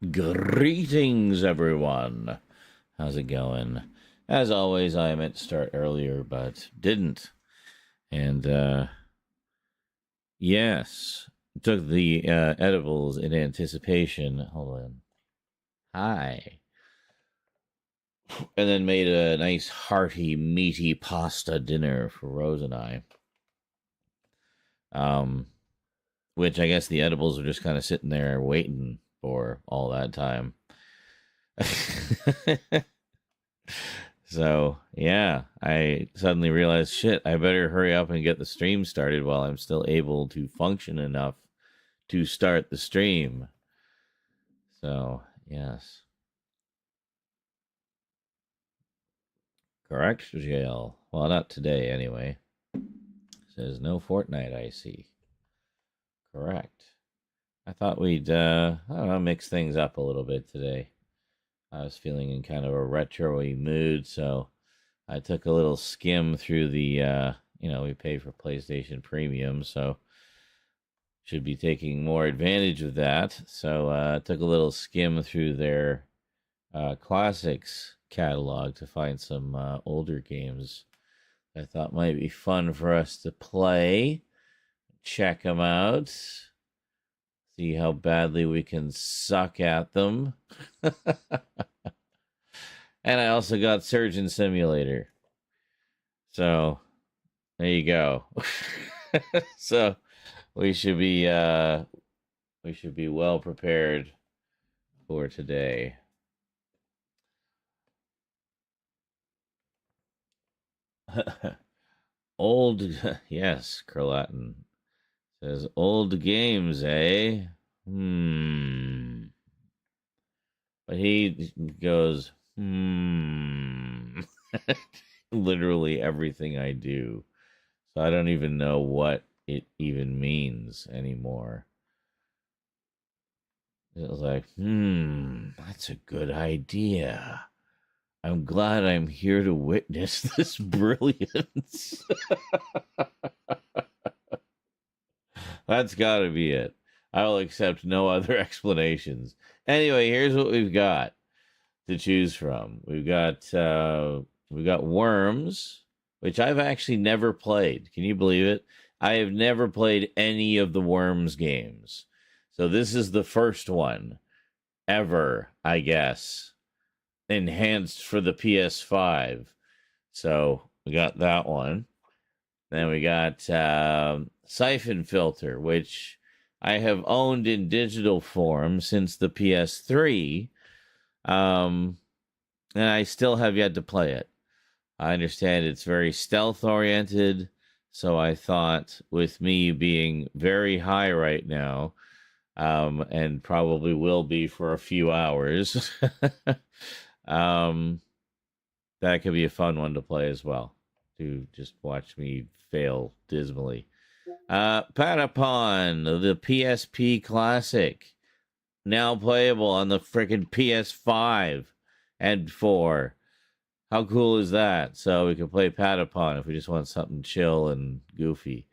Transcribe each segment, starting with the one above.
Greetings, everyone. How's it going? As always, I meant to start earlier, but didn't. And, yes, took the edibles in anticipation. Hold on. Hi. And then made a nice, hearty, meaty pasta dinner for Rose and I. Um, which I guess the edibles are just kind of sitting there waiting for all that time. So, yeah, I suddenly realized, shit, I better hurry up and get the stream started while I'm still able to function enough to start the stream. So, yes. Correct, jail. Well, not today, anyway. Says no Fortnite, I see. Correct. I thought we'd, I don't know, mix things up a little bit today. I was feeling in kind of a retro-y mood, so I took a little skim through the, we pay for PlayStation Premium, so should be taking more advantage of that. So I took a little skim through their classics catalog to find some older games I thought might be fun for us to play. Check them out. See how badly we can suck at them. And I also got Surgeon Simulator. So there you go. So we should be well prepared for today. Old, yes, Curlatin says old games, eh? But he goes, literally everything I do. So I don't even know what it even means anymore. It was like, that's a good idea. I'm glad I'm here to witness this brilliance. That's got to be it. I will accept no other explanations. Anyway, here's what we've got to choose from. We've got Worms, which I've actually never played. Can you believe it? I have never played any of the Worms games. So this is the first one ever, I guess, enhanced for the PS5. So we got that one. Then we got Siphon Filter, which I have owned in digital form since the PS3. And I still have yet to play it. I understand it's very stealth oriented. So I thought, with me being very high right now, and probably will be for a few hours, that could be a fun one to play as well. To just watch me fail dismally. Patapon, the PSP classic, now playable on the freaking PS5 and 4. How cool is that? So we can play Patapon if we just want something chill and goofy.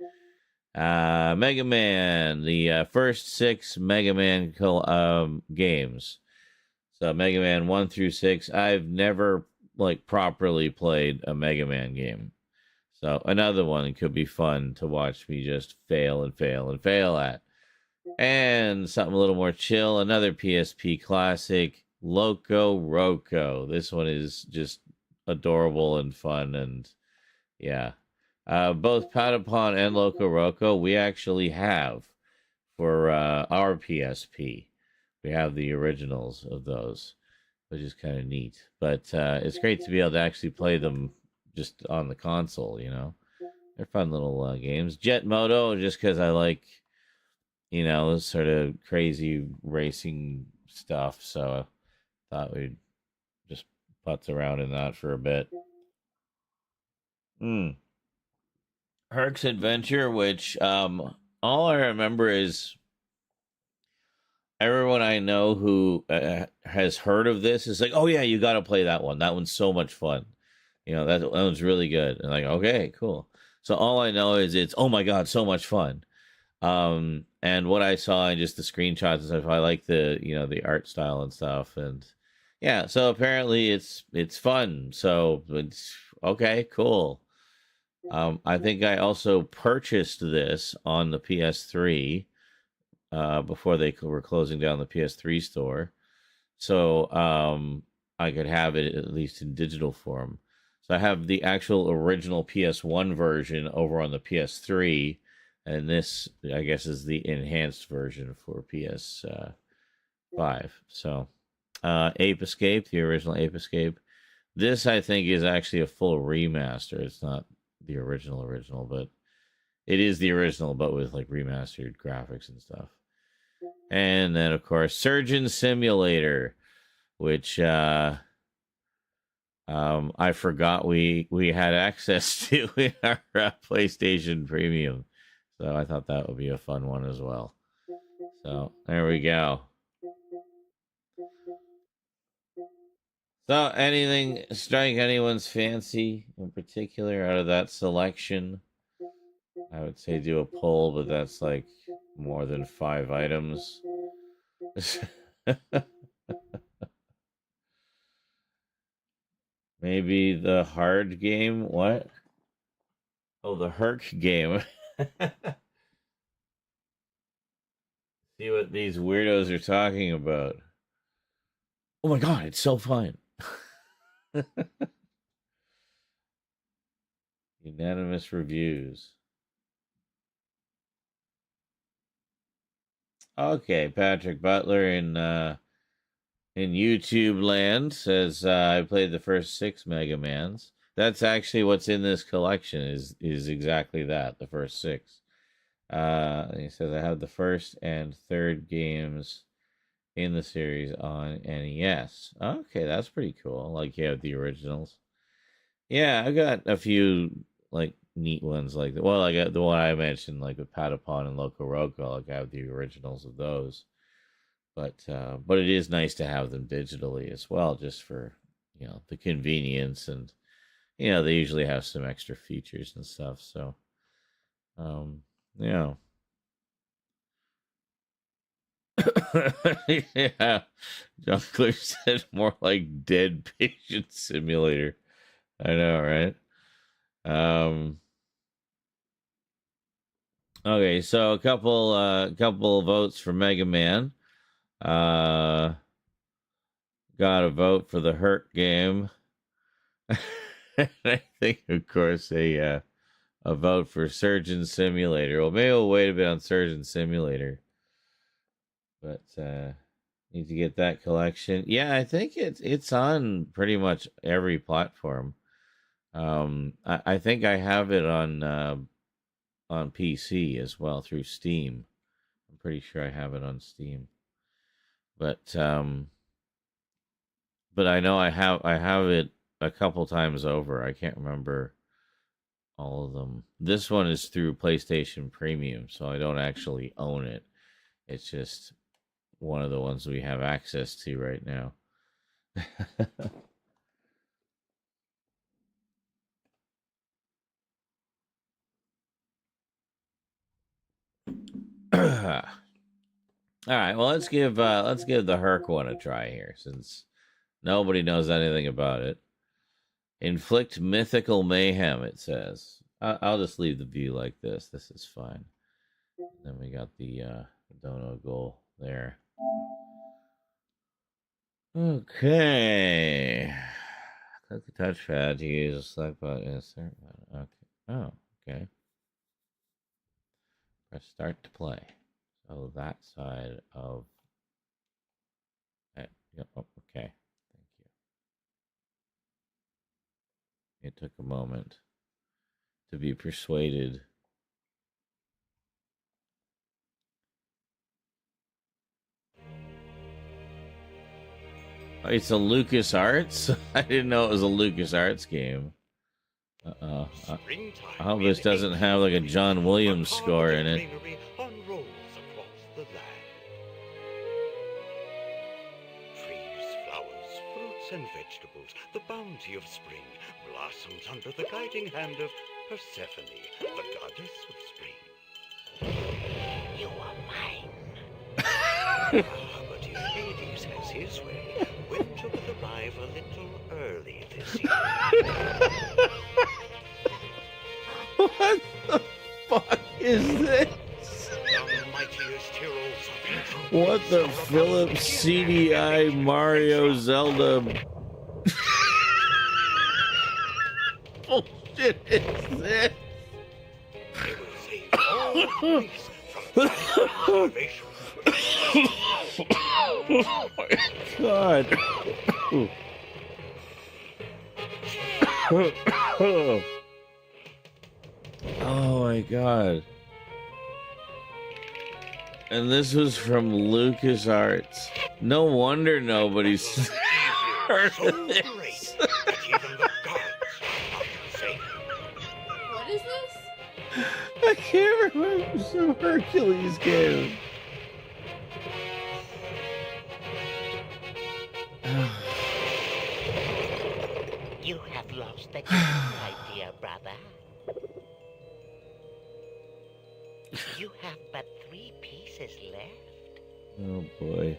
Mega Man, the first 6 Mega Man games. So Mega Man 1 through 6. I've never properly played a Mega Man game. So another one could be fun to watch me just fail and fail and fail at. And something a little more chill, another PSP classic, Loco Roco. This one is just adorable and fun, and yeah. Both Patapon and Loco Roco we actually have for our PSP. We have the originals of those, which is kind of neat. But it's great to be able to actually play them just on the console, They're fun little games. Jet Moto, just because I like, this sort of crazy racing stuff. So I thought we'd just putz around in that for a bit. Herc's Adventure, which all I remember is everyone I know who has heard of this is like, oh yeah, you got to play that one. That one's so much fun. That one's really good. And like, okay, cool. So all I know is it's, oh my God, so much fun. And what I saw and just the screenshots and stuff, I like the the art style and stuff, and yeah. So apparently it's fun. So it's okay, cool. I think I also purchased this on the PS3 before they were closing down the PS3 store, so I could have it at least in digital form. So I have the actual original PS1 version over on the PS3, and this, I guess, is the enhanced version for PS5. So, Ape Escape, the original Ape Escape. This, I think, is actually a full remaster. It's not the original, but it is the original, but with like remastered graphics and stuff. And then, of course, Surgeon Simulator, which I forgot we had access to in our PlayStation Premium. So I thought that would be a fun one as well. So there we go. So anything strike anyone's fancy in particular out of that selection? I would say do a poll, but that's like more than 5 items. Maybe the hard game. What? Oh, the Herc game. See what these weirdos are talking about. Oh my god, it's so fun. Unanimous reviews. Okay, Patrick Butler in YouTube land says I played the first 6 Mega Mans. That's actually what's in this collection is exactly that, the first 6. He says I have the first and third games in the series on NES. Okay, that's pretty cool. Like you have the originals. Yeah, I got a few like neat ones like that. Well, I got the one I mentioned, like with Patapon and Loco Roco. Like I have the originals of those, but it is nice to have them digitally as well, just for the convenience, and they usually have some extra features and stuff. So, yeah. Yeah, John Clear said more like Dead Patient Simulator. I know, right? Um, okay, so a couple votes for Mega Man. Uh, got a vote for the Hurt game. I think, of course, a vote for Surgeon Simulator. Well, maybe we'll wait a bit on Surgeon Simulator, but need to get that collection. Yeah, I think it's on pretty much every platform. I think I have it on PC as well through Steam. I'm pretty sure I have it on Steam, but I know I have it a couple times over. I can't remember all of them. This one is through PlayStation Premium, so I don't actually own it. It's just one of the ones we have access to right now. All right, well let's give the Herc one a try here, since nobody knows anything about it. Inflict mythical mayhem, it says. I'll just leave the view like this. This is fine. Then we got the dono goal there. Okay. Click the touchpad to use a select button and start button. Okay. Oh, okay. Press start to play. So that side of it. Yep. Oh, okay. Thank you. It took a moment to be persuaded. Oh, it's a Lucas Arts? I didn't know it was a Lucas Arts game. Uh-oh. I hope this doesn't have like a John Williams score in it. Trees, flowers, fruits and vegetables, the bounty of spring blossoms under the guiding hand of Persephone, the goddess of spring. are mine. But if Hades has his way, winter will arrive a little early this year. What the fuck is this? The mightiest heroes of ancient What Greece the are Philips about to begin their CDI epic Mario adventure. Zelda bullshit is this? They will save all of Greece from starvation. Oh my god. Oh my god. And this was from LucasArts. No wonder nobody's heard So of great this. that even the gods are safe. What is this? I can't remember some Hercules game. You have lost the game, my dear brother. You have but 3 pieces left. Oh boy.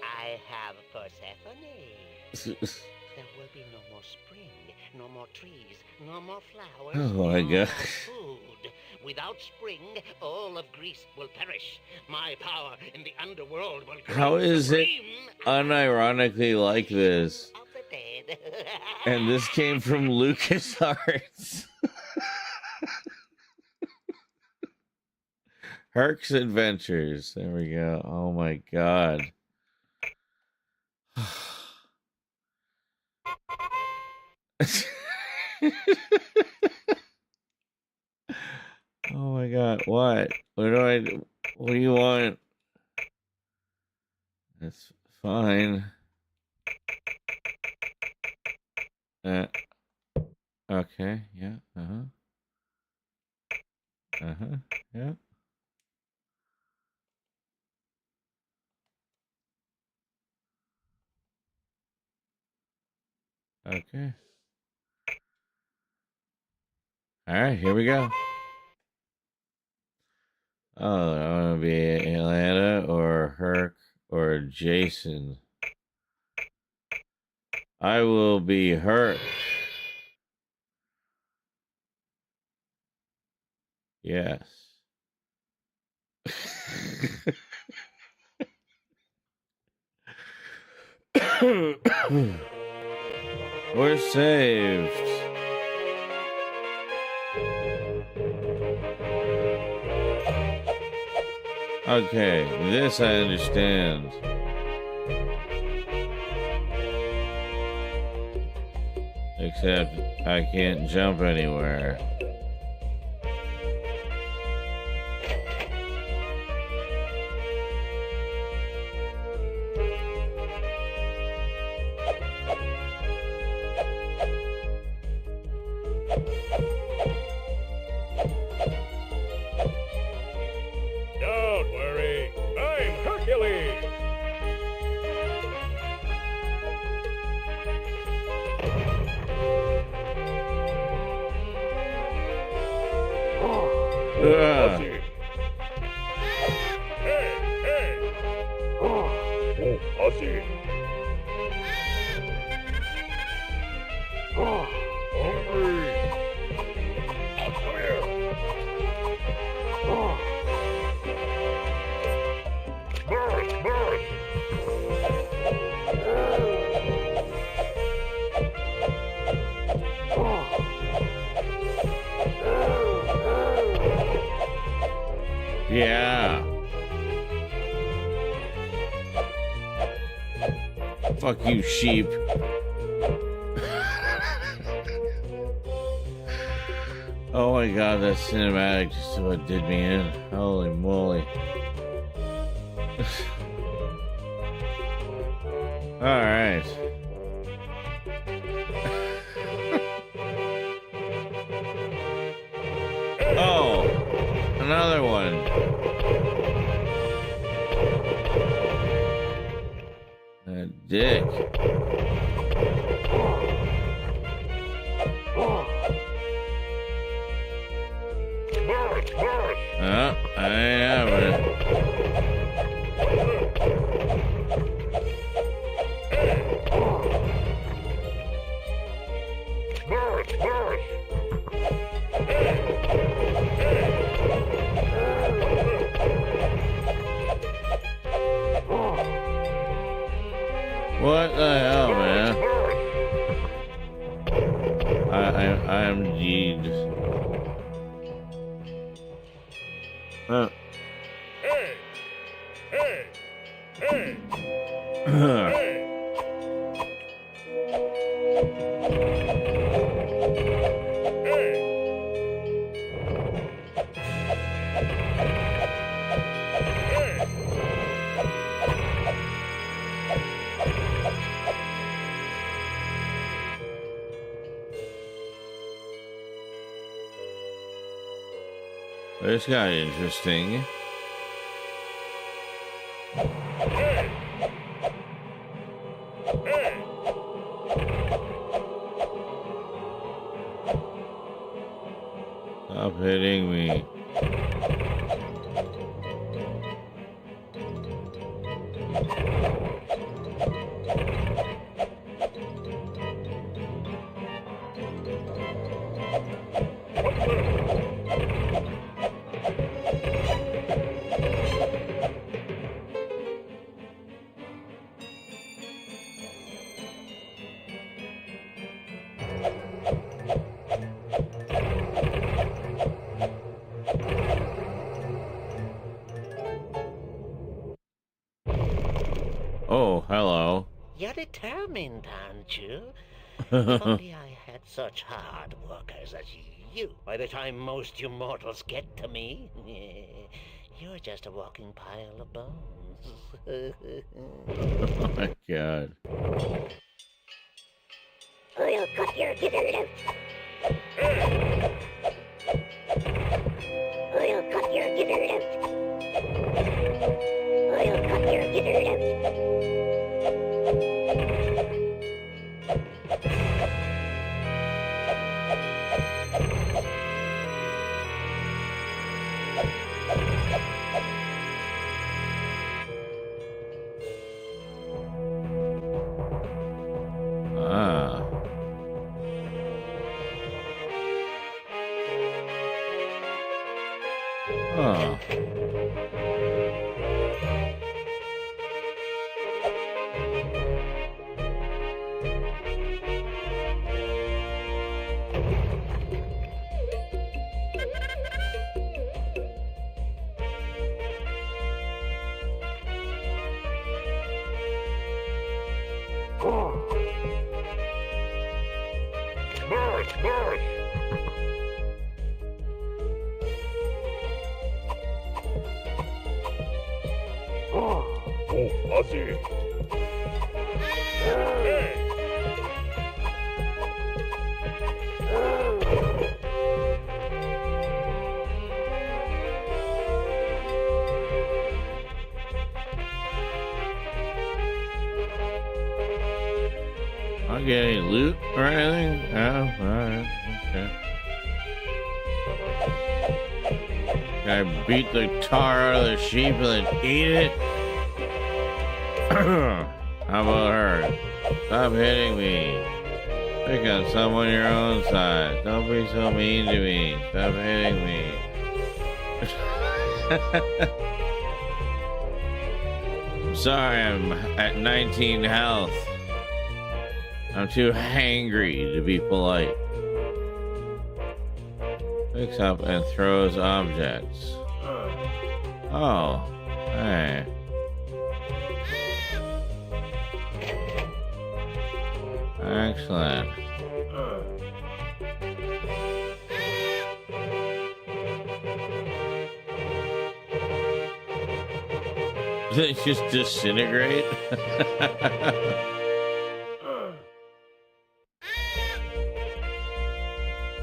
I have Persephone. There will be no more spring, no more trees, no more flowers, Oh my no God. more food. Without spring, all of Greece will perish. My power in the underworld will grow How is it supreme. unironically like this? Of the dead. And this came from LucasArts. Herc's Adventures. There we go. Oh my god. Oh my god. What? What do I do? What do you want? That's fine. Okay. Yeah. Yeah. Okay. All right, here we go. Oh, I want to be Atlanta or Herc or Jason. I will be Herc. Yes. We're saved. Okay, this I understand. Except I can't jump anywhere. Don't worry, I'm Hercules. Ugh. Hey, hey. Oh, Ozzy. Hungry. Come here. Bird. Yeah. Fuck you, sheep. Oh my god, that cinematic just what did me in. Holy moly. Alright. Oh, another one. That dick. No, I ain't having it. Smash, smash. What the hell, man? I am indeed. Huh. Hey, hey, hey, Huh. hey. This got interesting. Stop hitting me. Oh, hello. You're determined, aren't you? If only I had such hard workers as you. By the time most you mortals get to me, you're just a walking pile of bones. Oh my god. I'll cut your gizzard out. I'll cut your gizzard out. I'll cut your gizzard out. Ah. Oh. Smash, smash. Oh, fuzzy. Hey. I'll get any loot or anything? Oh, alright. Okay. Can I beat the tar out of the sheep and then eat it? How about her? Stop hitting me. Pick on someone your own size. Don't be so mean to me. Stop hitting me. I'm sorry, I'm at 19 health. I'm too hangry to be polite. Picks up and throws objects. Oh, hey. Excellent. Did it just disintegrate?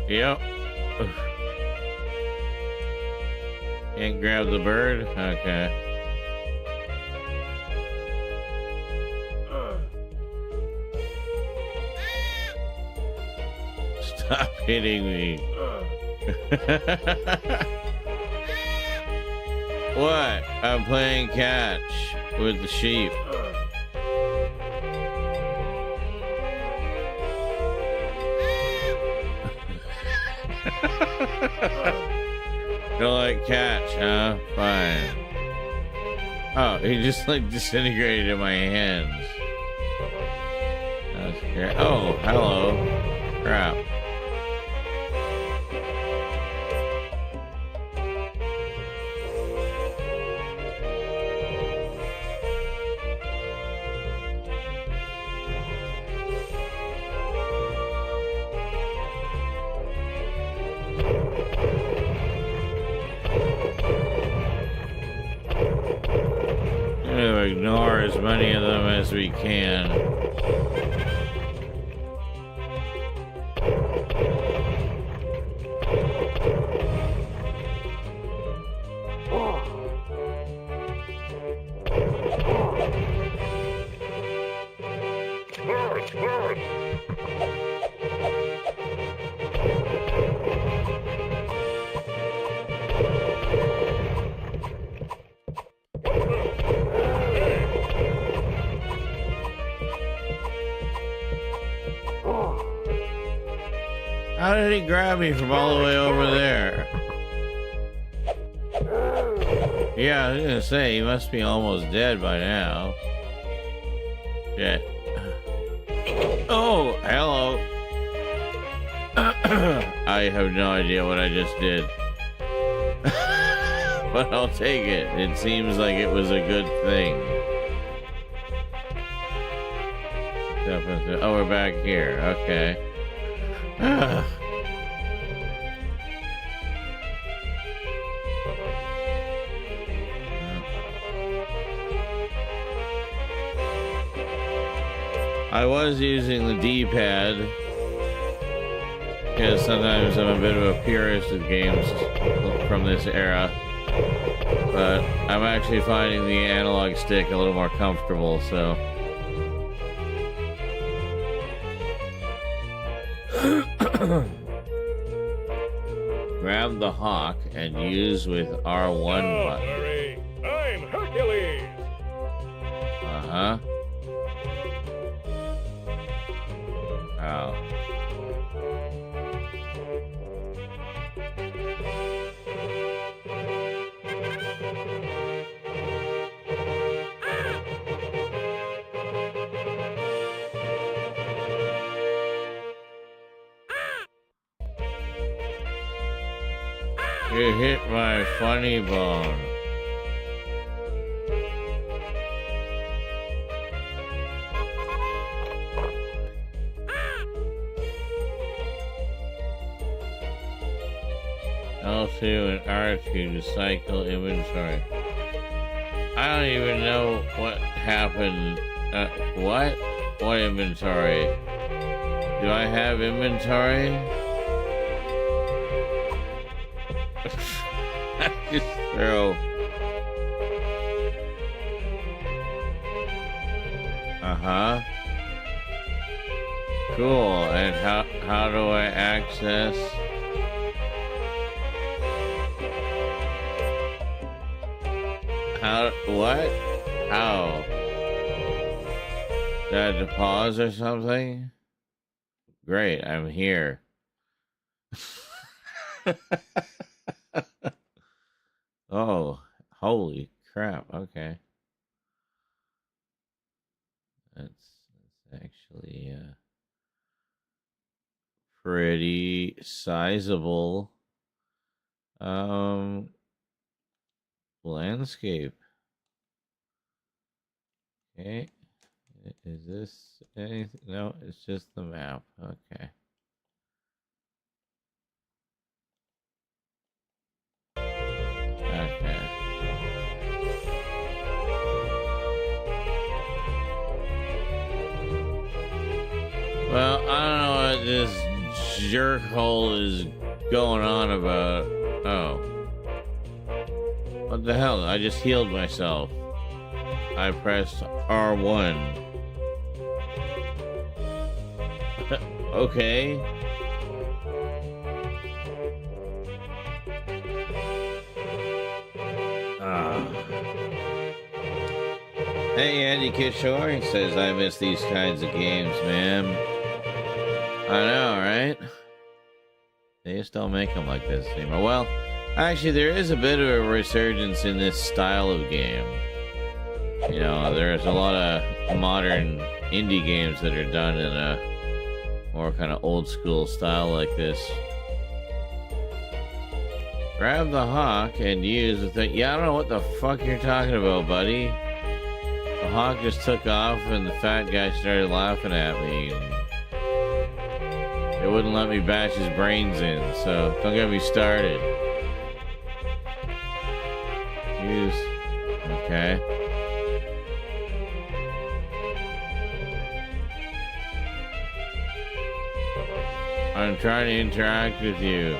Yep. Can't grab the bird? Okay. Stop hitting me. What? I'm playing catch with the sheep. Don't like catch, huh? Fine. Oh, he just like disintegrated in my hands. That's scary. Oh, hello. Crap. Ignore as many of them as we can. March, march. How did he grab me from all the way over there? Yeah, I was gonna say, he must be almost dead by now. Shit. Oh, hello. I have no idea what I just did. But I'll take it. It seems like it was a good thing. Oh, we're back here. Okay. I was using the D-pad because sometimes I'm a bit of a purist with games from this era, but I'm actually finding the analog stick a little more comfortable, so. Grab the hawk and use with R1 Don't button. worry, I'm Hercules. Uh-huh. Oh. You hit my funny bone. L2 and R2 to cycle inventory. I don't even know what happened. What? What inventory? Do I have inventory? I just throw. Uh-huh. Cool. And how do I access? How? What? How? Did I have to pause or something? Great, I'm here. Oh, holy crap. Okay. That's actually pretty sizable landscape. Okay. Is this anything? No, it's just the map. Okay. Okay. Well, I don't know what this jerkhole is going on about. Oh. What the hell? I just healed myself. I pressed R1. Okay. Ah. Hey, Andy Kishore says, I miss these kinds of games, man. I know, right? They just don't make them like this anymore. Well, actually, there is a bit of a resurgence in this style of game. You know, there's a lot of modern indie games that are done in a more kind of old school style like this. Grab the hawk and use the thing. Yeah, I don't know what the fuck you're talking about, buddy. The hawk just took off and the fat guy started laughing at me. It wouldn't let me bash his brains in, so don't get me started. Use. Okay. I'm trying to interact with you.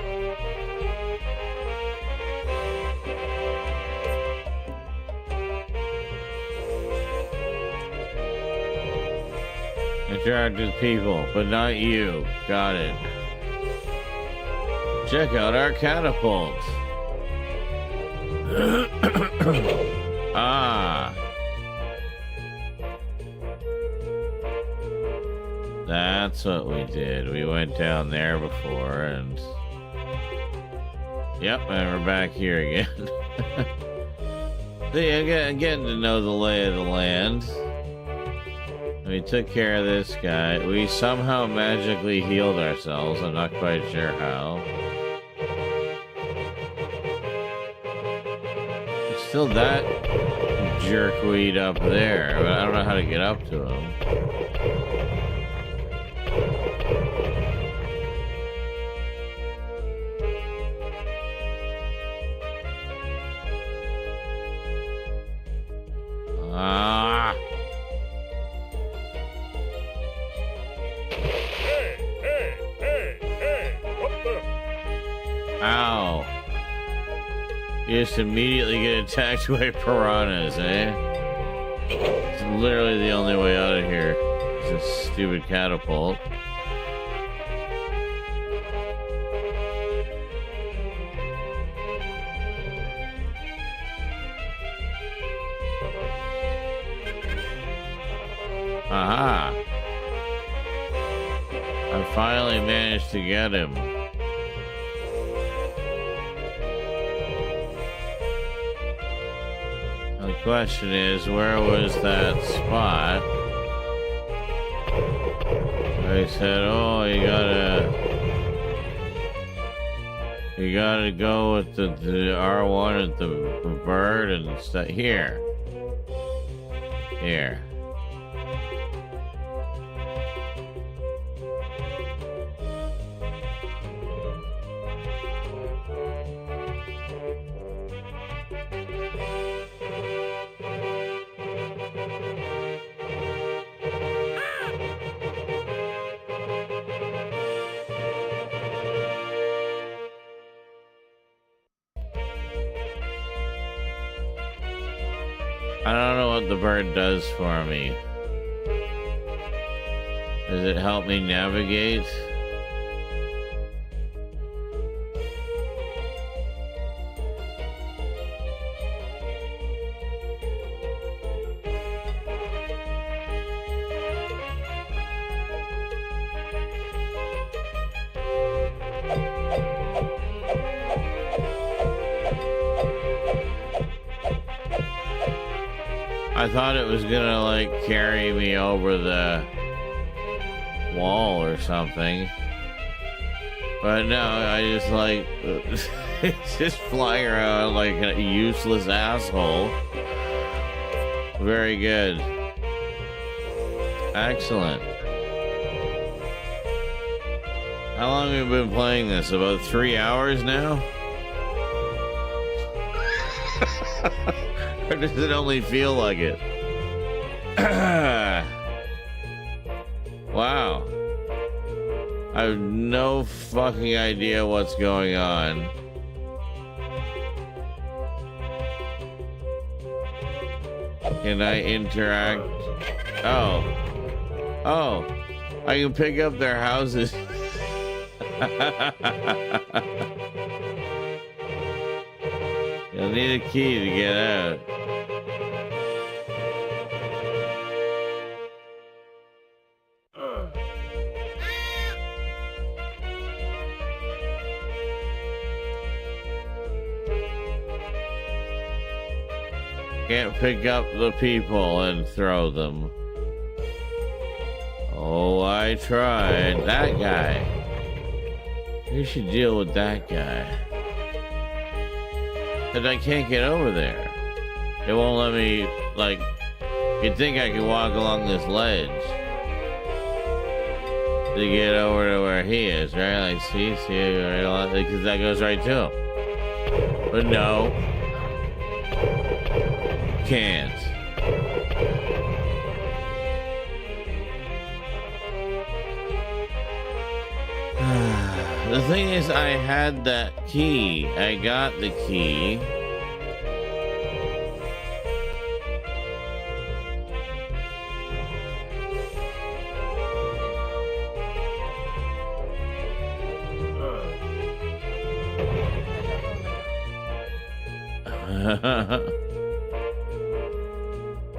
Interact with people, but not you. Got it. Check out our catapult. Ah. That's what we did. We went down there before and... Yep, and we're back here again. See, I'm getting to know the lay of the land. We took care of this guy. We somehow magically healed ourselves. I'm not quite sure how. There's still that jerkweed up there, but I don't know how to get up to him. Ah! Ow. You just immediately get attacked by piranhas, eh? It's literally the only way out of here. It's a stupid catapult. Aha! I finally managed to get him. The question is, where was that spot? They said, oh, you gotta go with the R1 at the bird and stuff. Here. I don't know what the bird does for me. Does it help me navigate? I thought it was gonna, like, carry me over the wall or something. But no, I just, like, it's just flying around like a useless asshole. Very good. Excellent. How long have we been playing this? About 3 hours now? Or does it only feel like it? Wow. I have no fucking idea what's going on. Can I interact? Oh. Oh. I can pick up their houses. You'll need a key to get out. Can't pick up the people and throw them. Oh, I tried. That guy. You should deal with that guy. But I can't get over there. It won't let me, like, you'd think I could walk along this ledge to get over to where he is, right? Like, see, right, because that goes right to him. But no. Can't. The thing is, I had that key. I got the key.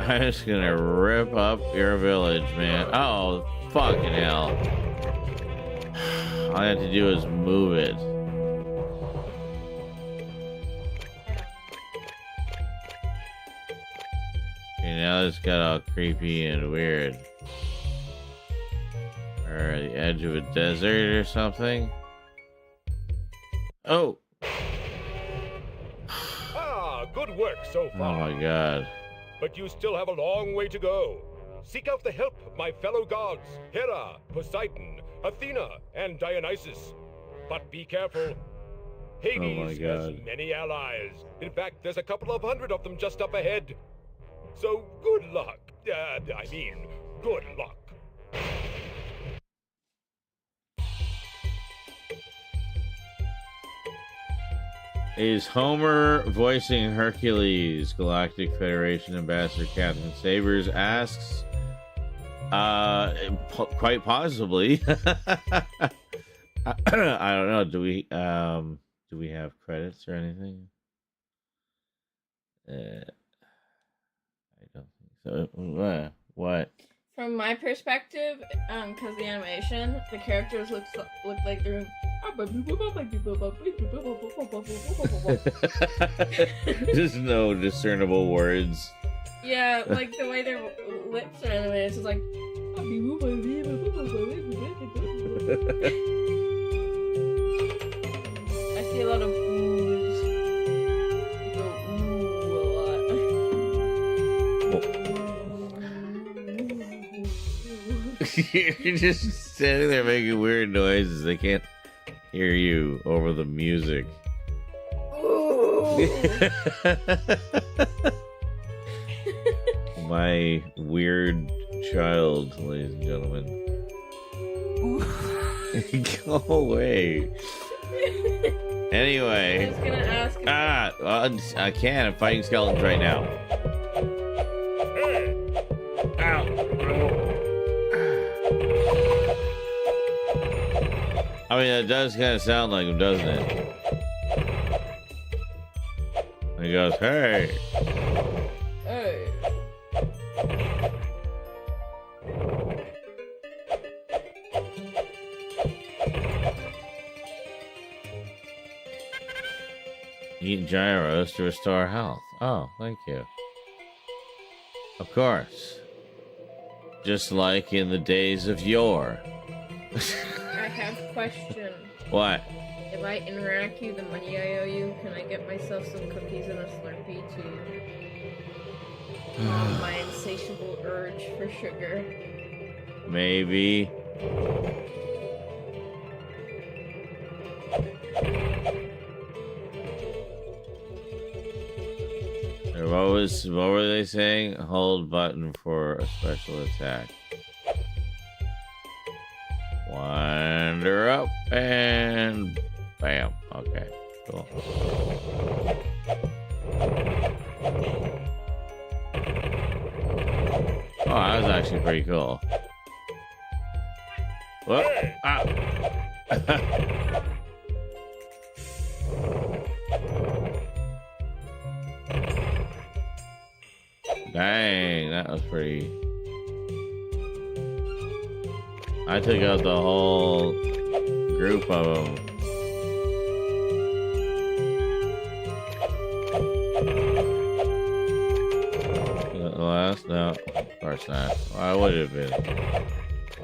I'm just gonna rip up your village, man. Oh, fucking hell. All I have to do is move it. Okay, now it's got all creepy and weird. Or the edge of a desert or something. Oh! Ah, good work so Oh far. my god. But you still have a long way to go. Seek out the help of my fellow gods, Hera, Poseidon, Athena, and Dionysus. But be careful. Hades has God. many allies. In fact, there's a couple of hundred of them just up ahead. So good luck. Good luck. Is Homer voicing Hercules? Galactic Federation Ambassador Captain Sabers asks. Quite possibly. I don't know. Do we have credits or anything? I don't think so. What? From my perspective, because the animation, the characters look like they're. Just no discernible words. Yeah, like the way their lips are animated, it's just like. I see a lot of oohs. You go ooh a lot. You're just standing there making weird noises. They can't hear you over the music. My weird child, ladies and gentlemen. Go away. Anyway. I was gonna ask. I can't. I'm fighting skeletons right now. Ow. I mean, it does kind of sound like him, doesn't it? He goes, hey. Hey. Eat gyros to restore health. Oh, thank you. Of course. Just like in the days of yore. I have a question. What? If I interact you the money I owe you, can I get myself some cookies and a Slurpee to calm my insatiable urge for sugar? Maybe. What were they saying? Hold button for a special attack. Wander up and bam. Okay, cool. Oh, that was actually pretty cool. Whoop. Ah. Dang, that was pretty. I took out the whole group of them. boss? No, of course not. Why would it have been?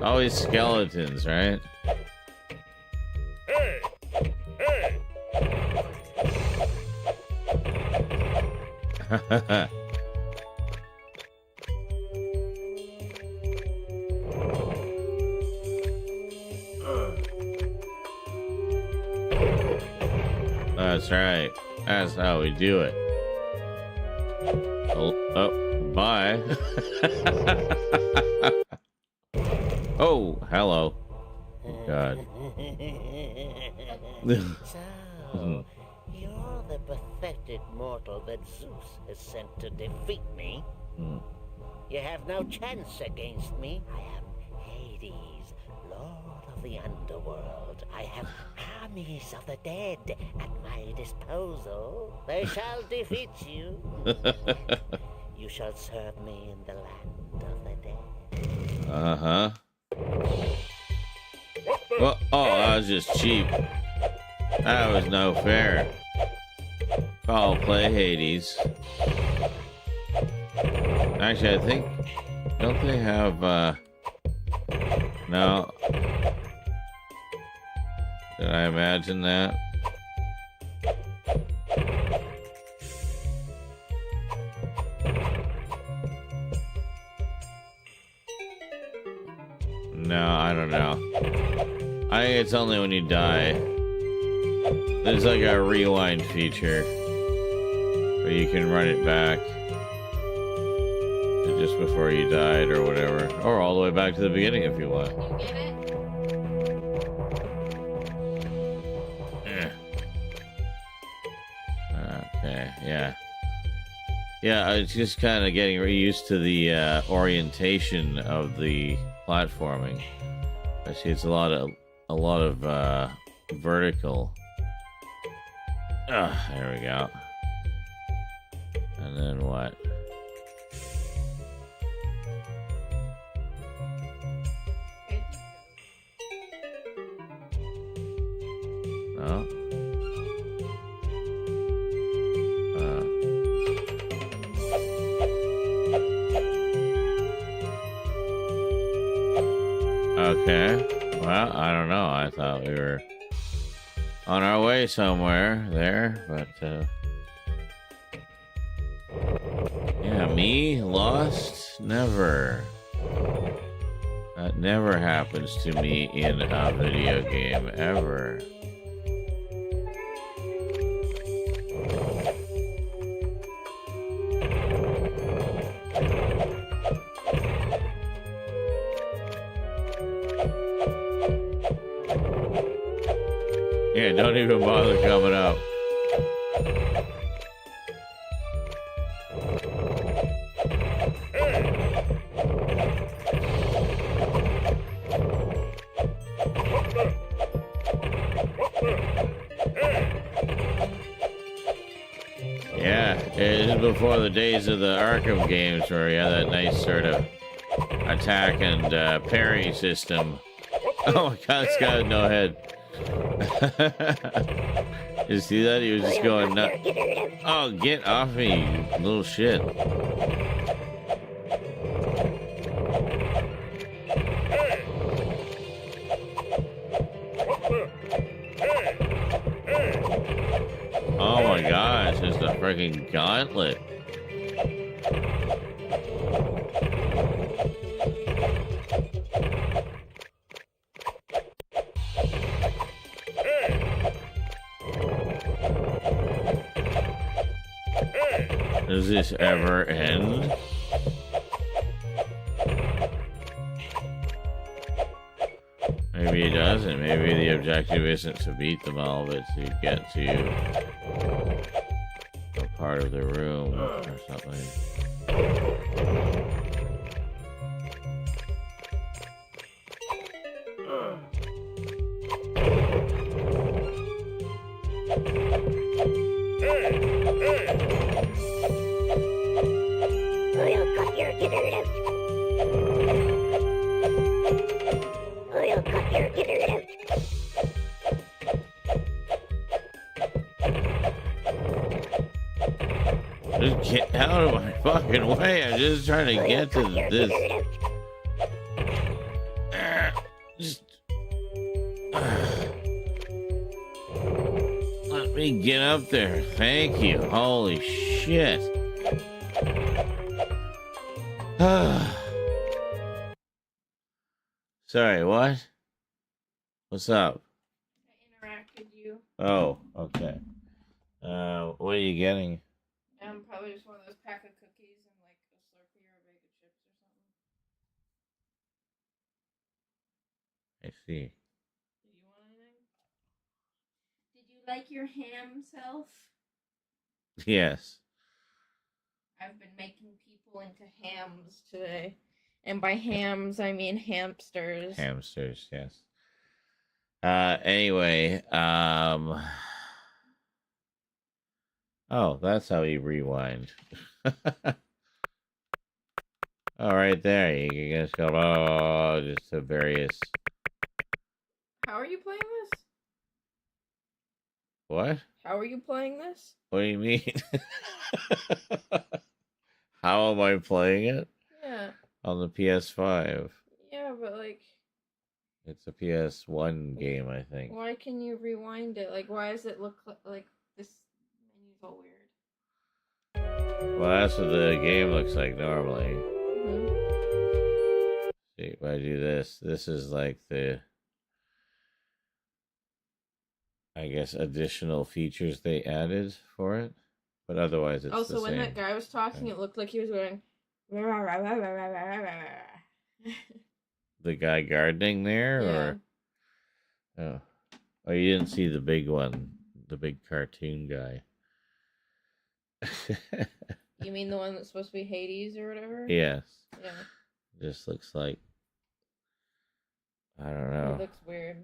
Always skeletons, right? Hey! Hey! That's right. That's how we do it. Oh, bye. Oh, hello. God. So, you're the pathetic mortal that Zeus has sent to defeat me? You have no chance against me. I am Hades, Lord of the Underworld. I have armies of the dead at my disposal. They shall defeat you. You shall serve me in the land of the dead. Uh-huh. Well, oh, that was just cheap. That was no fair. I'll play Hades. Actually, I think... Don't they have, No. Did I imagine that? No, I don't know. I think it's only when you die. There's like a rewind feature where you can run it back to just before you died or whatever. Or all the way back to the beginning if you want. You get it? Okay, yeah. Yeah, it's just kind of getting used to the orientation of the platforming. I see it's a lot of vertical. There we go. And then what? No. Okay. Well, I don't know. I thought we were on our way somewhere there, but yeah, me lost? Never. That never happens to me in a video game, ever. Yeah, don't even bother coming up. Yeah, it is before the days of the Arkham games where you had that nice sort of attack and parry system. Oh my god, this guy had no head. You see that? He was just going nuts. Oh, get off me, you little shit. Oh my gosh, it's a freaking gauntlet. Does this ever end? Maybe it doesn't. Maybe the objective isn't to beat them all, but to get to a part of the room or something. We'll cut your gizzard out. We'll cut your gizzard out. Just get out of my fucking way. I'm just trying to get to this. Just let me get up there. Thank you. Holy shit. Sorry, what? What's up? I interacted you. Oh, okay. What are you getting? Probably just one of those pack of cookies and like a Slurpee or a bag of chips or something. I see. Did you want anything? Did you like your ham self? Yes. I've been making people into hams today. And by hams, I mean hamsters. Hamsters, yes. Anyway, oh, that's how you rewind. All right, there. You can just go, just to various. How are you playing this? What? How are you playing this? What do you mean? How am I playing it? Yeah. On the PS5. Yeah, but like, It's a PS1 game, I think. why can you rewind it? Like, why does it look like this menu's all weird? Well, that's what the game looks like normally. Mm-hmm. See, if I do this, this is like the, I guess, additional features they added for it. But otherwise, it's Also, the when same. that guy was talking, it looked like he was going. The guy gardening there, Yeah. or oh, you didn't see the big one, the big cartoon guy. You mean the one that's supposed to be Hades or whatever? Yes, Yeah. just looks like, I don't It know, looks weird.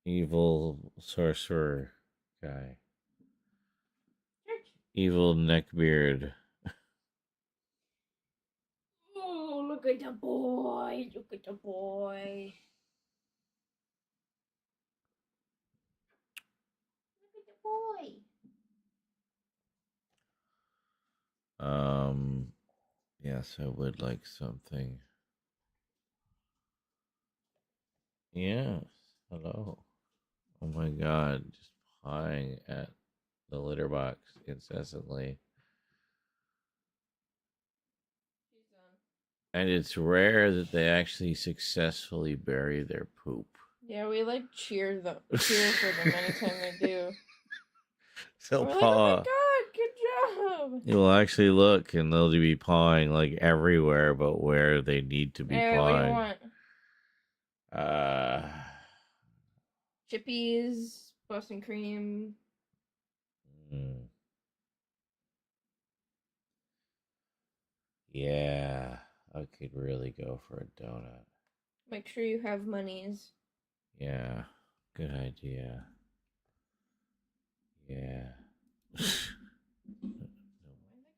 evil sorcerer guy, evil neckbeard. Oh, look at the boy! Look at the boy! Look at the boy! Yes, I would like something. Yes, hello. Oh my god, just pawing at the litter box incessantly. She's done. And it's rare that they actually successfully bury their poop. Yeah, we like cheer for them anytime they do. They'll We're like, oh paw. my god, good job! You'll actually look and they'll be pawing like everywhere but where they need to be Hey, what do you pawing. want? Chippies, Boston cream. Yeah, I could really go for a donut. Make sure you have monies. Yeah, good idea. Yeah.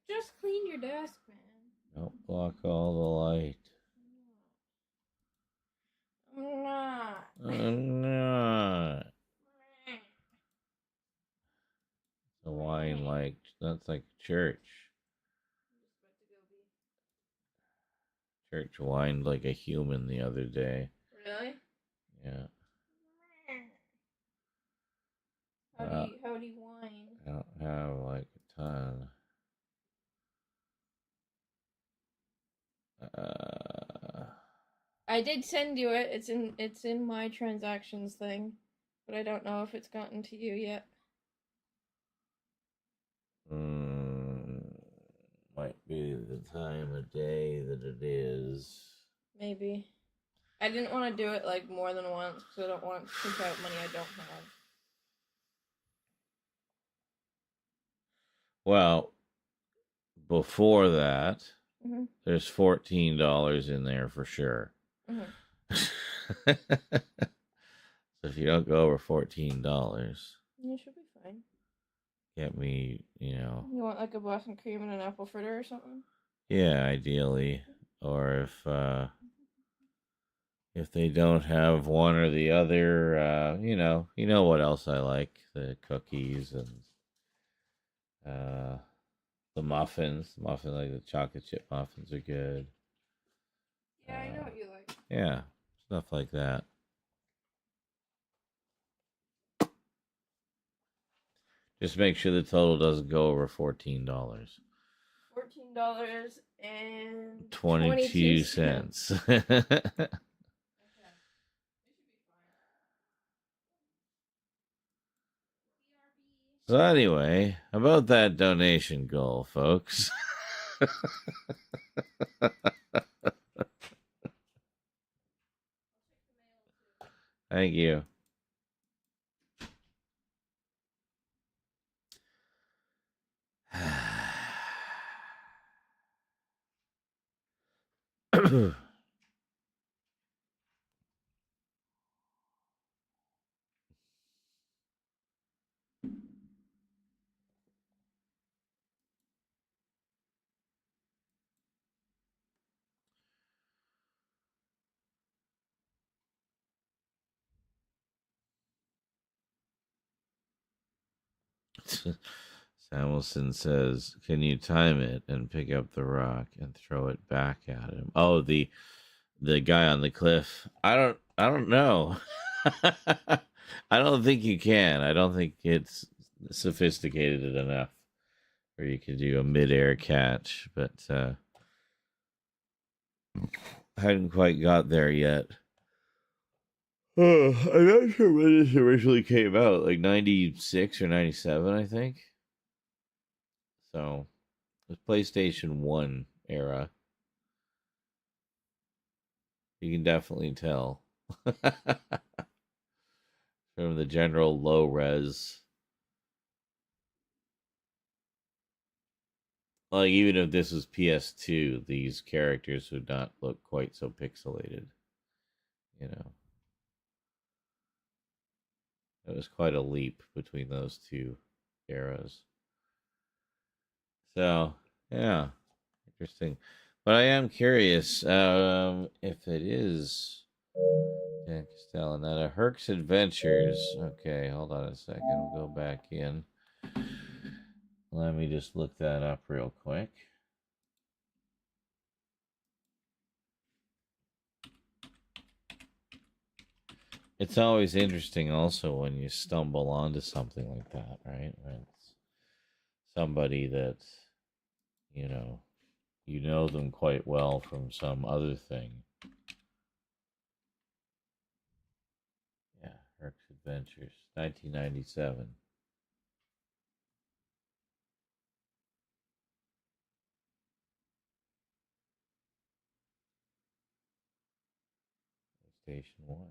Just clean your desk, man. Don't block all the light. I'm not. I'm not. The wine like, that's like church. Church whined like a human the other day. Really? Yeah. How do you whine? I don't have like a ton. I did send you it. It's in my transactions thing, but I don't know if it's gotten to you yet. Might be the time of day that it is. Maybe. I didn't want to do it like more than once because I don't want to take out money I don't have. Well, before that, Mm-hmm. there's $14 in there for sure. Mm-hmm. So if you don't go over $14, You should be fine. get me, You want like a Boston cream and an apple fritter or something? yeah, ideally. Or if they don't have one or the other, you know what else I like, the cookies and The muffins, like the chocolate chip muffins are good. Yeah, I know what you like. Yeah, stuff like that. Just make sure the total doesn't go over $14. $14.22. $0.22. So anyway, about that donation goal, folks. Thank you. Samuelson says, "Can you time it and pick up the rock and throw it back at him?" Oh, the guy on the cliff. I don't know. I don't think you can. I don't think it's sophisticated enough where you could do a midair catch, but hadn't quite got there yet. I'm not sure when this originally came out, like 96 or 97, I think. So, it was PlayStation 1 era. You can definitely tell from the general low res. Like, even if this was PS2, these characters would not look quite so pixelated. You know, it was quite a leap between those two eras. So, yeah, interesting. But I am curious if it is Dan Castellaneta. Herc's Adventures. Okay, hold on a second. We'll go back in. Let me just look that up real quick. It's always interesting also when you stumble onto something like that, right? When it's somebody that, you know them quite well from some other thing. Yeah, Herc's Adventures, 1997. Station 1. Yeah.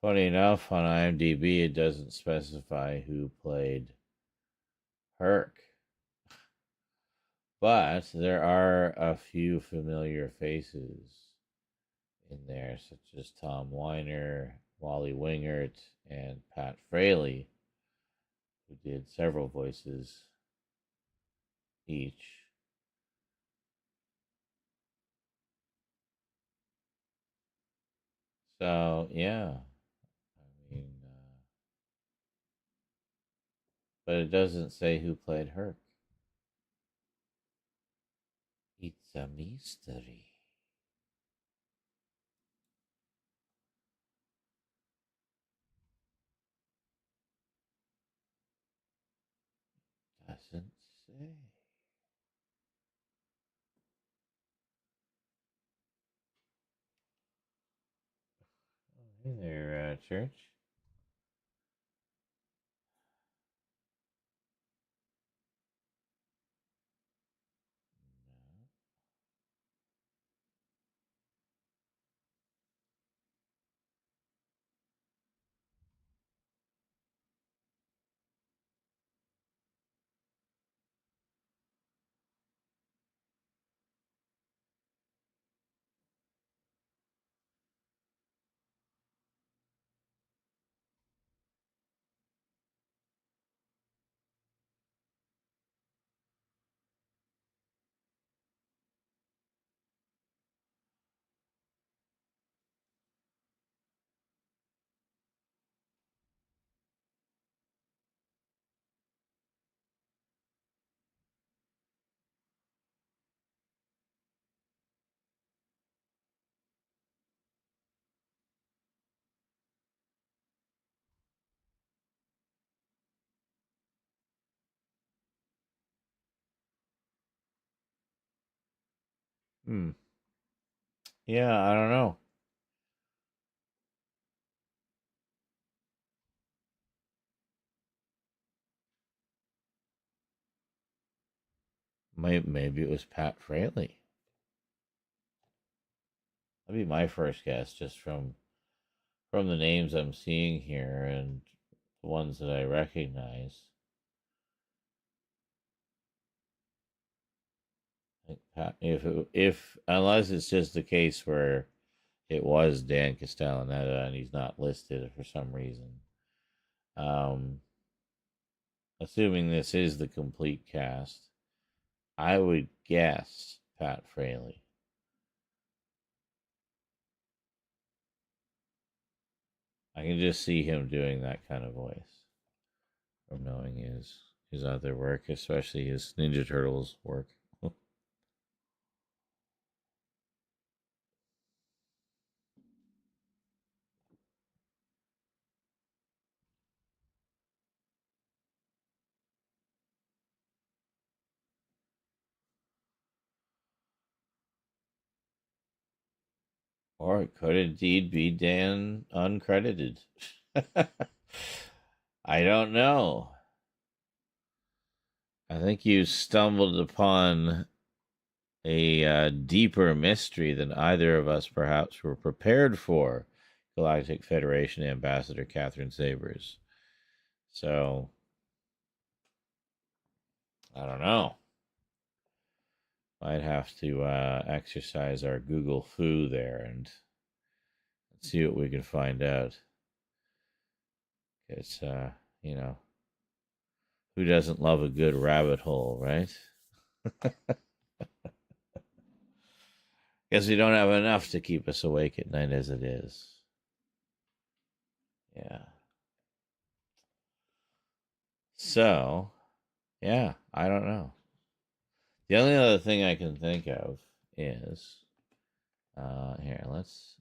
Funny enough, on IMDb, it doesn't specify who played Herc. But there are a few familiar faces in there, such as Tom Weiner, Wally Wingert, and Pat Fraley, who did several voices each. So, yeah. I mean, but it doesn't say who played Herc. It's a mystery. Doesn't say. Oh, hey there, Church. Yeah, I don't know. Maybe it was Pat Fraley. That'd be my first guess, just from the names I'm seeing here and the ones that I recognize. If unless it's just the case where it was Dan Castellaneta and he's not listed for some reason. Um, Assuming this is the complete cast, I would guess Pat Fraley. I can just see him doing that kind of voice from knowing his other work, especially his Ninja Turtles work. Or it could indeed be Dan uncredited. I don't know. I think you stumbled upon a deeper mystery than either of us perhaps were prepared for. Galactic Federation Ambassador Catherine Sabers. So, I don't know. Might have to exercise our Google foo there and see what we can find out. It's, who doesn't love a good rabbit hole, right? Guess we don't have enough to keep us awake at night as it is. Yeah. So, yeah, I don't know. The only other thing I can think of is here, let's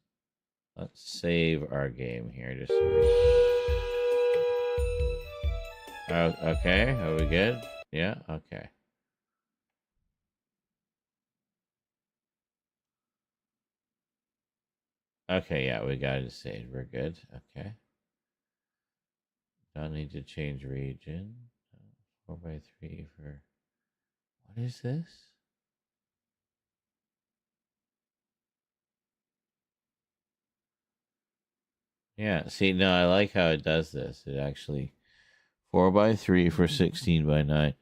save our game here just so okay, are we good? Yeah, okay. Okay, yeah, we got it saved. We're good. Okay. Don't need to change region. 4x3 for what is this? Yeah, see, no, I like how it does this. It actually 4x3 for 16x9.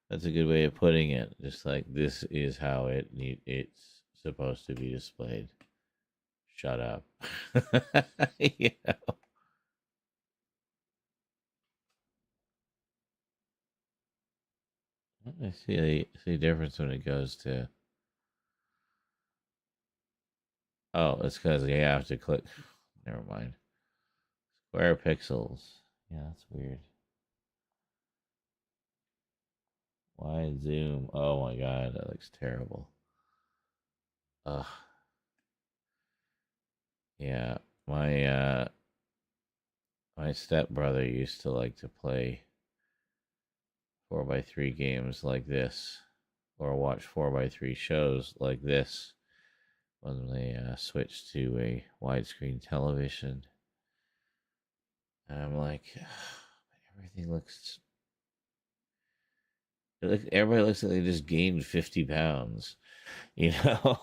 That's a good way of putting it. Just like this is how it's supposed to be displayed. Shut up. You know? I see a difference when it goes to. Oh, it's because you have to click. Never mind. Square pixels. Yeah, that's weird. Wide zoom. Oh my god, that looks terrible. Ugh. Yeah, my stepbrother used to like to play 4x3 games like this, or watch 4x3 shows like this when they switched to a widescreen television. And I'm like, everything looks. Everybody looks like they just gained 50 pounds, you know?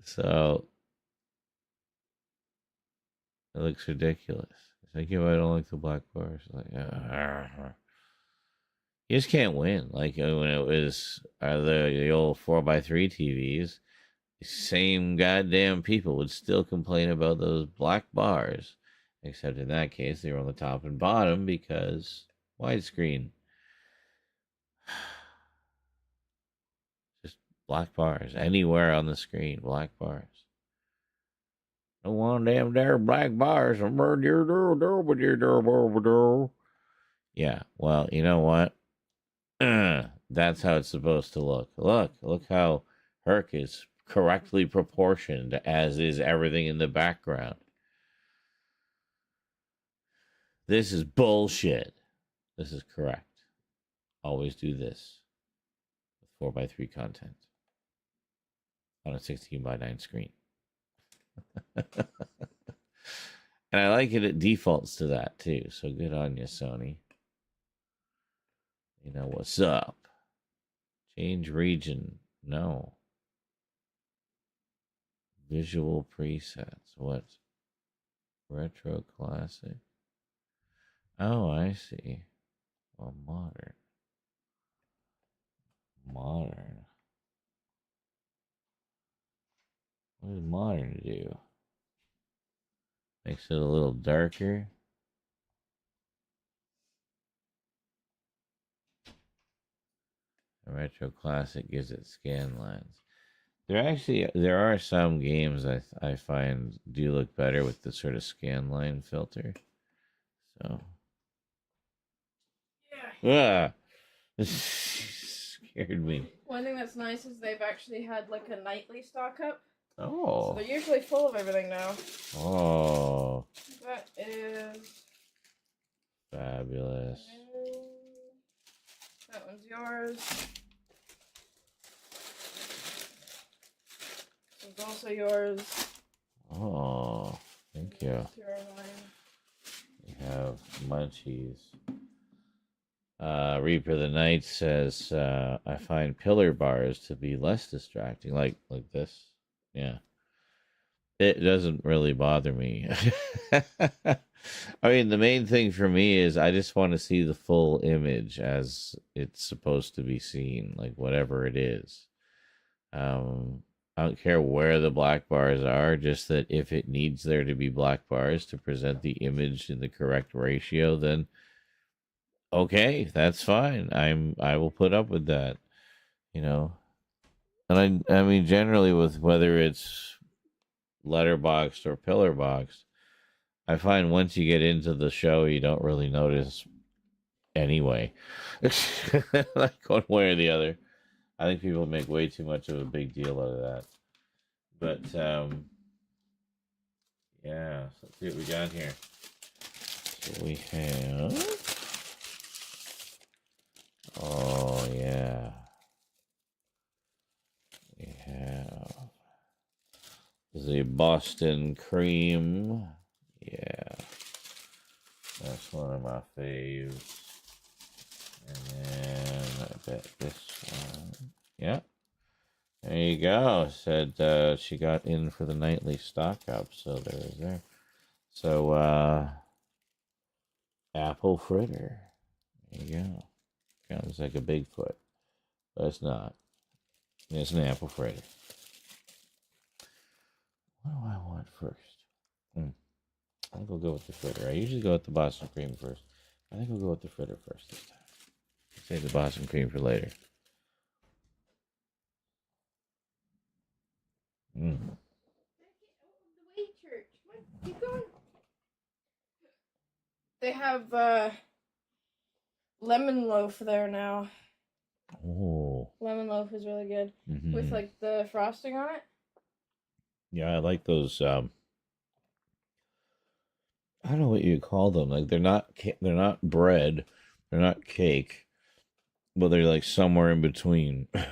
So it looks ridiculous. It's like, yeah, I don't like the black bars. Like, you just can't win. Like when it was the old 4x3 TVs, the same goddamn people would still complain about those black bars, except in that case they were on the top and bottom because widescreen. Just black bars anywhere on the screen. Black bars. No one damn there black bars. Yeah. Well, you know what? That's how it's supposed to look. Look how Herc is correctly proportioned, as is everything in the background. This is bullshit. This is correct. Always do this. 4:3 content on a 16:9 screen. And I like it defaults to that too. So good on you, Sony. You know what's up. Change region. No. Visual presets. What? Retro classic. Oh, I see. Well, modern. Modern. What does modern do? Makes it a little darker. A retro classic gives it scan lines. There are some games I find do look better with the sort of scan line filter. So Yeah. scared me. One thing that's nice is they've actually had like a nightly stock up. So Oh. they're usually full of everything now. Oh. That is Fabulous. that one's yours. This one's also yours. Oh. Thank you. Your line. We have munchies. Reaper the Night says, I find pillar bars to be less distracting, like this. Yeah. It doesn't really bother me. I mean, the main thing for me is I just want to see the full image as it's supposed to be seen, like whatever it is. I don't care where the black bars are, just that if it needs there to be black bars to present the image in the correct ratio, then okay, that's fine. I will put up with that, you know. And I mean generally with whether it's letterboxed or pillar boxed, I find once you get into the show you don't really notice anyway. Like one way or the other. I think people make way too much of a big deal out of that. But yeah, so let's see what we got here. So we have oh yeah. We have the Boston cream. Yeah. That's one of my faves. And then I bet this one. Yeah. There you go. Said she got in for the nightly stock up, so there's there. So apple fritter. There you go. Sounds like a Bigfoot. But it's not. It's an apple fritter. What do I want first? I think we'll go with the fritter. I usually go with the Boston cream first. I think we'll go with the fritter first this time. Save the Boston cream for later. The way church. What? Keep going. They have lemon loaf there now. Oh. Lemon loaf is really good Mm-hmm. with like the frosting on it. Yeah, I like those. I don't know what you call them. Like they're not bread, they're not cake, but they're like somewhere in between. Yeah,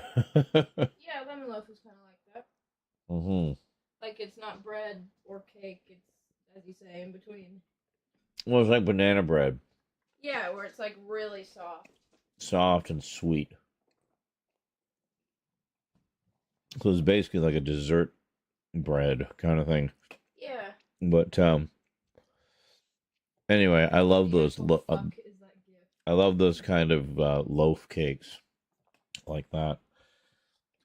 lemon loaf is kind of like that. Mm-hmm. Like it's not bread or cake. It's, as you say, in between. Well, it's like banana bread, Yeah, where it's like really soft. soft and sweet. So it's basically like a dessert bread kind of thing. Yeah. But anyway, I love those. What the fuck is that gift? I love those kind of loaf cakes like that.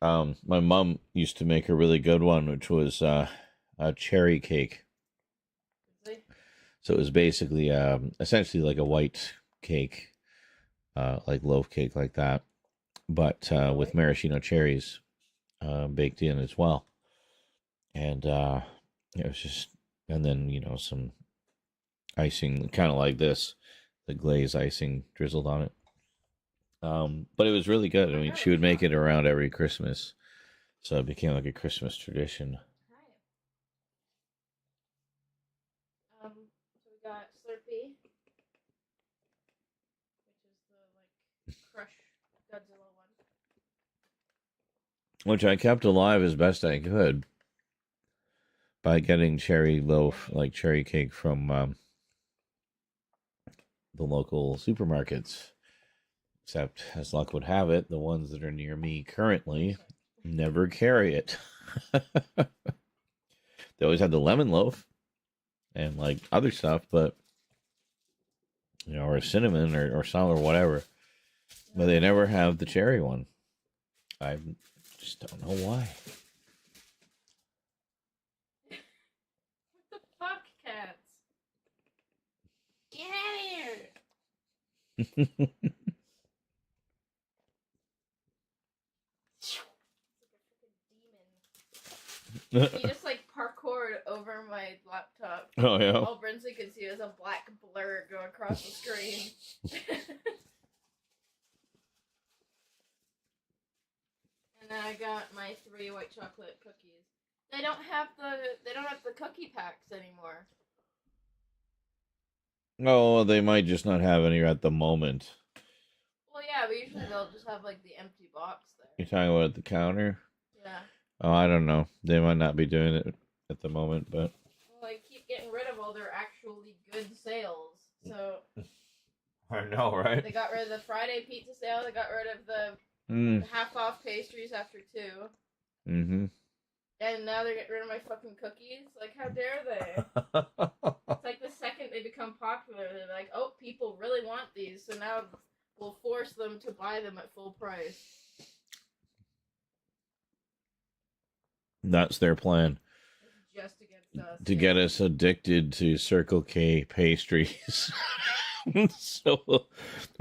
My mom used to make a really good one, which was a cherry cake. So it was basically essentially like a white cake, like loaf cake like that, but with maraschino cherries baked in as well. And it was just, and then, you know, some icing, kind of like this, the glaze icing drizzled on it. But it was really good. I mean, she would make it around every Christmas, so it became like a Christmas tradition. So we got Slurpee, which is the like crush Godzilla one. which I kept alive as best I could by getting cherry loaf, like cherry cake from the local supermarkets. Except, as luck would have it, the ones that are near me currently never carry it. They always have the lemon loaf and like other stuff, but or cinnamon or some or whatever. But they never have the cherry one. I just don't know why. What the fuck, cats? Get out of here! He just like parkoured over my laptop. Oh yeah. All Brinsley could see was a black blur go across the screen. And then I got my 3 white chocolate cookies. They don't have the cookie packs anymore. Oh, they might just not have any at the moment. Well, yeah, but usually they'll just have like the empty box there. You're talking about at the counter? Yeah. Oh, I don't know. They might not be doing it at the moment, but Well, I keep getting rid of all their actually good sales. So I know, right? they got rid of the Friday pizza sale. They got rid of the half off pastries after 2. Mm-hmm. And now they're getting rid of my fucking cookies. Like, how dare they? It's like the second they become popular, they're like, oh, people really want these, so now we'll force them to buy them at full price. That's their plan. Just against us. To get us addicted to Circle K pastries. So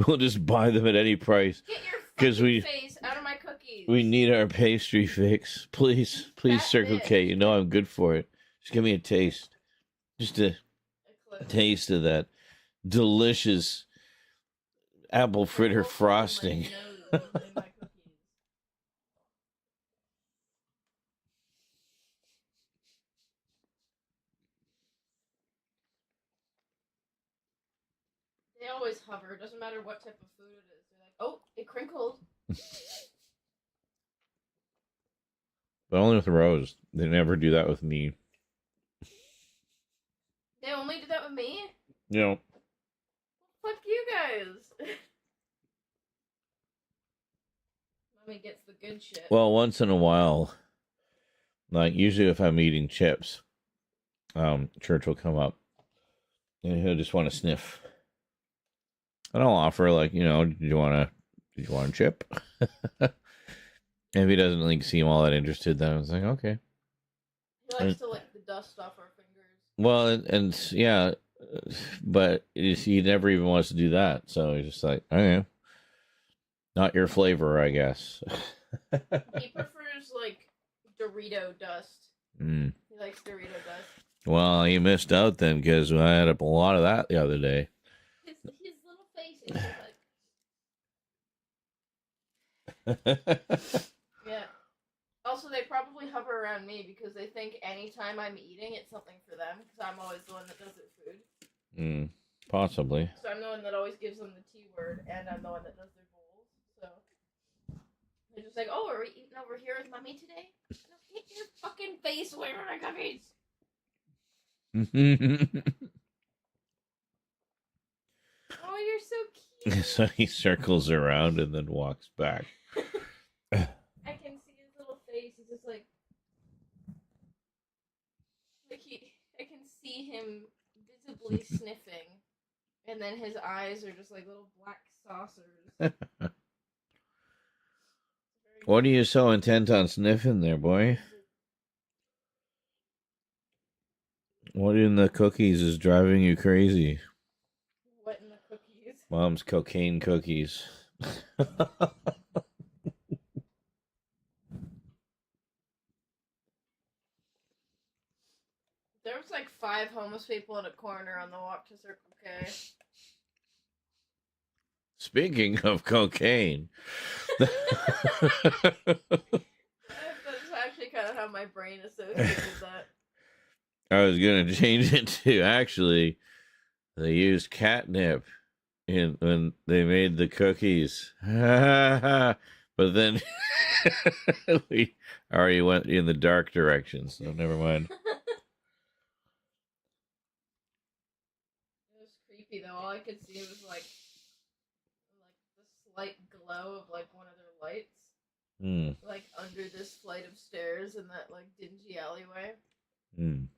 we'll just buy them at any price. Get your 'Cause fucking face out of my cookies. We need our pastry fix. Please, That Circle bitch. K. You know I'm good for it. Just give me a taste. Just a taste of that delicious apple fritter frosting. They always hover. It doesn't matter what type of food it is. They're like, oh, it crinkled. But only with Rose. They never do that with me. They only do that with me? You know. Fuck you guys. Mommy gets the good shit. Well, once in a while, like usually if I'm eating chips, Church will come up and he'll just want to sniff. And I'll offer like, do you want a chip? And if he doesn't like seem all that interested, then I was like, okay. He likes to lick the dust off our fingers. Well, and yeah, but he never even wants to do that. So he's just like, okay, not your flavor, I guess. He prefers like Dorito dust. Mm. He likes Dorito dust. Well, you missed out then because I had a lot of that the other day. His little face is like. Yeah. Also, they probably hover around me because they think anytime I'm eating, it's something for them because I'm always the one that does their food. Possibly. So I'm the one that always gives them the T word, and I'm the one that does their bowls. So they're just like, "Oh, are we eating over here with Mommy today?" No, get your fucking face away from my cookies. Oh, you're so cute. So he circles around and then walks back. I can see his little face. He's just like I can see him visibly sniffing, and then his eyes are just like little black saucers. What are you so intent on sniffing there, boy? What in the cookies is driving you crazy? What in the cookies? Mom's cocaine cookies. There was like 5 homeless people in a corner on the walk to Circle K. Speaking of cocaine. That's actually kind of how my brain associated that. I was going to change it to actually, they used catnip when they made the cookies. But But then we already went in the dark direction, so never mind. It was creepy though. All I could see was like the slight glow of like one of their lights, like under this flight of stairs in that like dingy alleyway. And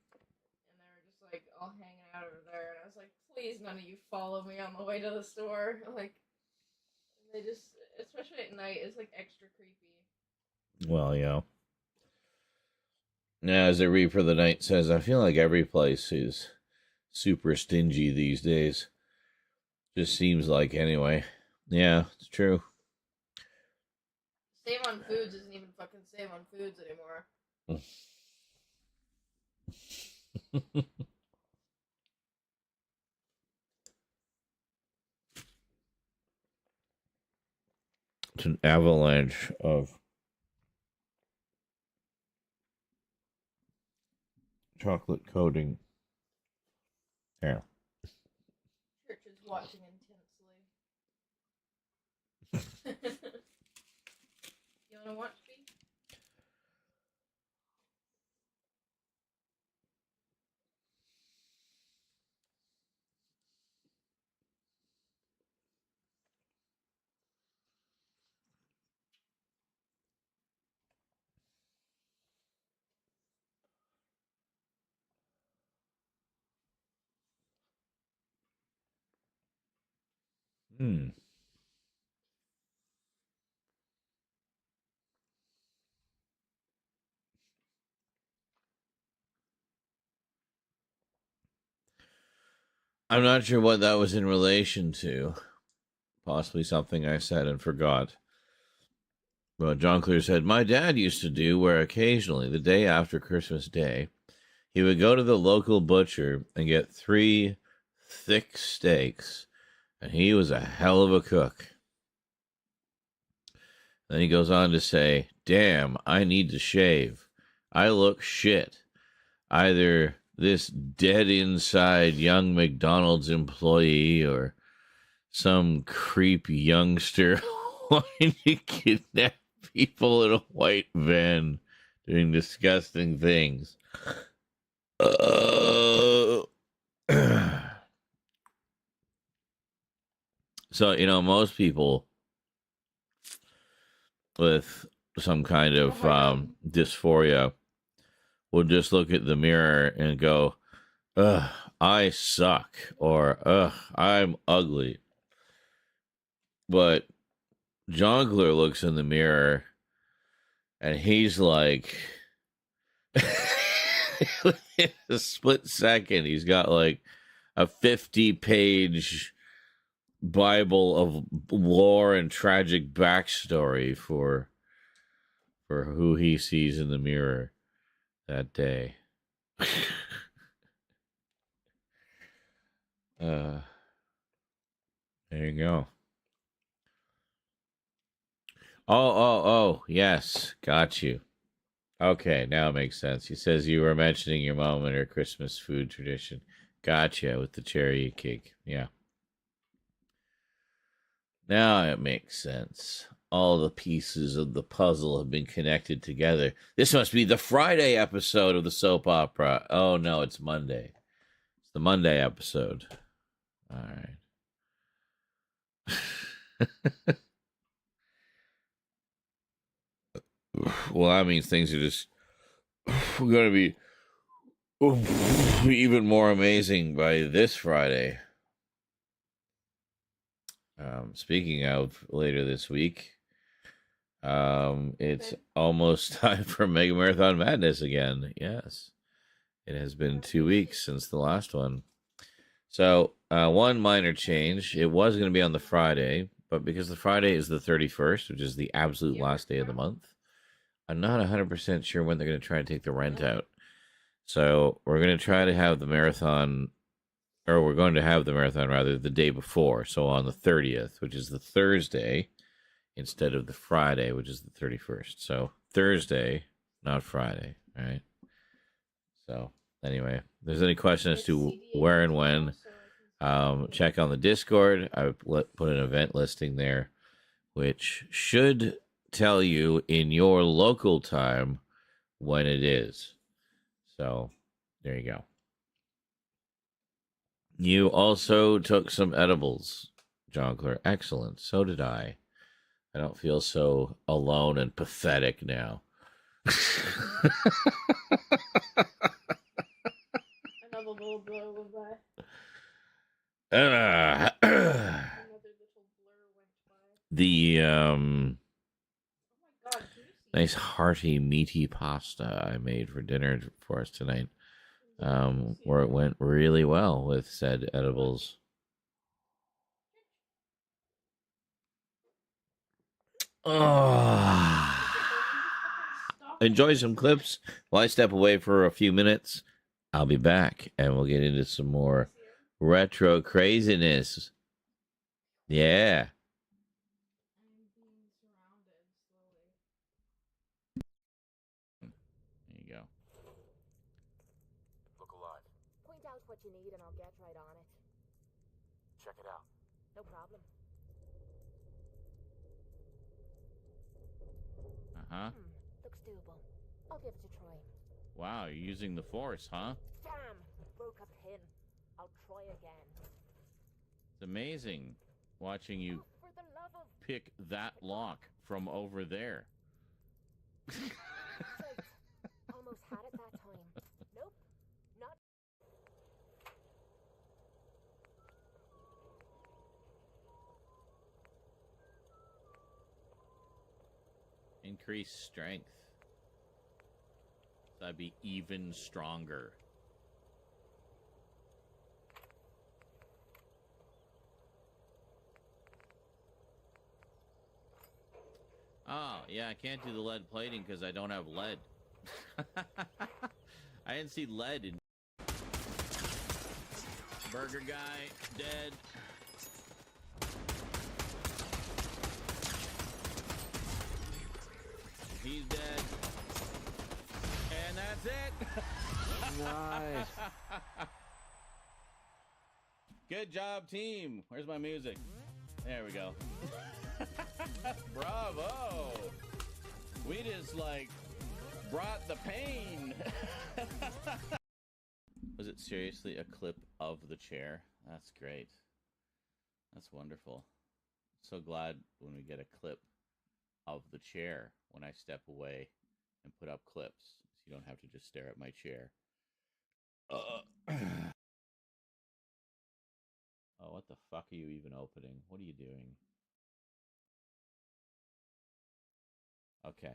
they were just like all hanging out over there, and I was like, please, none of you follow me on the way to the store. Like, they just, especially at night, it's like extra creepy. Well, yeah. Now, as the Reaper of the Night says, I feel like every place is super stingy these days. Just seems like, anyway. Yeah, it's true. Save on Foods isn't even fucking Save on Foods anymore. It's an avalanche of chocolate coating. Yeah. Church is watching intensely. You wanna watch me? I'm not sure what that was in relation to. Possibly something I said and forgot. But John Clear said, my dad used to do where occasionally, the day after Christmas Day, he would go to the local butcher and get 3 thick steaks, and he was a hell of a cook. Then he goes on to say, damn, I need to shave. I look shit. Either this dead inside young McDonald's employee or some creep youngster wanting to kidnap people in a white van doing disgusting things. So, most people with some kind of dysphoria will just look at the mirror and go, ugh, I suck, or ugh, I'm ugly. But Jongler looks in the mirror and he's like, within a split second, he's got like a 50-page Bible of lore and tragic backstory for who he sees in the mirror that day. There you go. Oh, yes, got you. Okay, now it makes sense. He says you were mentioning your mom and her Christmas food tradition. Gotcha, with the cherry cake. Yeah. Now it makes sense. All the pieces of the puzzle have been connected together. This must be the Friday episode of the soap opera. Oh, no, it's Monday. It's the Monday episode. All right. Well, that means things are just going to be even more amazing by this Friday. Speaking of later this week, it's almost time for Mega Marathon Madness again. Yes, it has been 2 weeks since the last one. So, one minor change. It was going to be on the Friday, but because the Friday is the 31st, which is the absolute last day of the month, I'm not 100% sure when they're going to try and take the rent out. So, we're going to try to have the marathon, or we're going to have the marathon, rather, the day before. So, on the 30th, which is the Thursday, instead of the Friday, which is the 31st. So, Thursday, not Friday, all right? So, anyway, if there's any question as to where and when, check on the Discord. I put an event listing there, which should tell you in your local time when it is. So there you go. You also took some edibles, Jonkler. Excellent. So did I. I don't feel so alone and pathetic now. Another little blur went by. Uh, Another little blur went by. the Oh my god, can you see nice that? hearty meaty pasta I made for dinner for us tonight, Can you see where it that? went really well with said edibles. Enjoy some clips while I step away for a few minutes. I'll be back and we'll get into some more retro craziness. Yeah. I'm being surrounded slowly. There you go. Look alive. Point out what you need and I'll get right on it. Check it out. No problem. Uh-huh. Looks doable. I'll give it a try. Wow, you're using the force, huh? Damn! Broke a pin. I'll try again. It's amazing watching you Oh, for the love of pick that lock from over there. shite. Almost had it that time. Nope. Not. Increase strength. So I'd be even stronger. Oh, yeah, I can't do the lead plating because I don't have lead. I didn't see lead in... Burger guy, dead. He's dead. And that's it. Nice. Good job, team. Where's my music? There we go. Bravo. We just, like, brought the pain. Was it seriously a clip of the chair? That's great. That's wonderful. So glad when we get a clip of the chair when I step away and put up clips, so you don't have to just stare at my chair. Oh, what the fuck are you even opening? What are you doing? Okay.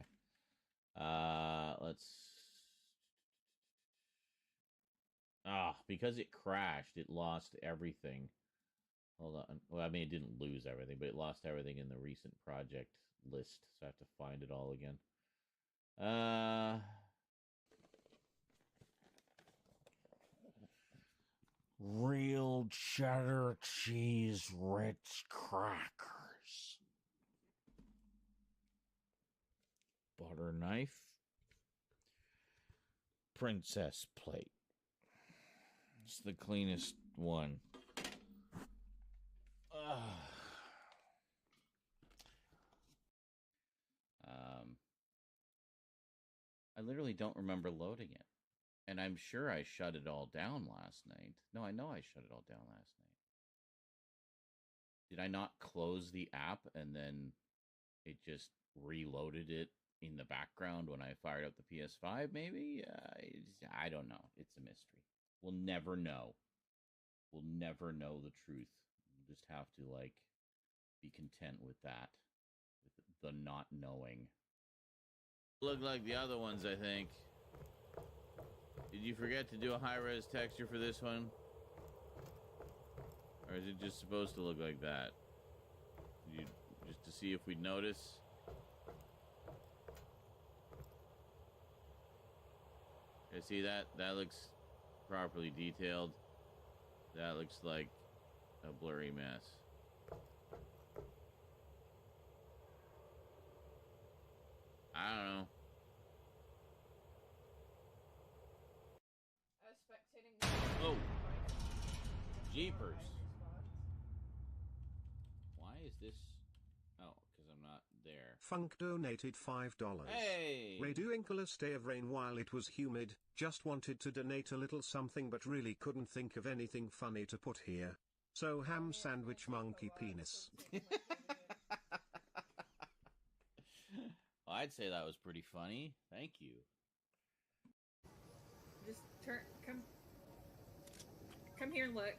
Let's... because it crashed, it lost everything. Hold on. Well, I mean, it didn't lose everything, but it lost everything in the recent project list, so I have to find it all again. Real cheddar cheese Ritz crackers. Butter knife. Princess plate. It's the cleanest one. I literally don't remember loading it. And I'm sure I shut it all down last night. No, I know I shut it all down last night. Did I not close the app and then it just reloaded it in the background when I fired up the PS5, maybe? I don't know. It's a mystery. We'll never know. We'll never know the truth. We'll just have to, like, be content with that. With the not knowing. Look like the other ones, I think. Did you forget to do a high-res texture for this one? Or is it just supposed to look like that? Just to see if we'd notice? You see that? That looks properly detailed. That looks like a blurry mess. I don't know. I was spectating. Oh! Jeepers. Why is this... Oh, because I'm not there. Funk donated $5. Hey! Ray Duinkle a stay of rain while it was humid, just wanted to donate a little something but really couldn't think of anything funny to put here. So ham sandwich monkey penis. I'd say that was pretty funny. Thank you. Just come here and look.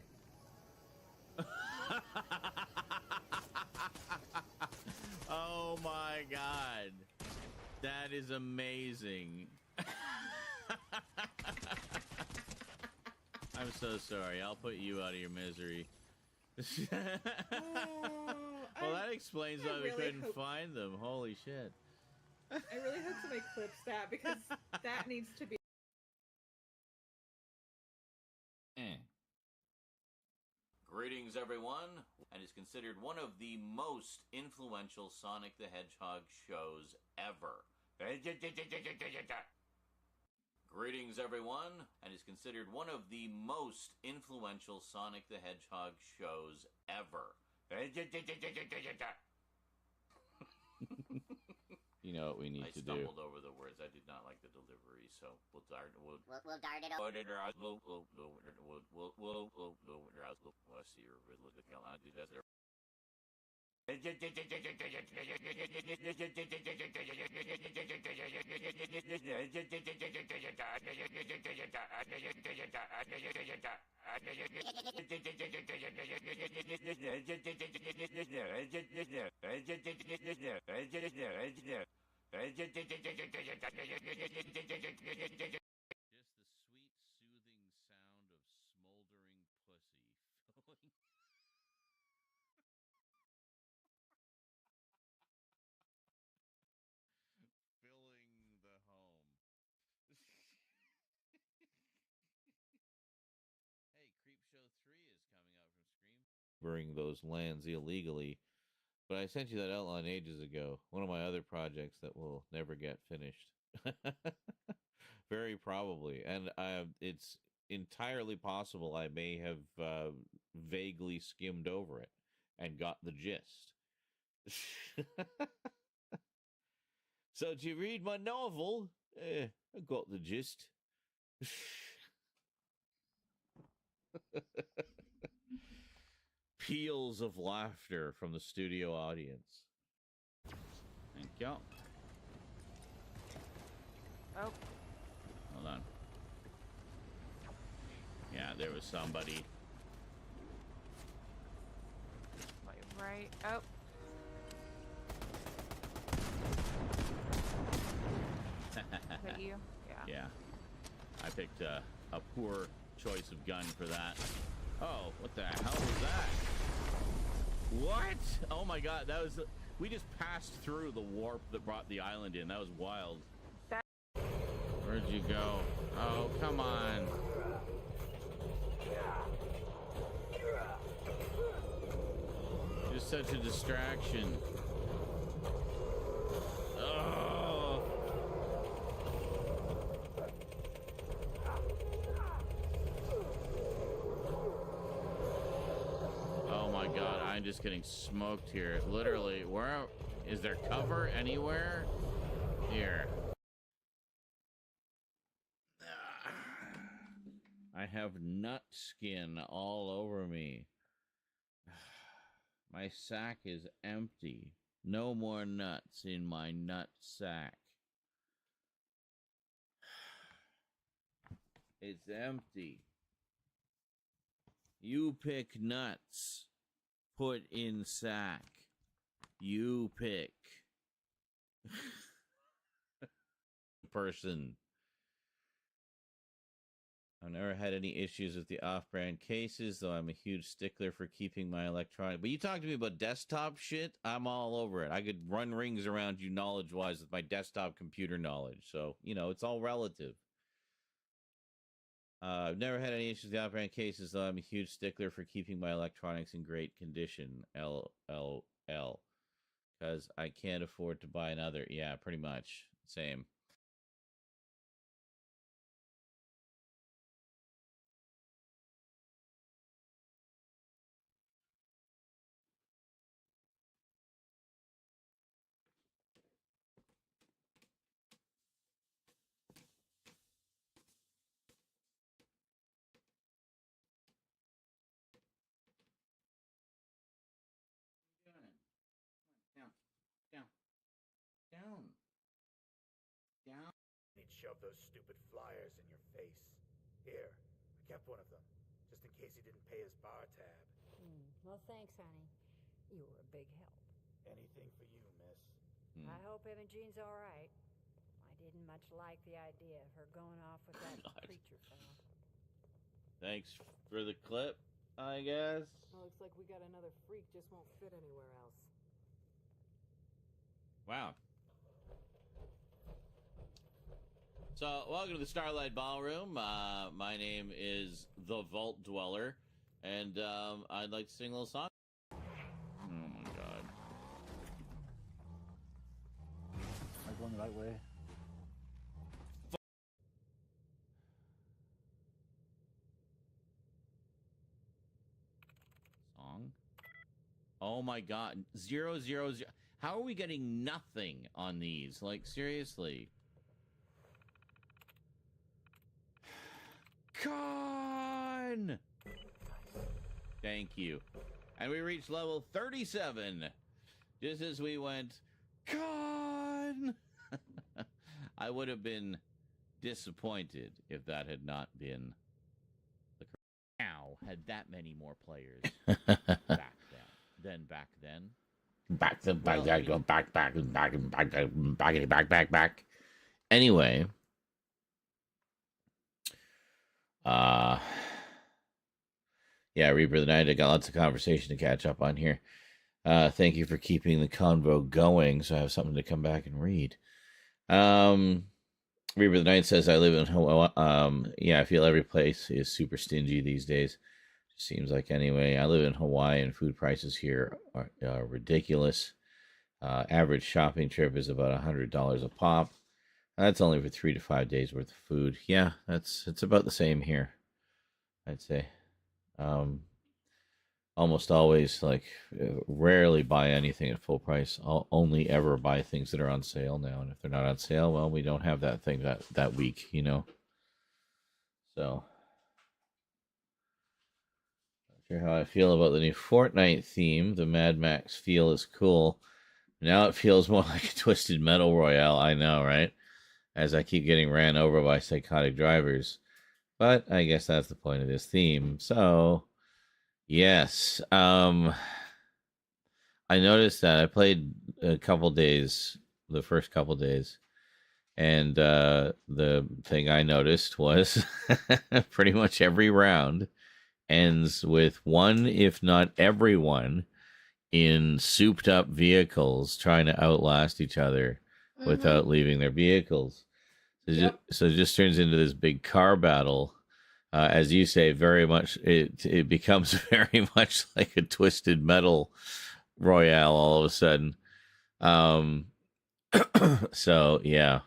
Oh my god. That is amazing. I'm so sorry. I'll put you out of your misery. Well, that explains why we couldn't find them. Holy shit. I really hope somebody clips that because that needs to be. Greetings, everyone, and is considered one of the most influential Sonic the Hedgehog shows ever. Greetings, everyone, and is considered one of the most influential Sonic the Hedgehog shows ever. You know what we need to do. I stumbled over the words. I did not like the delivery, so we'll dart it. We'll dart it over. We'll see your riddle. I'll do that. Just the sweet, soothing sound of smoldering pussy filling. Filling the home. Hey, Creepshow 3 is coming out from Scream. Bring those lands illegally. But I sent you that outline ages ago. One of my other projects that will never get finished. Very probably. And it's entirely possible I may have vaguely skimmed over it and got the gist. So, did you read my novel? I got the gist. Peals of laughter from the studio audience. Thank you. Oh. Hold on. Yeah, there was somebody. Right. Oh. Is that you? Yeah. Yeah. I picked a poor choice of gun for that. Oh, what the hell was that? What? Oh my god, that was... We just passed through the warp that brought the island in. That was wild. Where'd you go? Oh, come on. Just such a distraction. Oh. Oh my god, I'm just getting smoked here. Literally, where is there cover anywhere? Here. I have nut skin all over me. My sack is empty. No more nuts in my nut sack. It's empty. You pick nuts. Put in sack. You pick. Person. I've never had any issues with the off-brand cases, though I'm a huge stickler for keeping my electronic. But you talk to me about desktop shit, I'm all over it. I could run rings around you knowledge-wise with my desktop computer knowledge. So, you know, it's all relative. I've never had any issues with the off-brand cases, though I'm a huge stickler for keeping my electronics in great condition. LLL. Because I can't afford to buy another. Yeah, pretty much. Same. shove those stupid flyers in your face. Here, I kept one of them, just in case he didn't pay his bar tab. Well, thanks, honey. You were a big help. Anything for you, miss. I hope Imogene's all right. I didn't much like the idea of her going off with that preacher fellow. Thanks for the clip, I guess. Well, looks like we got another freak, just won't fit anywhere else. Wow. So, welcome to the Starlight Ballroom. My name is the Vault Dweller, and I'd like to sing a little song. Oh my god. Am I going the right way? Song? Oh my god. 000. How are we getting nothing on these? Like, seriously. Con! Thank you. And we reached level 37. Just as we went, Con! I would have been disappointed if that had not been the now had that many more players back then. Back then. Back. Anyway. Yeah, Reaper of the Night, I got lots of conversation to catch up on here. Thank you for keeping the convo going, so I have something to come back and read. Reaper of the Night says, I live in Hawaii. Yeah, I feel every place is super stingy these days. Seems like anyway. I live in Hawaii, and food prices here are ridiculous. Average shopping trip is about $100 a pop. That's only for 3 to 5 days worth of food. Yeah, it's about the same here, I'd say. Almost always, rarely buy anything at full price. I'll only ever buy things that are on sale now, and if they're not on sale, well, we don't have that thing that week, you know. So, not sure how I feel about the new Fortnite theme. The Mad Max feel is cool. Now it feels more like a Twisted Metal Royale. I know, right? As I keep getting ran over by psychotic drivers. But I guess that's the point of this theme. So, yes. I noticed that I played the first couple days. And the thing I noticed was pretty much every round ends with one, if not everyone, in souped up vehicles trying to outlast each other without leaving their vehicles. So it just turns into this big car battle. As you say, very much, it becomes very much like a Twisted Metal Royale all of a sudden. So, yeah.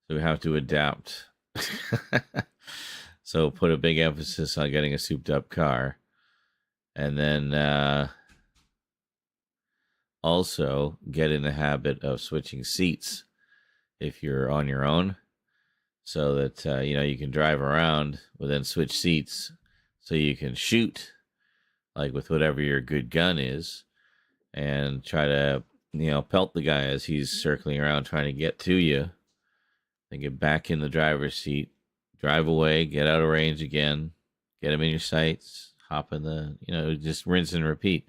So we have to adapt. So put a big emphasis on getting a souped up car. And then also get in the habit of switching seats if you're on your own, so that you can drive around, but then switch seats so you can shoot, like with whatever your good gun is, and try to pelt the guy as he's circling around trying to get to you. Then get back in the driver's seat, drive away, get out of range again, get him in your sights, hop in the just rinse and repeat.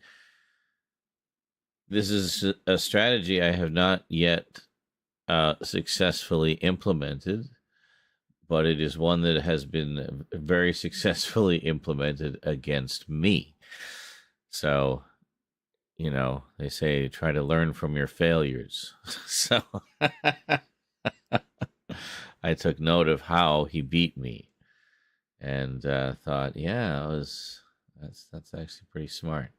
This is a strategy I have not yet successfully implemented, but it is one that has been very successfully implemented against me. So, they say try to learn from your failures. So I took note of how he beat me, and thought, yeah, that's actually pretty smart,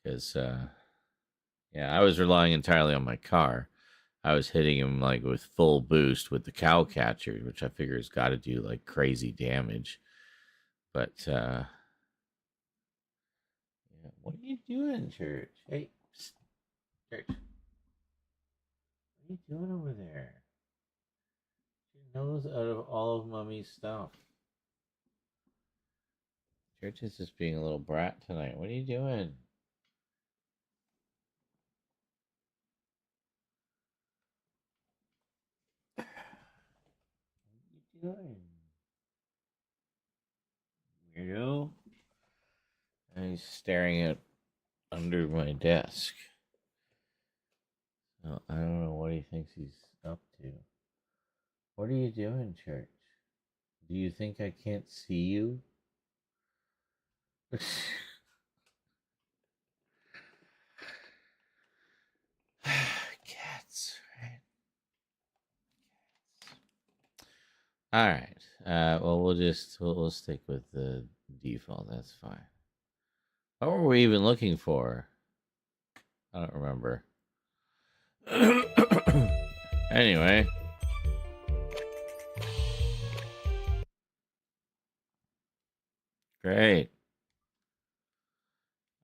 because I was relying entirely on my car. I was hitting him with full boost with the cow catcher, which I figure has got to do crazy damage. But what are you doing, Church? Hey, psst. Church, what are you doing over there? Your nose out of all of Mummy's stuff. Church is just being a little brat tonight. What are you doing? doing? Weirdo. And he's staring at under my desk. So I don't know what he thinks he's up to. What are you doing, church? Do you think I can't see you? Cats, right? All right. Well, we'll stick with the default. That's fine. What were we even looking for? I don't remember. Anyway. Great.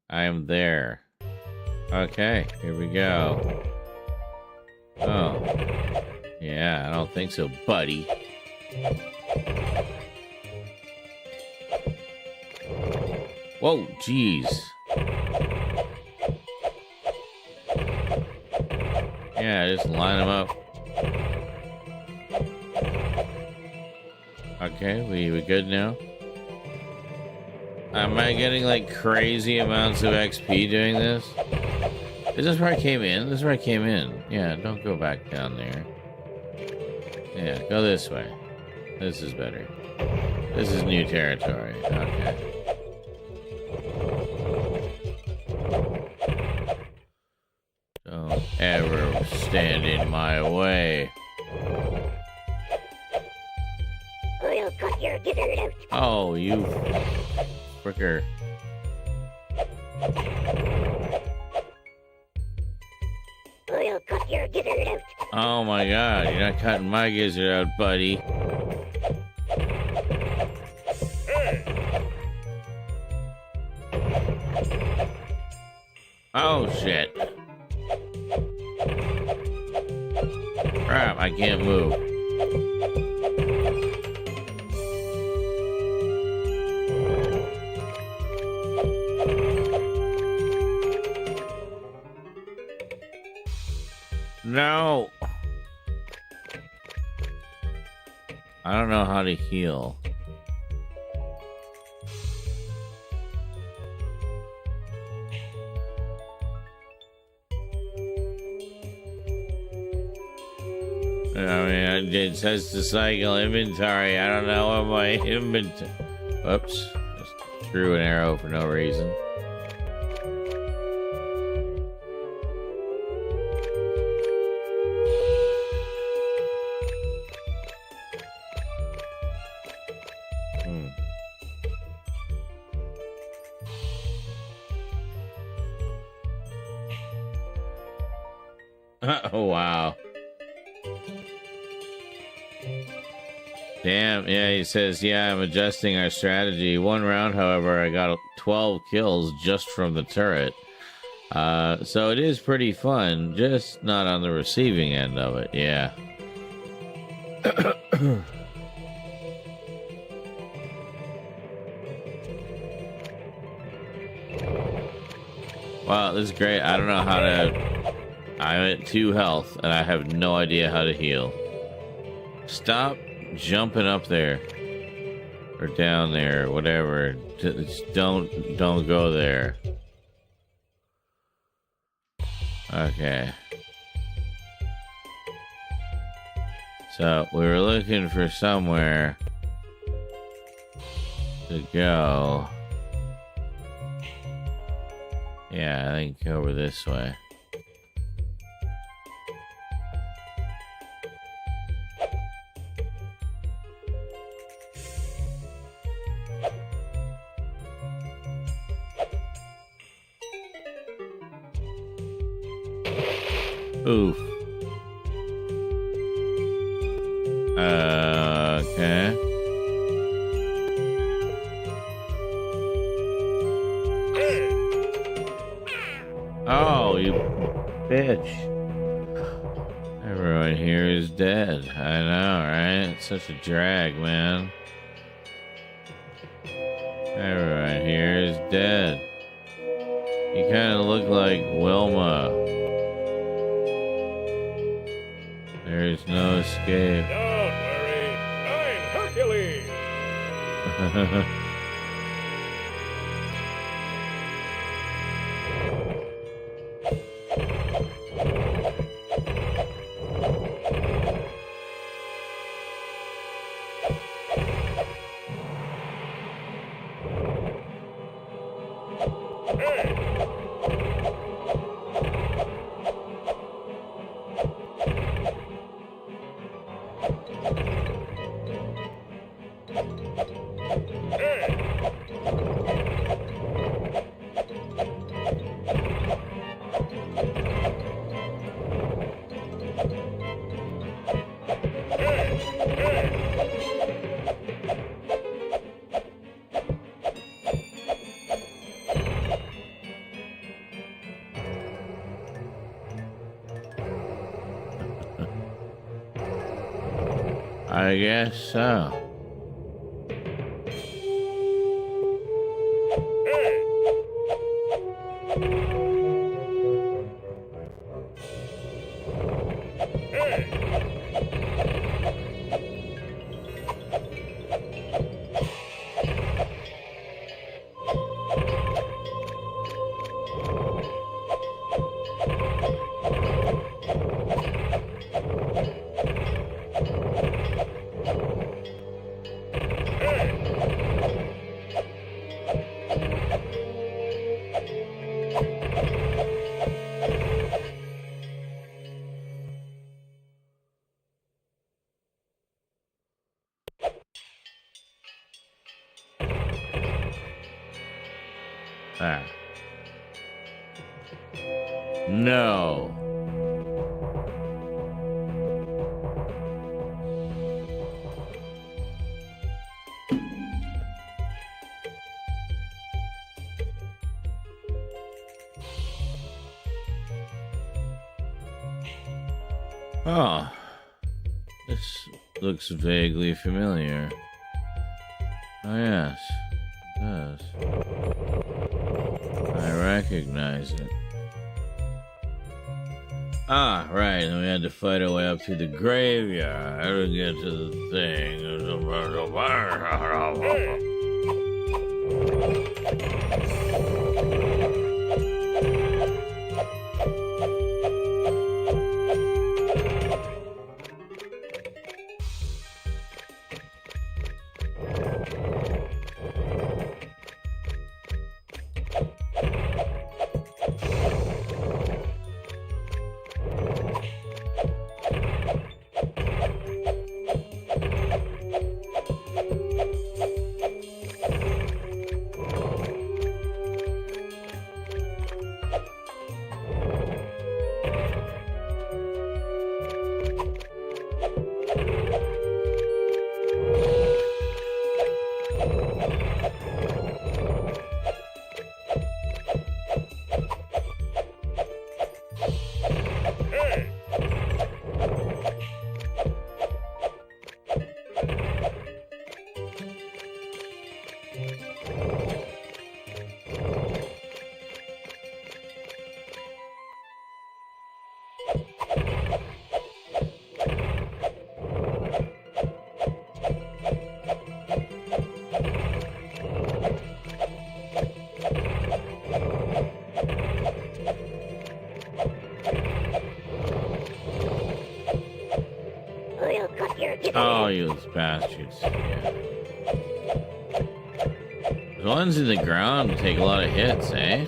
I am there. Okay, here we go. Oh. Yeah, I don't think so, buddy. Whoa, jeez. Yeah, just line them up. Okay, we good now? Am I getting like crazy amounts of XP doing this? Is this where I came in? This is where I came in. Yeah, don't go back down there. Yeah, go this way. This is better. This is new territory. Okay. Don't ever stand in my way. I'll cut your gizzard out. Oh, you fricker. I'll cut your gizzard out. Oh my god, you're not cutting my gizzard out, buddy. Oh shit. Crap, I can't move. No. I don't know how to heal. I mean, it says to cycle inventory. I don't know what my inventory. Oops. Just threw an arrow for no reason. Oh, wow. Damn, yeah, he says, yeah, I'm adjusting our strategy. One round, however, I got 12 kills just from the turret. So it is pretty fun, just not on the receiving end of it, yeah. Wow, this is great. I don't know how to... I'm at 2 health, and I have no idea how to heal. Stop jumping up there. Or down there, whatever. Just don't go there. Okay. So, we were looking for somewhere to go. Yeah, I think over this way. Oof. Okay. Oh, you bitch. Everyone here is dead. I know, right? It's such a drag, man. Everyone here is dead. You kind of look like Wilma. There's no escape. Don't worry, I'm Achilles. I guess so. Ah. No. Oh. This looks vaguely familiar. Oh, yes. It does. I recognize it. Ah, right. And we had to fight our way up through the graveyard to get to the thing. Oh, you bastards. Yeah. The ones in the ground take a lot of hits, eh?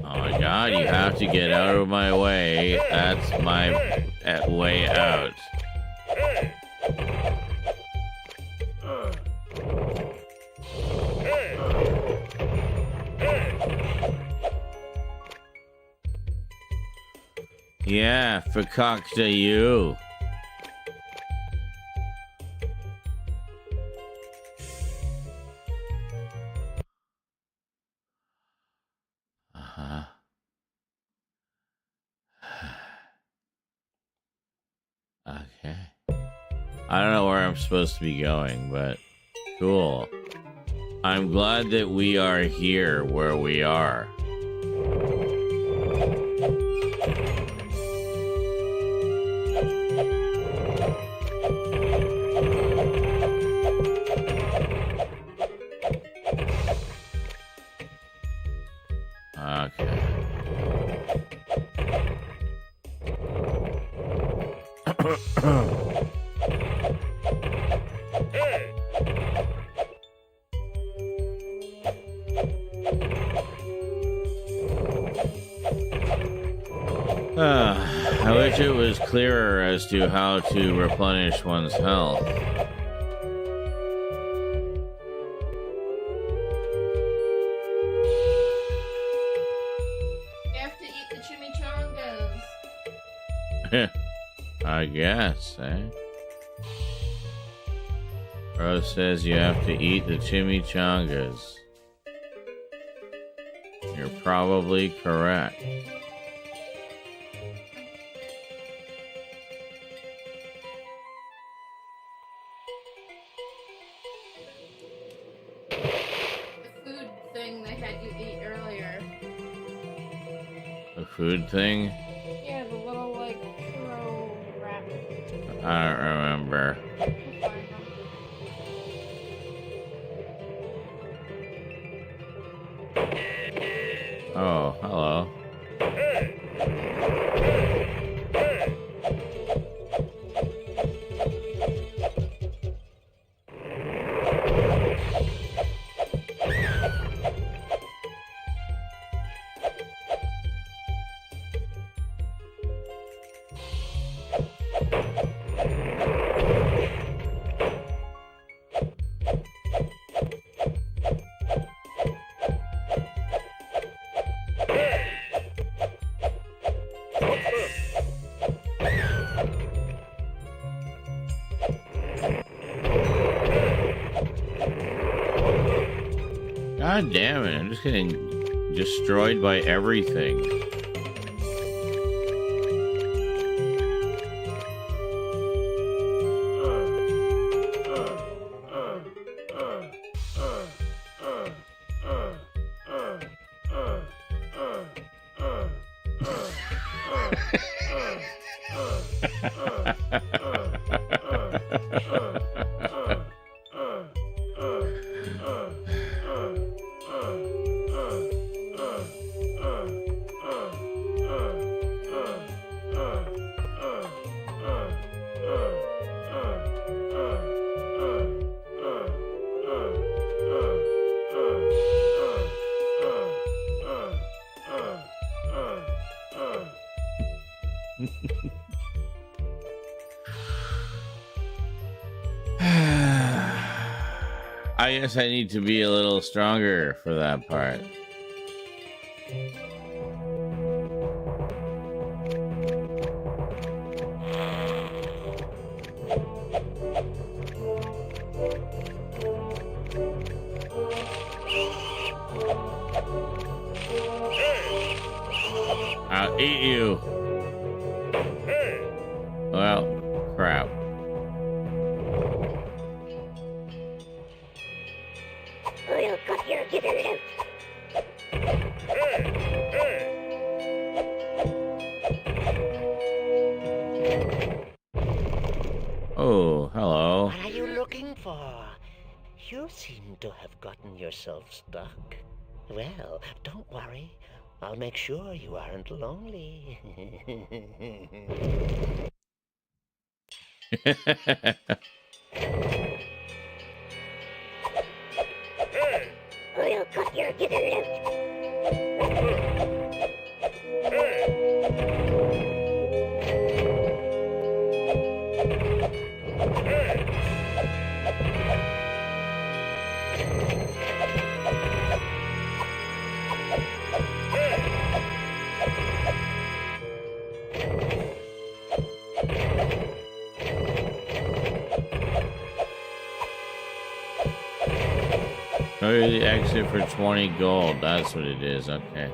Oh my god, you have to get out of my way. That's my way out. Yeah, for cocks to you. Uh-huh. Okay. I don't know where I'm supposed to be going, but cool. I'm glad that we are here where we are. I wish it was clearer as to how to replenish one's health. You have to eat the chimichangas. I guess, eh? Rose says you have to eat the chimichangas. You're probably correct. The food thing they had you eat earlier. The food thing? Yeah, the little, like, churro wrap. I don't remember. Oh, hello. God damn it, I'm just getting destroyed by everything. I guess I need to be a little stronger for that part. I'll eat you. Well, crap. We'll cut your gizzard out. Oh, hello. What are you looking for? You seem to have gotten yourself stuck. Well, don't worry. I'll make sure you aren't lonely. We'll cut your gizzard out. Go to the exit for 20 gold. That's what it is. Okay.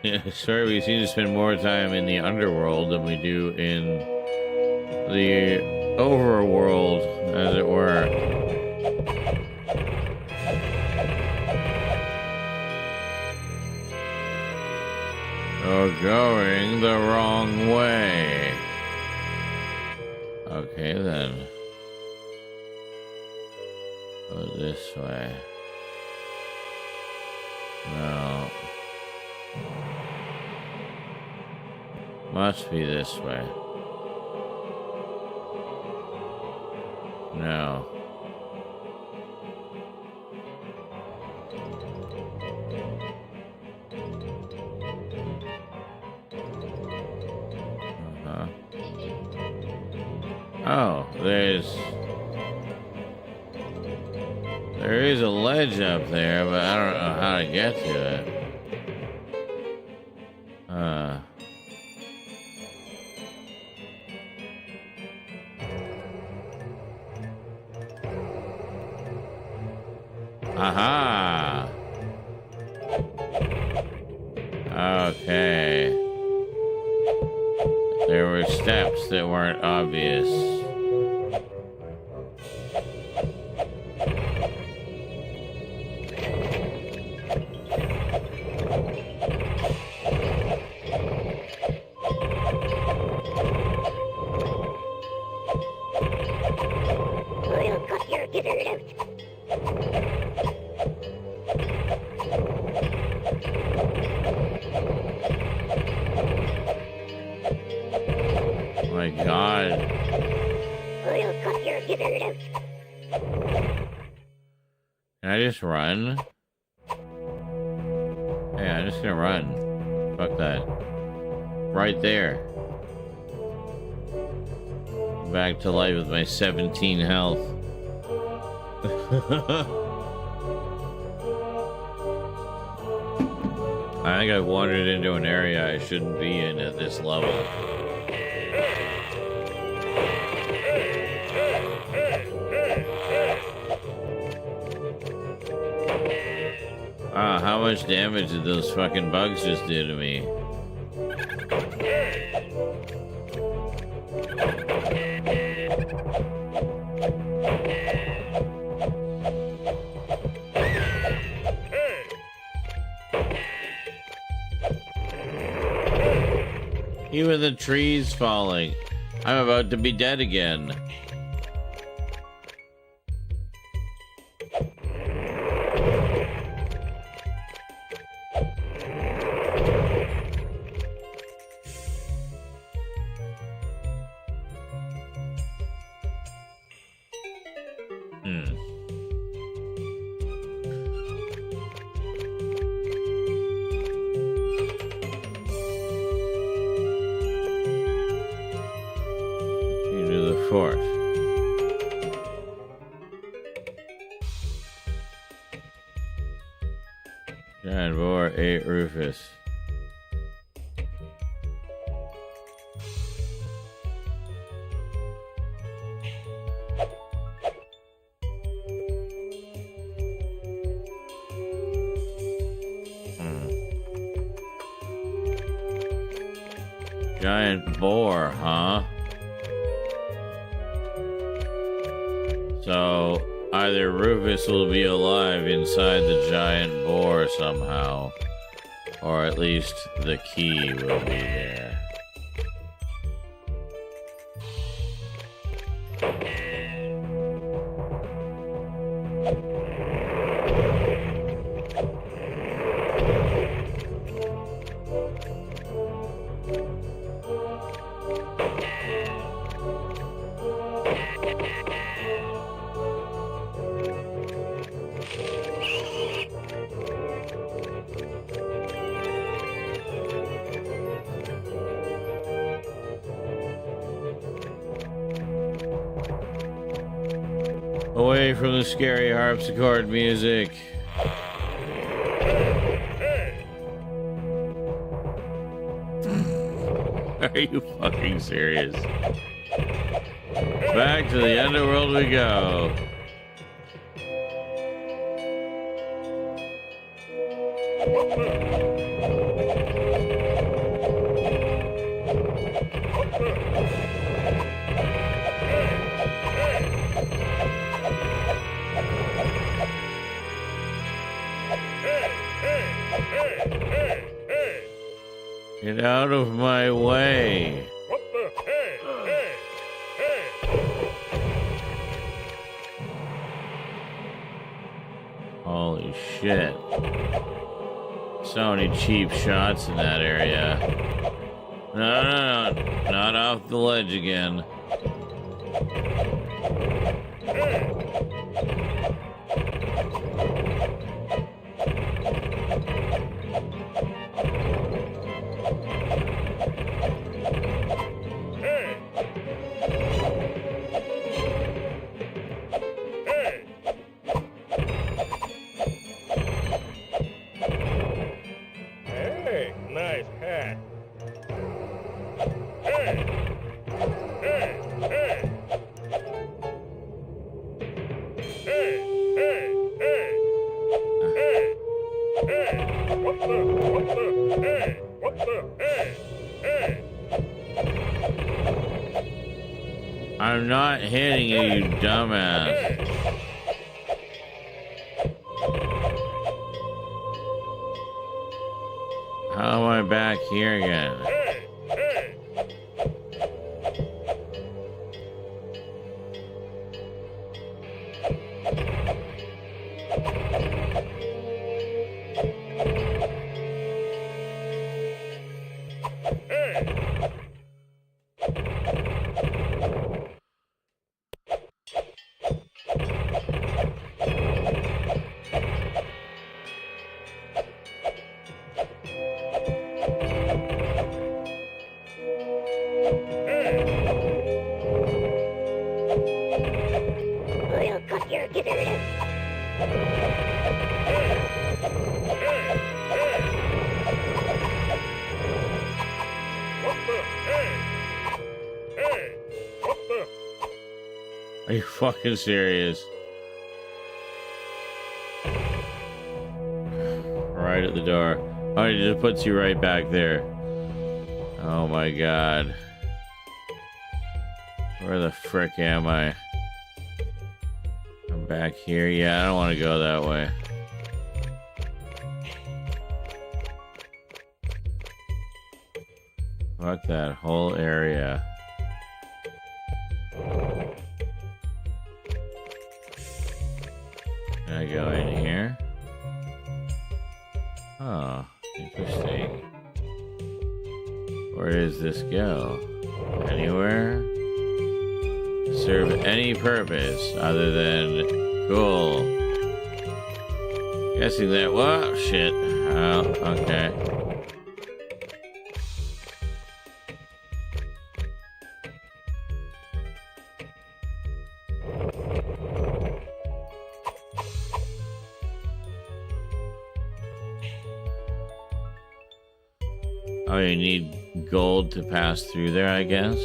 Yeah, sorry, we seem to spend more time in the underworld than we do in the overworld, as it were. You're going the wrong way. Okay, then. Go this way. No. Must be this way. No. Uh-huh. Oh, there is a ledge up there, but I don't know how to get to it. Aha! Okay. There were steps that weren't obvious. My God. Can I just run? Hey, I'm just gonna run. Fuck that. Right there. Back to life with my 17 health. I think I've wandered into an area I shouldn't be in at this level. Ah, how much damage did those fucking bugs just do to me? Even the trees falling. I'm about to be dead again. Fort. Giant boar ate Rufus. Giant boar, huh? So, either Rufus will be alive inside the giant boar somehow, or at least the key will be there. Away from the scary harpsichord music. Are you fucking serious? Back to the underworld we go. Out of my way. What the? Hey! Hey! Hey! Holy shit. So many cheap shots in that area. No. Not off the ledge again. Hey, nice hat. Hey! Hey! Hey! Hey! Hey! Hey! Hey! Hey! What the? What the? Hey! What the? Hey! Hey! I'm not hitting you, you dumbass. How am I back here again? We'll cut your gizzard. Are you fucking serious? Right at the door. Oh, it just puts you right back there. Oh my god. Where the frick am I? I'm back here. Yeah, I don't want to go that way. Fuck that whole area. Can I go in here? Oh, interesting. Where does this go? Anywhere? Serve any purpose other than cool. Guessing that. Whoa, shit. Oh, okay. Oh, you need gold to pass through there, I guess?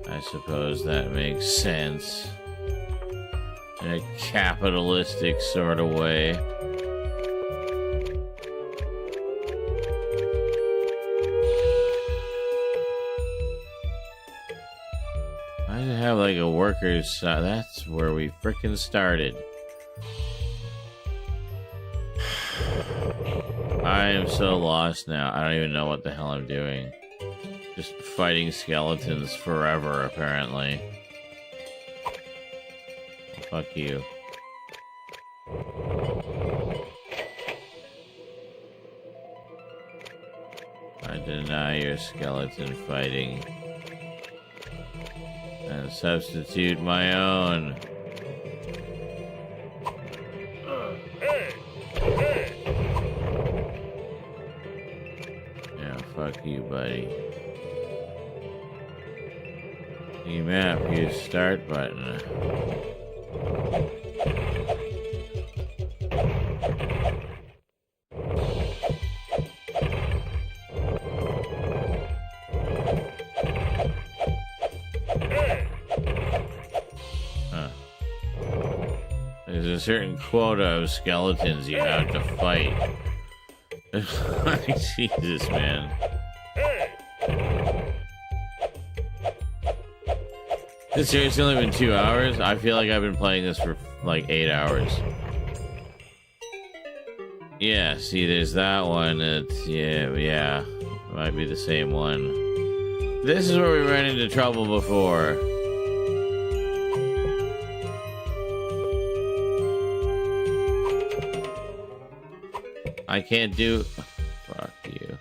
I suppose that makes sense. In a capitalistic sort of way. I should have like a workers' side. That's where we frickin' started. I am so lost now. I don't even know what the hell I'm doing. Just fighting skeletons forever, apparently. Fuck you. I deny your skeleton fighting. And substitute my own. Yeah, fuck you, buddy. E-map, use start button. Huh. There's a certain quota of skeletons you have to fight. Jesus, man. It's seriously only been 2 hours? I feel like I've been playing this for like 8 hours. Yeah, see, there's that one. It's, yeah. It might be the same one. This is where we ran into trouble before. I can't do... Fuck you.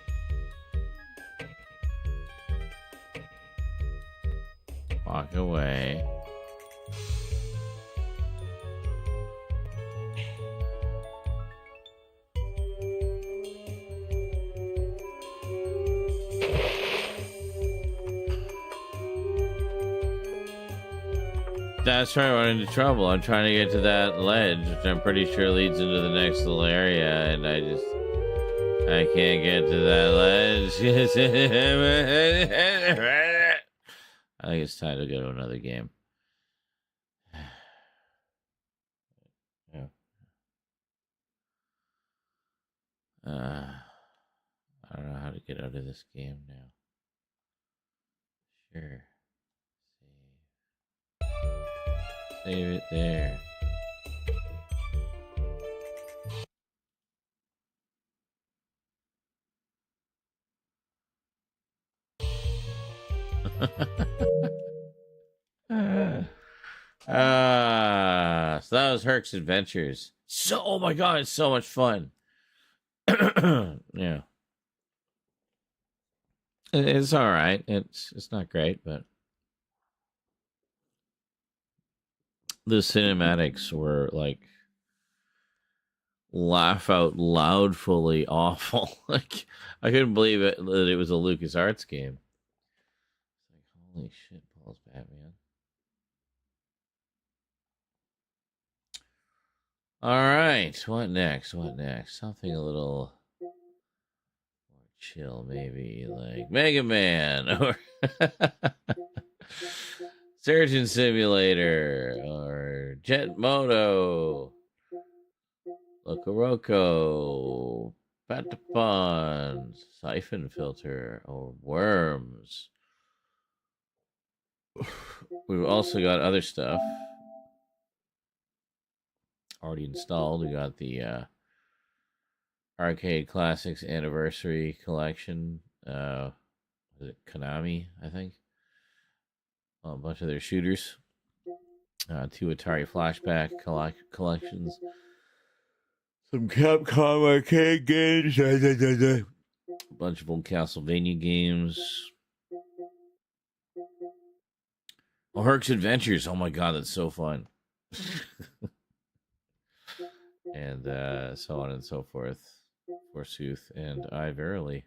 Walk away. That's right, I run into trouble. I'm trying to get to that ledge, which I'm pretty sure leads into the next little area, and I can't get to that ledge. I think it's time to go to another game. Yeah. I don't know how to get out of this game now. Sure. Save it there. So that was Herc's Adventures. So, oh my god, it's so much fun. Yeah. It's all right. It's not great, but the cinematics were like laugh out loud fully awful. Like I couldn't believe it that it was a LucasArts game. Like holy shit, Paul's Batman. All right, what next? What next? Something a little more chill, maybe like Mega Man or Surgeon Simulator or Jet Moto, Locoroco, Patapon, Siphon Filter, or Worms. We've also got other stuff already installed. We got the Arcade Classics Anniversary Collection. Was it Konami, I think? A bunch of their shooters. 2 Atari Flashback collections. Some Capcom arcade games. A bunch of old Castlevania games. Oh, Herc's Adventures. Oh my god, that's so fun. And so on and so forth. Forsooth. And I verily.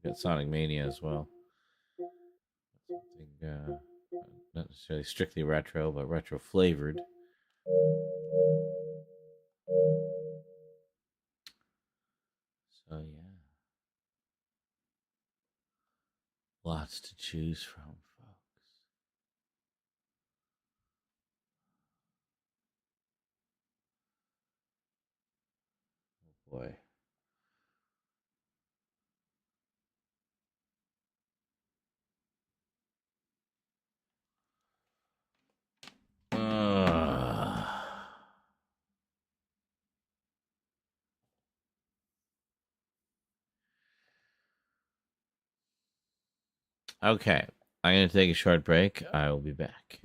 Got Sonic Mania as well. Something not necessarily strictly retro, but retro flavored. So yeah. Lots to choose from, folks. Oh boy. Okay. I'm going to take a short break. I will be back.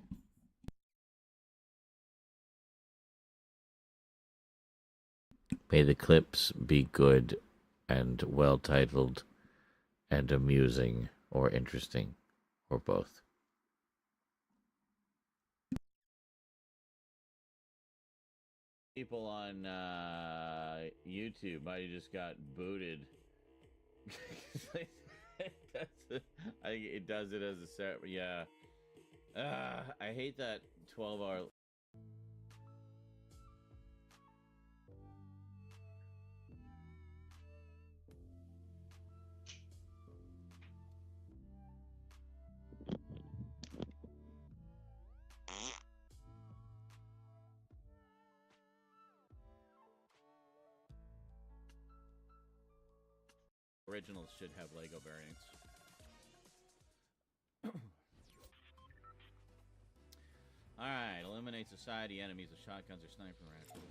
May the clips be good and well titled and amusing or interesting or both. People on YouTube might have just got booted. I think it does it as a set. Yeah. I hate that 12-hour. Originals should have Lego variants. Alright, eliminate society enemies with shotguns or sniper rifles.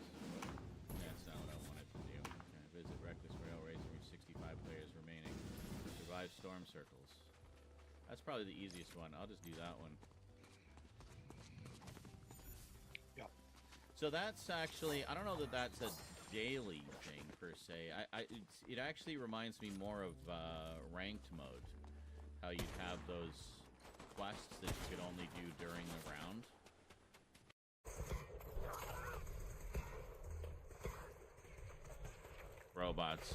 That's not what I wanted to do. Okay, visit Reckless Rail Race and reach 65 players remaining. Survive storm circles. That's probably the easiest one. I'll just do that one. Yeah. So that's actually, I don't know that that's a daily thing per se. It actually reminds me more of ranked mode. How you'd have those quests that you could only do during the round. Robots.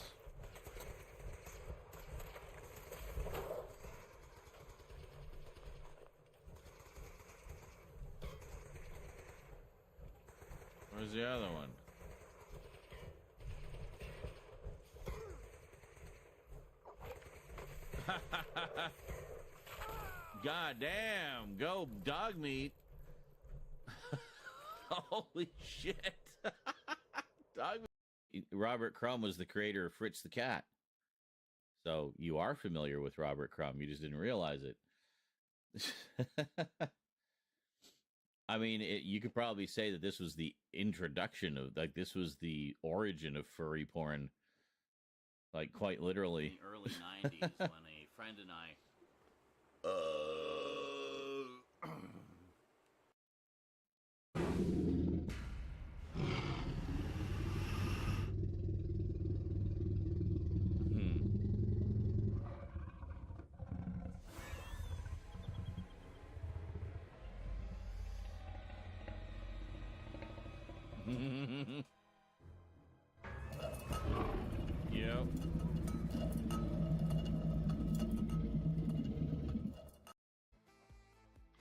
Where's the other one? God damn, go dog meat. Holy shit. Dog meat. Robert Crumb was the creator of Fritz the Cat. So you are familiar with Robert Crumb. You just didn't realize it. I mean, you could probably say that this was the introduction of, like, this was the origin of furry porn. Like, quite literally. In the early 90s, when a friend and I... Yep.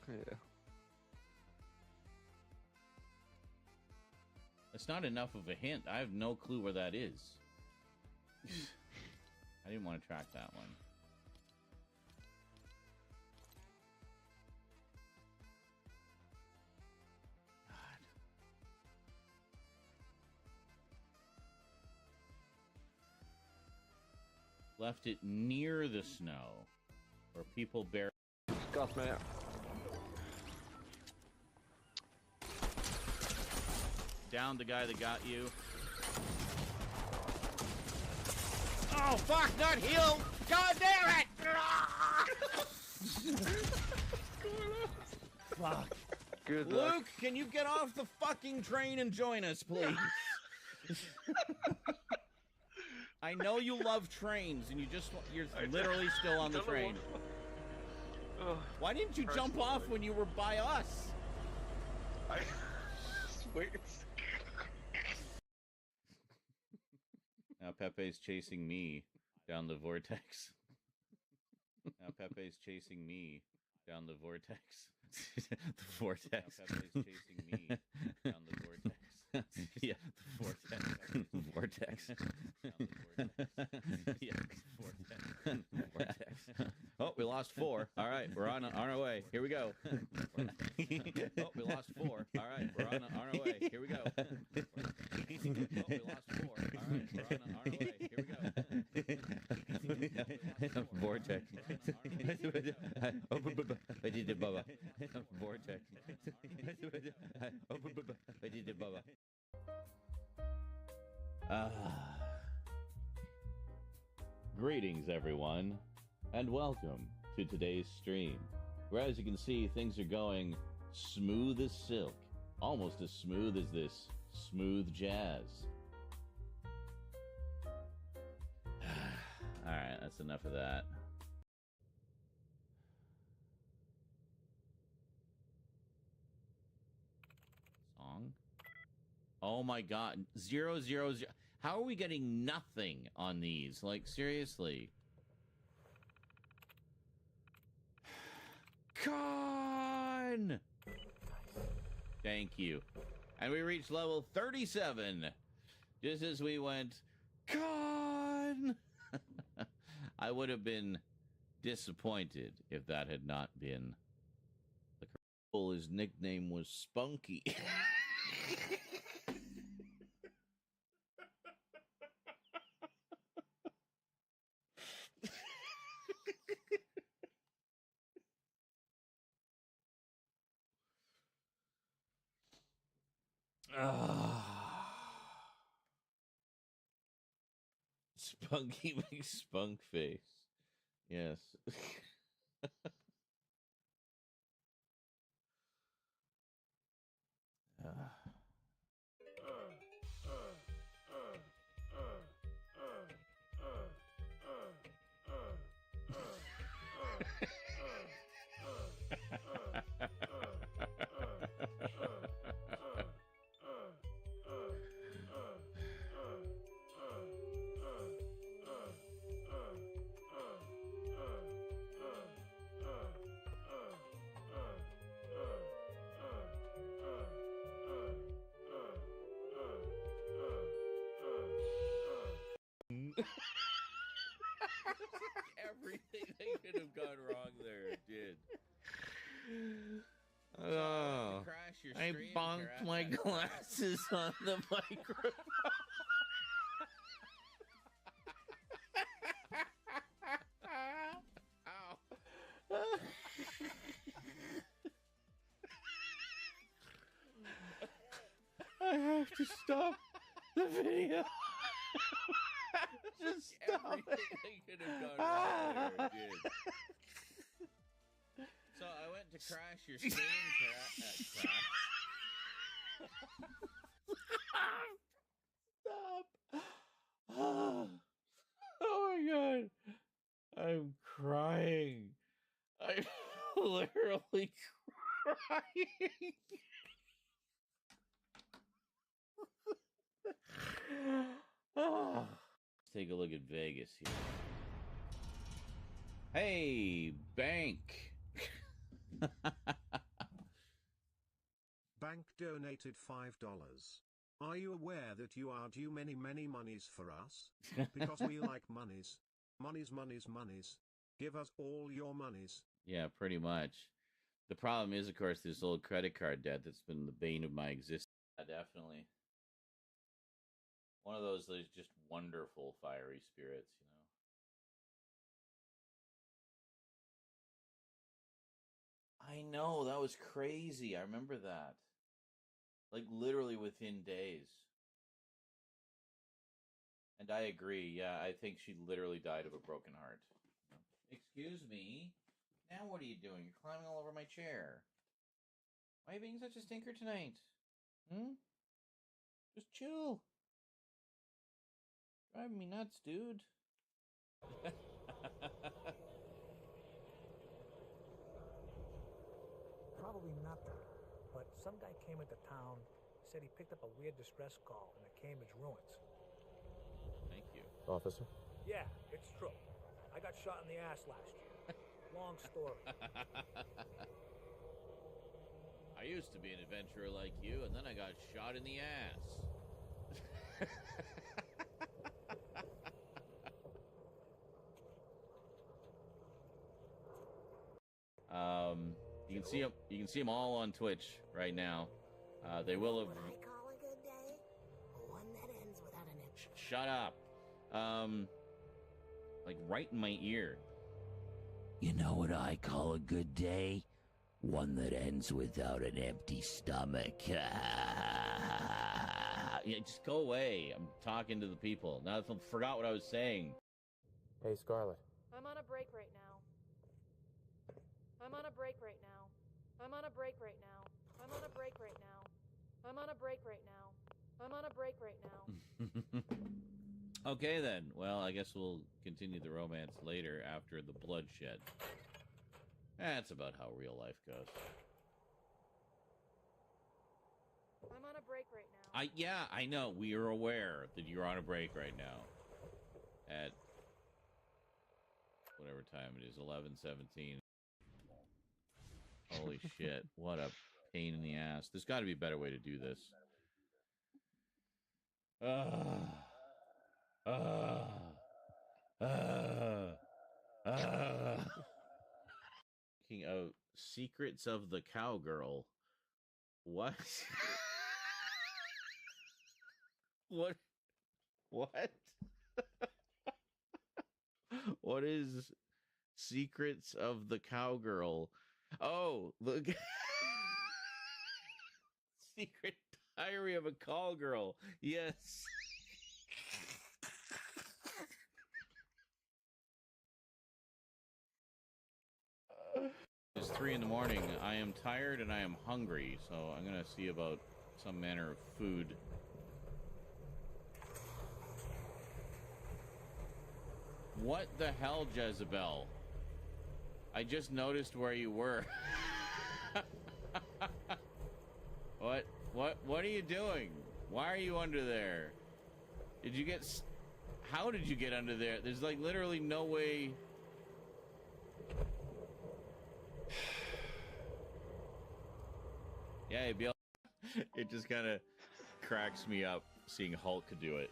Yeah. It's not enough of a hint. I have no clue where that is. I didn't want to track that one. Left it near the snow, where people bear. Scuff, man. Down the guy that got you. Oh fuck! Not heal! God damn it! Fuck. Good Luke, luck. can you get off the fucking train and join us, please? I know you love trains, and you're literally still on the train. Why didn't you jump off when you were by us? Wait. Now Pepe's chasing me down the vortex. Now Pepe's chasing me down the vortex. The vortex. Now Pepe's chasing me down the vortex. Yeah, the vortex. Vortex. Yeah, vortex. Vortex. Oh, we lost 4. All right, we're on our way. Here we go. Oh, we lost 4. All right, we're on our way. Here we go. Oh, we lost 4. All right, we're on our way. Here we go. Vortex. Vortex. Greetings, everyone, and welcome to today's stream, where, as you can see, things are going smooth as silk, almost as smooth as this smooth jazz. Alright, that's enough of that. Song? Oh my god, 0, 0, 0. How are we getting nothing on these? Like, seriously. Con! Thank you. And we reached level 37. Just as we went, Con! I would have been disappointed if that had not been the criminal. His nickname was Spunky. Spunky McSpunk face. Yes. Everything that could have gone wrong there did. Oh, I bonked my glasses on the microphone. Ow. I have to stop the video. Just stop everything that could have gone wrong there did. So I went to crash your screen crash. Stop. Oh my god. I'm crying. I'm literally crying. Let's take a look at Vegas here. Hey, bank. Bank donated $5. Are you aware that you are due many monies for us? Because we like monies. Monies. Give us all your monies. Yeah, pretty much. The problem is, of course, this old credit card debt that's been the bane of my existence. Yeah, definitely. One of those just wonderful fiery spirits, you know. I know, that was crazy. I remember that. Like, literally within days. And I agree, yeah, I think she literally died of a broken heart. Excuse me? Now what are you doing? You're climbing all over my chair. Why are you being such a stinker tonight? Just chill. Driving me nuts, dude. Probably nothing. But some guy came into town, said he picked up a weird distress call in the Cambridge ruins. Thank you. Officer? Yeah, it's true. I got shot in the ass last year. Long story. I used to be an adventurer like you, and then I got shot in the ass. You can see them all on Twitch right now. They will have. What I call a good day? One that ends without an empty. Shut up. Like right in my ear. You know what I call a good day? One that ends without an empty stomach. Yeah, just go away. I'm talking to the people. Now I forgot what I was saying. Hey, Scarlett. I'm on a break right now. I'm on a break right now. I'm on a break right now. I'm on a break right now. I'm on a break right now. I'm on a break right now. Okay then. Well, I guess we'll continue the romance later after the bloodshed. That's about how real life goes. I'm on a break right now. Yeah, I know. We are aware that you're on a break right now. At whatever time it is, 11:17. Holy shit! What a pain in the ass. There's got to be a better way to do this. Speaking of secrets of the cowgirl, what? What? What is secrets of the cowgirl? Oh, look. Secret Diary of a Call Girl. Yes. 3 in the morning. I am tired and I am hungry, so I'm gonna see about some manner of food. What the hell, Jezebel? I just noticed where you were. What are you doing? Why are you under there? Did you get... How did you get under there? There's like literally no way... Yeah, it'd be all... It just kind of cracks me up seeing Hulk do it.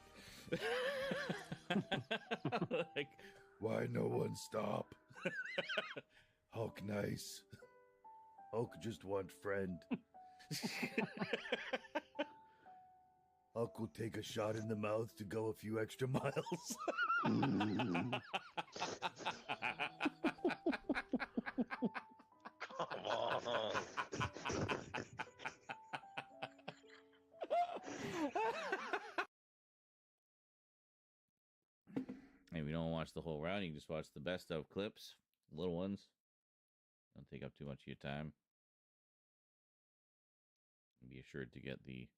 Like, why no one stop? Hulk nice. Hulk just want friend. Hulk will take a shot in the mouth to go a few extra miles. Come on. Hey, we don't watch the whole round. You can just watch the best of clips, little ones. Don't take up too much of your time. Be assured to get the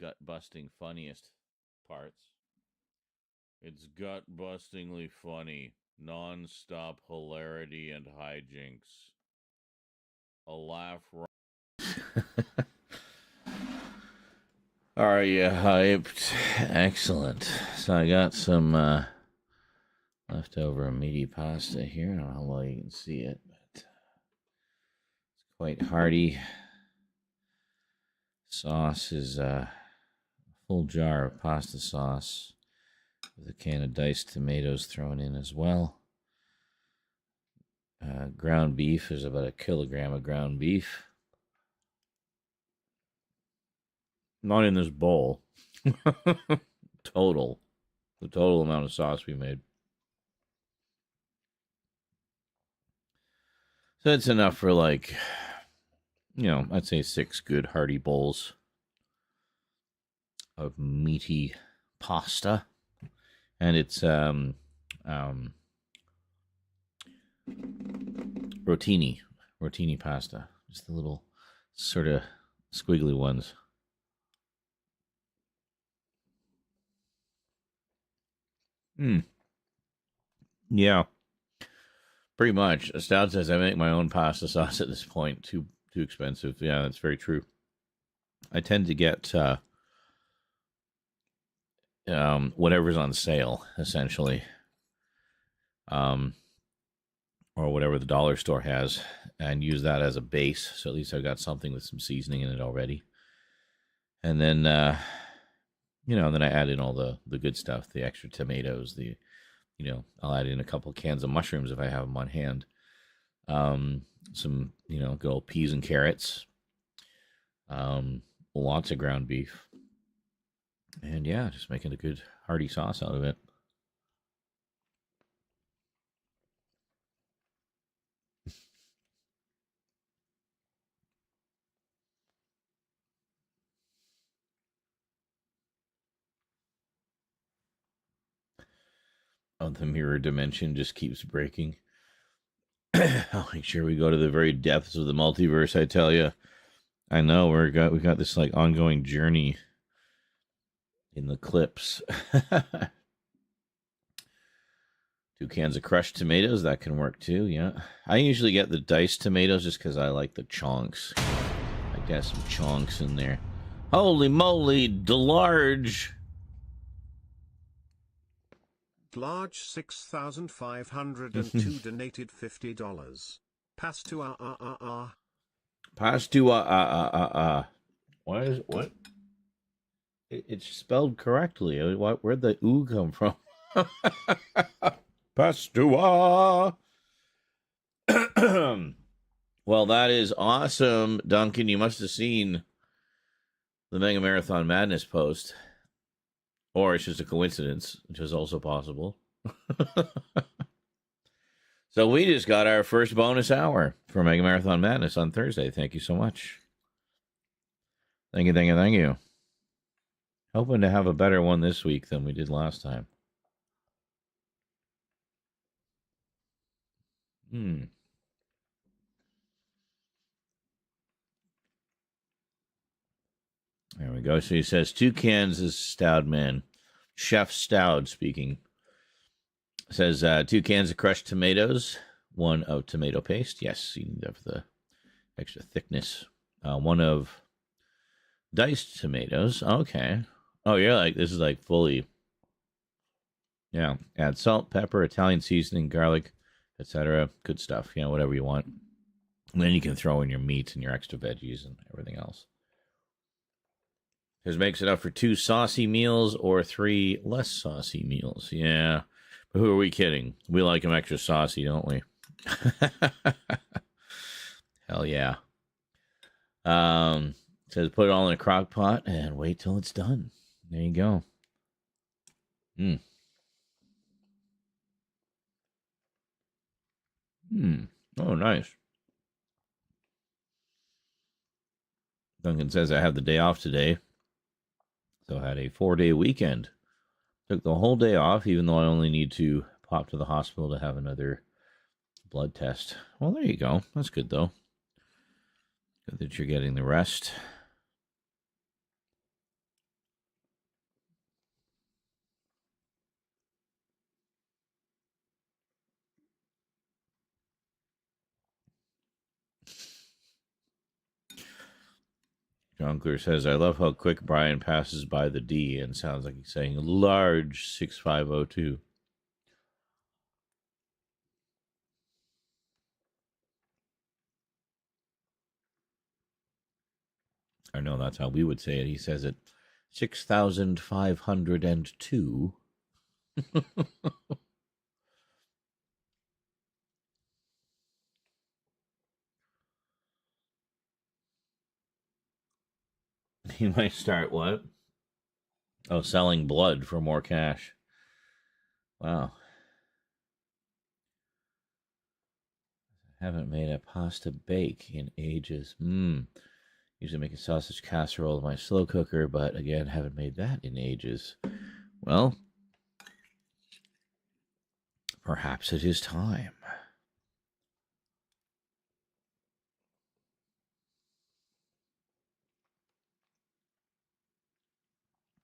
gut-busting funniest parts. It's gut-bustingly funny. Non-stop hilarity and hijinks. A laugh. Are you hyped? Excellent. So I got some leftover meaty pasta here. I don't know how well you can see it, but it's quite hearty. Sauce is a full jar of pasta sauce with a can of diced tomatoes thrown in as well. Ground beef, there's about 1 kilogram of ground beef. Not in this bowl. Total. The total amount of sauce we made. So it's enough for like, I'd say 6 good hearty bowls of meaty pasta. And it's rotini pasta. Just the little sort of squiggly ones. Yeah. Pretty much. Stout says I make my own pasta sauce at this point. Too expensive. Yeah, that's very true. I tend to get whatever's on sale, essentially. Or whatever the dollar store has, and use that as a base. So at least I've got something with some seasoning in it already. And then, then I add in all the good stuff, the extra tomatoes, I'll add in a couple cans of mushrooms if I have them on hand. Some, good old peas and carrots. Lots of ground beef. And yeah, just making a good hearty sauce out of it. Oh, the mirror dimension just keeps breaking. I'll make sure we go to the very depths of the multiverse, I tell you. I know we got this like ongoing journey in the clips. 2 cans of crushed tomatoes, that can work too, yeah. I usually get the diced tomatoes just because I like the chunks. I got some chunks in there. Holy moly, delarge! Large 6,502 donated $50. Pass to Pass to Why is what? It's spelled correctly. Where'd the ooh come from? Pass to Well, that is awesome, Duncan. You must have seen the Mega Marathon Madness post. Or it's just a coincidence, which is also possible. So we just got our first bonus hour for Mega Marathon Madness on Thursday. Thank you so much. Thank you. Hoping to have a better one this week than we did last time. There we go. So he says 2 cans is Stout Man. Chef Stout speaking. Says 2 cans of crushed tomatoes, 1 of tomato paste. Yes, you need to have the extra thickness. 1 of diced tomatoes. Okay. Oh, you're like, this is like fully. Yeah. Add salt, pepper, Italian seasoning, garlic, etc. Good stuff. Yeah, whatever you want. And then you can throw in your meat and your extra veggies and everything else. This makes it up for 2 saucy meals or 3 less saucy meals. Yeah. But who are we kidding? We like them extra saucy, don't we? Hell yeah. Says put it all in a crock pot and wait till it's done. There you go. Oh, nice. Duncan says I have the day off today. So I had a 4-day weekend. Took the whole day off, even though I only need to pop to the hospital to have another blood test. Well, there you go. That's good, though. Good that you're getting the rest. Jonkler says, I love how quick Brian passes by the D and sounds like he's saying large 6502. I know that's how we would say it. He says it 6,502. He might start what? Oh, selling blood for more cash. Wow. Haven't made a pasta bake in ages. Usually make a sausage casserole in my slow cooker, but again, haven't made that in ages. Well, perhaps it is time.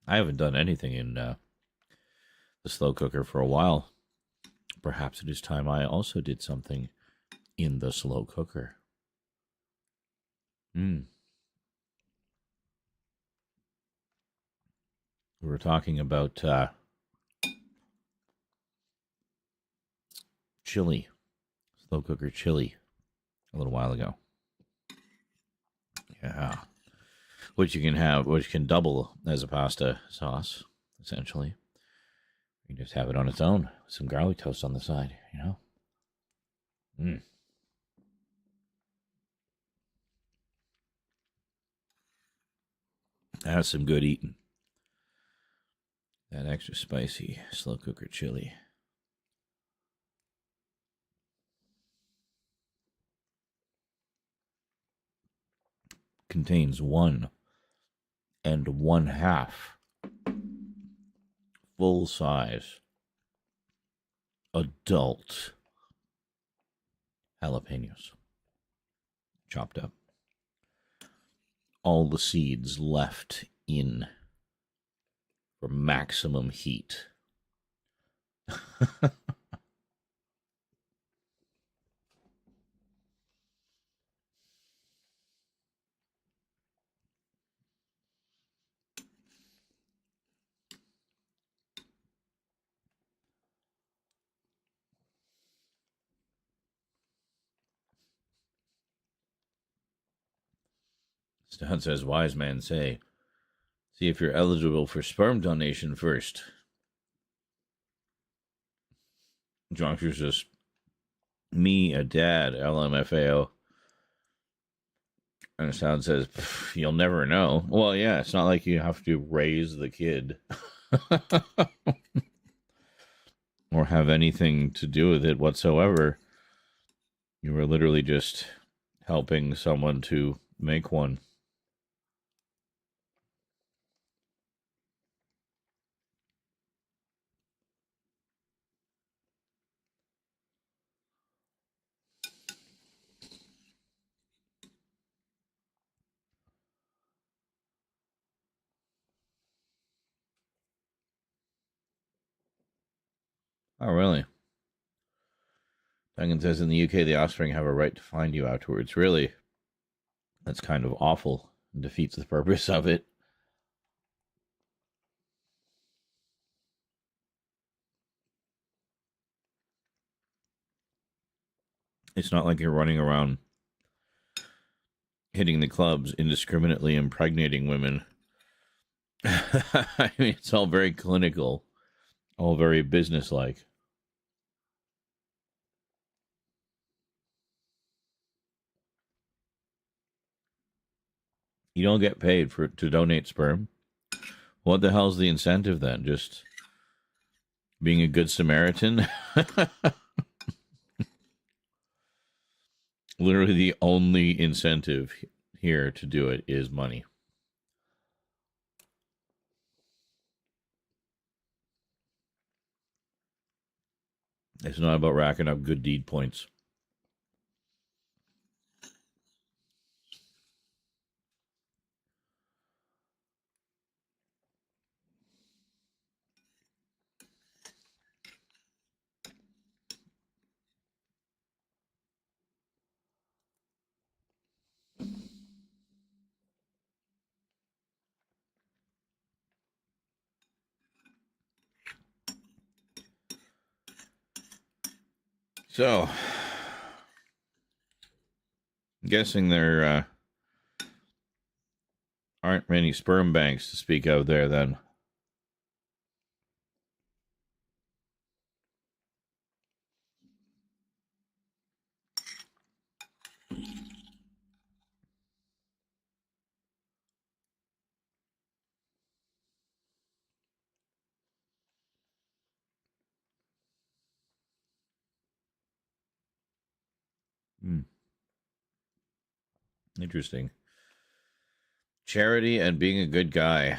I haven't done anything in the slow cooker for a while. Perhaps it is time I also did something in the slow cooker. We were talking about chili, slow cooker chili, a little while ago. Yeah. Which you can have, which can double as a pasta sauce, essentially. You can just have it on its own with some garlic toast on the side, you know? That's some good eating. That extra spicy slow cooker chili. Contains 1 1/2 full size adult jalapenos, chopped up. All the seeds left in for maximum heat. Stan says, wise man say, see if you're eligible for sperm donation first. Jonkers just me, a dad, LMFAO. And Stan says, you'll never know. Well, yeah, it's not like you have to raise the kid or have anything to do with it whatsoever. You were literally just helping someone to make one. Oh, really? Duncan says in the UK, the offspring have a right to find you afterwards. Really? That's kind of awful. It defeats the purpose of it. It's not like you're running around hitting the clubs, indiscriminately impregnating women. I mean, it's all very clinical, all very businesslike. You don't get paid to donate sperm. What the hell's the incentive then? Just being a good Samaritan? Literally the only incentive here to do it is money. It's not about racking up good deed points. So, I'm guessing there aren't many sperm banks to speak of there then. Interesting. Charity and being a good guy.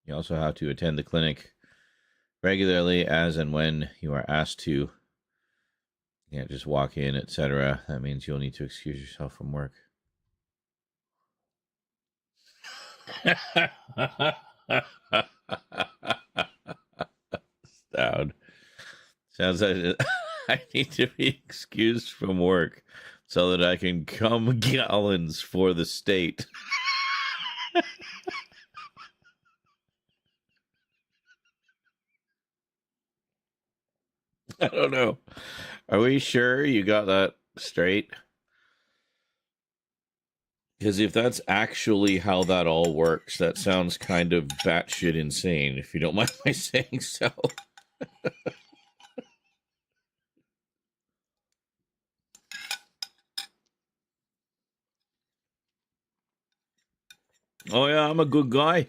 You also have to attend the clinic regularly as and when you are asked to. You can't just walk in, etc. That means you'll need to excuse yourself from work. Stout. Sounds like I need to be excused from work so that I can come gallons for the state. I don't know. Are we sure you got that straight? Because if that's actually how that all works, that sounds kind of batshit insane, if you don't mind my saying so. Oh, yeah, I'm a good guy.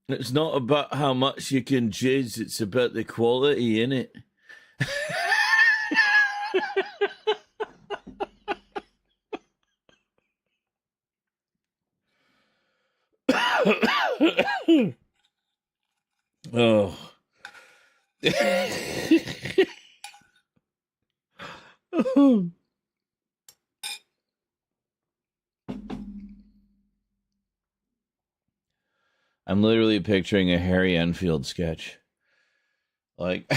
It's not about how much you can jizz, it's about the quality, innit? Oh. I'm literally picturing a Harry Enfield sketch. Like,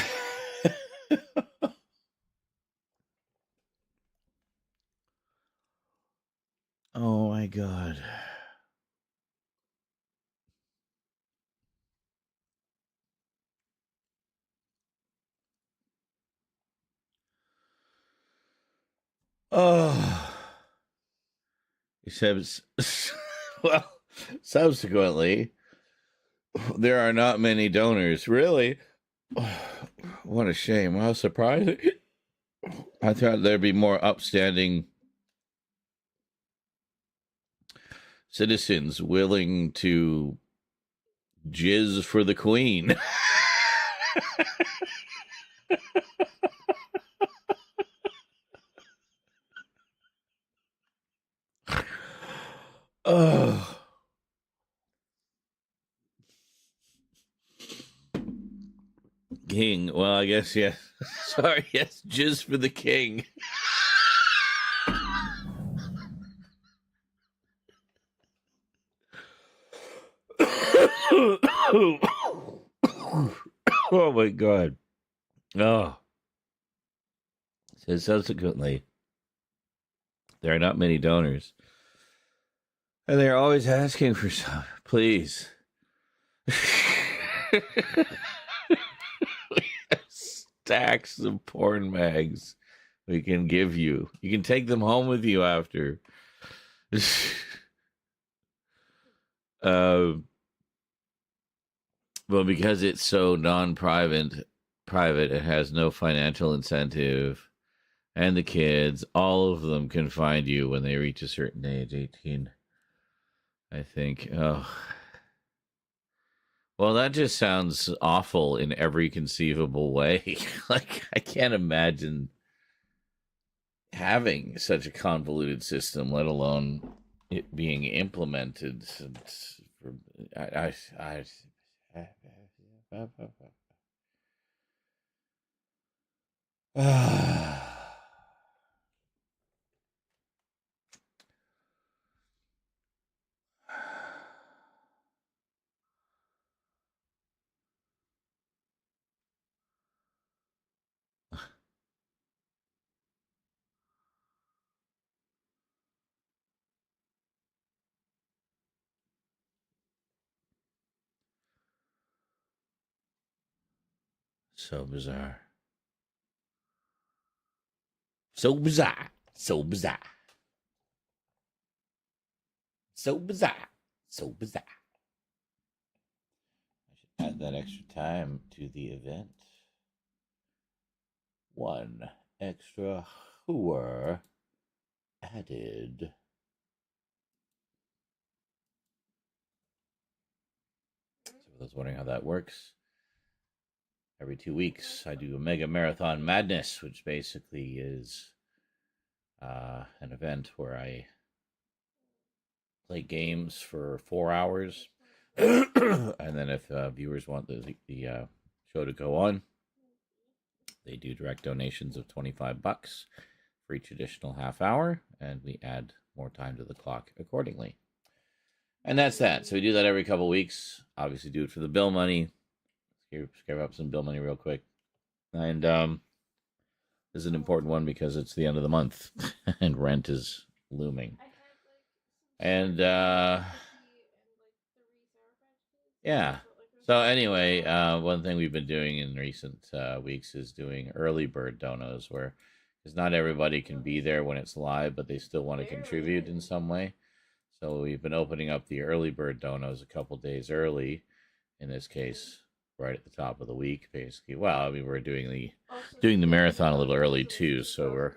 oh my God. Oh. Except, well, subsequently, there are not many donors. Really? What a shame. How surprising. I thought there'd be more upstanding citizens willing to jizz for the Queen. Oh. King. Well, I guess, yes. Sorry, yes, jizz for the king. Oh my god. Oh. So subsequently, there are not many donors. And they're always asking for some. Please. Stacks of porn mags we can give you. You can take them home with you after. Well, because it's so private, it has no financial incentive. And the kids, all of them can find you when they reach a certain age, 18, I think. Oh. Well, that just sounds awful in every conceivable way. Like, I can't imagine having such a convoluted system, let alone it being implemented. So bizarre. So bizarre. So bizarre. So bizarre. So bizarre. I should add that extra time to the event. One extra whore added. So for those wondering how that works, every 2 weeks I do a mega marathon madness, which basically is an event where I play games for 4 hours. And then if viewers want the show to go on, they do direct donations of $25 for each additional half hour, and we add more time to the clock accordingly. And that's that. So we do that every couple weeks. Obviously do it for the bill money. Scare up some bill money real quick. And this is an important one because it's the end of the month and rent is looming. And yeah. So anyway, one thing we've been doing in recent weeks is doing early bird donos, where because not everybody can be there when it's live, but they still want to contribute in some way. So we've been opening up the early bird donos a couple days early. In this case, right at the top of the week, basically. Well, I mean, we're doing the marathon a little early too, so we're,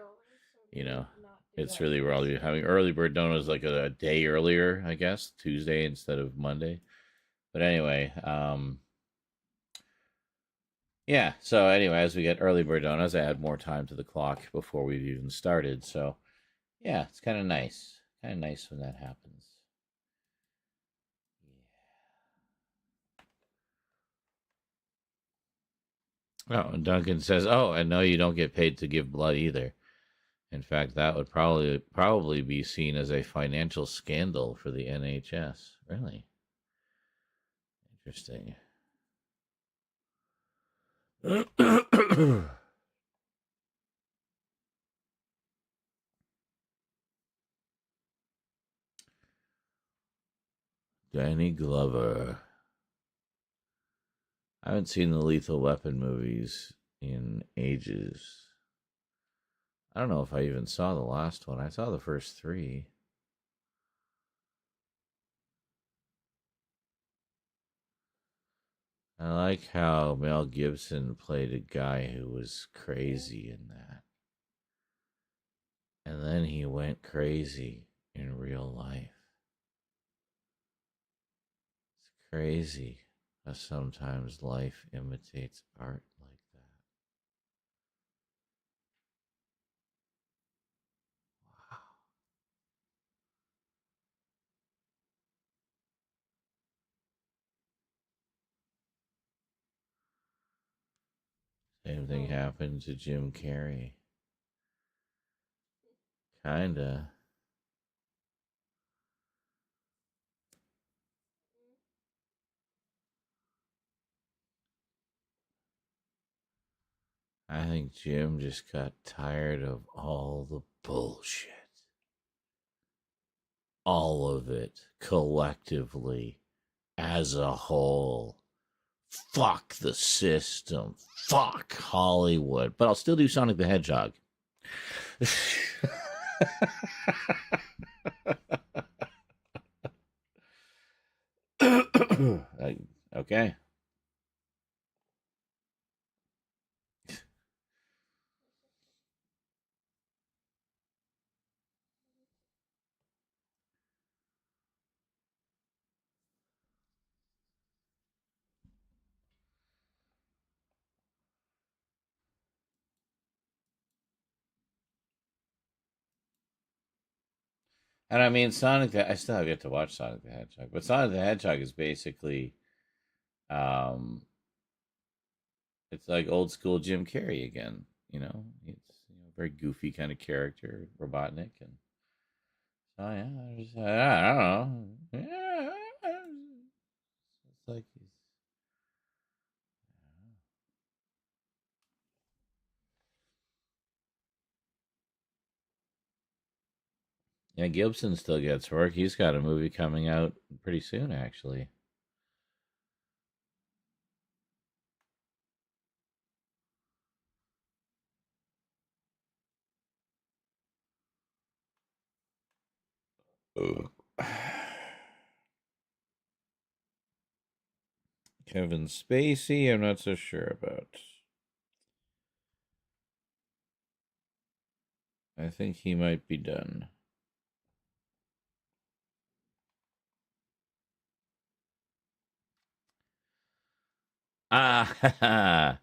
it's really we're all having early bird donos like a day earlier, I guess, Tuesday instead of Monday. But anyway, yeah. So anyway, as we get early bird donuts, I add more time to the clock before we've even started. So yeah, it's kind of nice. Kind of nice when that happens. Yeah. Oh, and Duncan says, "Oh, and no, you don't get paid to give blood either. In fact, that would probably be seen as a financial scandal for the NHS. Really interesting." Danny Glover. I haven't seen the Lethal Weapon movies in ages. I don't know if I even saw the last one. I saw the first 3. I like how Mel Gibson played a guy who was crazy in that. And then he went crazy in real life. It's crazy how sometimes life imitates art like that. Wow. Same thing happened to Jim Carrey. Kinda. I think Jim just got tired of all the bullshit. All of it collectively as a whole. Fuck the system. Fuck Hollywood. But I'll still do Sonic the Hedgehog. Okay. And I mean, I still have yet to watch Sonic the Hedgehog, but Sonic the Hedgehog is basically, um, it's like old school Jim Carrey again. You know, it's a very goofy kind of character, Robotnik, and so I don't know. Yeah, it's like he's. Yeah, Gibson still gets work. He's got a movie coming out pretty soon, actually. Ugh. Kevin Spacey, I'm not so sure about. I think he might be done. Ah,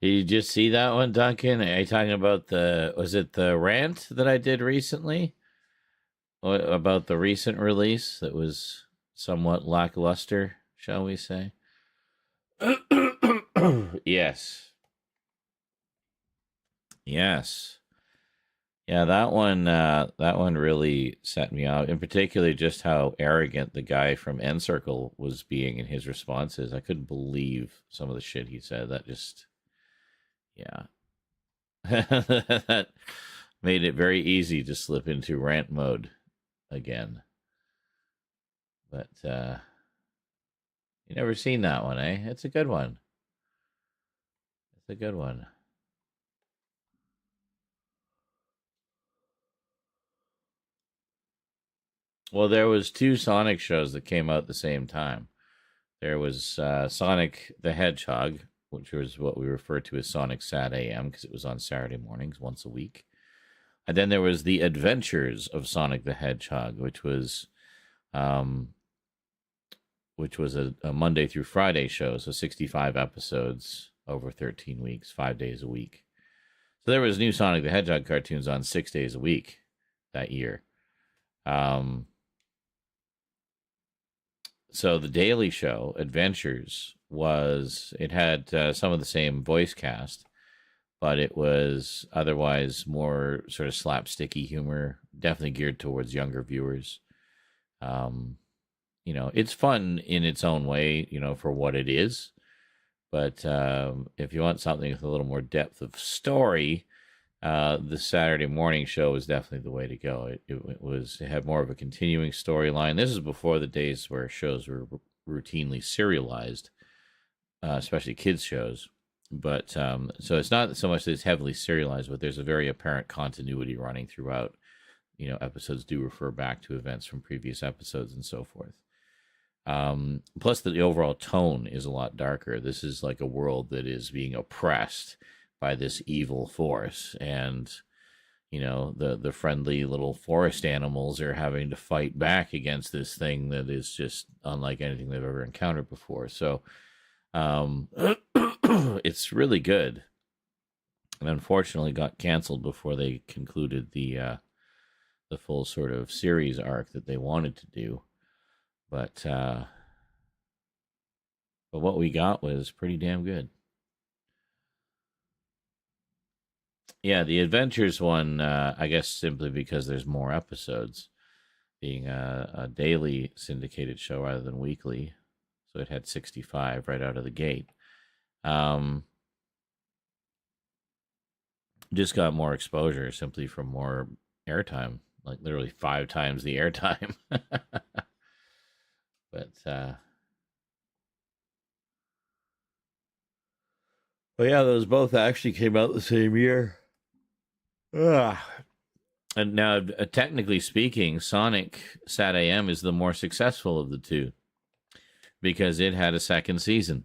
did you just see that one, Duncan? Are you talking about was it the rant that I did recently? About the recent release that was somewhat lackluster, shall we say? Yes. Yes. Yeah, that one really set me out. In particular, just how arrogant the guy from N Circle was being in his responses. I couldn't believe some of the shit he said. That just, yeah. That made it very easy to slip into rant mode again. But you never seen that one, eh? It's a good one. It's a good one. Well, there was two Sonic shows that came out at the same time. There was Sonic the Hedgehog, which was what we refer to as Sonic Sat AM because it was on Saturday mornings once a week. And then there was The Adventures of Sonic the Hedgehog, which was a Monday through Friday show, so 65 episodes over 13 weeks, 5 days a week. So there was new Sonic the Hedgehog cartoons on 6 days a week that year. So the Daily Show, Adventures, it had some of the same voice cast, but it was otherwise more sort of slapsticky humor, definitely geared towards younger viewers. It's fun in its own way, for what it is. But if you want something with a little more depth of story, the Saturday morning show was definitely the way to go. It had more of a continuing storyline. This is before the days where shows were routinely serialized, especially kids shows. But so it's not so much that it's heavily serialized, but there's a very apparent continuity running throughout. Episodes do refer back to events from previous episodes and so forth. Plus, the overall tone is a lot darker. This is like a world that is being oppressed by this evil force, and the friendly little forest animals are having to fight back against this thing that is just unlike anything they've ever encountered before. So it's really good, and unfortunately got canceled before they concluded the full sort of series arc that they wanted to do. But what we got was pretty damn good. Yeah, the Adventures one, I guess simply because there's more episodes, being a daily syndicated show rather than weekly. So it had 65 right out of the gate. just got more exposure simply from more airtime, like literally 5 times the airtime. But yeah, those both actually came out the same year. Ugh. And now, technically speaking, Sonic Sat AM is the more successful of the two because it had a second season.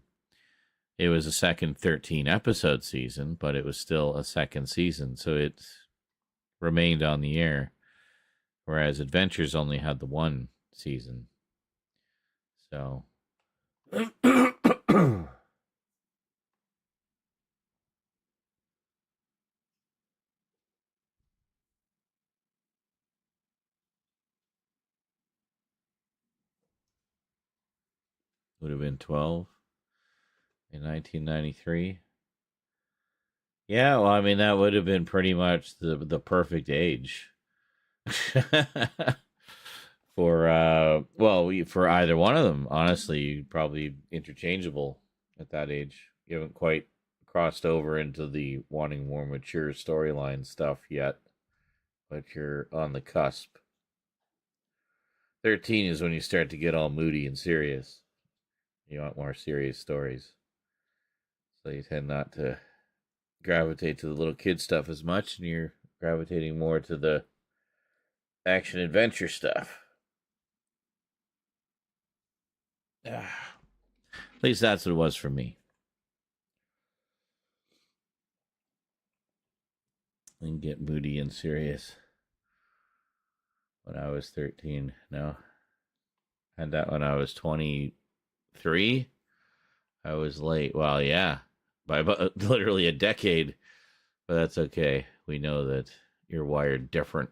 It was a second 13 episode season, but it was still a second season, so it remained on the air. Whereas Adventures only had the one season. So. Would have been 12 in 1993. Yeah, well, I mean, that would have been pretty much the perfect age for for either one of them. Honestly, probably interchangeable at that age. You haven't quite crossed over into the wanting more mature storyline stuff yet, but you're on the cusp. 13 is when you start to get all moody and serious. You want more serious stories. So you tend not to gravitate to the little kid stuff as much, and you're gravitating more to the action adventure stuff. At least that's what it was for me. And get moody and serious when I was 13. No. And that when I was 23. I was late. Well, yeah. By about, literally a decade. But that's okay. We know that you're wired different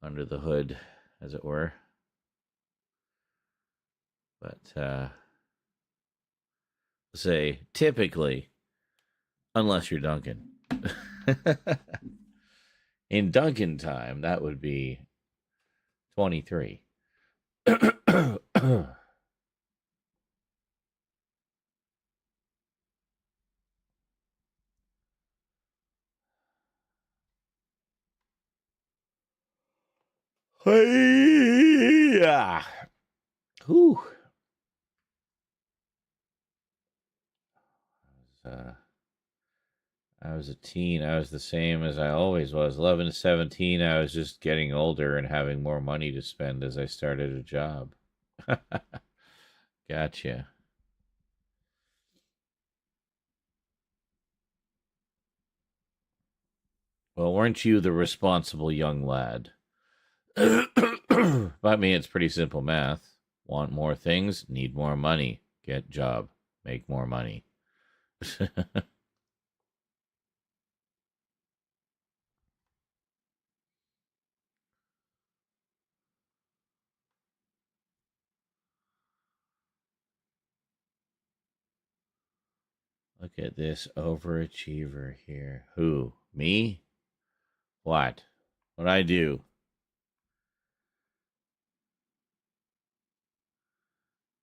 under the hood, as it were. But say typically, unless you're Duncan. In Duncan time, that would be 23. Yeah. Whew. I was a teen. I was the same as I always was. 11 to 17, I was just getting older and having more money to spend as I started a job. Gotcha. Well, weren't you the responsible young lad? By me, it's pretty simple math. Want more things, need more money. Get job, make more money. Look at this overachiever here. Who? Me? What? What'd I do?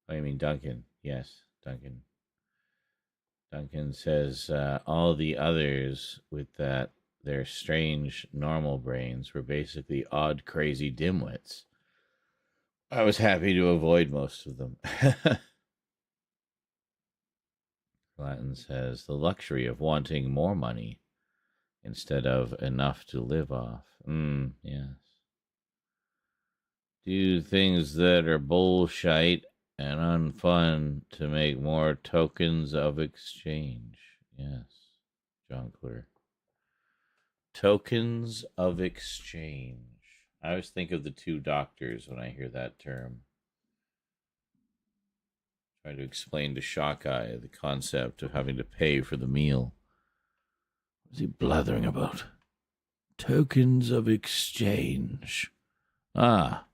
Oh, you mean Duncan? Yes, Duncan. Duncan says all the others with their strange normal brains were basically odd, crazy dimwits. I was happy to avoid most of them. Latin says the luxury of wanting more money instead of enough to live off. Yes. Do things that are bullshit and unfun to make more tokens of exchange. Yes, John Clear. Tokens of exchange. I always think of the two doctors when I hear that term. Try to explain to Shockeye the concept of having to pay for the meal. What's he blathering about? Tokens of exchange. Ah.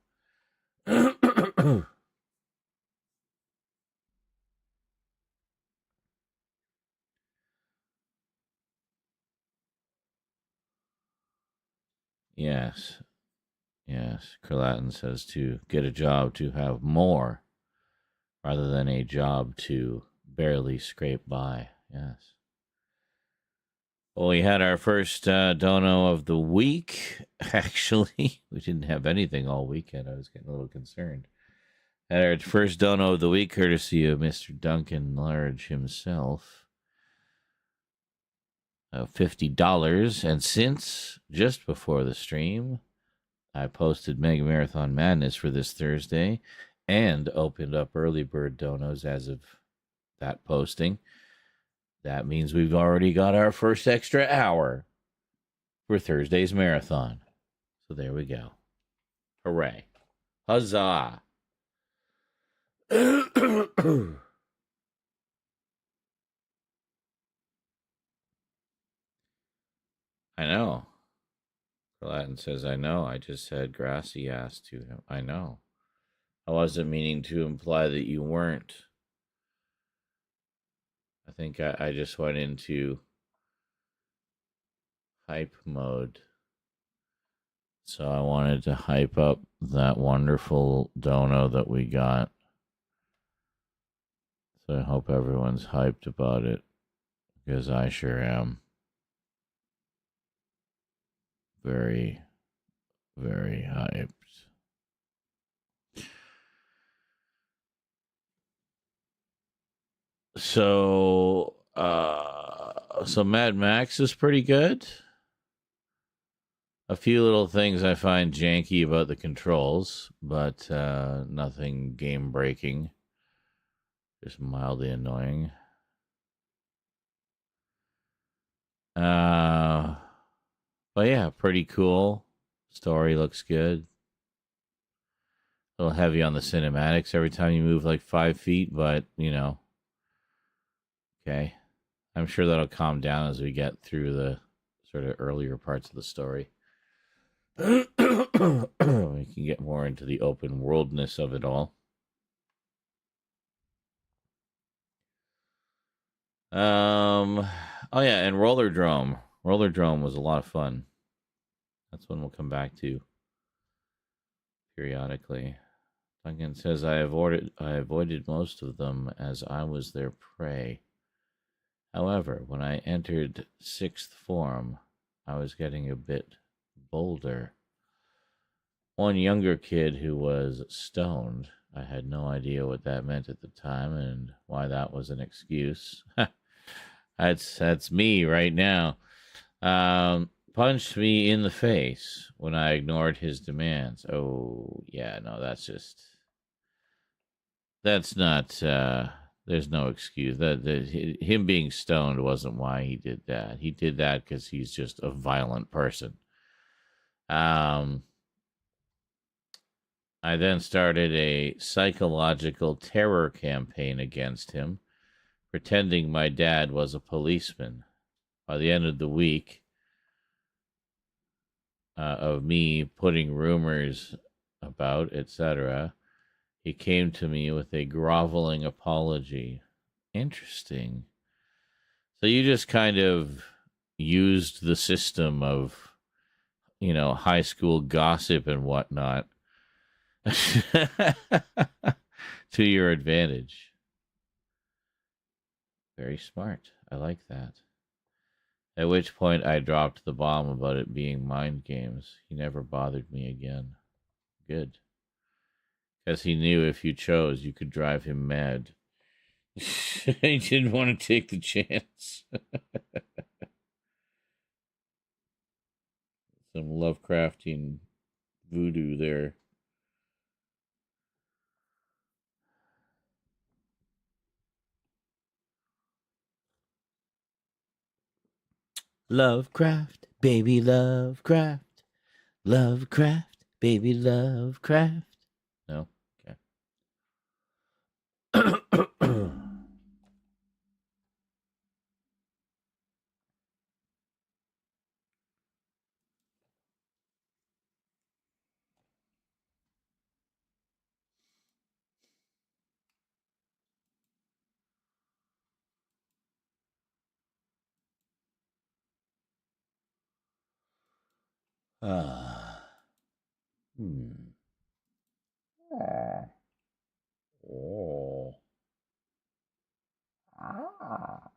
Yes. Yes. Curlatin says to get a job to have more rather than a job to barely scrape by. Yes. Well, we had our first dono of the week. Actually, we didn't have anything all weekend. I was getting a little concerned. Had our first dono of the week, courtesy of Mr. Duncan Large himself, of $50. And since just before the stream, I posted Mega Marathon Madness for this Thursday and opened up early bird donos as of that posting. That means we've already got our first extra hour for Thursday's marathon. So there we go. Hooray. Huzzah. I know. Latin says, I know. I just said grassy ass to him. I know. I wasn't meaning to imply that you weren't. I think I just went into hype mode. So I wanted to hype up that wonderful dono that we got. So I hope everyone's hyped about it, because I sure am. Very, very hyped. So, so Mad Max is pretty good. A few little things I find janky about the controls, but nothing game breaking. Just mildly annoying. But yeah, pretty cool. Story looks good. A little heavy on the cinematics every time you move like 5 feet, but you know. Okay. I'm sure that'll calm down as we get through the sort of earlier parts of the story. We can get more into the open worldness of it all. Oh yeah, and Roller Drome. Roller Drome was a lot of fun. That's one we'll come back to periodically. Duncan says I avoided most of them as I was their prey. However, when I entered sixth form, I was getting a bit bolder. One younger kid who was stoned. I had no idea what that meant at the time and why that was an excuse. That's me right now. Punched me in the face when I ignored his demands. Oh, yeah, no, that's not, there's no excuse. Him being stoned wasn't why he did that. He did that because he's just a violent person. I then started a psychological terror campaign against him, pretending my dad was a policeman. By the end of the week, of me putting rumors about, etc., he came to me with a groveling apology. Interesting. So you just kind of used the system of, high school gossip and whatnot to your advantage. Very smart. I like that. At which point I dropped the bomb about it being mind games. He never bothered me again. Good. Because he knew if you chose, you could drive him mad. He didn't want to take the chance. Some Lovecraftian voodoo there. Lovecraft, baby Lovecraft. Lovecraft, baby Lovecraft. No? Okay. Hmm. Oh. Ah.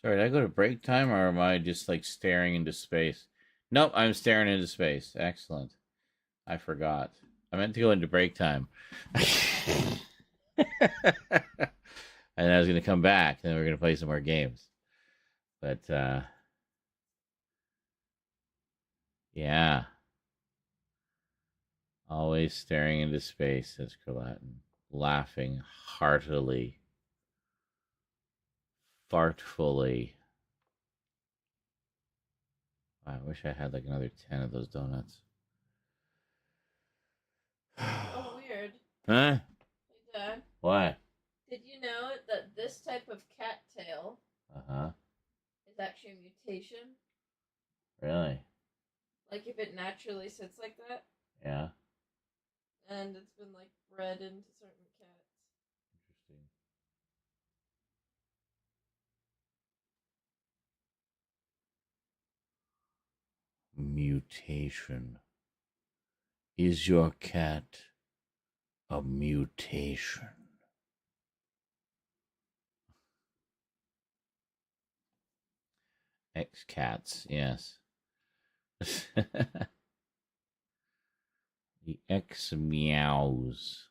Sorry, did I go to break time or am I just like staring into space? Nope, I'm staring into space. Excellent. I forgot. I meant to go into break time. And I was going to come back, and then we're going to play some more games. But, yeah. Always staring into space, says Crolatin, laughing heartily. Fartfully. Wow, I wish I had like another 10 of those donuts. Oh, weird. Huh? Hey, Dad. What? Did you know that this type of cattail is actually a mutation? Really? Like if it naturally sits like that? Yeah. And it's been like bred into certain cats. Interesting. Mutation. Is your cat a mutation? X cats, yes. The X meows.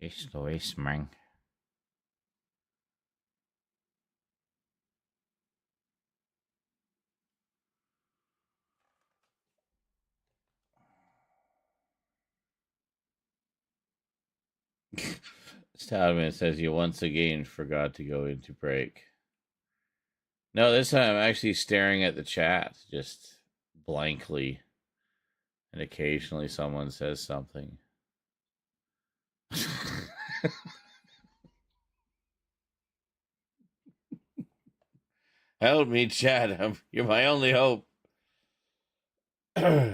Jeez Louise, man. Stadman says you once again forgot to go into break. No, this time I'm actually staring at the chat, just blankly. And occasionally someone says something. Help me, chat. You're my only hope. All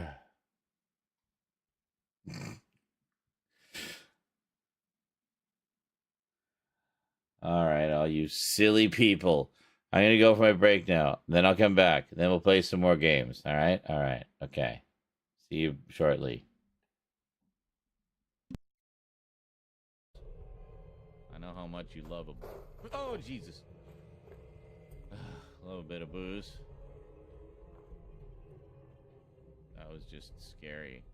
right, all you silly people. I'm going to go for my break now. Then I'll come back. Then we'll play some more games. All right? All right. Okay. See you shortly. I know how much you love them. Oh, Jesus. Love a bit of booze. That was just scary.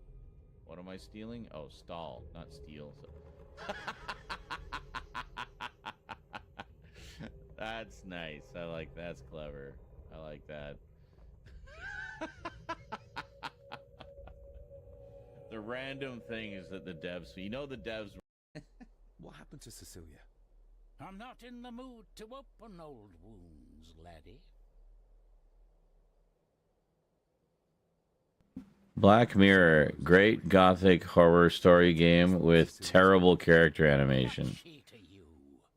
What am I stealing? Oh, stall, not steal. So. That's nice. I like that's clever. I like that. The random things that the devs, the devs. What happened to Cecilia? I'm not in the mood to open old wounds, laddie. Black Mirror, great gothic horror story game with terrible character animation.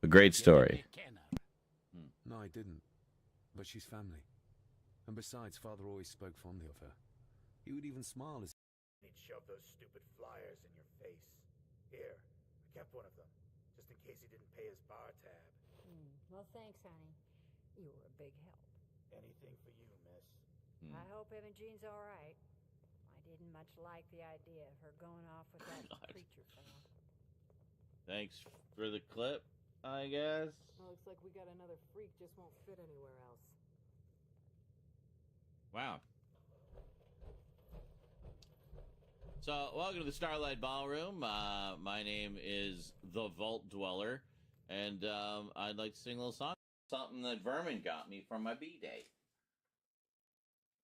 A great story. No, I didn't. But she's family. And besides, Father always spoke fondly of her. He would even smile as He'd shove those stupid flyers in your face. Here, I kept one of them, just in case he didn't pay his bar tab. Well, thanks, honey. You were a big help. Anything for you, miss. I hope Imogene's all right. I didn't much like the idea of her going off with that preacher fellow. Thanks for the clip, I guess. Well, looks like we got another freak, just won't fit anywhere else. Wow. So, welcome to the Starlight Ballroom. My name is The Vault Dweller, and I'd like to sing a little song. Something that Vermin got me from my B-Day.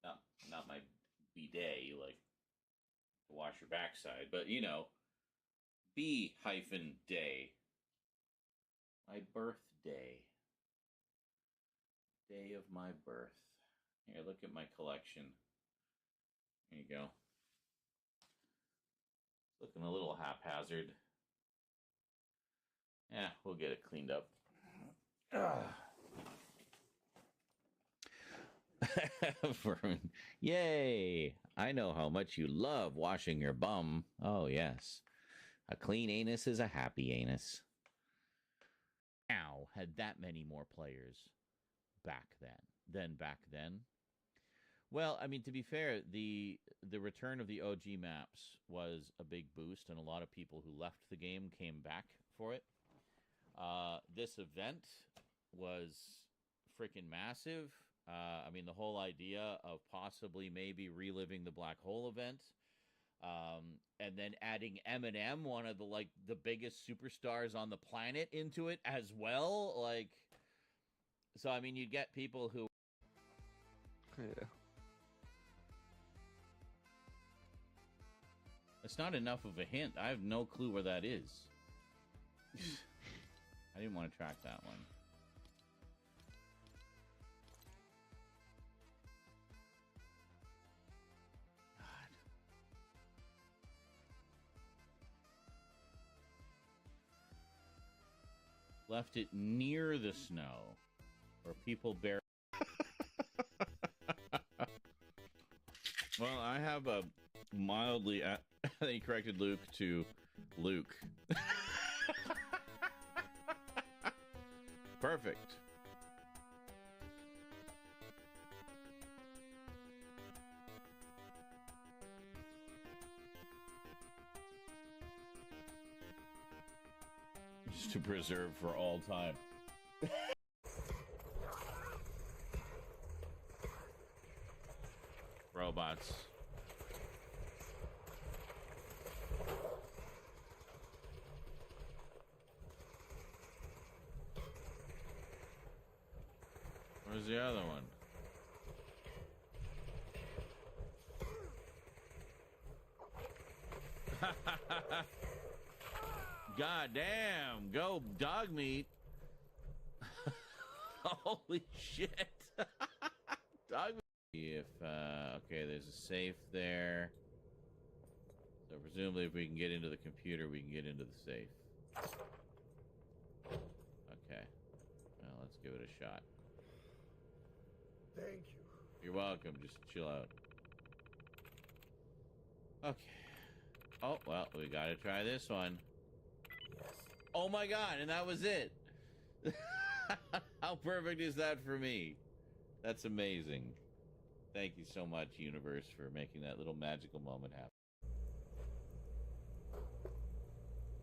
No, not my B-Day, like to wash your backside, but you know, B-Day. My birthday. Day of my birth. Here, look at my collection. There you go. Looking a little haphazard. Yeah, we'll get it cleaned up. Yay! I know how much you love washing your bum. Oh, yes. A clean anus is a happy anus. Now, had that many more players back then. Well, I mean, to be fair, the return of the OG maps was a big boost, and a lot of people who left the game came back for it. This event was freaking massive. I mean, the whole idea of possibly maybe reliving the Black Hole event, and then adding Eminem, one of the biggest superstars on the planet, into it as well. Like, so I mean, you get people who. Yeah. It's not enough of a hint. I have no clue where that is. I didn't want to track that one. Left it near the snow, where people bear. Well, I have a mildly. He corrected Luke to Luke. Perfect. Just to preserve for all time. Robots. Where's the other one? God damn, go dog meat. Holy shit. Dog meat. If, okay, there's a safe there. So presumably if we can get into the computer, we can get into the safe. Okay. Well, let's give it a shot. Thank you. You're welcome. Just chill out. Okay. Oh, well, we gotta try this one. Yes. Oh my god, and that was it. How perfect is that for me? That's amazing. Thank you so much, universe, for making that little magical moment happen.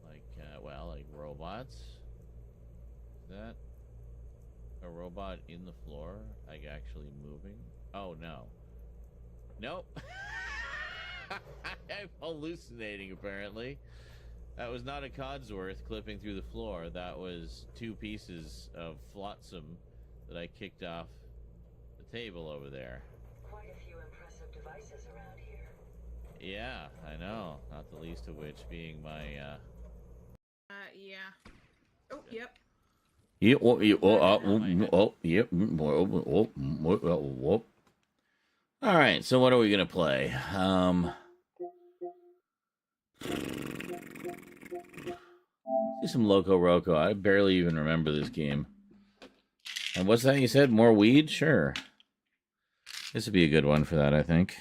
Like, like robots. Is that a robot in the floor? Like, actually moving? Oh, no. Nope. I'm hallucinating, apparently. That was not a Codsworth clipping through the floor. That was 2 pieces of flotsam that I kicked off the table over there. Quite a few impressive devices around here. Yeah, I know. Not the least of which being my, yeah. Oh, yep. Yeah, yep. All right, so what are we gonna play? Do some Loco Roco. I barely even remember this game. And what's that you said? More weed? Sure. This would be a good one for that, I think.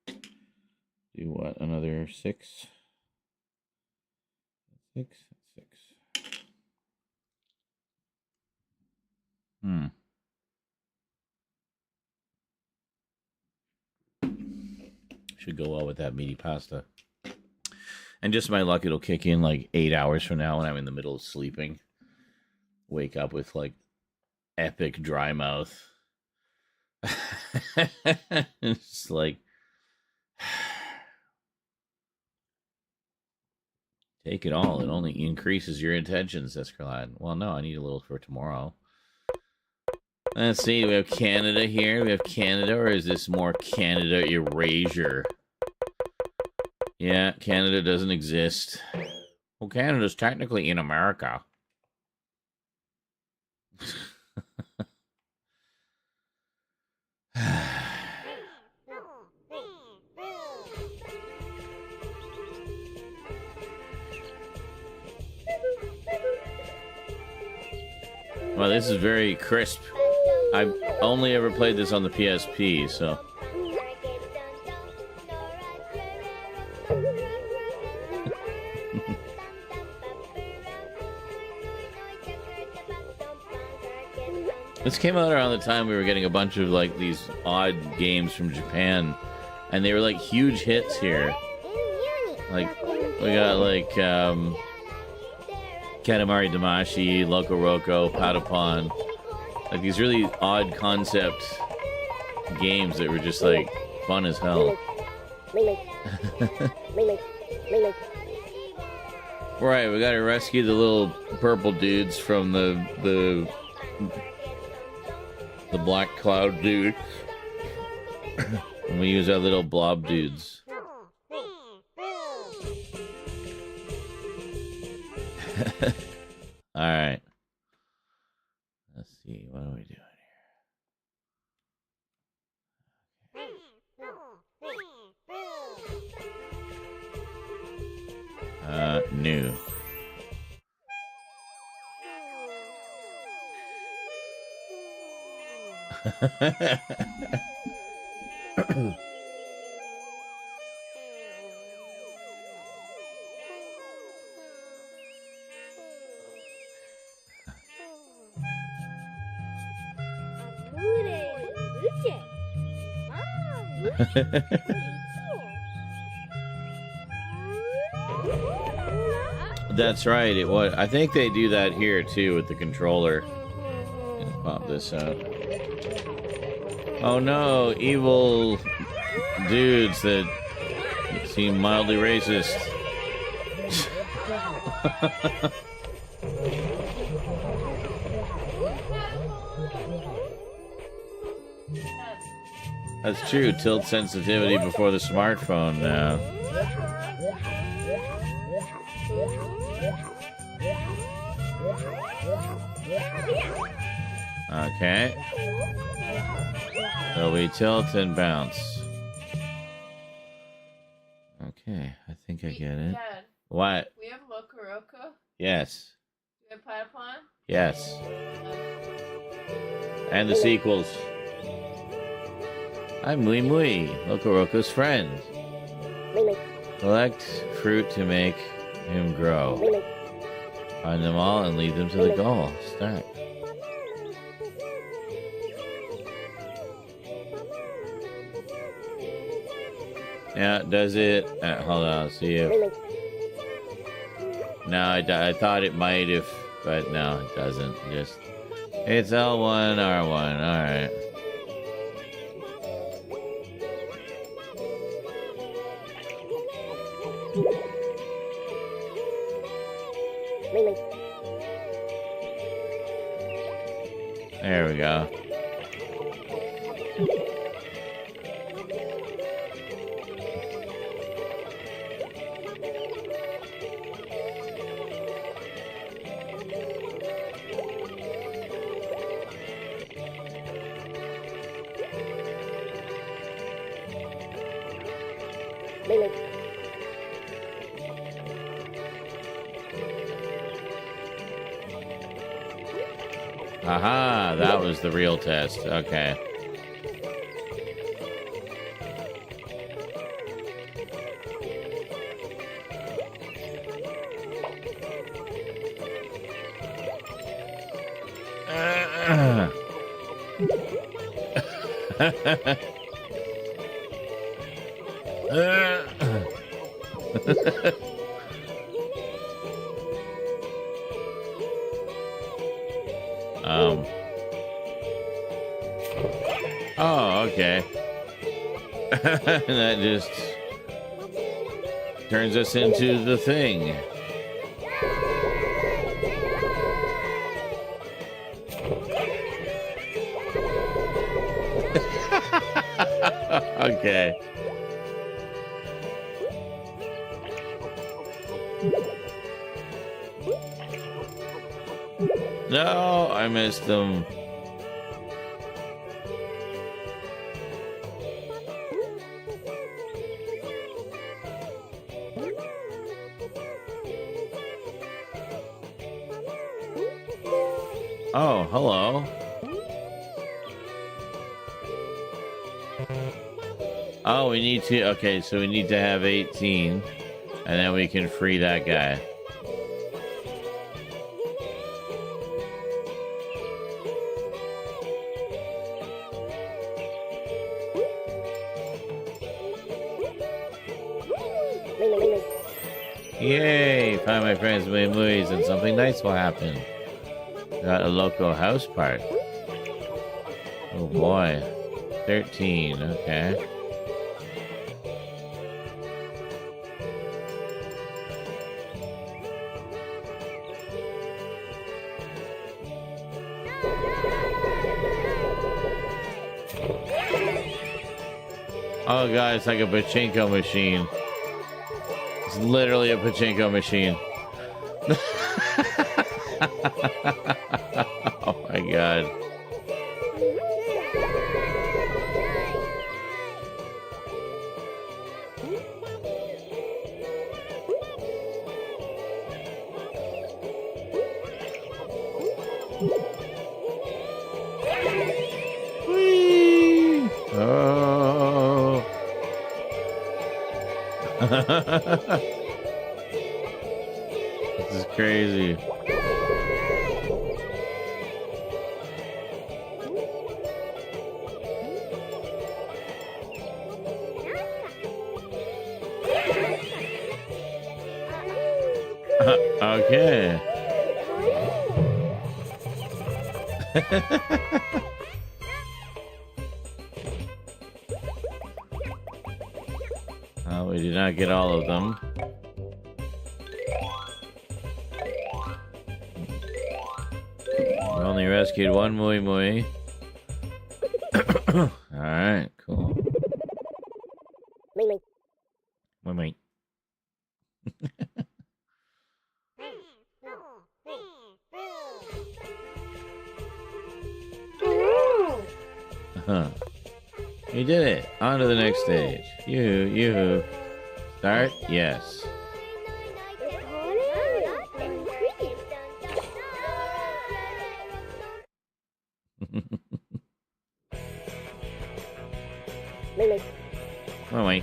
Do what? Another 6? 6? 6. Should go well with that meaty pasta. And just my luck, it'll kick in like 8 hours from now when I'm in the middle of sleeping. Wake up with like epic dry mouth. It's like, take it all. It only increases your intentions, Escarlad. Well, no, I need a little for tomorrow. Let's see, we have Canada here. We have Canada, or is this more Canada erasure? Yeah, Canada doesn't exist. Well, Canada's technically in America. Well, this is very crisp. I've only ever played this on the PSP, so. This came out around the time we were getting a bunch of like these odd games from Japan, and they were like huge hits here. Like we got like Katamari Damacy, Loco Roco, Patapon, like these really odd concept games that were just like fun as hell. Right, we gotta rescue the little purple dudes from the black cloud dude. And we use our little blob dudes. Alright. Let's see, what are we doing here? New. That's right. It was. I think they do that here too with the controller. Let's pop this out. Oh no, evil dudes that seem mildly racist. That's true. Tilt sensitivity before the smartphone now. Okay. So we tilt and bounce. Okay, I think I get it. Dad, What? we have Loco Roco. Yes. We have Patapon. Yes. And the sequels. I'm Mui Mui, Loco Roco's friend. Collect fruit to make him grow. Find them all and lead them to the goal. Start. Yeah, does it? Hold on, I'll see if... No, I thought it might if... But no, it doesn't. Just... It's L1, R1. Alright. There we go. Aha, that was the real test. Okay. Oh, okay. That just turns us into the thing. Okay. No, I missed them. Oh, hello. Oh, we need to... Okay, so we need to have 18. And then we can free that guy. Yay! Find my friends made movies and something nice will happen. Got a local house party. Oh boy. 13, okay. Oh god, it's like a pachinko machine. It's literally a pachinko machine. Oh my god. Whee! Oh. This is crazy. Okay. We did not get all of them. We only rescued one Mui Mui. Alright, cool. Mui Mui. Huh. You did it. On to the next stage. Yoo-hoo. Start? Yes. Oh, wait.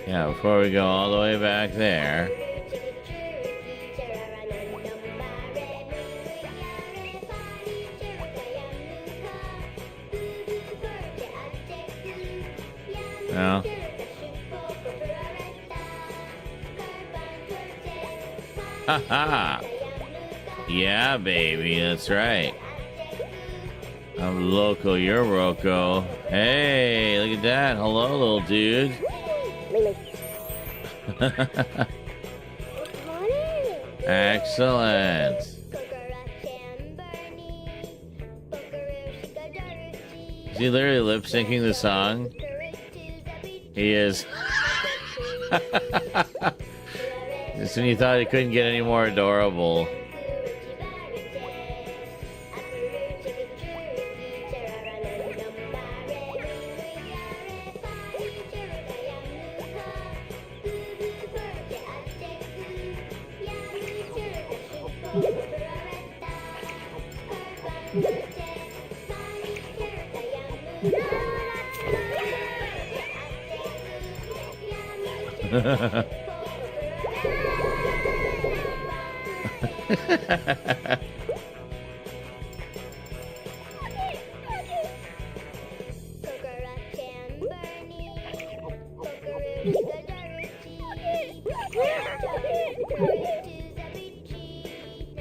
Yeah, before we go all the way back there. No. Haha. Yeah, baby, that's right. I'm local, you're Rocco. Hey, look at that. Hello, little dude. Excellent. Is he literally lip syncing the song? He is. Just when you thought he couldn't get any more adorable.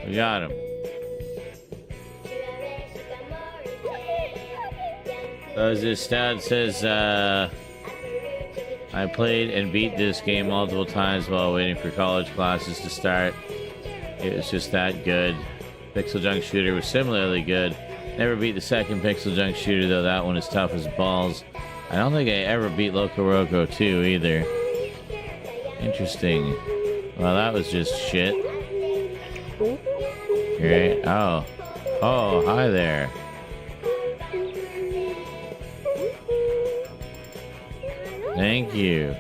We got him. As his stat says, I played and beat this game multiple times while waiting for college classes to start. It was just that good. Pixel Junk Shooter was similarly good. Never beat the second Pixel Junk Shooter, though that one is tough as balls. I don't think I ever beat Loco Roco 2 either. Interesting. Well, that was just shit. Great. Oh. Oh, hi there. Thank you.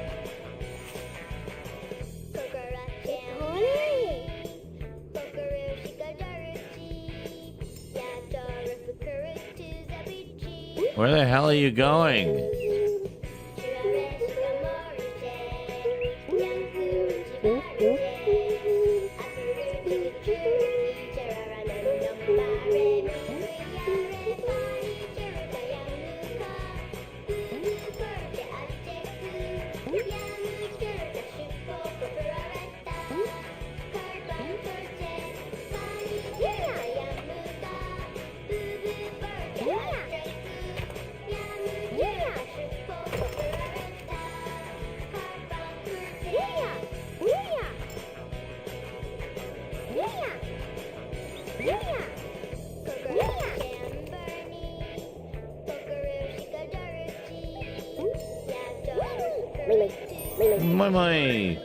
Where the hell are you going? My.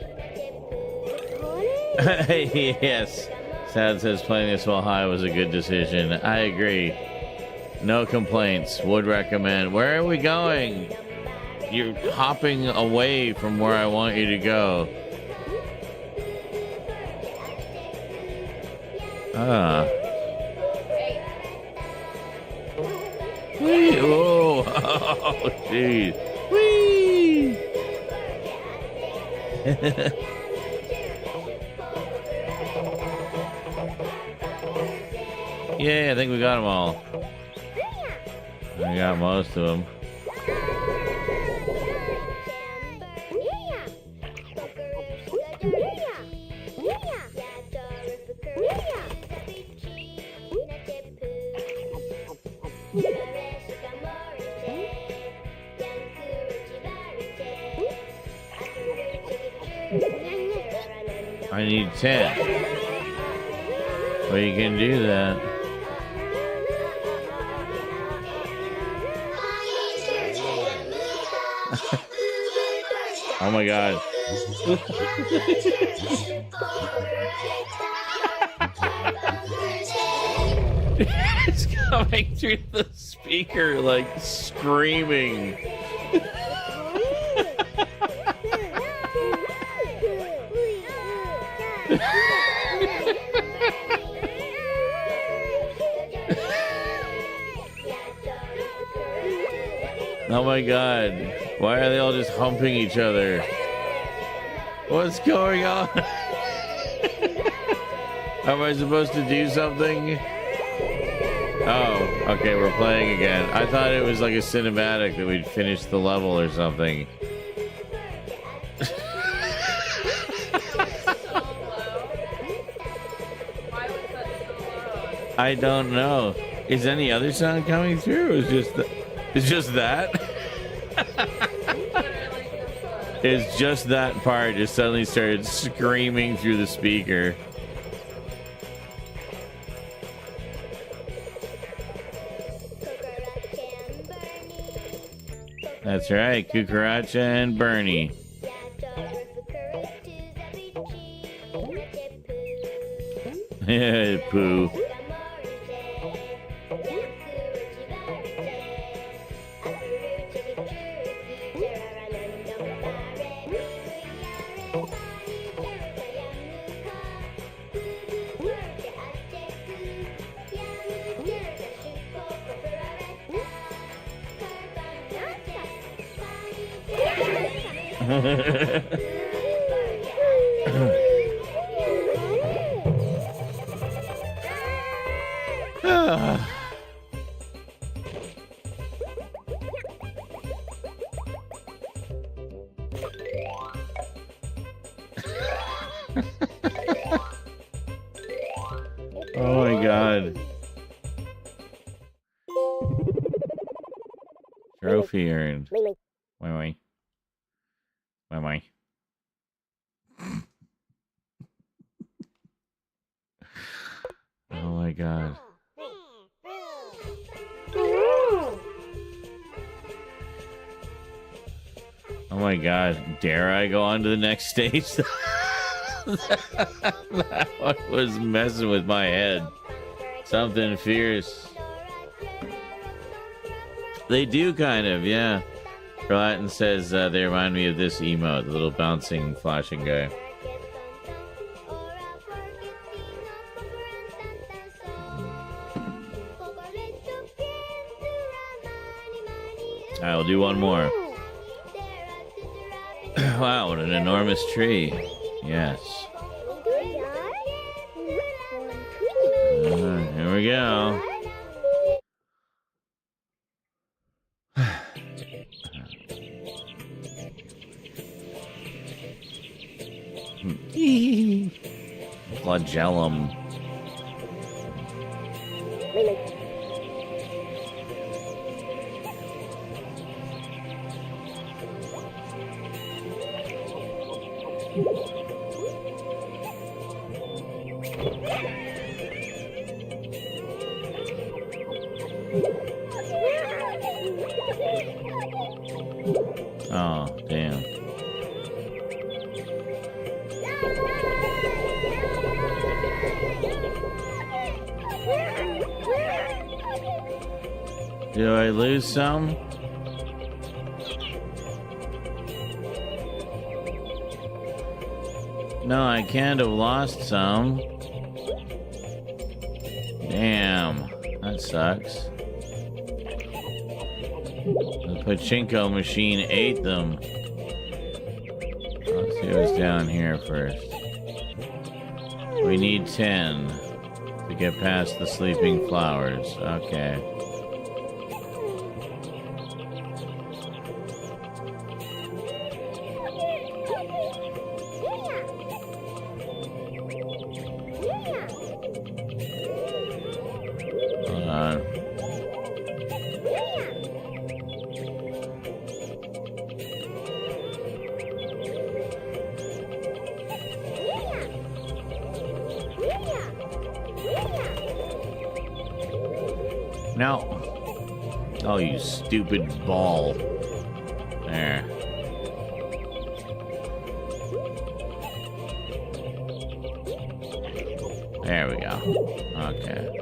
Yes. Sad says playing this while high was a good decision. I agree. No complaints. Would recommend. Where are we going? You're hopping away from where I want you to go. Whee! Oh, oh, jeez. Whee! Yeah, I think we got them all. I got most of them. I need 10. Well, you can do that. Oh my god. It's coming through the speaker like screaming. Oh my god. Why are they all just humping each other? What's going on? Am I supposed to do something? Oh, okay, we're playing again. I thought it was like a cinematic that we'd finish the level or something. I don't know. Is any other sound coming through? It's just that? It's just that part just suddenly started screaming through the speaker. That's right, Cucaracha and Bernie. Pooh. Oh my god. Trophy earned. Wait. Oh my god. Oh my god. Dare I go on to the next stage? That one was messing with my head. Something fierce. They do kind of, yeah. Latin says they remind me of this emote, the little bouncing, flashing guy. I will do one more. Wow, what an enormous tree. Yes. Here we go. Flagellum. Oh, damn. Do I lose some? No, I can't have lost some. Damn, that sucks. The pachinko machine ate them. Let's see what's down here first. We need 10 to get past the sleeping flowers. Okay. Hold on. No. Oh, you stupid ball. There. There we go. Okay.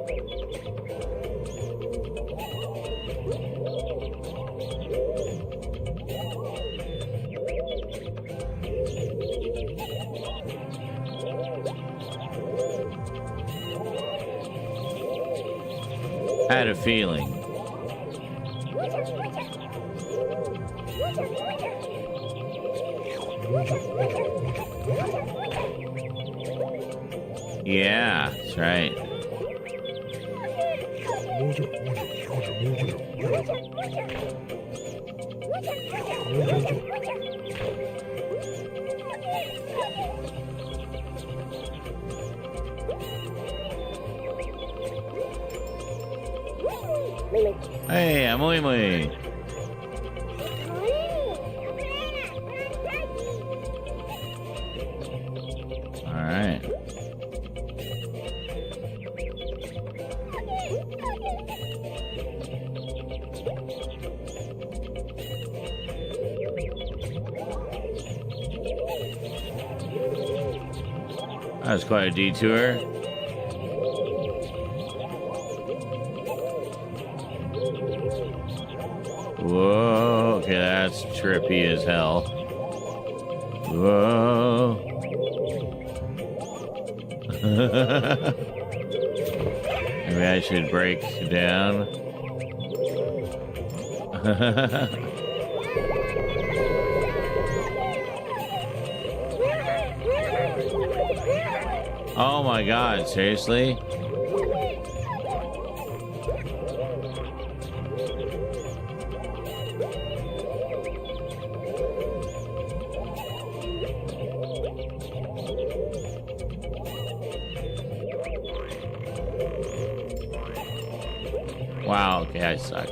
I had a feeling. Yeah, that's right. Hey, muy muy. All right. That was quite a detour. Whoa, okay, that's trippy as hell. Whoa. Maybe I should break down. Oh my god, seriously? Wow, okay, I suck.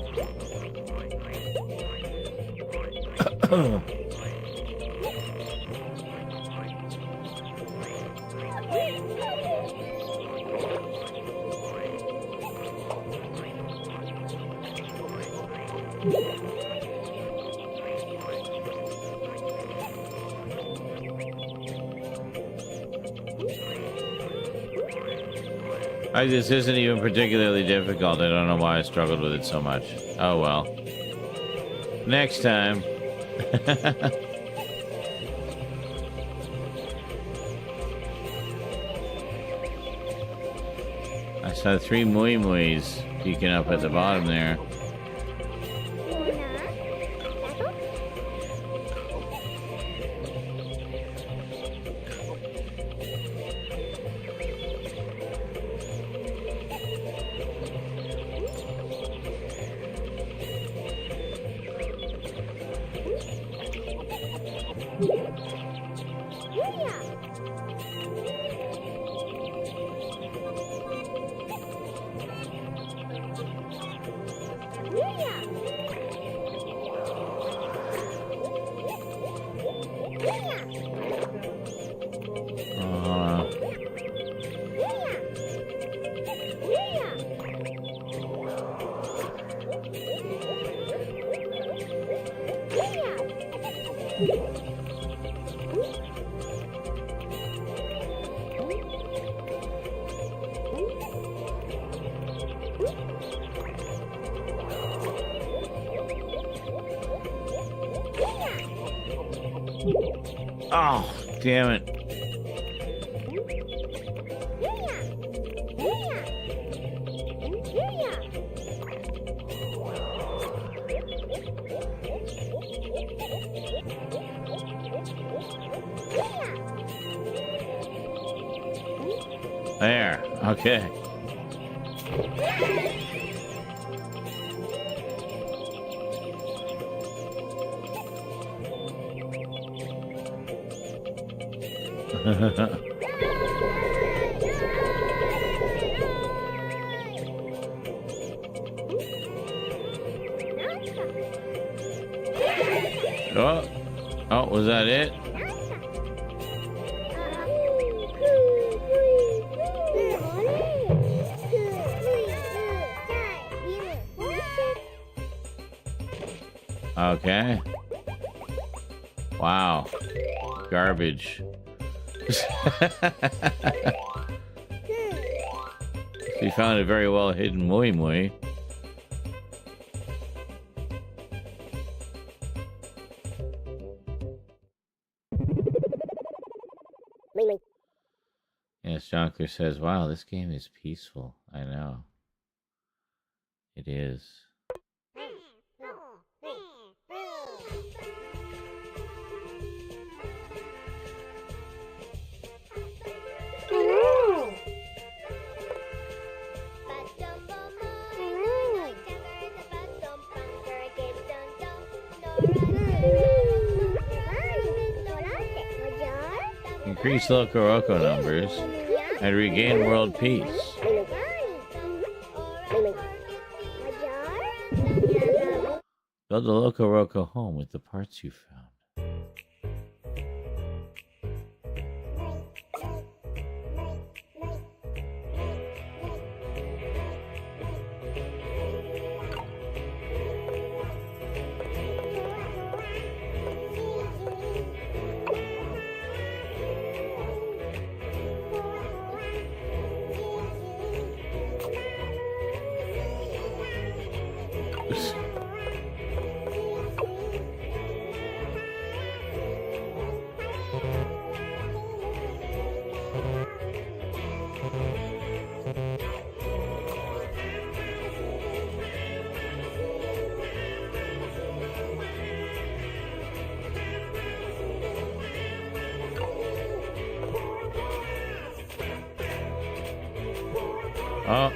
This isn't even particularly difficult. I don't know why I struggled with it so much. Oh well. Next time. I saw 3 Mui Muis peeking up at the bottom there. Oh, damn it. There. Okay. Oh, oh, was that it? Okay. Wow. Garbage. He found a very well hidden Mui Mui. Yes, Jonker says, wow, this game is peaceful. I know. It is. Increase Loco Roco numbers and regain world peace. Build a Loco Roco home with the parts you found. Oh.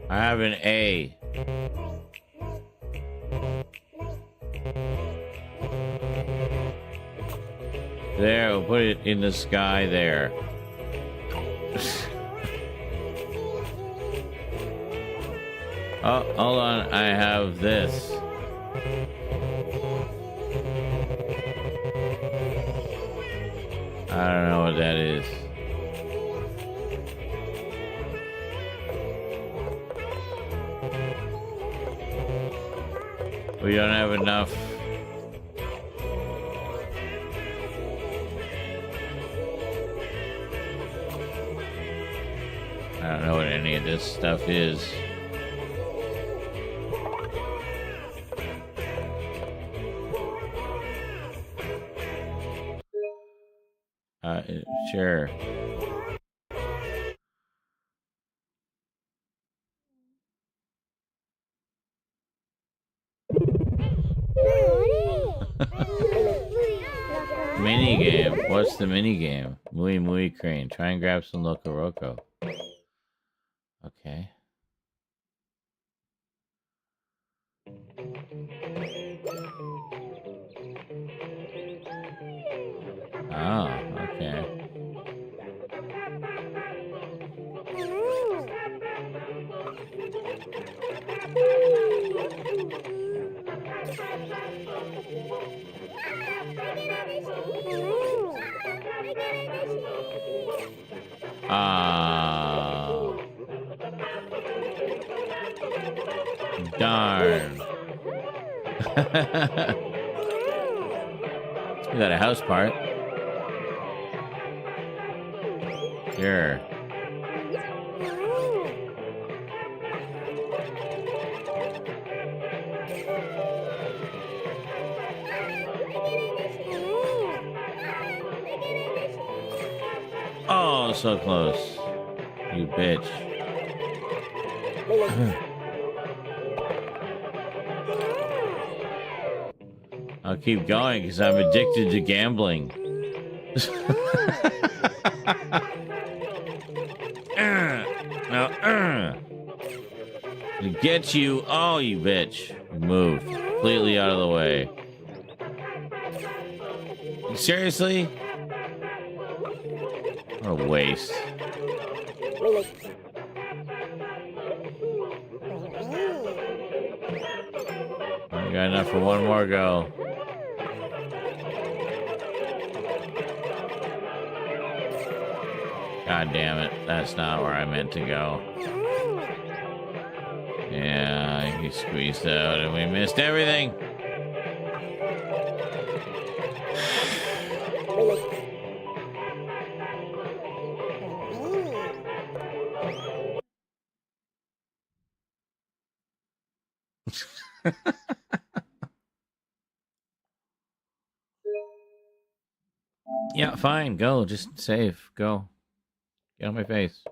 I have an A. There, we'll put it in the sky there. Oh, hold on. I have this. I don't know what that is. We don't have enough. I don't know what any of this stuff is. Sure. Mini game. What's the mini game? Muy Muy Crane. Try and grab some Loco Roco. Okay. Oh, okay. Ah. Darn. You got a house part. Sure. Oh, so close. You bitch. I'll keep going because I'm addicted to gambling. Now, to get you. Oh, you bitch. Moved. Completely out of the way. Seriously? What a waste. I got enough for one more go. God damn it. That's not where I meant to go. Yeah, he squeezed out and we missed everything. Yeah, fine. Go. Just save. Go. Get on my face.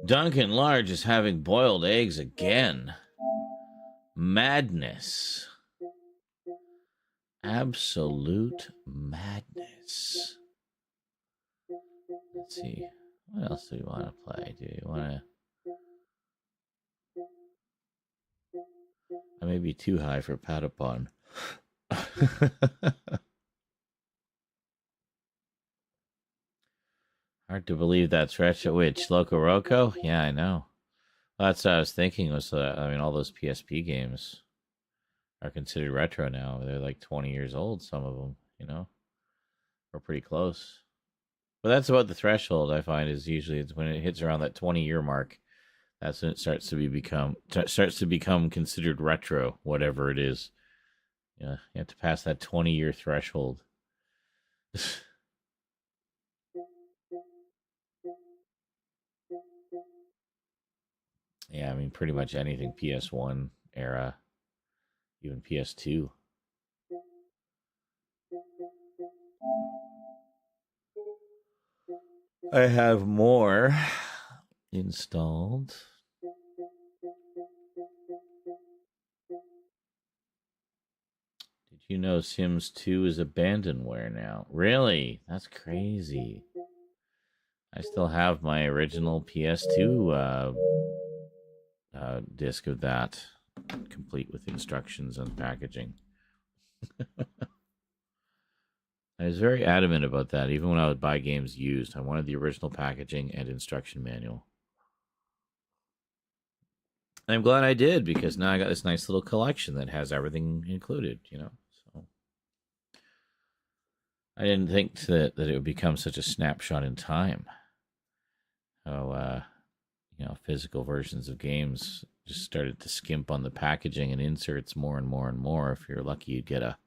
Duncan Large is having boiled eggs again. Madness. Absolute madness. Let's see. What else do you want to play? Do you want to... I may be too high for Patapon. Hard to believe that's retro. Which? Loco Roco? Yeah, I know. That's what I was thinking was, I mean, all those PSP games are considered retro now. They're like 20 years old, some of them, you know? We're pretty close. But that's about the threshold, I find, is usually it's when it hits around that 20-year mark. That's when it starts to become considered retro, whatever it is. Yeah, you have to pass that 20-year threshold. Yeah, I mean, pretty much anything PS1 era, even PS2. I have more installed. Did you know Sims 2 is abandonware now? Really? That's crazy. I still have my original PS2 disc of that, complete with instructions and packaging. I was very adamant about that, even when I would buy games used. I wanted the original packaging and instruction manual. And I'm glad I did, because now I got this nice little collection that has everything included, you know. So I didn't think that it would become such a snapshot in time. How, you know, physical versions of games just started to skimp on the packaging and inserts more and more and more. If you're lucky, you'd get a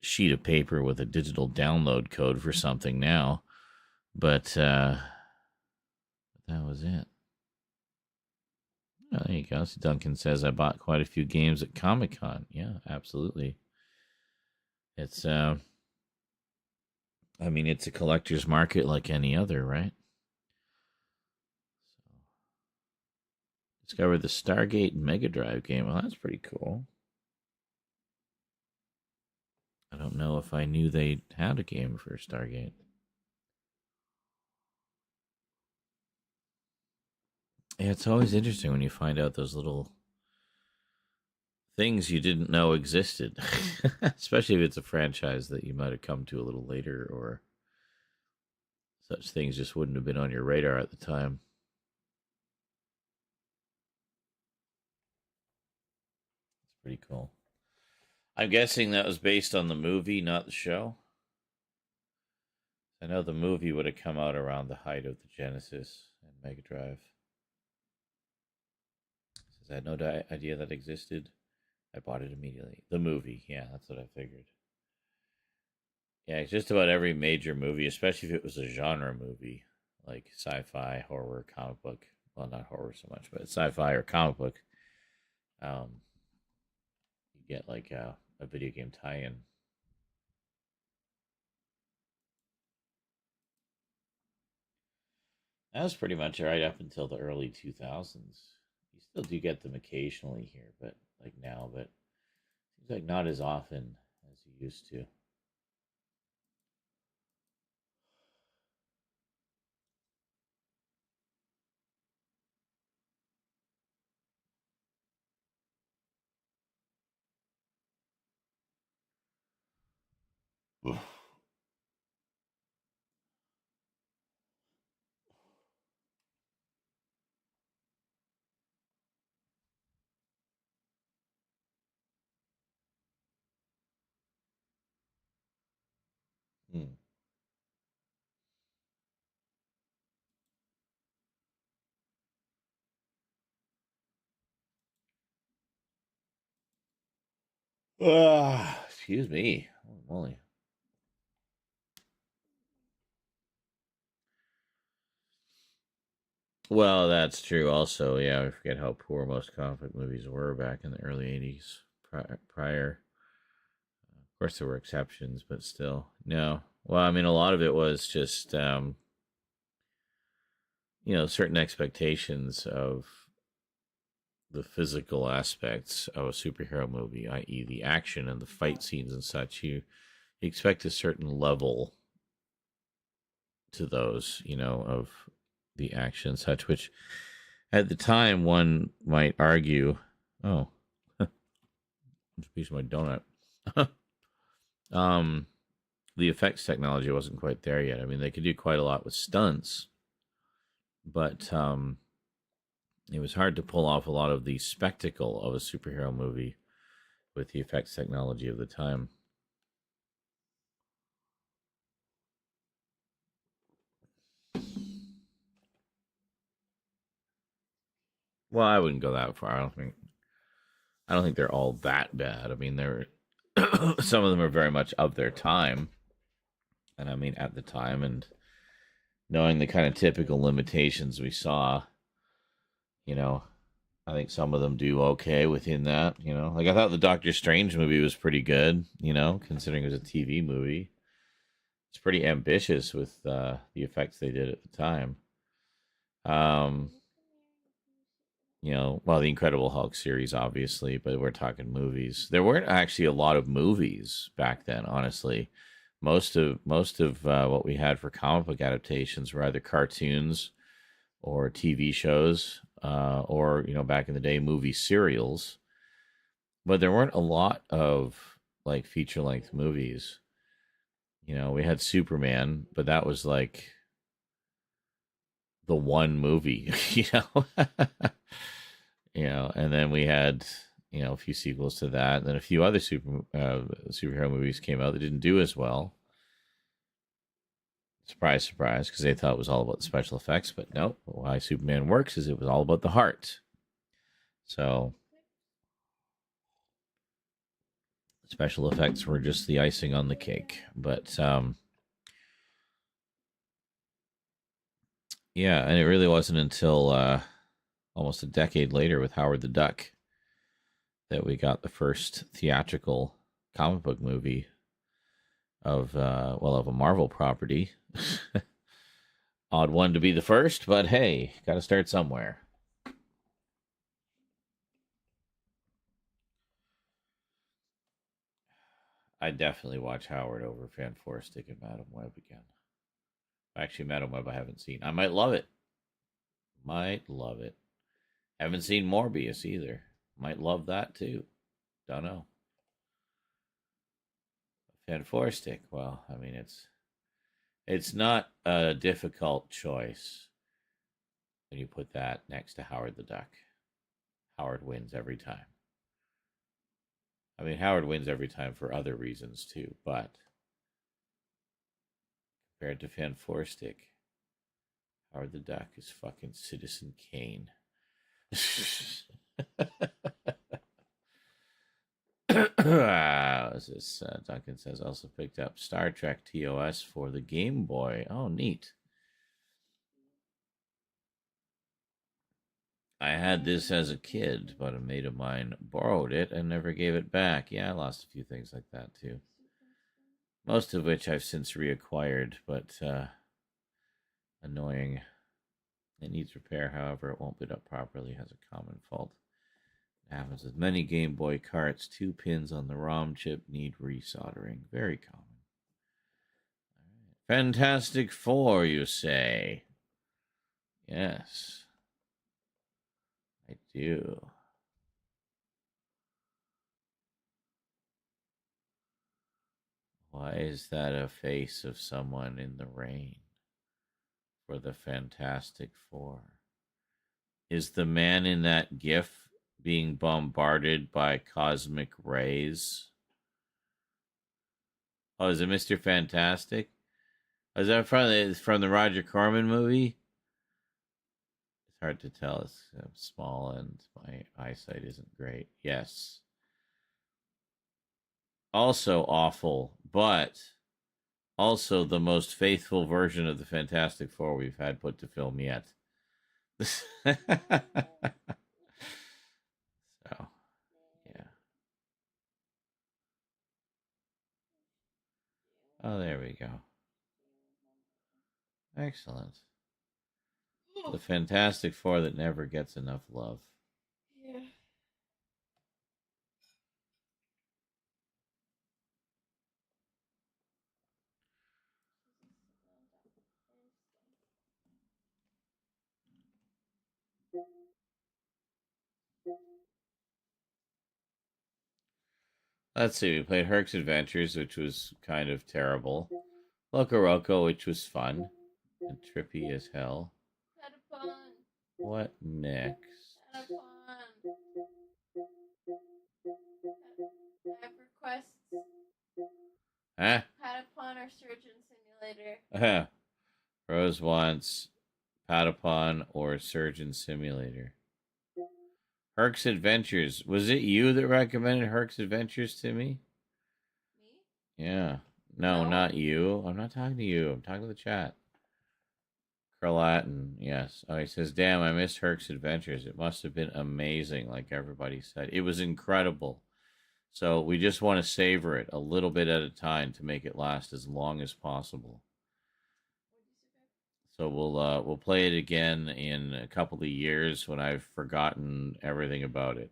sheet of paper with a digital download code for something now. But that was it. Oh, there you go. So Duncan says I bought quite a few games at Comic-Con. Yeah, absolutely. It's I mean, it's a collector's market like any other, right? Discovered the Stargate Mega Drive game. Well, that's pretty cool. I don't know if I knew they had a game for Stargate. Yeah, it's always interesting when you find out those little things you didn't know existed, especially if it's a franchise that you might have come to a little later, or such things just wouldn't have been on your radar at the time. It's pretty cool. I'm guessing that was based on the movie, not the show. I know the movie would have come out around the height of the Genesis and Mega Drive. Says I had no idea that existed. I bought it immediately. The movie, yeah, that's what I figured. Yeah, just about every major movie, especially if it was a genre movie, like sci-fi, horror, comic book. Well, not horror so much, but sci-fi or comic book. You get like a video game tie-in. That was pretty much right up until the early 2000s. You still do get them occasionally here, but like now, but seems like not as often as you used to. Hmm. Excuse me. Holy moly. Well, that's true. Also, yeah, we forget how poor most comic book movies were back in the early '80s. Prior, of course, there were exceptions, but still, no. Well, I mean, a lot of it was just, certain expectations of the physical aspects of a superhero movie, i.e., the action and the fight scenes and such. You expect a certain level to those, of the action and such, which at the time one might argue, oh, it's a piece of my donut. The effects technology wasn't quite there yet. I mean, they could do quite a lot with stunts, but it was hard to pull off a lot of the spectacle of a superhero movie with the effects technology of the time. Well, I wouldn't go that far. I don't think they're all that bad. I mean, they're some of them are very much of their time, and I mean at the time, and knowing the kind of typical limitations we saw, I think some of them do okay within that. Like I thought the Doctor Strange movie was pretty good. Considering it was a TV movie, it's pretty ambitious with the effects they did at the time. Well, the Incredible Hulk series, obviously, but we're talking movies. There weren't actually a lot of movies back then, honestly. Most of what we had for comic book adaptations were either cartoons or TV shows, or back in the day, movie serials. But there weren't a lot of like feature length movies. We had Superman, but that was like the one movie, and then we had, a few sequels to that, and then a few other superhero movies came out that didn't do as well. Surprise, surprise, because they thought it was all about the special effects, but no, why Superman works is it was all about the heart. So special effects were just the icing on the cake. But yeah, and it really wasn't until almost a decade later with Howard the Duck that we got the first theatrical comic book movie of a Marvel property. Odd one to be the first, but hey, got to start somewhere. I definitely watch Howard over Fan Stick and Madam Web again. Actually, Madam Web I haven't seen. I might love it. Might love it. Haven't seen Morbius either. Might love that too. Don't know. Fan Stick. Well, I mean, it's not a difficult choice when you put that next to Howard the Duck. Howard wins every time. I mean, Howard wins every time for other reasons too, but compared to Fan Stick, Howard the Duck is fucking Citizen Kane. This Duncan says also picked up Star Trek TOS for the Game Boy. Oh, neat. I had this as a kid, but a mate of mine borrowed it and never gave it back. Yeah, I lost a few things like that too. Most of which I've since reacquired, but annoying. It needs repair, however, it won't boot up properly, has a common fault. It happens with many Game Boy carts. 2 pins on the ROM chip need resoldering. Very common. All right. Fantastic Four, you say? Yes. I do. Why is that a face of someone in the rain for the Fantastic Four? Is the man in that GIF being bombarded by cosmic rays? Oh, is it Mr. Fantastic? Is that from the Roger Corman movie? It's hard to tell. It's small and my eyesight isn't great. Yes. Also awful, but also the most faithful version of the Fantastic Four we've had put to film yet. So, yeah. Oh, there we go. Excellent. The Fantastic Four that never gets enough love. Yeah. Let's see, we played Herc's Adventures, which was kind of terrible. Loco Roco, which was fun. And trippy as hell. Patapon. What next? Patapon. I have requests. Huh? Patapon or Surgeon Simulator. Rose wants Patapon or Surgeon Simulator. Herc's Adventures. Was it you that recommended Herc's Adventures to me? Me? Yeah. No, not you. I'm not talking to you. I'm talking to the chat. Carlatin, yes. Oh, he says, damn, I missed Herc's Adventures. It must have been amazing, like everybody said. It was incredible. So we just want to savor it a little bit at a time to make it last as long as possible. So we'll play it again in a couple of years when I've forgotten everything about it.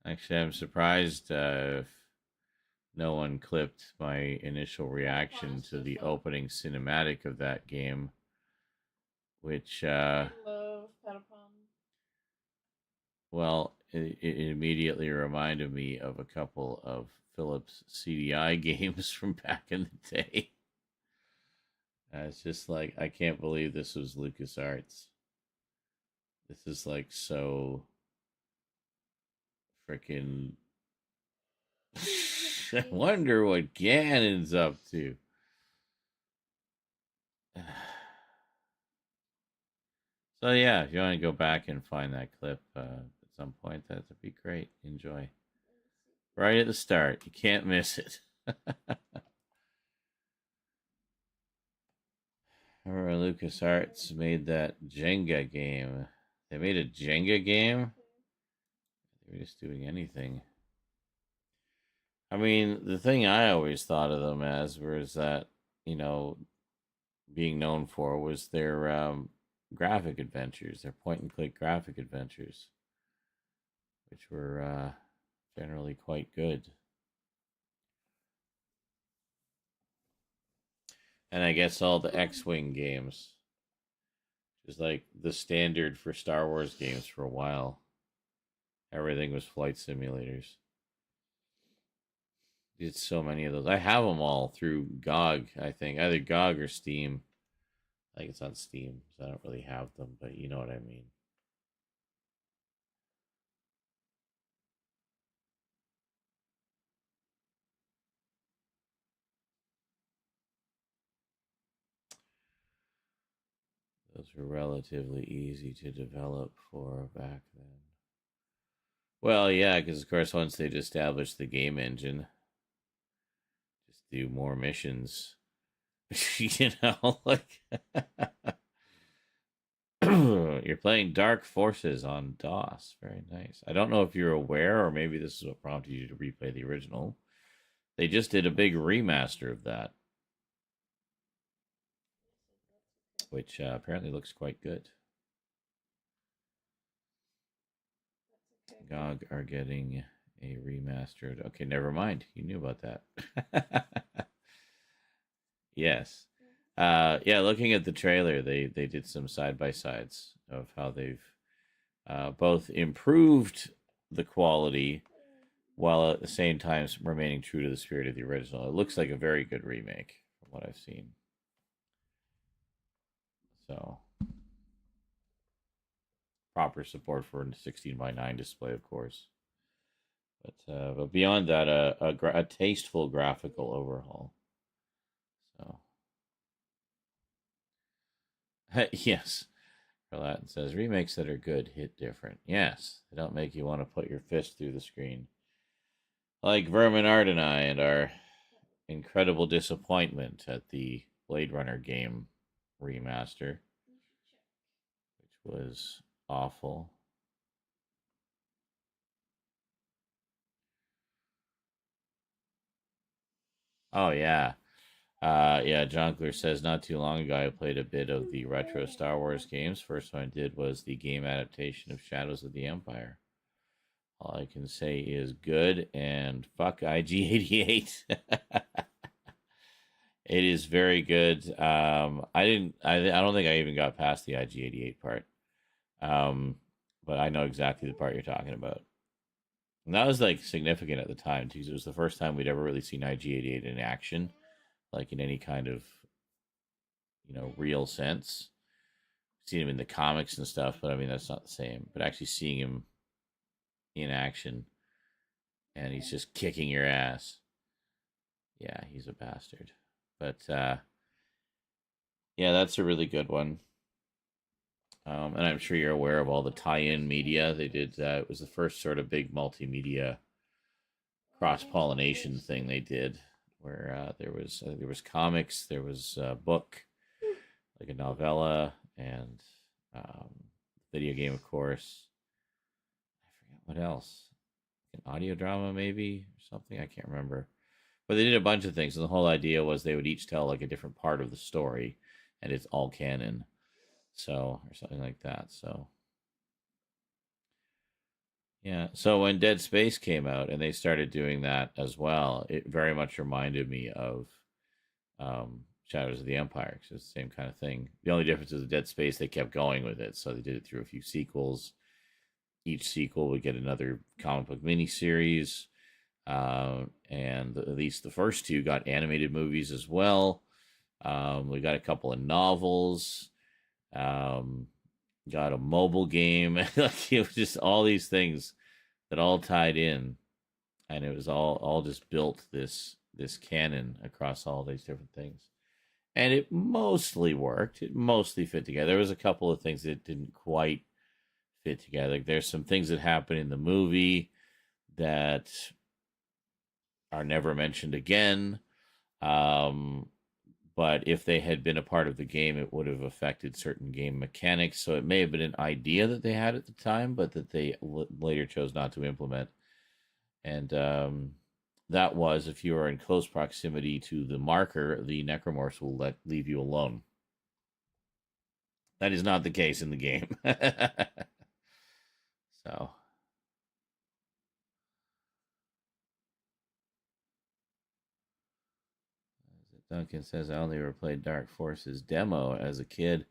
Actually, I'm surprised if no one clipped my initial reaction to the opening cinematic of that game, which I love Patapon. well, it immediately reminded me of a couple of Philips CDI games from back in the day. It's just like, I can't believe this was LucasArts. This is like so freaking. I wonder what Ganon's up to. So yeah, if you want to go back and find that clip at some point, that'd be great. Enjoy. Right at the start. You can't miss it. Remember LucasArts made that Jenga game. They made a Jenga game? They were just doing anything. I mean, the thing I always thought of them as was that, you know, being known for was their graphic adventures, their point-and-click graphic adventures, which were generally quite good. And I guess all the X-Wing games, which is like the standard for Star Wars games for a while. Everything was flight simulators. Did so many of those. I have them all through GOG, I think. Either GOG or Steam. I think it's on Steam, so I don't really have them, but you know what I mean. Those were relatively easy to develop for back then. Well, yeah, because of course once they'd established the game engine, just do more missions. You know, like you're playing Dark Forces on DOS. Very nice. I don't know if you're aware, or maybe this is what prompted you to replay the original. They just did a big remaster of that, which apparently looks quite good. GOG are getting a remastered. Okay, never mind. You knew about that. Yes. Yeah, looking at the trailer, they did some side-by-sides of how they've both improved the quality while at the same time remaining true to the spirit of the original. It looks like a very good remake from what I've seen. So, proper support for a 16:9 display, of course. But beyond that, a tasteful graphical overhaul. So, yes. Latin says remakes that are good hit different. Yes, they don't make you want to put your fist through the screen. Like Vermin Art and I and our incredible disappointment at the Blade Runner game remaster, which was awful. Oh, yeah. Yeah, Jonkler says not too long ago I played a bit of the retro Star Wars games. First one I did was the game adaptation of Shadows of the Empire. All I can say is good and fuck IG-88. It is very good. I don't think I even got past the IG-88 part. But I know exactly the part you're talking about. And that was like significant at the time because it was the first time we'd ever really seen IG-88 in action, like in any kind of, real sense. Seen him in the comics and stuff, but I mean that's not the same. But actually seeing him in action, and he's just kicking your ass. Yeah, he's a bastard. But yeah, that's a really good one. And I'm sure you're aware of all the tie-in media they did. It was the first sort of big multimedia cross-pollination thing they did, where there was comics, there was a book, like a novella, and video game, of course. I forget what else. An audio drama, maybe, or something. I can't remember. But they did a bunch of things, and the whole idea was they would each tell like a different part of the story, and it's all canon. So, or something like that. So, yeah. So when Dead Space came out and they started doing that as well, it very much reminded me of Shadows of the Empire. It's the same kind of thing. The only difference is the Dead Space, they kept going with it. So they did it through a few sequels. Each sequel would get another comic book miniseries. And at least the first two got animated movies as well. We got a couple of novels. Got a mobile game. Like it was just all these things that all tied in, and it was all just built this canon across all these different things, and it mostly worked. It mostly fit together. There was a couple of things that didn't quite fit together. There's some things that happen in the movie that are never mentioned again. but if they had been a part of the game, it would have affected certain game mechanics. So it may have been an idea that they had at the time, but that they later chose not to implement. And that was, if you are in close proximity to the marker, the necromorphs will leave you alone. That is not the case in the game. So. Duncan says, I only ever played Dark Forces demo as a kid.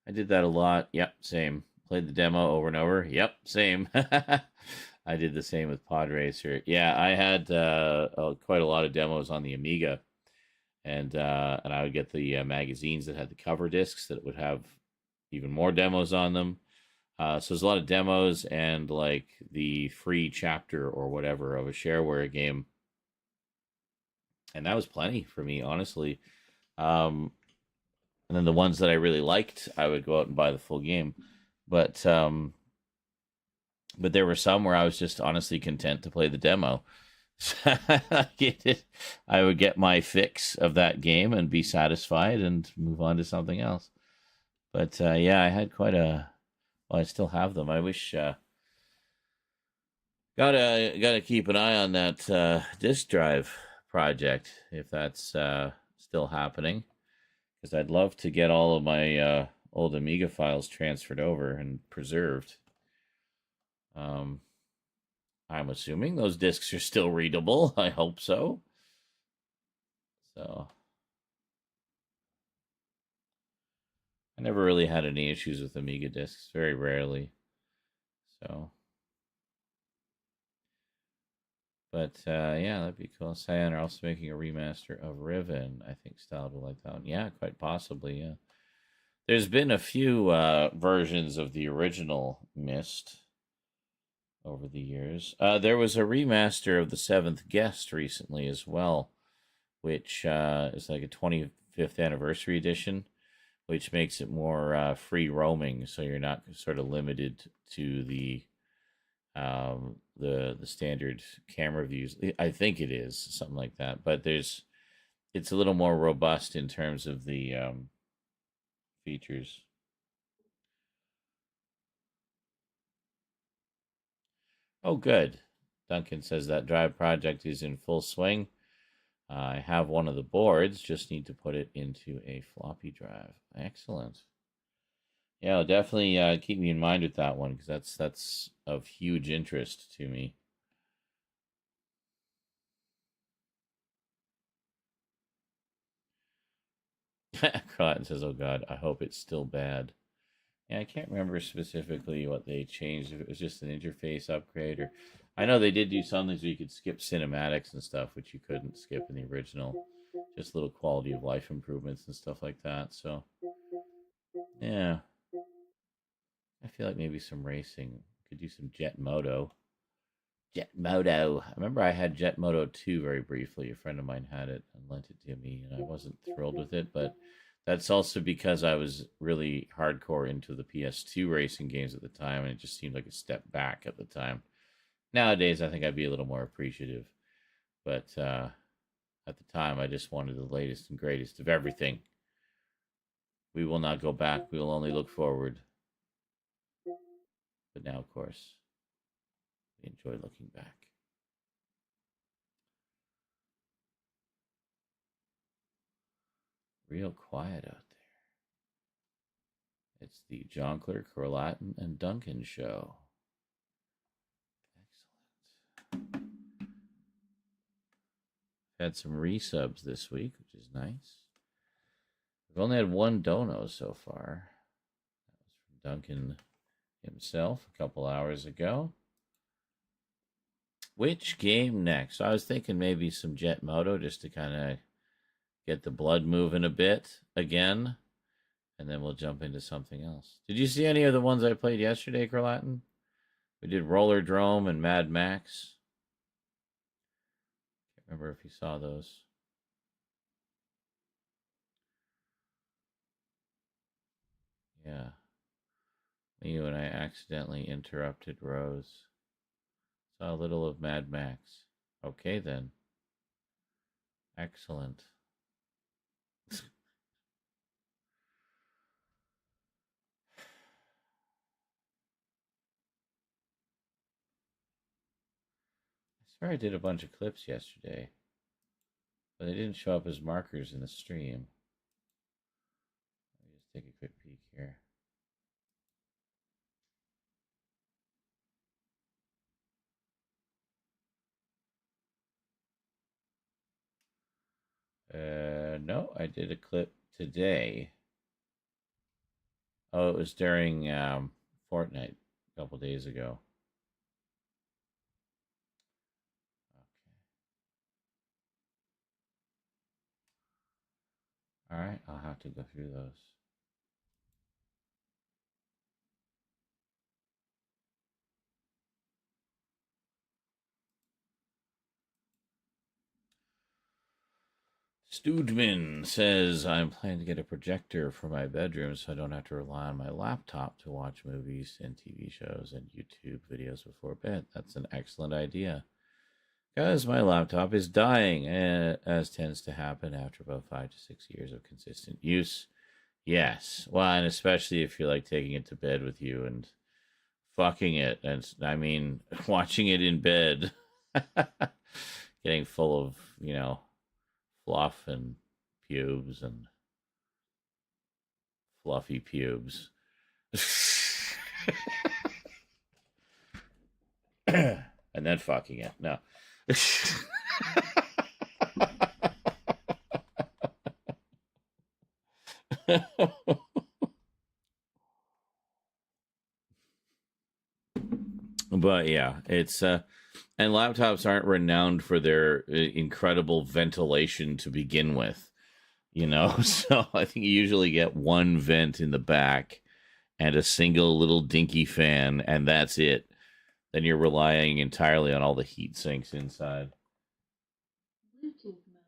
I did that a lot. Yep, same. Played the demo over and over. Yep, same. I did the same with Pod Racer. Yeah, I had quite a lot of demos on the Amiga. And I would get the magazines that had the cover discs that would have even more demos on them. So there's a lot of demos and like the free chapter or whatever of a shareware game. And that was plenty for me, honestly. And then the ones that I really liked, I would go out and buy the full game. But there were some where I was just honestly content to play the demo. I would get my fix of that game and be satisfied and move on to something else. But yeah, I had quite a. Well, I still have them. I wish. Gotta keep an eye on that disk drive project if that's still happening, because I'd love to get all of my old Amiga files transferred over and preserved. I'm assuming those discs are still readable. I hope so. So I never really had any issues with Amiga discs, very rarely. So, but yeah, that'd be cool. Cyan are also making a remaster of Riven. I think Styled will like that one. Yeah, quite possibly. Yeah, there's been a few versions of the original Myst over the years. There was a remaster of The Seventh Guest recently as well, which is like a 25th anniversary edition, which makes it more free roaming, so you're not sort of limited to the standard camera views. I think it is something like that, but it's a little more robust in terms of the features. Oh, good. Duncan says that drive project is in full swing. I have one of the boards, just need to put it into a floppy drive. Excellent. Yeah, definitely keep me in mind with that one, because that's of huge interest to me. Cotton says, oh God, I hope it's still bad. Yeah, I can't remember specifically what they changed, if it was just an interface upgrade, or I know they did do some things where you could skip cinematics and stuff, which you couldn't skip in the original. Just little quality of life improvements and stuff like that. So, yeah. I feel like maybe some racing. Could do some Jet Moto. Jet Moto. I remember I had Jet Moto 2 very briefly. A friend of mine had it and lent it to me, and I wasn't thrilled with it, but that's also because I was really hardcore into the PS2 racing games at the time, and it just seemed like a step back at the time. Nowadays, I think I'd be a little more appreciative, but at the time, I just wanted the latest and greatest of everything. We will not go back. We will only look forward. But now, of course, we enjoy looking back. Real quiet out there. It's the Jonkler, Corlatin, and Duncan show. Excellent. Had some resubs this week, which is nice. We've only had one dono so far. That was from Duncan himself a couple hours ago. Which game next? I was thinking maybe some Jet Moto, just to kind of get the blood moving a bit again, and then we'll jump into something else. Did you see any of the ones I played yesterday, Carlatin? We did Roller Drome and Mad Max. Can't remember if you saw those. Yeah. You and I accidentally interrupted Rose. Saw a little of Mad Max. Okay, then. Excellent. swear I did a bunch of clips yesterday, but they didn't show up as markers in the stream. Let me just take a quick peek here. No, I did a clip today. Oh, it was during Fortnite a couple days ago. All right, I'll have to go through those. Stoodman says, I'm planning to get a projector for my bedroom so I don't have to rely on my laptop to watch movies and TV shows and YouTube videos before bed. That's an excellent idea. Because my laptop is dying, as tends to happen after about 5 to 6 years of consistent use. Yes. Well, and especially if you're like taking it to bed with you and fucking it. And I mean, watching it in bed, getting full of, fluff and pubes and fluffy pubes. And then fucking it. No. But yeah, it's and laptops aren't renowned for their incredible ventilation to begin with, so I think you usually get one vent in the back and a single little dinky fan, and that's it. Then you're relying entirely on all the heat sinks inside. Bluetooth mode.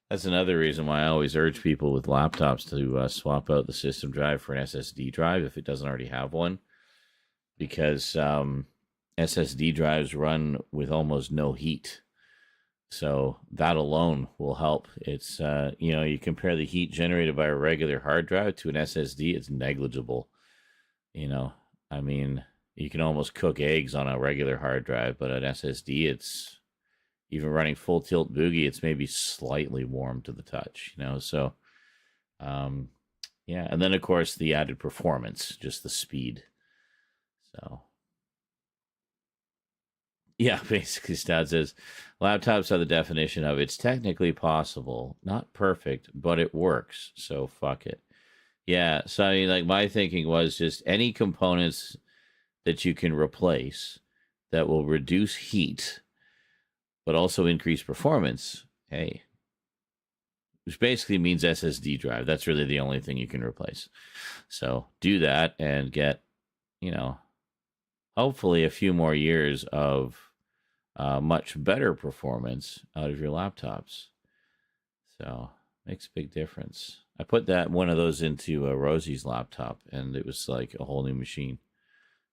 That's another reason why I always urge people with laptops to swap out the system drive for an SSD drive if it doesn't already have one, because SSD drives run with almost no heat. So that alone will help. It's, you compare the heat generated by a regular hard drive to an SSD, it's negligible. I mean, you can almost cook eggs on a regular hard drive, but an SSD, it's even running full tilt boogie, it's maybe slightly warm to the touch, so, yeah. And then, of course, the added performance, just the speed. So, yeah, basically, Stat says, laptops are the definition of it's technically possible, not perfect, but it works, so fuck it. Yeah, so I mean, like, my thinking was just any components that you can replace that will reduce heat, but also increase performance, hey, which basically means SSD drive. That's really the only thing you can replace. So do that and get, hopefully a few more years of much better performance out of your laptops. So makes a big difference. I put one of those into Rosie's laptop, and it was like a whole new machine.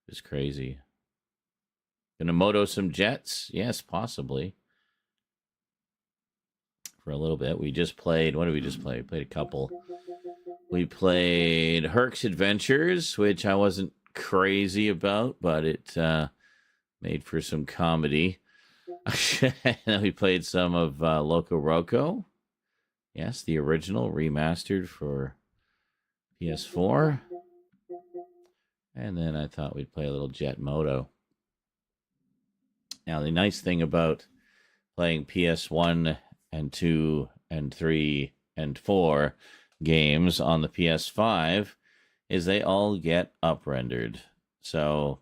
It was crazy. Gonna moto some jets? Yes, possibly. For a little bit. We just played, what did we just play? We played a couple. We played Herc's Adventures, which I wasn't crazy about, but it made for some comedy. And then we played some of Loco Roco. Yes, the original remastered for PS4. And then I thought we'd play a little Jet Moto. Now, the nice thing about playing PS1 and 2 and 3 and 4 games on the PS5 is they all get up-rendered. So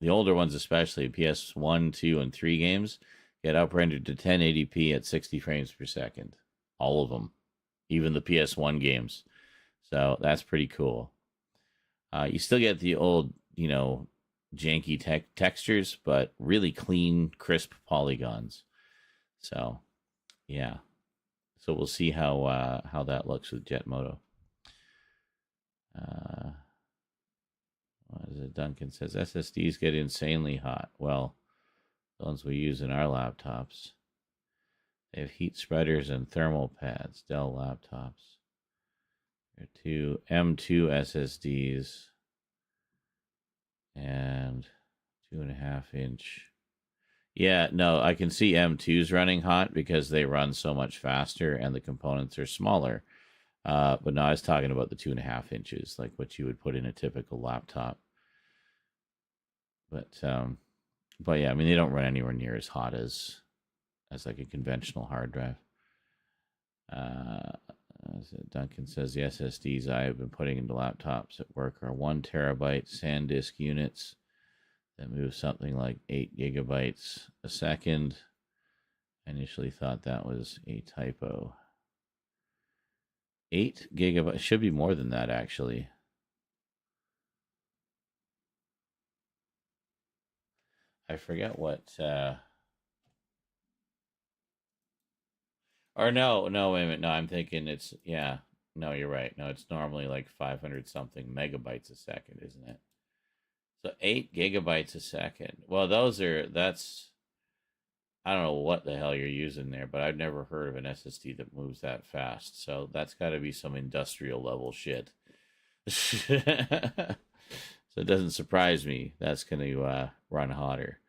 the older ones, especially PS1, 2, and 3 games, get up-rendered to 1080p at 60 frames per second. All of them. Even the PS1 games. So that's pretty cool. You still get the old, janky textures, but really clean, crisp polygons. So, yeah. So we'll see how that looks with Jet Moto. What is it? Duncan says SSDs get insanely hot. Well, the ones we use in our laptops. They have heat spreaders and thermal pads. Dell laptops. There are two M2 SSDs and 2.5 inch. Yeah, no, I can see M2s running hot because they run so much faster and the components are smaller. But no, I was talking about the 2.5 inches, like what you would put in a typical laptop. But yeah, I mean they don't run anywhere near as hot as like a conventional hard drive. Duncan says the SSDs I have been putting into laptops at work are 1 terabyte SanDisk units that move something like 8 gigabytes a second. I initially thought that was a typo. 8 gigabytes should be more than that, actually. I forget what. Or no, wait a minute. No, I'm thinking it's, yeah. No, you're right. No, it's normally like 500 something megabytes a second, isn't it? So 8 gigabytes a second. Well, that's, I don't know what the hell you're using there, but I've never heard of an SSD that moves that fast. So that's got to be some industrial level shit. So it doesn't surprise me that's going to run hotter.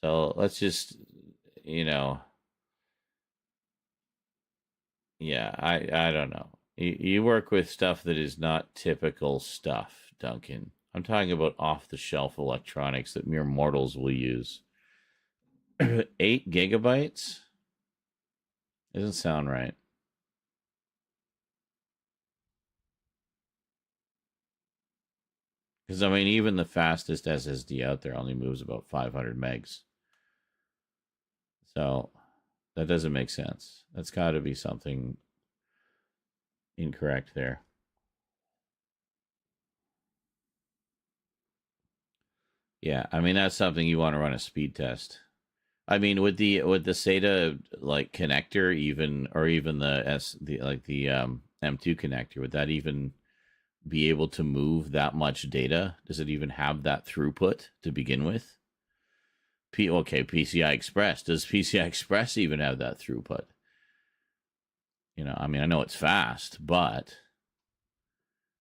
So let's just, yeah, I don't know. You work with stuff that is not typical stuff, Duncan. I'm talking about off-the-shelf electronics that mere mortals will use. 8 gigabytes? Doesn't sound right. Because, I mean, even the fastest SSD out there only moves about 500 megs. So that doesn't make sense. That's got to be something incorrect there. Yeah, I mean, that's something you want to run a speed test. I mean, with the SATA like connector, even the M2 connector, would that even be able to move that much data? Does it even have that throughput to begin with? PCI Express. Does PCI Express even have that throughput? I mean, I know it's fast, but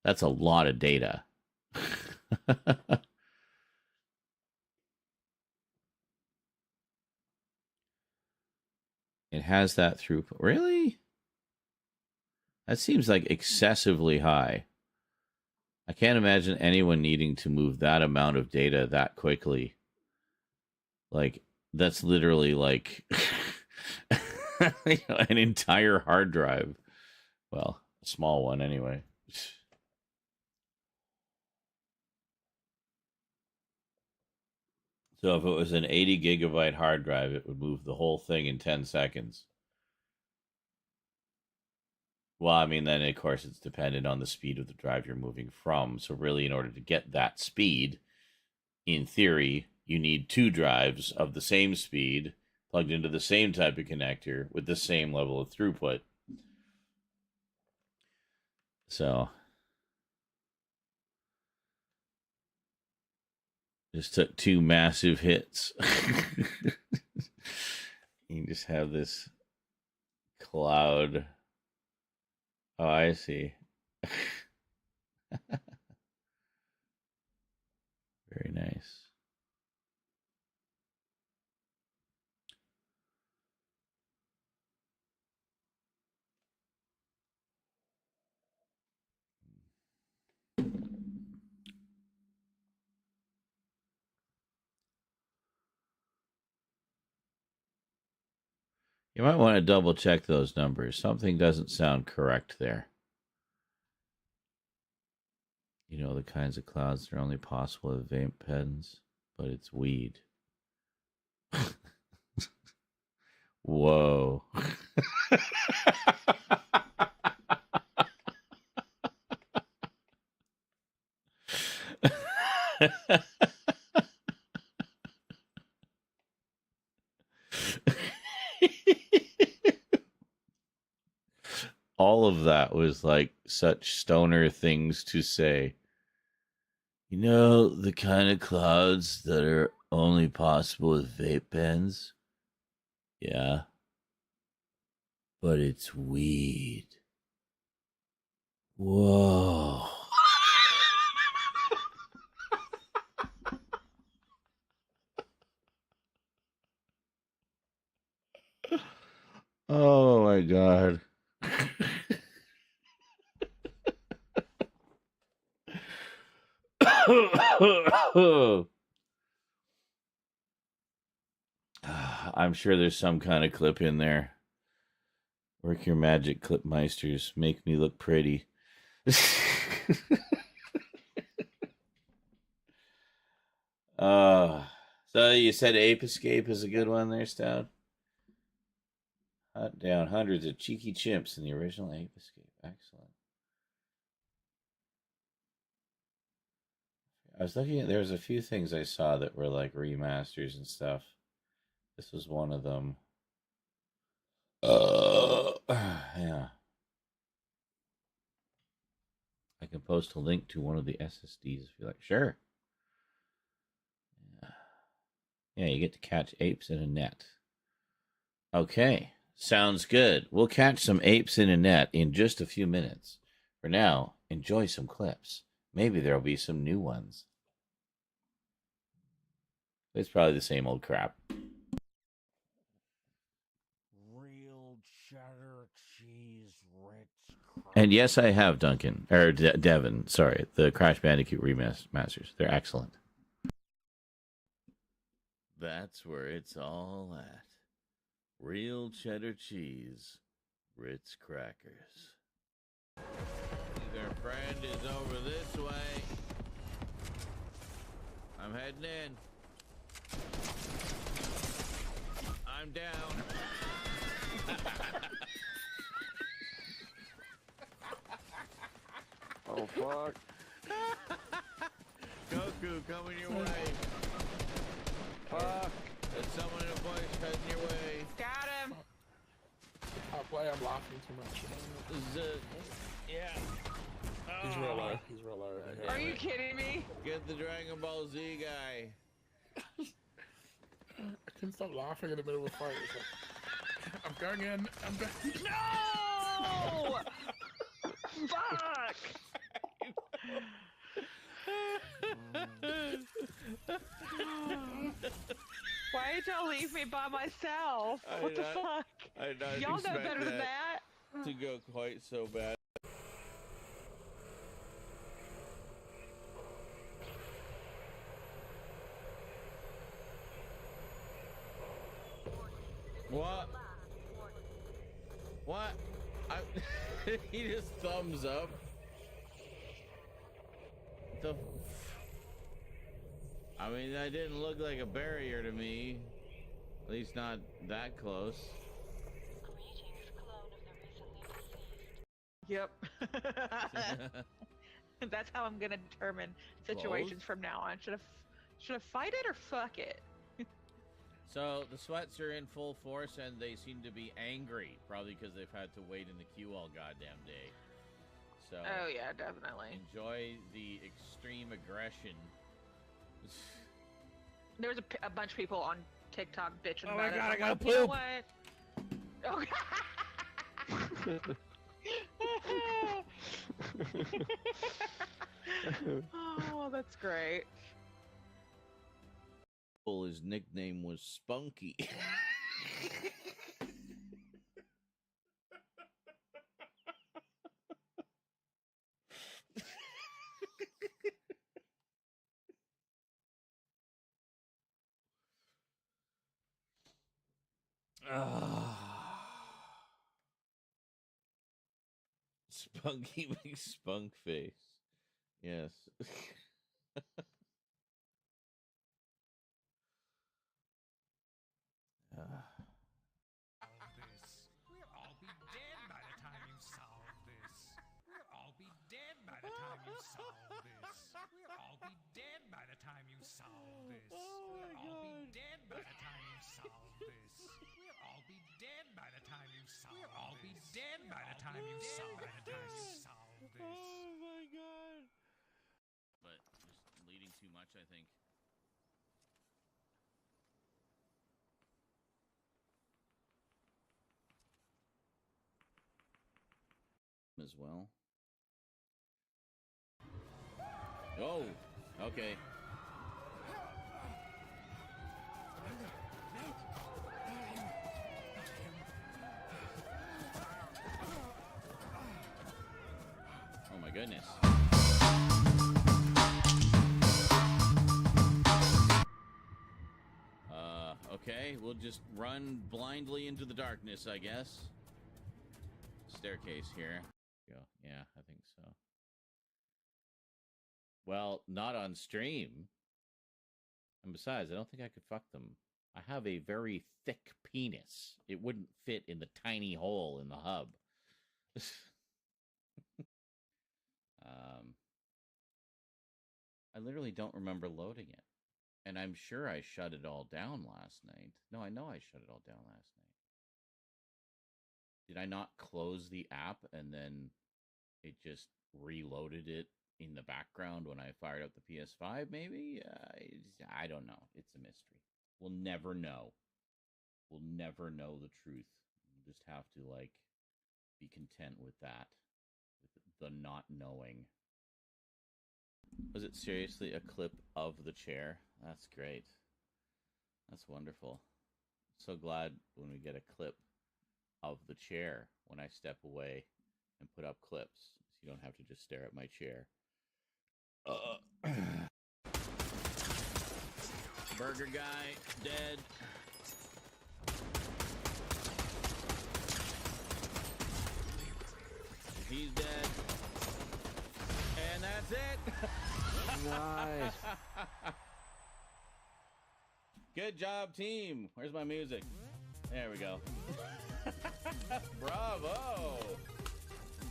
that's a lot of data. It has that throughput. Really? That seems like excessively high. I can't imagine anyone needing to move that amount of data that quickly. Like, that's literally like an entire hard drive. Well, a small one anyway. So if it was an 80 gigabyte hard drive, it would move the whole thing in 10 seconds. Well, I mean, then of course it's dependent on the speed of the drive you're moving from. So really, in order to get that speed, in theory, you need 2 drives of the same speed plugged into the same type of connector with the same level of throughput. So just took 2 massive hits. You just have this cloud. Oh, I see. Very nice. You might want to double check those numbers. Something doesn't sound correct there. The kinds of clouds that are only possible with vape pens, but it's weed. Whoa. All of that was like such stoner things to say. The kind of clouds that are only possible with vape pens? Yeah. But it's weed. Whoa. Oh my god. I'm sure there's some kind of clip in there. Work your magic, clip meisters. Make me look pretty. So you said Ape Escape is a good one there, Stout? Hunt down hundreds of cheeky chimps in the original Ape Escape. Excellent. I was looking at, there was a few things I saw that were like remasters and stuff. This was one of them. Yeah. I can post a link to one of the SSDs if you like. Sure. Yeah, you get to catch apes in a net. Okay, sounds good. We'll catch some apes in a net in just a few minutes. For now, enjoy some clips. Maybe there'll be some new ones. It's probably the same old crap. Real cheddar cheese, Ritz. And yes, I have Duncan, or Devin, sorry, the Crash Bandicoot remasters. They're excellent. That's where it's all at. Real cheddar cheese, Ritz crackers. Their friend is over this way. I'm heading in. I'm down. Oh, fuck. Goku, coming your way. Fuck. There's someone in a bush heading your way. Got him. I'm laughing too much. Yeah. He's real low. He's real low. Are you kidding me? Get the Dragon Ball Z guy. I couldn't stop laughing in the middle of a fight. It's like, I'm going in. I'm going. No! Fuck! Why did y'all leave me by myself? What the fuck? Y'all know better than that. To go quite so bad. What? What? He just thumbs up. I mean, that didn't look like a barrier to me. At least not that close. Yep. That's how I'm gonna determine situations from now on. Should I fight it or fuck it? So the sweats are in full force and they seem to be angry, probably because they've had to wait in the queue all goddamn day. So Oh yeah, definitely. enjoy the extreme aggression. There was a bunch of people on TikTok bitching Oh about my it. God, I I'm gotta like, you know poop. what? Oh, that's great. His nickname was Spunky. Spunky McSpunk face. Yes. We'll all be dead by the time you solve this. We'll all be dead by the time you solve this. We'll all be dead by the time you solve this. We'll all be dead by the time you solve this. We'll all be dead by the time you solve this. We'll all be dead by the time you solve this. Oh my god. But just leading too much, I think. As well. Oh, okay. goodness. Okay, we'll just run blindly into the darkness, I guess. Staircase here. Go. Yeah, I think so. Well, not on stream. And besides, I don't think I could fuck them. I have a very thick penis. It wouldn't fit in the tiny hole in the hub. I literally don't remember loading it. And I'm sure I shut it all down last night. No, I know I shut it all down last night. Did I not close the app and then it just reloaded it in the background when I fired up the PS5, maybe? I don't know. It's a mystery. We'll never know. We'll never know the truth. We'll just have to, like, be content with that. With the not knowing. Was it seriously a clip of the chair? That's great. That's wonderful. So glad when we get a clip of the chair when I step away and put up clips, so you don't have to just stare at my chair. Burger guy dead. He's dead. And that's it. Nice. Good job, team. Where's my music? There we go. Bravo.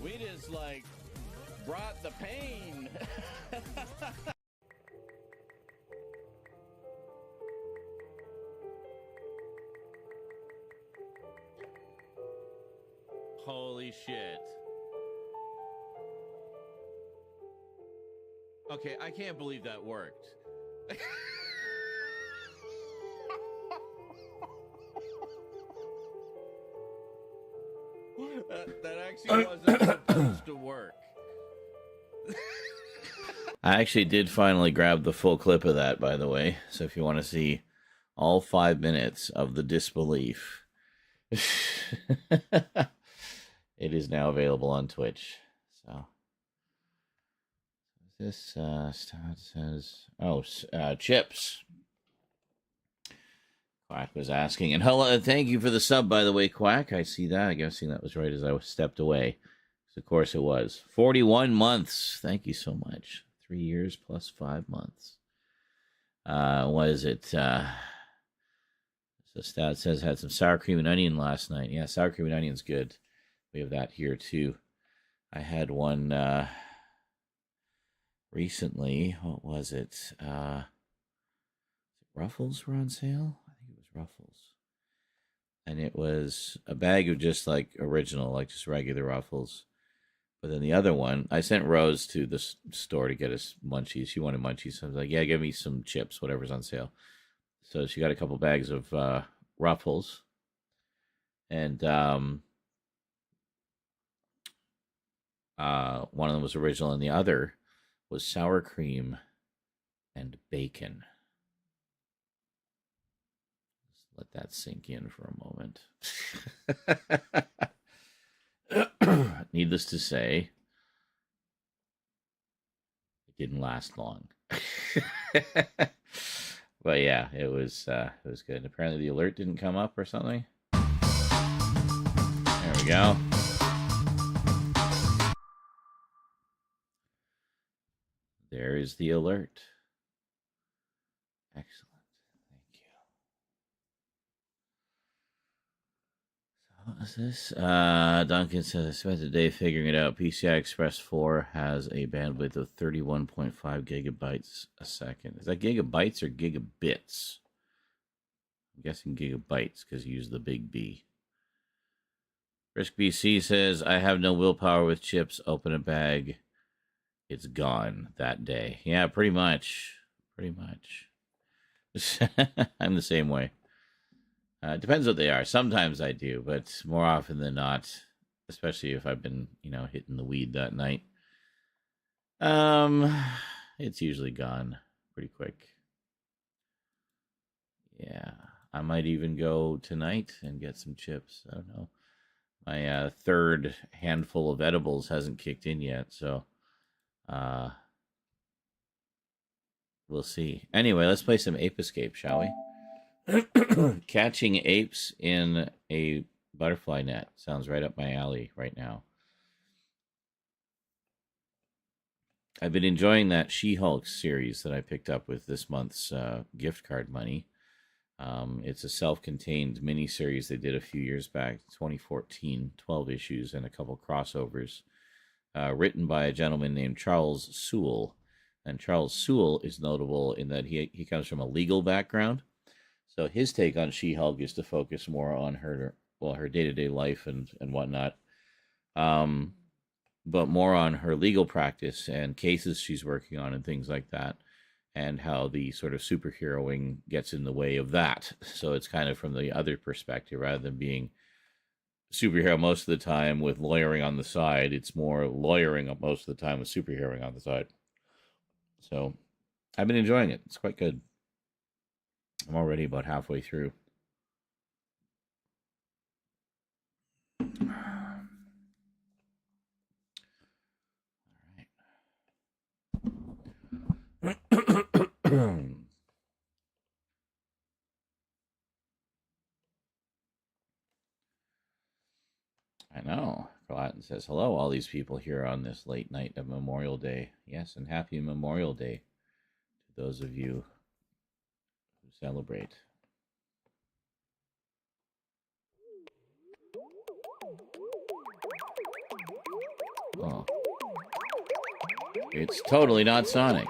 We just, like, brought the pain. Holy shit. Okay, I can't believe that worked. that actually wasn't supposed to work. I actually did finally grab the full clip of that, by the way. So if you want to see all 5 minutes of the disbelief, it is now available on Twitch. So this says, Chips. Quack was asking, and hello, thank you for the sub, by the way, Quack. I see that. I'm guessing that was right as I stepped away. Of course it was. 41 months. Thank you so much. 3 years plus 5 months. Was it? So Stat says had some sour cream and onion last night. Yeah, sour cream and onion's good. We have that here too. I had one recently. What was it? Ruffles were on sale. I think it was Ruffles. And it was a bag of just like original, like just regular Ruffles. But then the other one, I sent Rose to the store to get us munchies. She wanted munchies. So I was like, yeah, give me some chips, whatever's on sale. So she got a couple bags of Ruffles. And one of them was original, and the other was sour cream and bacon. Let that sink in for a moment. Needless to say, it didn't last long. But yeah, it was good. Apparently the alert didn't come up or something. There we go. There is the alert. Excellent. What is this? Duncan says, I spent the day figuring it out. PCI Express 4 has a bandwidth of 31.5 gigabytes a second. Is that gigabytes or gigabits? I'm guessing gigabytes because you use the big B. Risk BC says, I have no willpower with chips. Open a bag. It's gone that day. Yeah, pretty much. Pretty much. I'm the same way. Depends what they are. Sometimes I do, but more often than not, especially if I've been, hitting the weed that night, it's usually gone pretty quick. Yeah, I might even go tonight and get some chips. I don't know. My third handful of edibles hasn't kicked in yet, so We'll see. Anyway, let's play some Ape Escape, shall we? Catching apes in a butterfly net sounds right up my alley right now. I've been enjoying that She-Hulk series that I picked up with this month's gift card money. It's a self-contained mini-series they did a few years back, 2014, 12 issues and a couple crossovers, written by a gentleman named Charles Sewell. And Charles Sewell is notable in that he comes from a legal background. So his take on She-Hulk is to focus more on her day-to-day life and whatnot, but more on her legal practice and cases she's working on and things like that, and how the sort of superheroing gets in the way of that. So it's kind of from the other perspective, rather than being superhero most of the time with lawyering on the side. It's more lawyering most of the time with superheroing on the side. So I've been enjoying it. It's quite good. I'm already about halfway through. All right. I know. Carlatin says, hello, all these people here on this late night of Memorial Day. Yes, and happy Memorial Day to those of you who celebrate. Oh. It's totally not Sonic.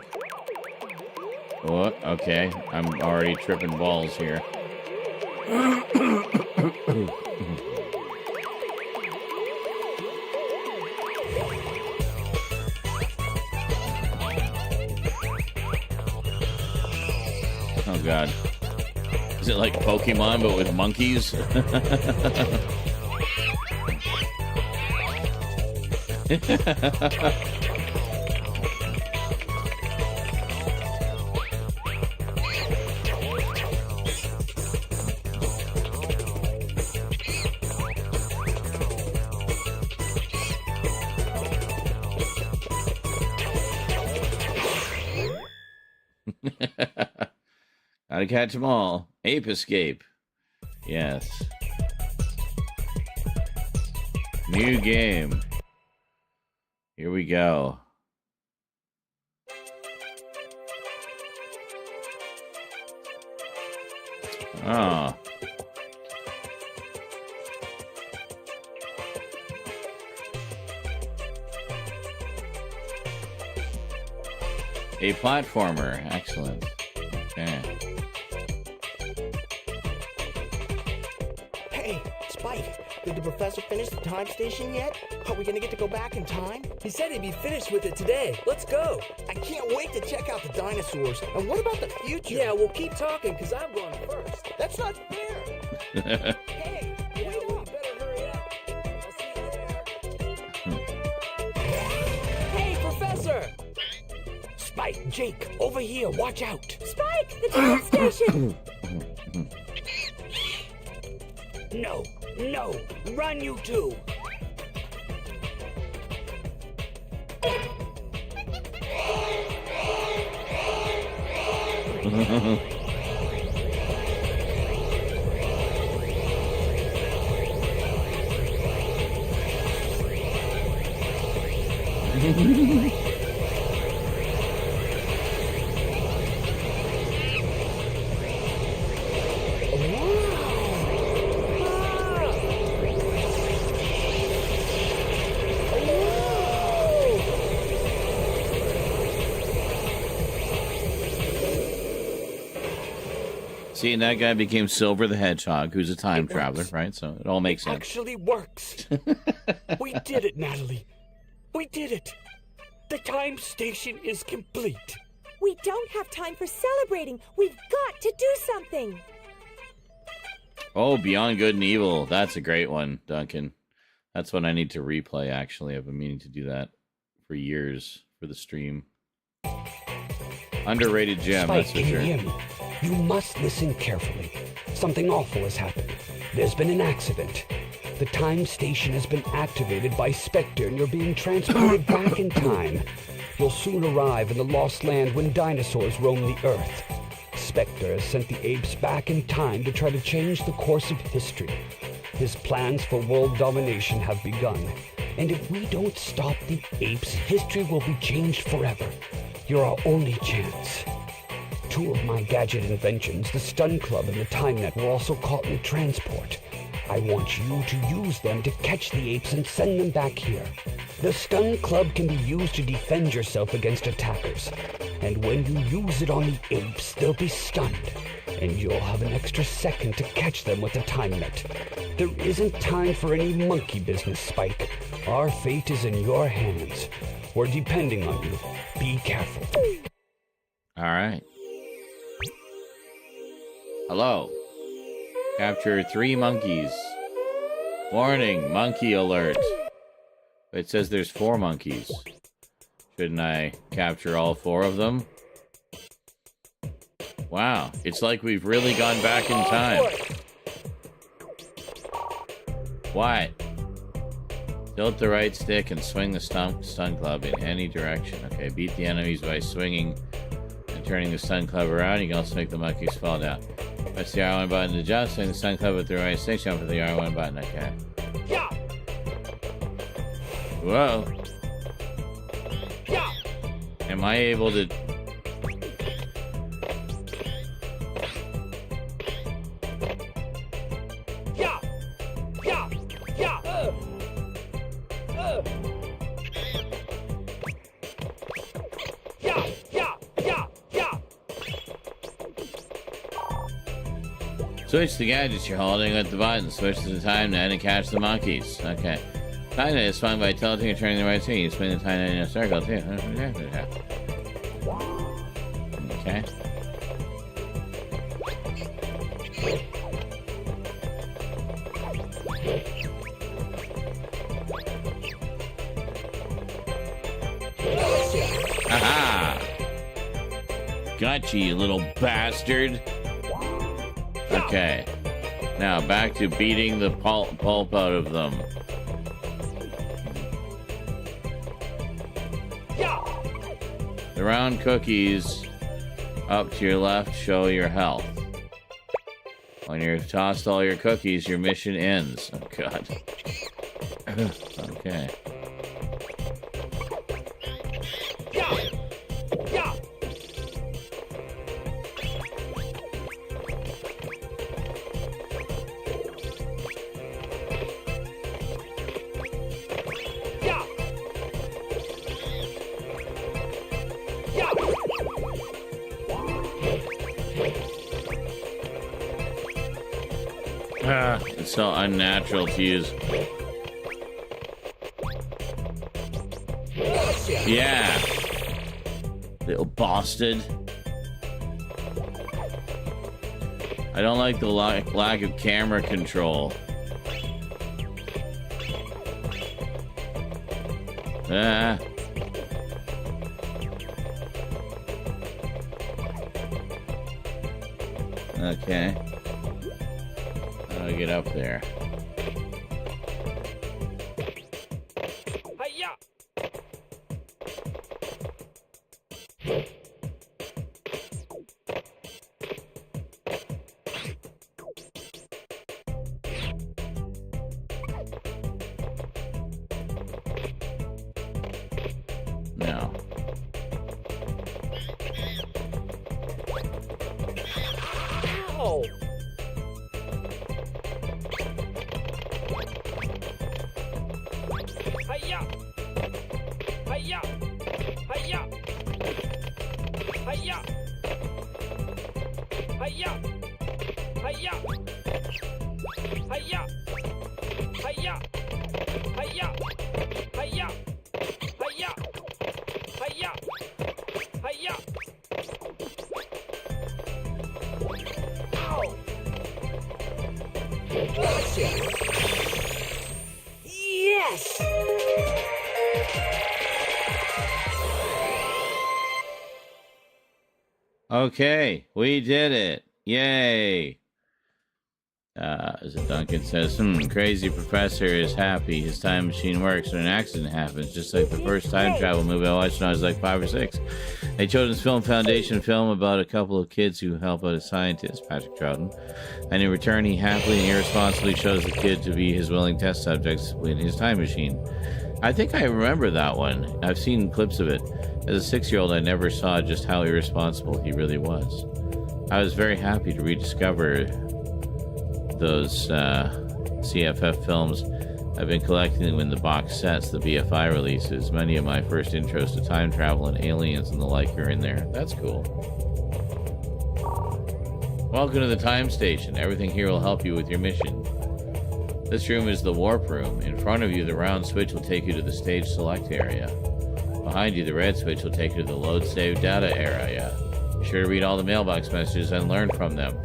Oh, okay. I'm already tripping balls here. Oh, God. Is it like Pokemon, but with monkeys? Gotta catch them all. Ape Escape. Yes. New game. Here we go. Oh. A platformer. Excellent. Okay. Hey, Spike, did the professor finish the time station yet? Are we gonna get to go back in time? He said he'd be finished with it today. Let's go. I can't wait to check out the dinosaurs. And what about the future? Yeah, we'll keep talking, because I'm going first. That's not fair. Hey, wait up. Better hurry up. I'll see you there. Hey, Professor! Spike, Jake, over here. Watch out. Spike, the time station! No, run you two. See, and that guy became Silver the Hedgehog, who's a time traveler, right? So it all makes sense. Actually works. We did it, Natalie. We did it. The time station is complete. We don't have time for celebrating. We've got to do something. Oh, Beyond Good and Evil. That's a great one, Duncan. That's one I need to replay, actually. I've been meaning to do that for years for the stream. Underrated gem, Spike, that's for can you sure. hear me? You must listen carefully. Something awful has happened. There's been an accident. The time station has been activated by Spectre and you're being transported back in time. You'll soon arrive in the lost land when dinosaurs roam the earth. Spectre has sent the apes back in time to try to change the course of history. His plans for world domination have begun, and if we don't stop the apes, history will be changed forever. You're our only chance. 2 of my gadget inventions, the Stun Club and the Time Net, were also caught in the transport. I want you to use them to catch the apes and send them back here. The Stun Club can be used to defend yourself against attackers. And when you use it on the apes, they'll be stunned. And you'll have an extra second to catch them with the Time Net. There isn't time for any monkey business, Spike. Our fate is in your hands. We're depending on you. Be careful. All right. Hello. Capture 3 monkeys. Warning, monkey alert. It says there's 4 monkeys. Shouldn't I capture all 4 of them? Wow, it's like we've really gone back in time. What? Tilt the right stick and swing the stun club in any direction. Okay, beat the enemies by swinging and turning the stun club around. You can also make the monkeys fall down. Press the R1 button to jump, swing the stun club with the right stick, jump with the R1 button. Okay. Whoa. Am I able to... Switch the gadgets you're holding with the button. Switch to the time net and catch the monkeys. Okay. Time net is swung by tilting and turning the right stick. You spin the time net in a circle too. Okay. Aha! Gotcha, you little bastard. Okay. Now back to beating the pulp out of them. The round cookies up to your left show your health. When you've tossed all your cookies, your mission ends. Oh, God. Okay. It's so unnatural to use. Yeah. Little bastard. I don't like the lack of camera control. Ah. Okay. How do I get up there? No. Ow! Hiya! Hiya! Hiya! Hiya! Hiya! Hiya! Hiya! Hiya! Hiya! Hiya! Hiya! Hiya! Hiya! Ow! Gotcha! Yes! Okay, we did it. Yay. As Duncan says, crazy professor is happy. His time machine works when an accident happens, just like the first time travel movie I watched when I was like 5 or 6. A children's film foundation film about a couple of kids who help out a scientist, Patrick Troughton, and in return he happily and irresponsibly shows the kid to be his willing test subjects in his time machine. I think I remember that one. I've seen clips of it. As a 6-year-old, I never saw just how irresponsible he really was. I was very happy to rediscover those CFF films. I've been collecting them in the box sets, the BFI releases. Many of my first intros to time travel and aliens and the like are in there. That's cool. Welcome to the time station. Everything here will help you with your mission. This room is the warp room. In front of you, the round switch will take you to the stage select area. Behind you, the red switch will take you to the load save data area. Be sure to read all the mailbox messages and learn from them.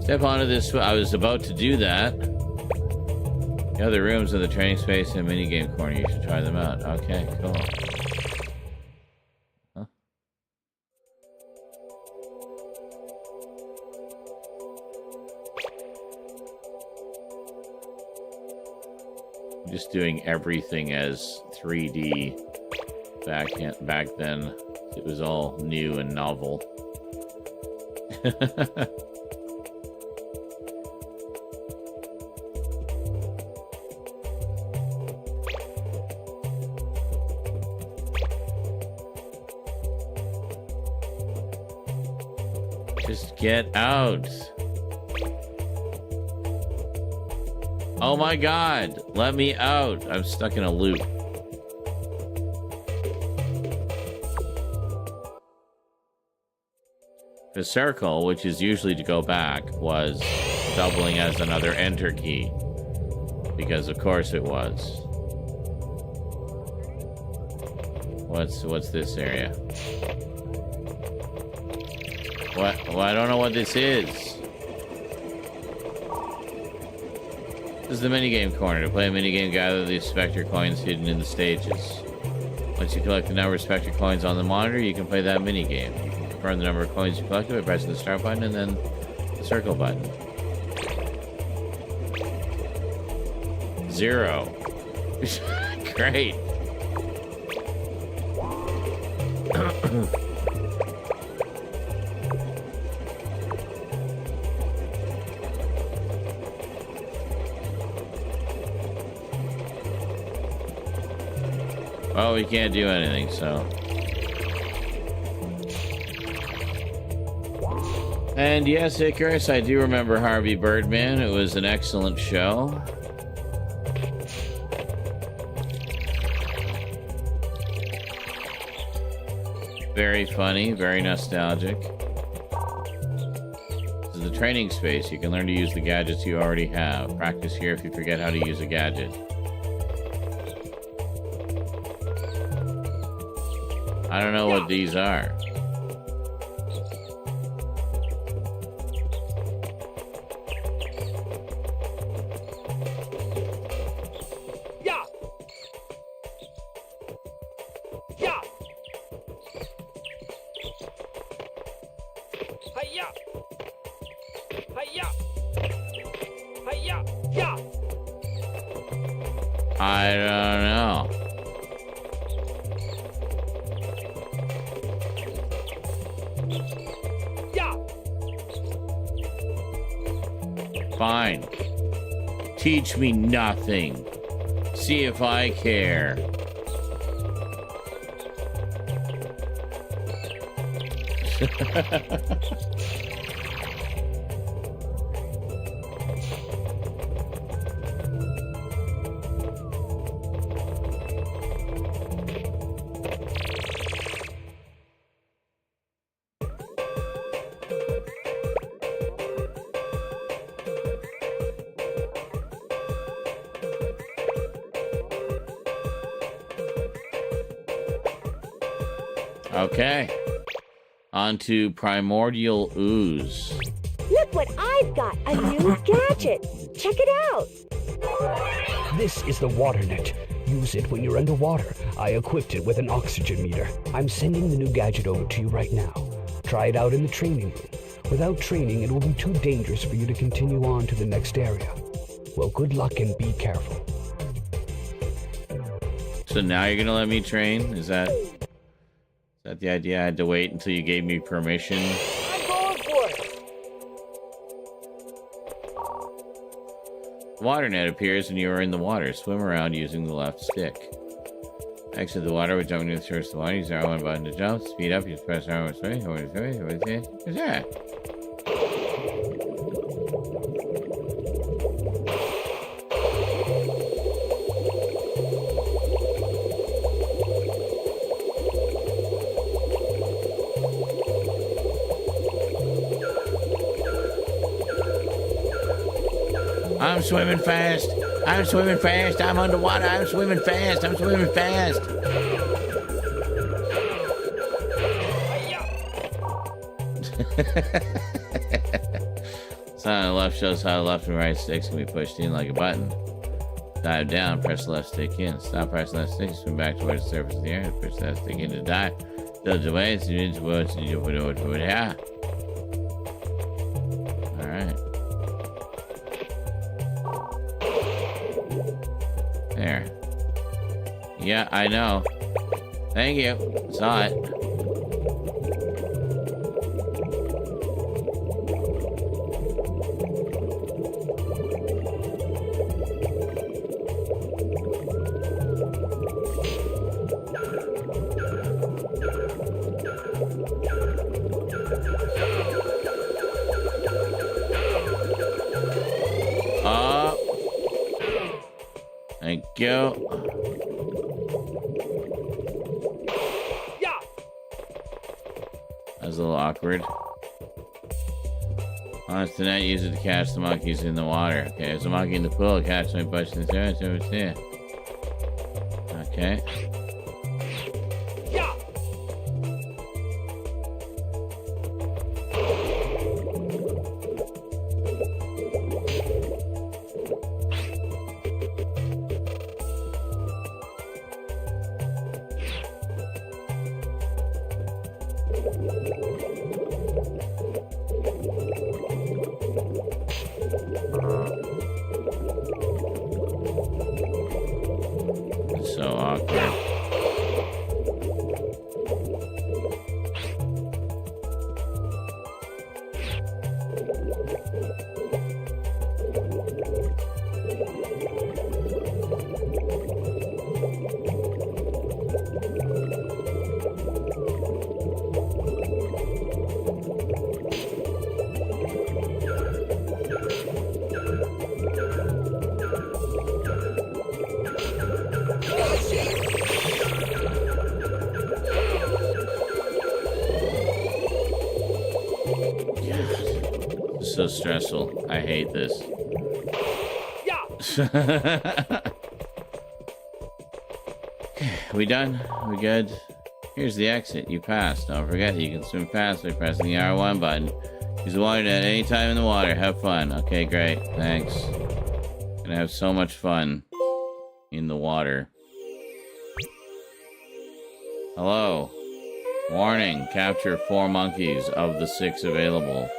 Step onto this. I was about to do that. The other rooms in the training space and minigame corner. You should try them out. Okay, cool. Huh? I'm just doing everything as 3D back then. It was all new and novel. Just get out. Oh my god, let me out. I'm stuck in a loop. The circle, which is usually to go back, was doubling as another enter key. Because of course it was. What's this area? What? Well, I don't know what this is. This is the minigame corner. To play a minigame, gather the Spectre coins hidden in the stages. Once you collect the number of Spectre coins on the monitor, you can play that minigame. You can confirm the number of coins you collected by pressing the start button and then the circle button. 0. Great. Well, we can't do anything, so. And yes, Icarus, I do remember Harvey Birdman. It was an excellent show. Very funny, very nostalgic. This is the training space. You can learn to use the gadgets you already have. Practice here if you forget how to use a gadget. I don't know what these are. Yeah. Yeah. Hiya. Hiya. Hiya. Yeah. I don't know. Fine. Teach me nothing. See if I care. Okay. On to Primordial Ooze. Look what I've got, a new gadget. Check it out. This is the water net. Use it when you're underwater. I equipped it with an oxygen meter. I'm sending the new gadget over to you right now. Try it out in the training room. Without training, it will be too dangerous for you to continue on to the next area. Well, good luck and be careful. So now you're gonna let me train? Is that the idea? I had to wait until you gave me permission. I'm going for it. Water net appears when you are in the water. Swim around using the left stick. Exit the water with jumping to the surface of the water. Use R1 button to jump. Speed up. Use press R1 swing. What is that? I'm swimming fast. I'm swimming fast. I'm underwater. I'm swimming fast. I'm swimming fast. Sign on the left shows how the left and right sticks can be pushed in like a button. Dive down, press the left stick in. Stop pressing left stick, swim back towards the surface of the air. Push that stick in to dive. Build your way, it's yeah. Alright. There. Yeah, I know. Thank you. Saw it. Thank you. Yeah. That was a little awkward. Launch the net, use it to catch the monkeys in the water. Okay, there's a monkey in the pool, catch my bush in the air. Okay. Yeah. So awkward. This is so stressful. I hate this. Yeah. We done? We good? Here's the exit. You passed. Don't forget, you can swim fast by pressing the R1 button. Use the water net any time in the water. Have fun. Okay, great. Thanks. Gonna have so much fun in the water. Hello. Warning. Capture 4 monkeys of the 6 available.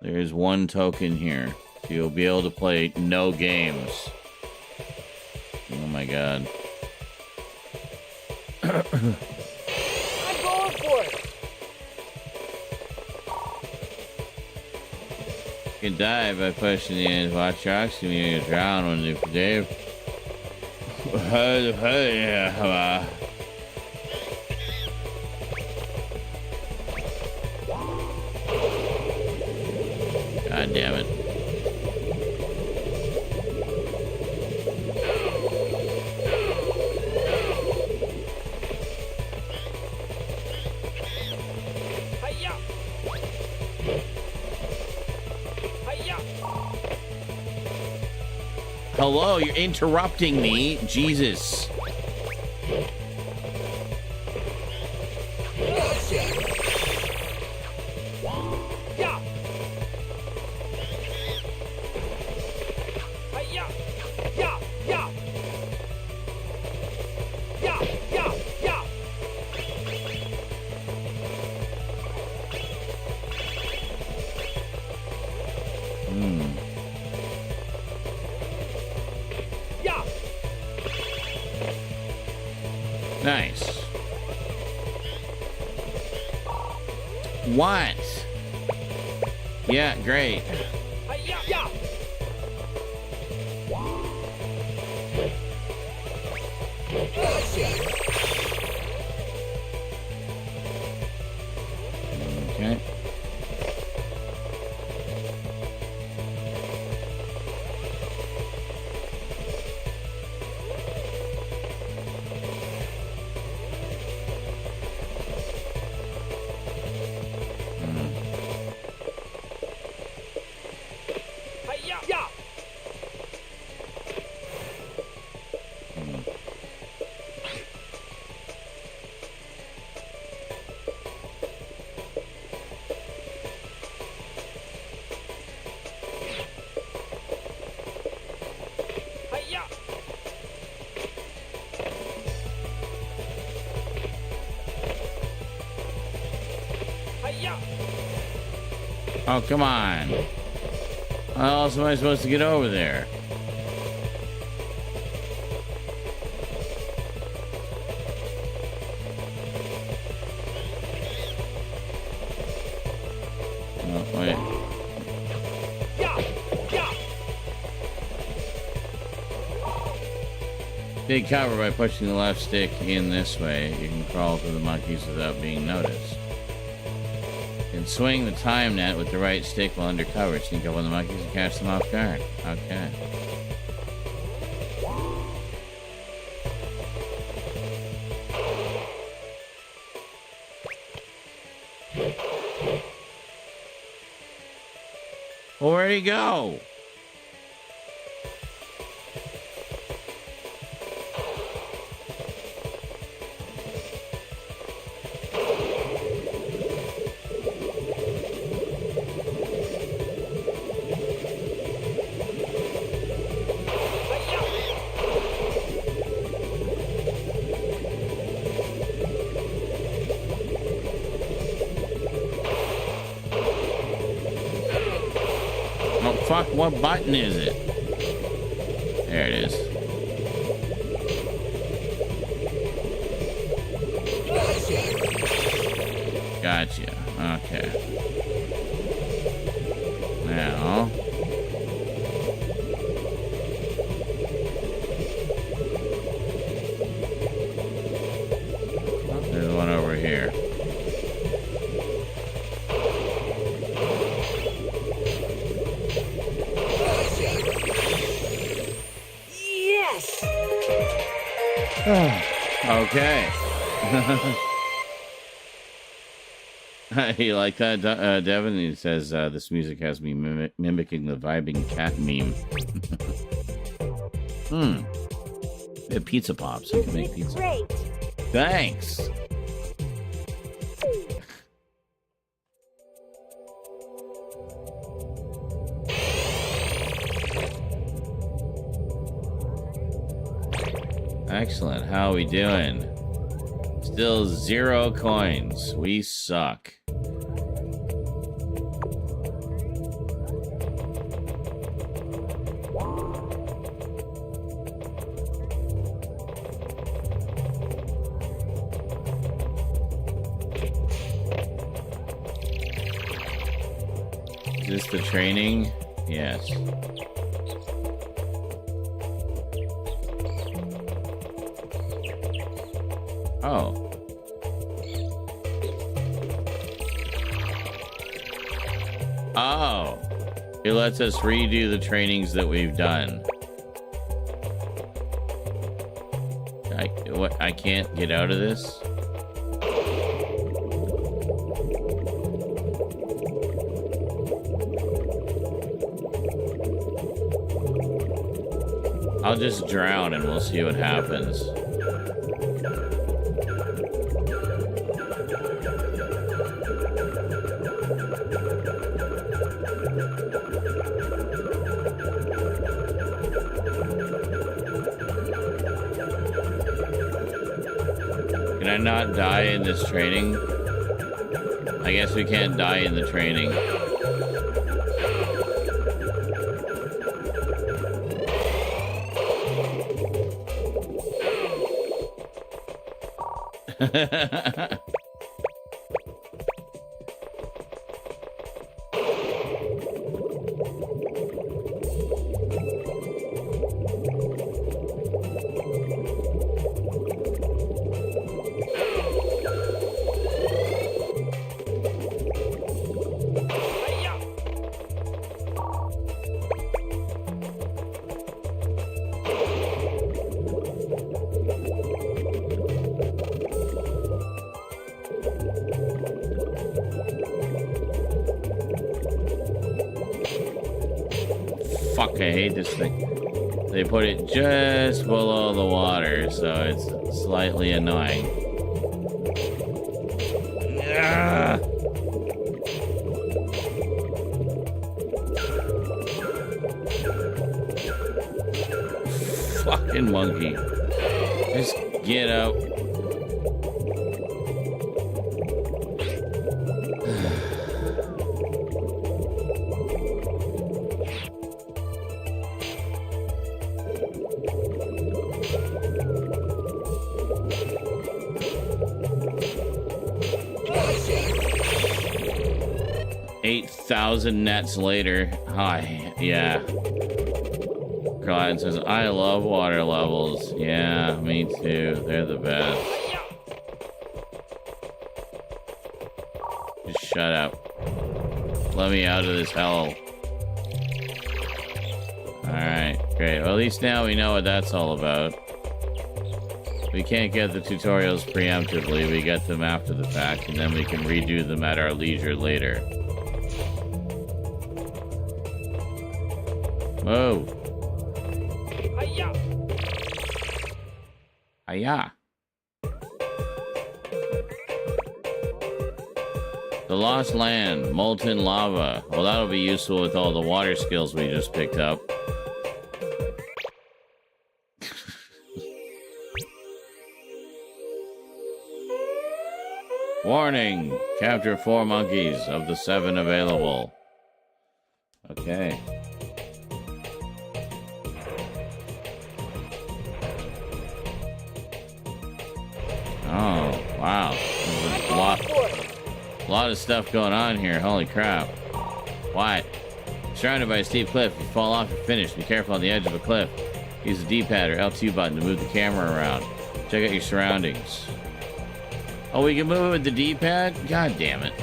There is 1 token here. So you'll be able to play no games. Oh my god. I'm going for it. You can dive by pushing the end. Watch your oxygen. You're gonna drown when you Dave. God damn it. Hiya. Hiya. Hello, you're interrupting me. Jesus. Yeah. Yeah. Nice. What? Yeah, great. Yeah. Yeah. Okay. Yeah. Yeah. Yeah. Yeah. Oh, come on. How else am I supposed to get over there? Oh, wait. Yeah. Yeah. Take cover by pushing the left stick in this way. You can crawl through the monkeys without being noticed. You can swing the time net with the right stick while under cover. Sneak up on the monkeys and catch them off guard. Okay. Well, where'd he go? Oh, fuck, what button is it? There it is. Gotcha. Okay. Now. Oh, there's one over here. Yes. Okay. You like that, Devin? He says, this music has me mimicking the vibing cat meme. We have pizza pops. You can make pizza. Great. Thanks. Excellent. How are we doing? Still 0 coins. We suck. Is this the training? Yes. Oh. Oh. It lets us redo the trainings that we've done. I can't get out of this? I'll just drown and we'll see what happens. Can I not die in this training? I guess we can't die in the training. Fuck, I hate this thing. They put it just below the water, so it's slightly annoying. Ah! Fucking monkey. Just get out. $8,000 nets later. Hi, yeah. Clyde says, I love water levels. Yeah, me too. They're the best. Just shut up. Let me out of this hell. Alright, great. Well, at least now we know what that's all about. We can't get the tutorials preemptively. We get them after the fact, and then we can redo them at our leisure later. Whoa. Hiya! Hiya. The Lost Land, molten lava. Well, that'll be useful with all the water skills we just picked up. Warning! Capture 4 monkeys of the 7 available. Okay. Oh, wow. There's a lot of stuff going on here. Holy crap. What? Surrounded by a steep cliff. If you fall off, you're finished. Be careful on the edge of a cliff. Use the D-pad or L2 button to move the camera around. Check out your surroundings. Oh, we can move it with the D-pad? God damn it.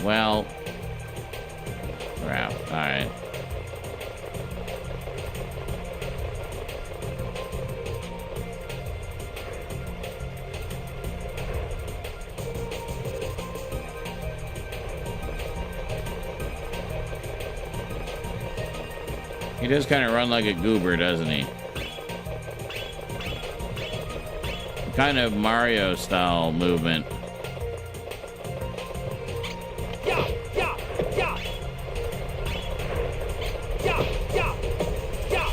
Well. Crap. Alright. He does kind of run like a goober, doesn't he? Kind of Mario style movement. Yeah, yeah, yeah. Yeah, yeah, yeah.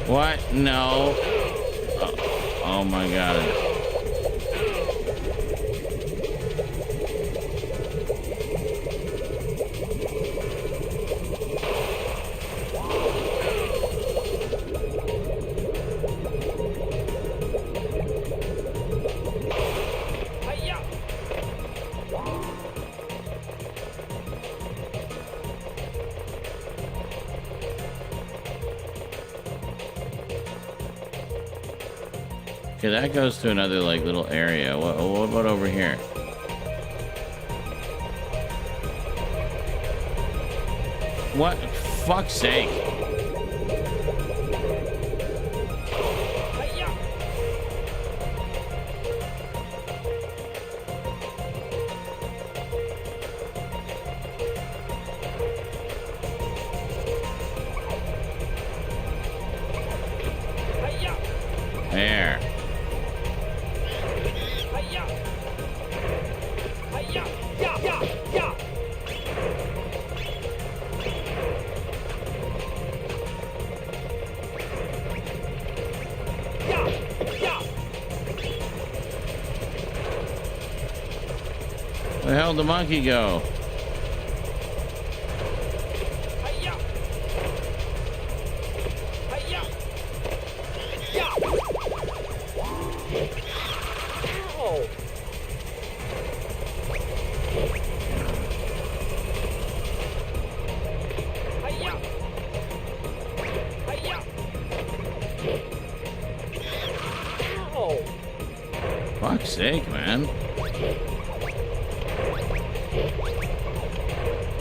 What? No. Oh my god. Okay, that goes to another, like, little area. What about over here? What? Fuck's sake. There. Where the hell did the monkey go? Ow! Hiya! Hiya! Ow! Fuck's sake, man.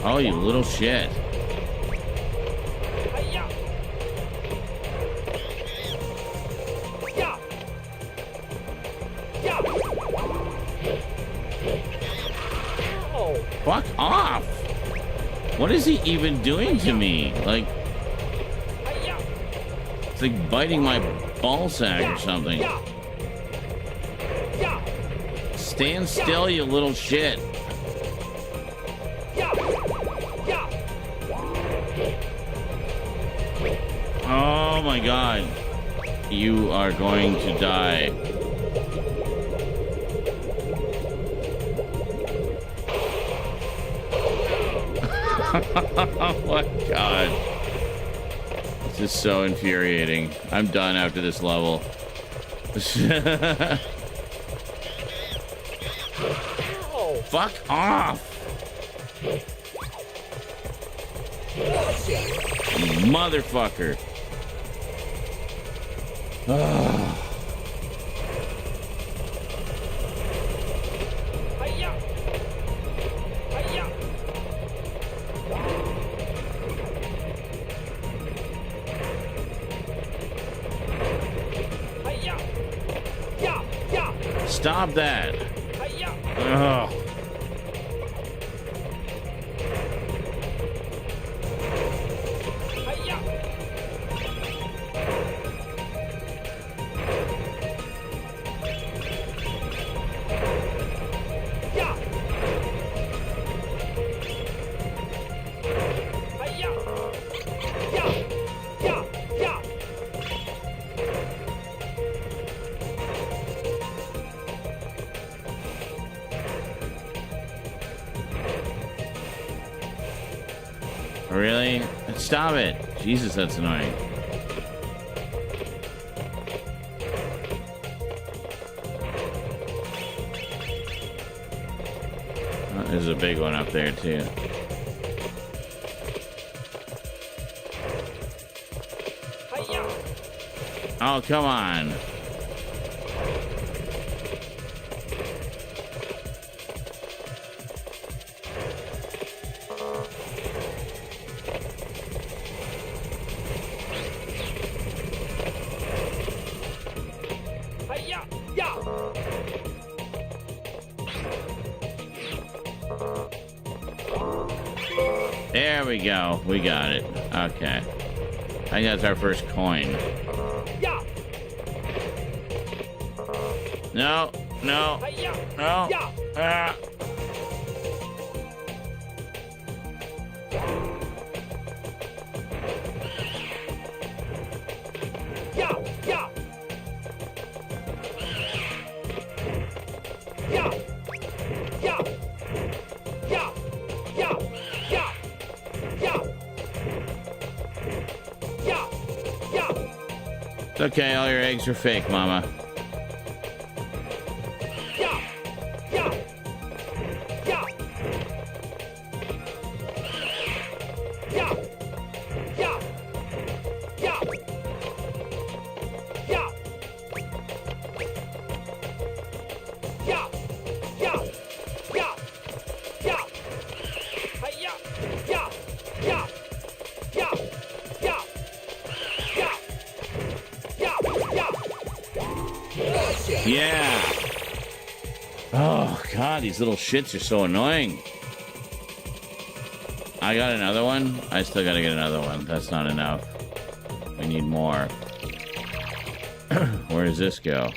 Oh, you little shit. Hiya! Yeah! Yeah! Ow! Fuck off! What is he even doing to me? Like, it's like biting my ball sack or something. Stand still, you little shit. Oh my god. You are going to die. Oh my god. This is so infuriating. I'm done after this level. Fuck off! You motherfucker. Ugh. Stop that. Ugh. Really? Stop it. Jesus, that's annoying. Oh, there's a big one up there, too. Oh, come on. There we go. We got it. Okay. I think that's our first coin. No. No. No. Ah. It's okay, all your eggs are fake, Mama. Yeah. Oh, God, these little shits are so annoying. I got another one. I still gotta get another one. That's not enough. We need more. Where does this go?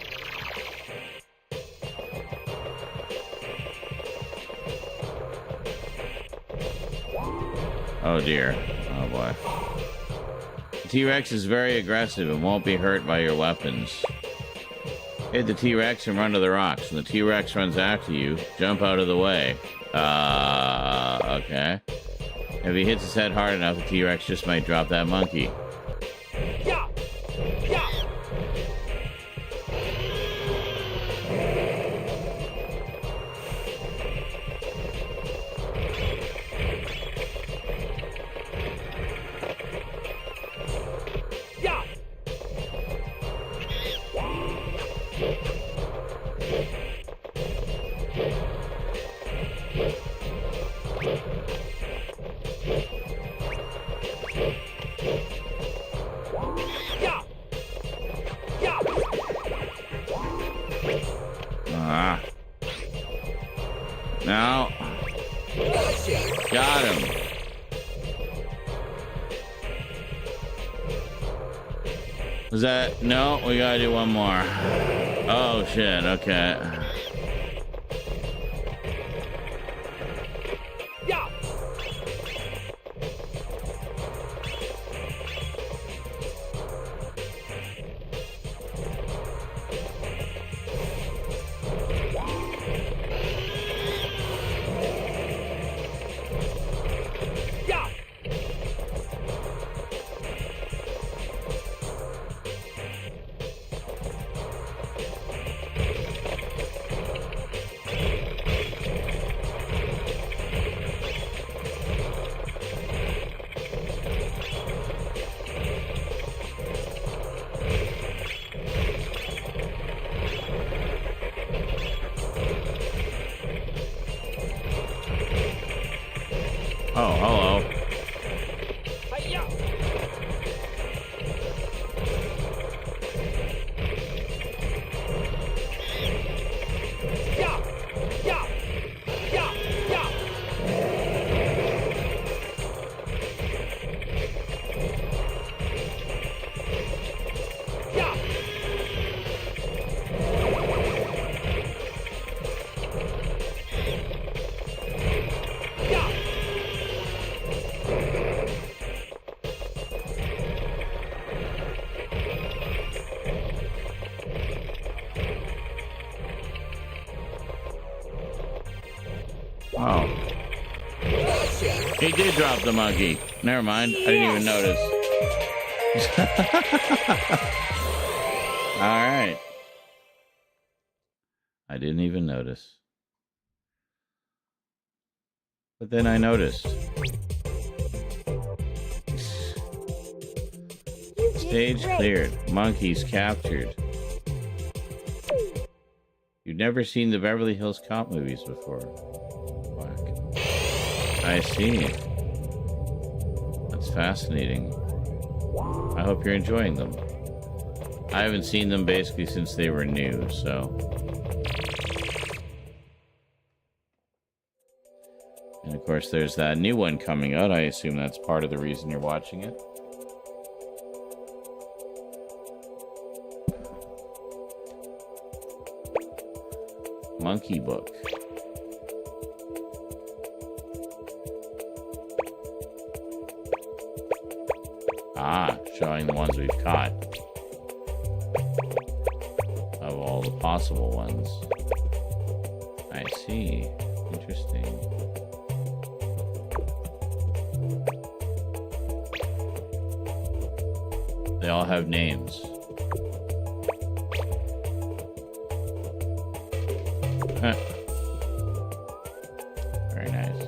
Oh, dear. Oh, boy. The T-Rex is very aggressive and won't be hurt by your weapons. Hit the T-Rex and run to the rocks. When the T-Rex runs after you, jump out of the way. Okay. If he hits his head hard enough, the T-Rex just might drop that monkey. Ah. No. Got him. Was that? No, we gotta do one more. Oh, shit. Okay. Yeah. Yeah. Oh, hello. Hi-ya. Yeah. Yeah. Yeah. Yeah. Yeah. Yeah. Oh. He did drop the monkey. Never mind. I didn't even notice. All right. I didn't even notice. But then I noticed. Stage cleared. Monkeys captured. You've never seen the Beverly Hills Cop movies before. Whack. I see. That's fascinating. I hope you're enjoying them. I haven't seen them basically since they were new, so. And of course, there's that new one coming out. I assume that's part of the reason you're watching it. Monkey Book. Ah, showing the ones we've caught. Of all the possible ones. I see. Interesting. They all have names. Huh. Very nice.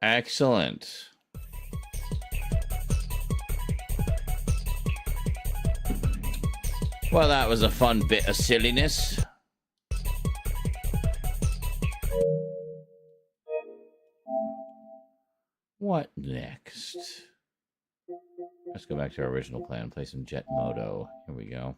Excellent. Well, that was a fun bit of silliness. What next? Let's go back to our original plan. Play some Jet Moto. Here we go.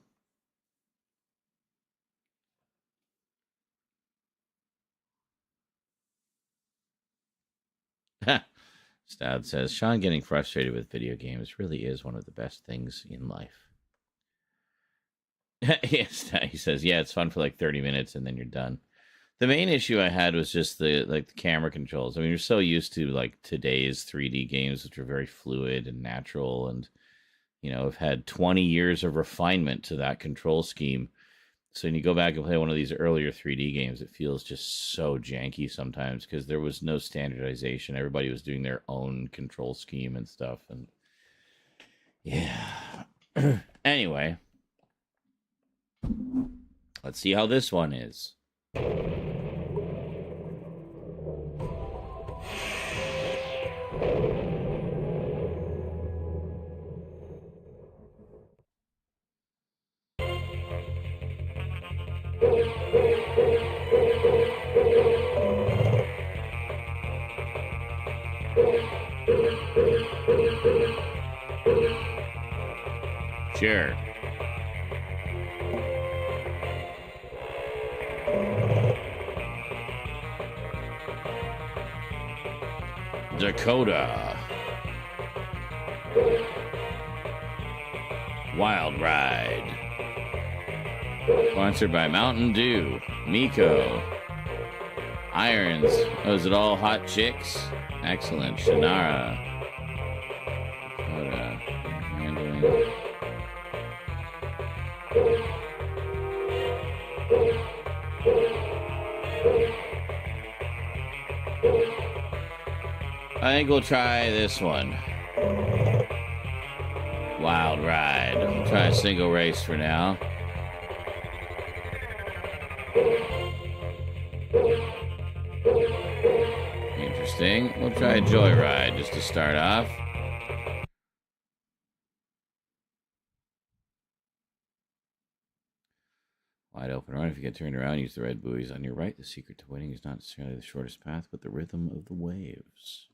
Stad says, Sean getting frustrated with video games really is one of the best things in life. Yes, he says, yeah, it's fun for like 30 minutes and then you're done. The main issue I had was just the camera controls. I mean, you're so used to like today's 3D games, which are very fluid and natural, and you know, have had 20 years of refinement to that control scheme. So when you go back and play one of these earlier 3D games, it feels just so janky sometimes because there was no standardization. Everybody was doing their own control scheme and stuff, and yeah. Anyway. Let's see how this one is. Sure. Dakota. Wild Ride. Sponsored by Mountain Dew, Miko, Irons. Oh, is it all hot chicks? Excellent. Shannara. Dakota. Handling. I think we'll try this one. Wild Ride. We'll try a single race for now. Interesting. We'll try Joyride just to start off. Wide open run. If you get turned around, use the red buoys on your right. The secret to winning is not necessarily the shortest path, but the rhythm of the waves.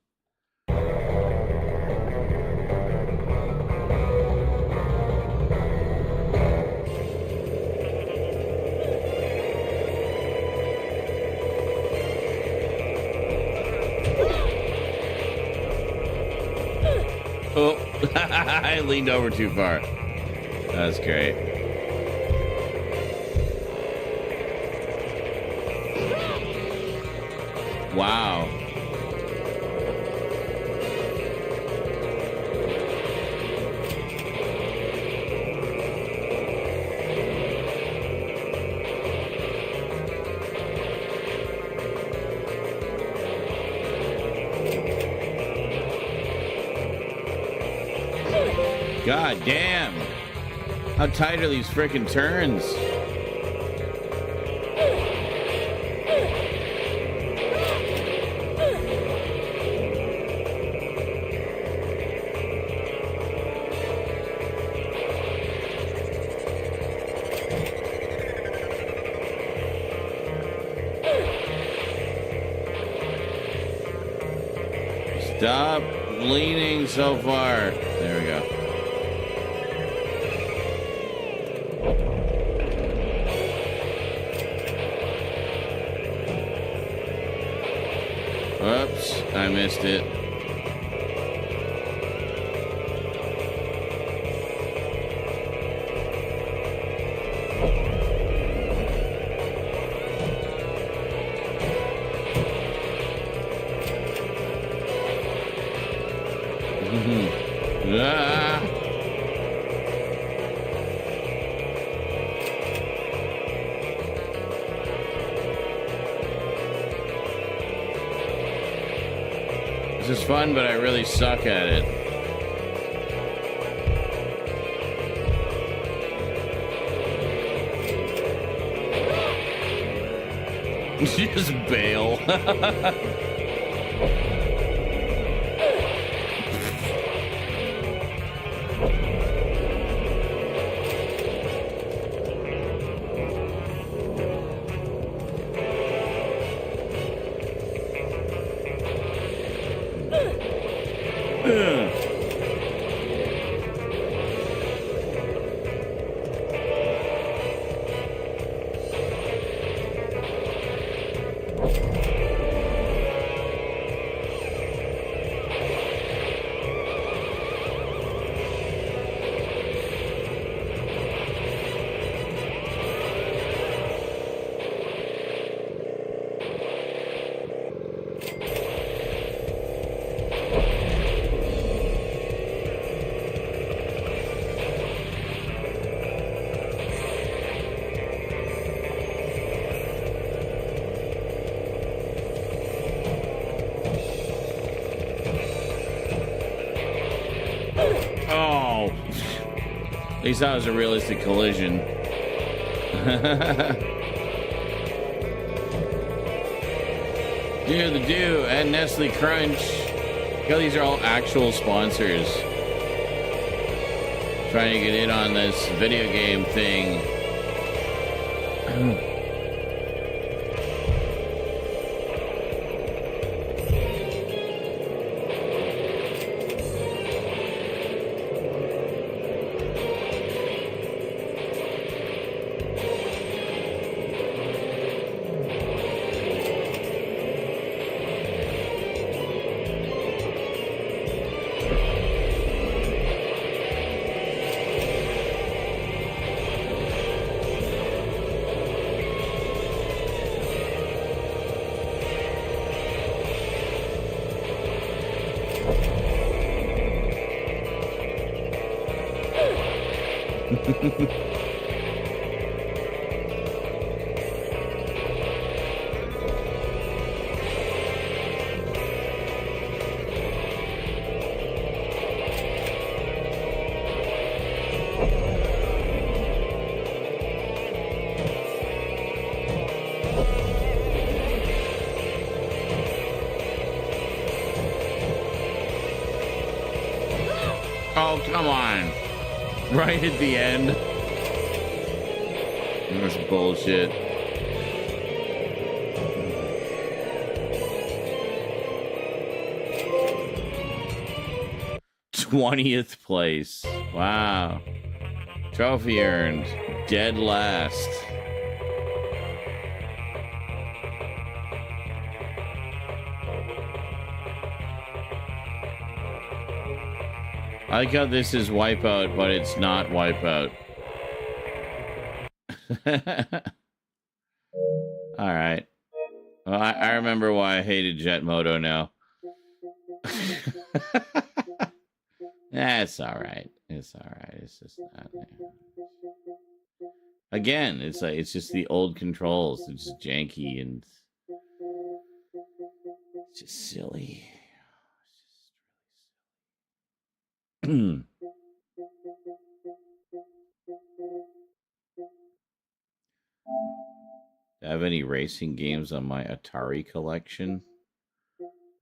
Oh, I leaned over too far. That's great. Wow. God damn. How tight are these frickin' turns? Stop leaning so far. There we go. Oops, I missed it. Ah. This is fun, but I really suck at it. Just bail. Oh, at least that was a realistic collision. Do the Do and Nestle Crunch. These are all actual sponsors. Trying to get in on this video game thing. Oh, come on. Right at the end. That's bullshit. '20th place. Wow. Trophy earned. Dead last. I like how this is Wipeout, but it's not Wipeout. Alright. Well, I remember why I hated Jet Moto now. That's alright. It's alright. It's just not there. Again, it's like it's just the old controls. It's just janky and it's just silly. Do I have any racing games on my Atari collection?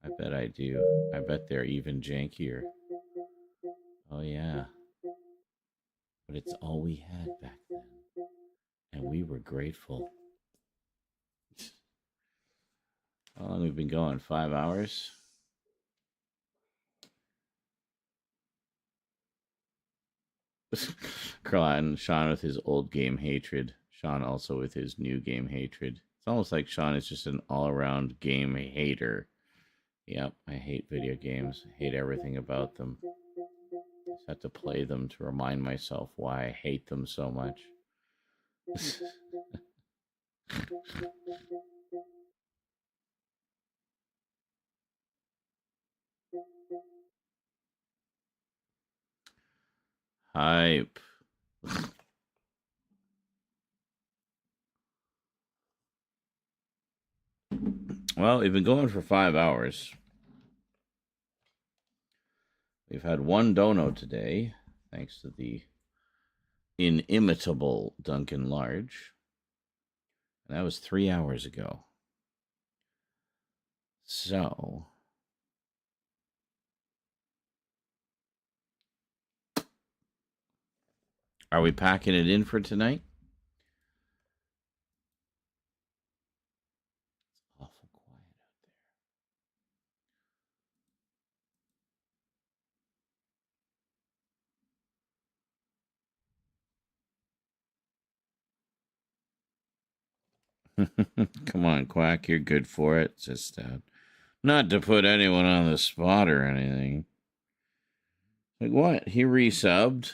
I bet I do. I bet they're even jankier. Oh, yeah. But it's all we had back then. And we were grateful. How long have we been going? 5 hours? And Sean with his old game hatred. Sean also with his new game hatred. It's almost like Sean is just an all-around game hater. Yep, I hate video games. I hate everything about them. I just have to play them to remind myself why I hate them so much. Hype. Well, we've been going for 5 hours. We've had one dono today, thanks to the inimitable Duncan Large. And that was 3 hours ago. So, are we packing it in for tonight? It's awful quiet out there. Come on, Quack, you're good for it. Just not to put anyone on the spot or anything. Like what? He resubbed?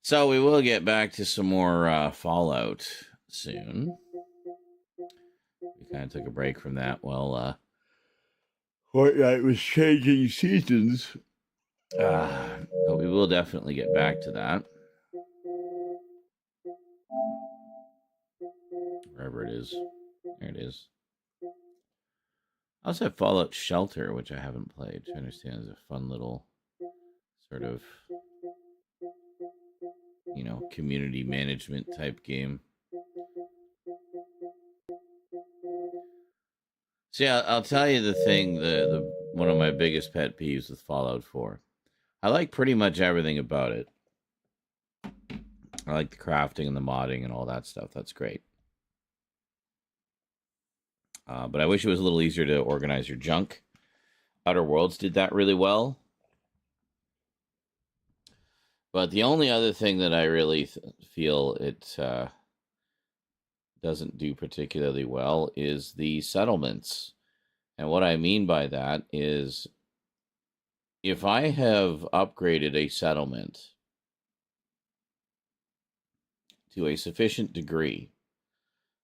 So we will get back to some more Fallout soon. We kind of took a break from that while Fortnite was changing seasons. But we will definitely get back to that. Wherever it is. There it is. I also have Fallout Shelter, which I haven't played, which I understand is a fun little sort of, community management type game. So yeah, I'll tell you the thing, the one of my biggest pet peeves with Fallout 4. I like pretty much everything about it. I like the crafting and the modding and all that stuff. That's great. But I wish it was a little easier to organize your junk. Outer Worlds did that really well. But the only other thing that I really feel it doesn't do particularly well is the settlements. And what I mean by that is if I have upgraded a settlement to a sufficient degree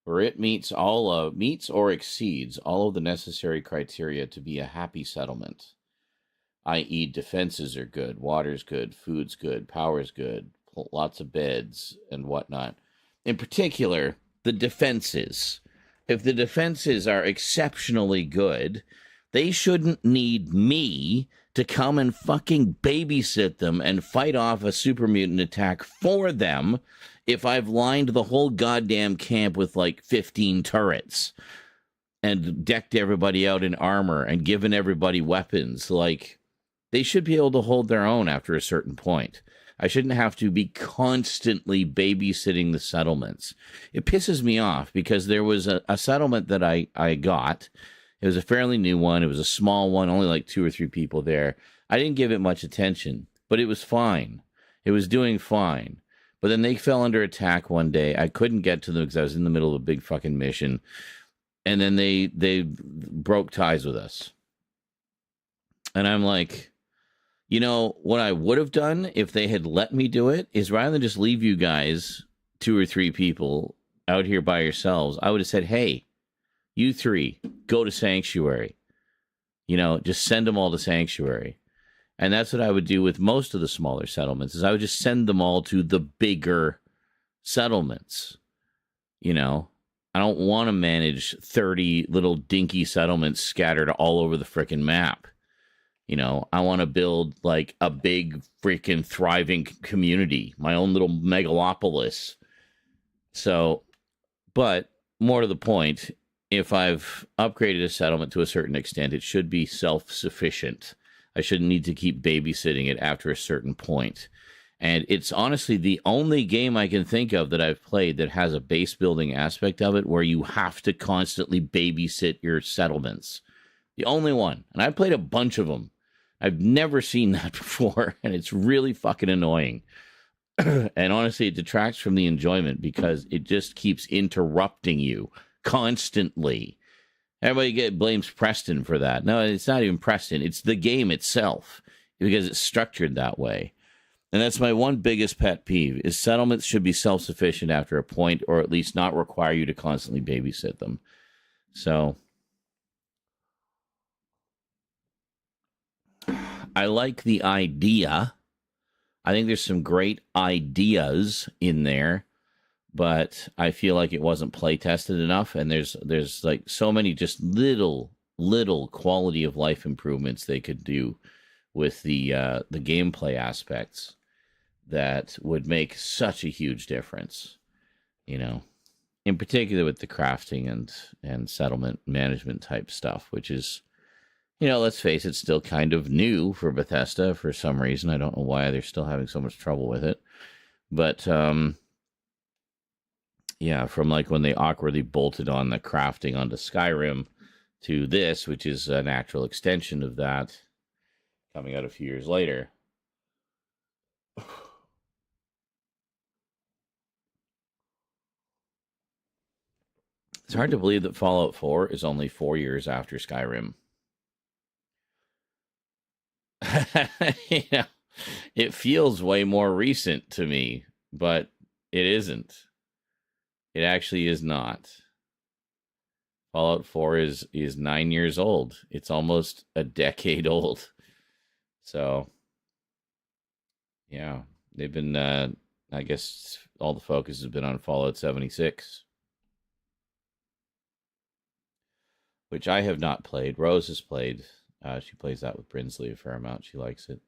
where it meets or exceeds all of the necessary criteria to be a happy settlement, i.e. defenses are good, water's good, food's good, power's good, lots of beds and whatnot. In particular, the defenses. If the defenses are exceptionally good, they shouldn't need me to come and fucking babysit them and fight off a super mutant attack for them if I've lined the whole goddamn camp with like 15 turrets and decked everybody out in armor and given everybody weapons. Like, they should be able to hold their own after a certain point. I shouldn't have to be constantly babysitting the settlements. It pisses me off because there was a settlement that I got. It was a fairly new one. It was a small one, only like 2 or 3 people there. I didn't give it much attention, but it was fine. It was doing fine. But then they fell under attack one day. I couldn't get to them because I was in the middle of a big fucking mission. And then they broke ties with us. And I'm like, you know, what I would have done if they had let me do it is rather than just leave you guys, 2 or 3 people out here by yourselves, I would have said, hey, you 3, go to Sanctuary. You know, just send them all to Sanctuary. And that's what I would do with most of the smaller settlements, is I would just send them all to the bigger settlements. You know, I don't want to manage 30 little dinky settlements scattered all over the frickin' map. You know, I want to build like a big freaking thriving community, my own little megalopolis. So, but more to the point, if I've upgraded a settlement to a certain extent, it should be self-sufficient. I shouldn't need to keep babysitting it after a certain point. And it's honestly the only game I can think of that I've played that has a base building aspect of it where you have to constantly babysit your settlements. The only one. And I've played a bunch of them. I've never seen that before, and it's really fucking annoying. And honestly, it detracts from the enjoyment because it just keeps interrupting you constantly. Everybody blames Preston for that. No, it's not even Preston. It's the game itself because it's structured that way. And that's my one biggest pet peeve, is settlements should be self-sufficient after a point, or at least not require you to constantly babysit them. So I like the idea. I think there's some great ideas in there, but I feel like it wasn't play tested enough. And there's like so many just little quality of life improvements they could do with the gameplay aspects that would make such a huge difference, you know, in particular with the crafting and settlement management type stuff, which is, you know, let's face it, still kind of new for Bethesda for some reason. I don't know why they're still having so much trouble with it. But, yeah, from like when they awkwardly bolted on the crafting onto Skyrim to this, which is a natural extension of that coming out a few years later. It's hard to believe that Fallout 4 is only 4 years after Skyrim. You know, it feels way more recent to me, but it isn't. It actually is not. Fallout 4 is 9 years old. It's almost a decade old. So, yeah, they've been, I guess all the focus has been on Fallout 76. Which I have not played. Rose has played. She plays that with Brinsley a fair amount. She likes it.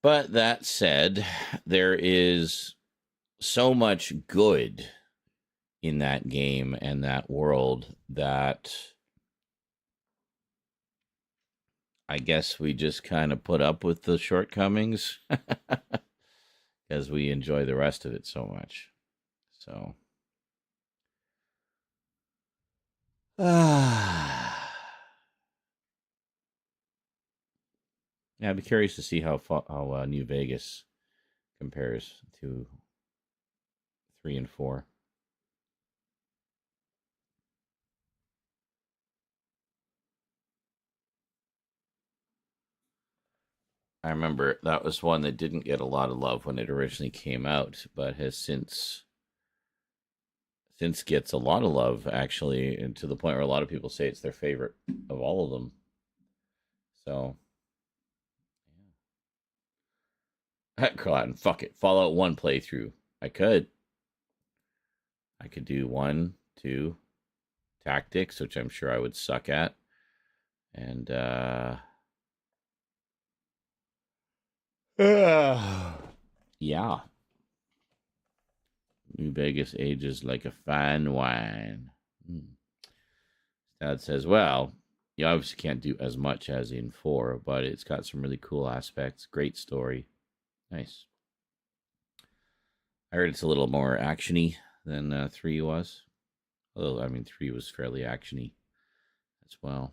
But that said, there is so much good in that game and that world that I guess we just kind of put up with the shortcomings because we enjoy the rest of it so much. So, yeah, I'd be curious to see how New Vegas compares to 3 and 4. I remember that was one that didn't get a lot of love when it originally came out, but has since gets a lot of love, actually, and to the point where a lot of people say it's their favorite of all of them. So, heck, fuck it. Fallout 1 playthrough. I could do 1, 2, tactics, which I'm sure I would suck at. And, yeah. New Vegas ages like a fine wine. Dad says, well, you obviously can't do as much as in 4, but it's got some really cool aspects. Great story. Nice. I heard it's a little more actiony than 3 was. Although, I mean, 3 was fairly actiony as well.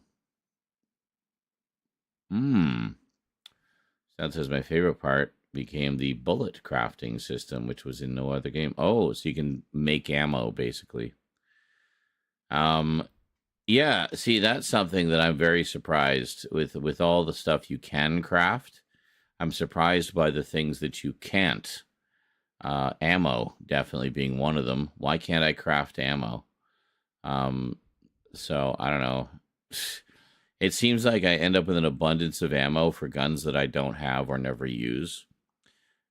Dad says my favorite part became the bullet crafting system, which was in no other game. Oh, so you can make ammo, basically. Yeah, see, that's something that I'm very surprised with all the stuff you can craft. I'm surprised by the things that you can't. Ammo definitely being one of them. Why can't I craft ammo? So I don't know. It seems like I end up with an abundance of ammo for guns that I don't have or never use.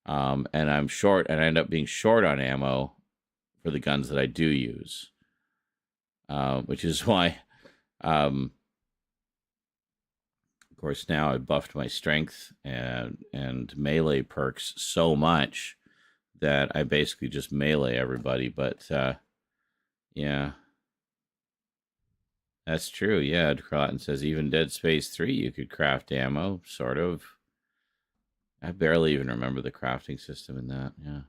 And I'm short, and I end up being short on ammo for the guns that I do use. Which is why, of course, now I buffed my strength and melee perks so much that I basically just melee everybody. But yeah, that's true. Yeah, Croton says even Dead Space 3 you could craft ammo, sort of. I barely even remember the crafting system in that. Yeah.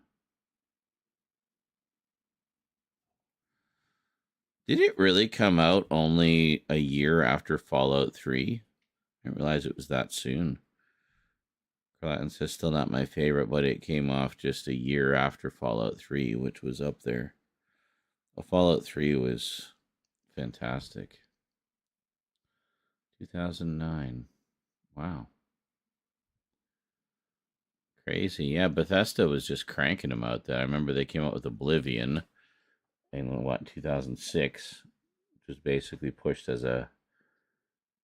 Did it really come out only a year after Fallout 3? I didn't realize it was that soon. Croton says still not my favorite, but it came off just a year after Fallout 3, which was up there. Well, Fallout 3 was fantastic. 2009. Wow. Crazy. Yeah, Bethesda was just cranking them out there. I remember they came out with Oblivion in, 2006, which was basically pushed as a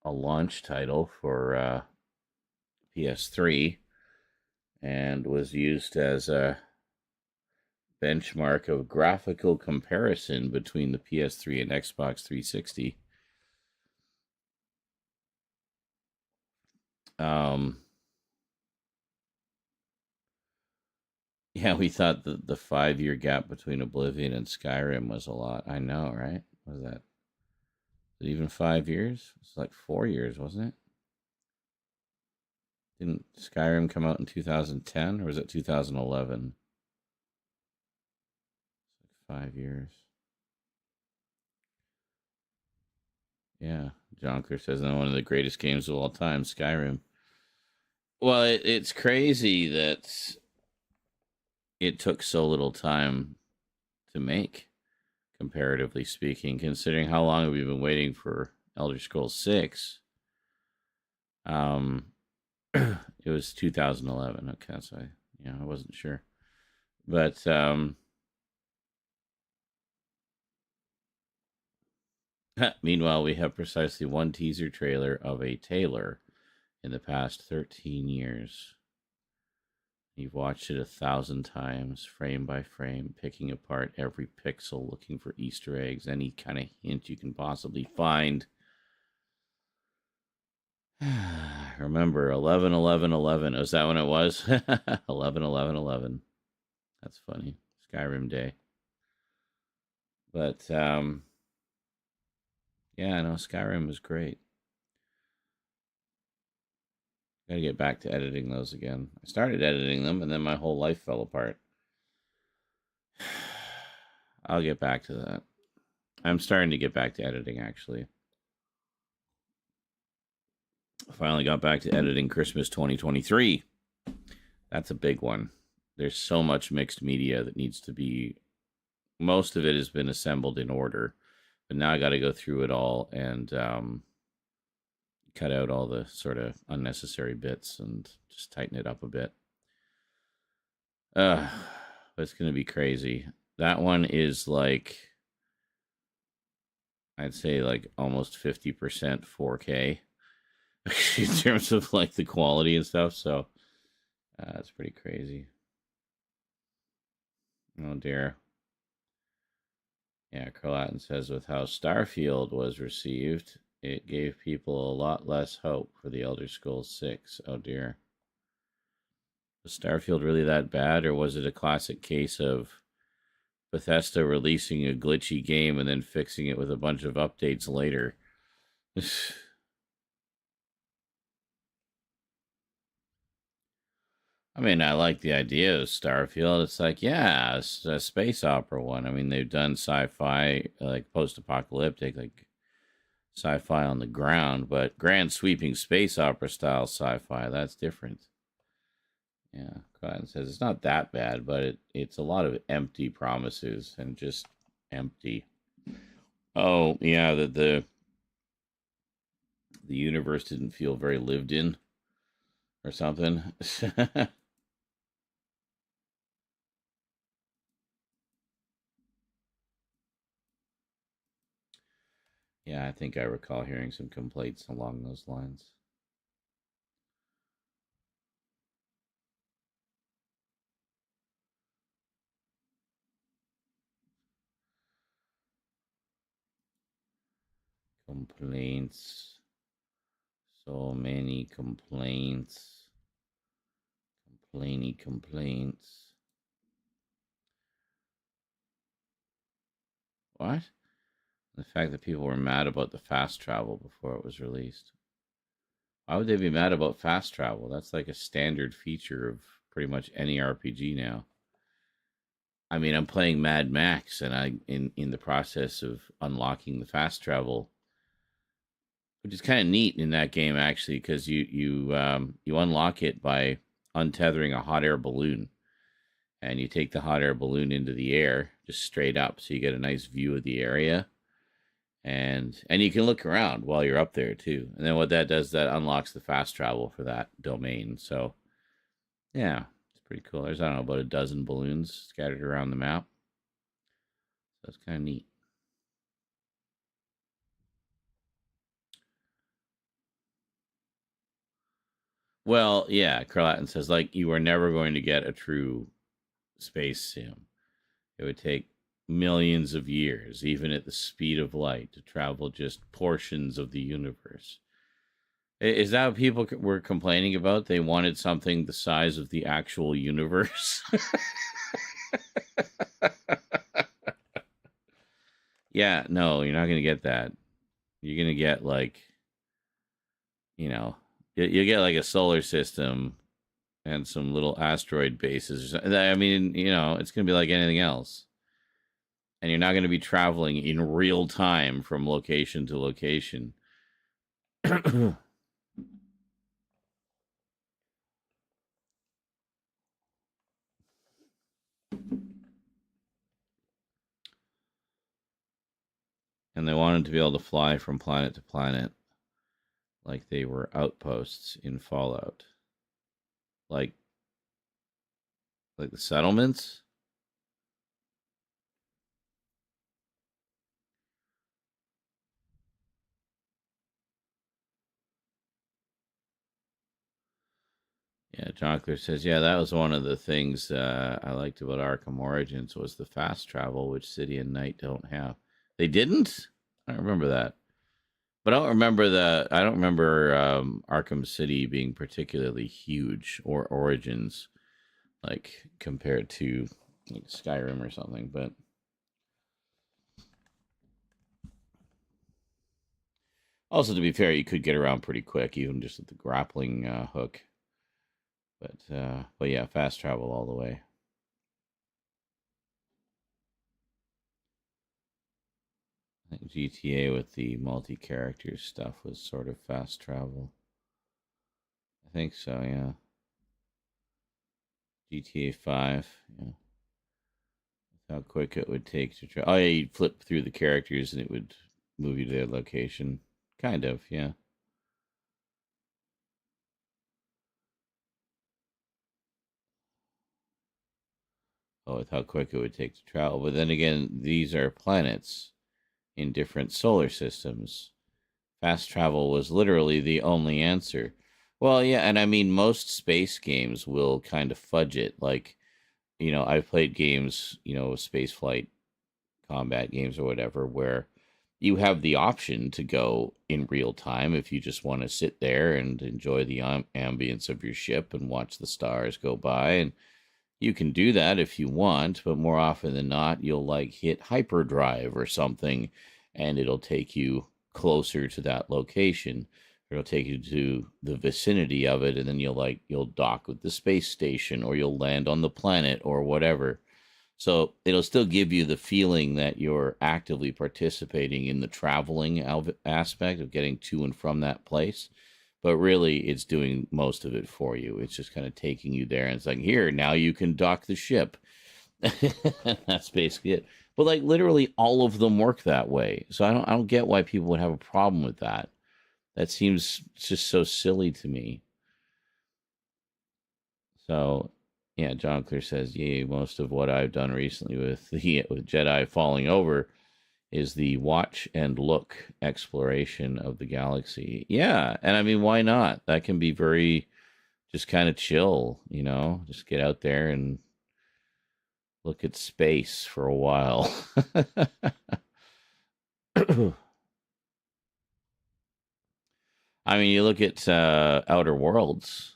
launch title for PS3 and was used as a benchmark of graphical comparison between the PS3 and Xbox 360. Yeah, we thought that the 5-year gap between Oblivion and Skyrim was a lot. I know, right? What was that? Was it even 5 years? It's like 4 years, wasn't it? Didn't Skyrim come out in 2010 or was it 2011? It's like 5 years. Yeah, Jonker says, one of the greatest games of all time, Skyrim. Well, it's crazy that it took so little time to make, comparatively speaking, considering how long we've been waiting for Elder Scrolls 6. It was 2011. Okay, so I wasn't sure. But meanwhile, we have precisely one teaser trailer of a Taylor in the past 13 years. You've watched it 1,000 times, frame by frame, picking apart every pixel, looking for Easter eggs, any kind of hint you can possibly find. Remember, 11/11/11. Oh, is that when it was? 11/11/11. That's funny. Skyrim Day. But, yeah, no, Skyrim was great. Gotta get back to editing those again. I started editing them, and then my whole life fell apart. I'll get back to that. I'm starting to get back to editing, actually. Finally got back to editing Christmas 2023. That's a big one. There's so much mixed media that needs to be... Most of it has been assembled in order. But now I got to go through it all and cut out all the sort of unnecessary bits and just tighten it up a bit. But it's going to be crazy. That one is like, I'd say like almost 50% 4K in terms of like the quality and stuff. So it's pretty crazy. Oh dear. Yeah, Carlatin says with how Starfield was received, it gave people a lot less hope for the Elder Scrolls 6. Oh dear. Was Starfield really that bad, or was it a classic case of Bethesda releasing a glitchy game and then fixing it with a bunch of updates later? I mean, I like the idea of Starfield. It's like, yeah, it's a space opera one. I mean, they've done sci-fi, like post-apocalyptic, like sci-fi on the ground, but grand sweeping space opera style sci-fi, that's different. Yeah, Cotton says it's not that bad, but it's a lot of empty promises and just empty. Oh, yeah, the universe didn't feel very lived in or something. Yeah, I think I recall hearing some complaints along those lines. Complaints. So many complaints. Complaints. What? The fact that people were mad about the fast travel before it was released. Why would they be mad about fast travel? That's like a standard feature of pretty much any RPG now. I mean, I'm playing Mad Max, and I in the process of unlocking the fast travel, which is kind of neat in that game actually, because you unlock it by untethering a hot air balloon, and you take the hot air balloon into the air just straight up, so you get a nice view of the area. And you can look around while you're up there too. And then what that does, that unlocks the fast travel for that domain. So yeah, it's pretty cool. There's, I don't know, about a dozen balloons scattered around the map. So it's kind of neat. Well, yeah, Carlatin says, like, you are never going to get a true space sim. It would take millions of years, even at the speed of light, to travel just portions of the universe. Is that what people were complaining about? They wanted something the size of the actual universe. Yeah, no, you're not going to get that. You're going to get like, you get like a solar system and some little asteroid bases. I mean, it's going to be like anything else. And you're not going to be traveling in real time from location to location. And they wanted to be able to fly from planet to planet like they were outposts in Fallout. Like the settlements. Yeah, Jonkler says, yeah, that was one of the things I liked about Arkham Origins was the fast travel, which City and Night don't have. They didn't? I don't remember that. But I don't remember Arkham City being particularly huge, or Origins, like compared to like Skyrim or something. But also, to be fair, you could get around pretty quick, even just with the grappling hook. But yeah, fast travel all the way. I think GTA with the multi-character stuff was sort of fast travel. I think so, yeah. GTA 5, yeah. How quick it would take to travel. Oh, yeah, you'd flip through the characters and it would move you to their location. Kind of, yeah. with how quick it would take to travel. But then again, these are planets in different solar systems. Fast travel was literally the only answer. Well, yeah, and I mean, most space games will kind of fudge it. Like, I've played games, space flight combat games or whatever, where you have the option to go in real time if you just want to sit there and enjoy the ambience of your ship and watch the stars go by. And you can do that if you want, but more often than not, you'll like hit hyperdrive or something, and it'll take you closer to that location. It'll take you to the vicinity of it, and then you'll dock with the space station, or you'll land on the planet or whatever. So it'll still give you the feeling that you're actively participating in the traveling aspect of getting to and from that place. But really, it's doing most of it for you. It's just kind of taking you there, and it's like, here, now you can dock the ship. That's basically it. But like literally all of them work that way. So I don't get why people would have a problem with that. That seems just so silly to me. So yeah, John Clear says, yeah, most of what I've done recently with Jedi falling over is the watch and look exploration of the galaxy. Yeah, and I mean, why not? That can be very just kind of chill, just get out there and look at space for a while. I mean, you look at Outer Worlds,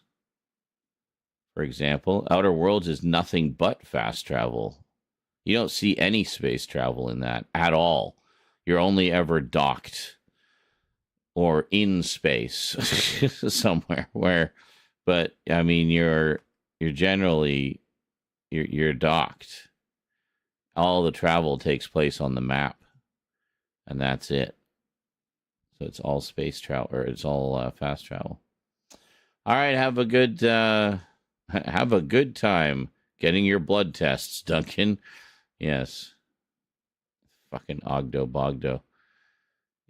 for example. Outer Worlds is nothing but fast travel. You don't see any space travel in that at all. You're only ever docked or in space somewhere but I mean, you're generally you're docked. All the travel takes place on the map, and that's it. So it's all space travel, or it's all fast travel. All right, have a good time getting your blood tests, Duncan. Yes. Fucking Ogdo Bogdo.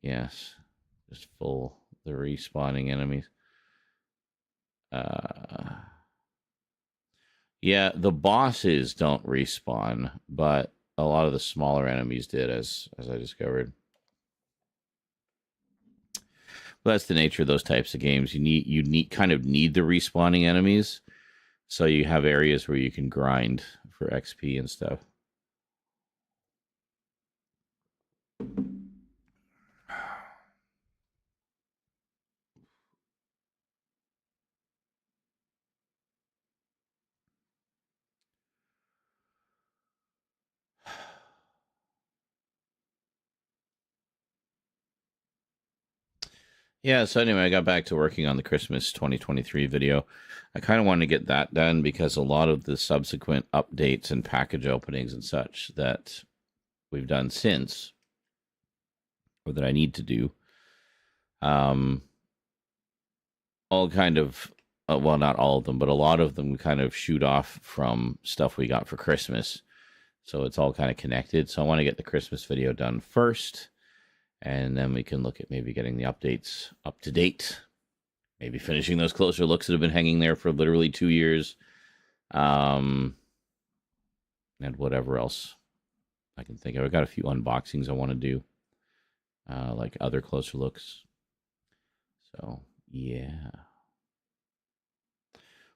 Yes. Just full the respawning enemies. Yeah, the bosses don't respawn, but a lot of the smaller enemies did, as I discovered. But that's the nature of those types of games. You kind of need the respawning enemies, so you have areas where you can grind for XP and stuff. Yeah, so anyway, I got back to working on the Christmas 2023 video. I kind of wanted to get that done because a lot of the subsequent updates and package openings and such that we've done since, or that I need to do, all kind of, well, not all of them, but a lot of them kind of shoot off from stuff we got for Christmas. So it's all kind of connected. So I want to get the Christmas video done first, and then we can look at maybe getting the updates up to date. Maybe finishing those closer looks that have been hanging there for literally 2 years. And whatever else I can think of. I've got a few unboxings I want to do. Like other closer looks. So, yeah.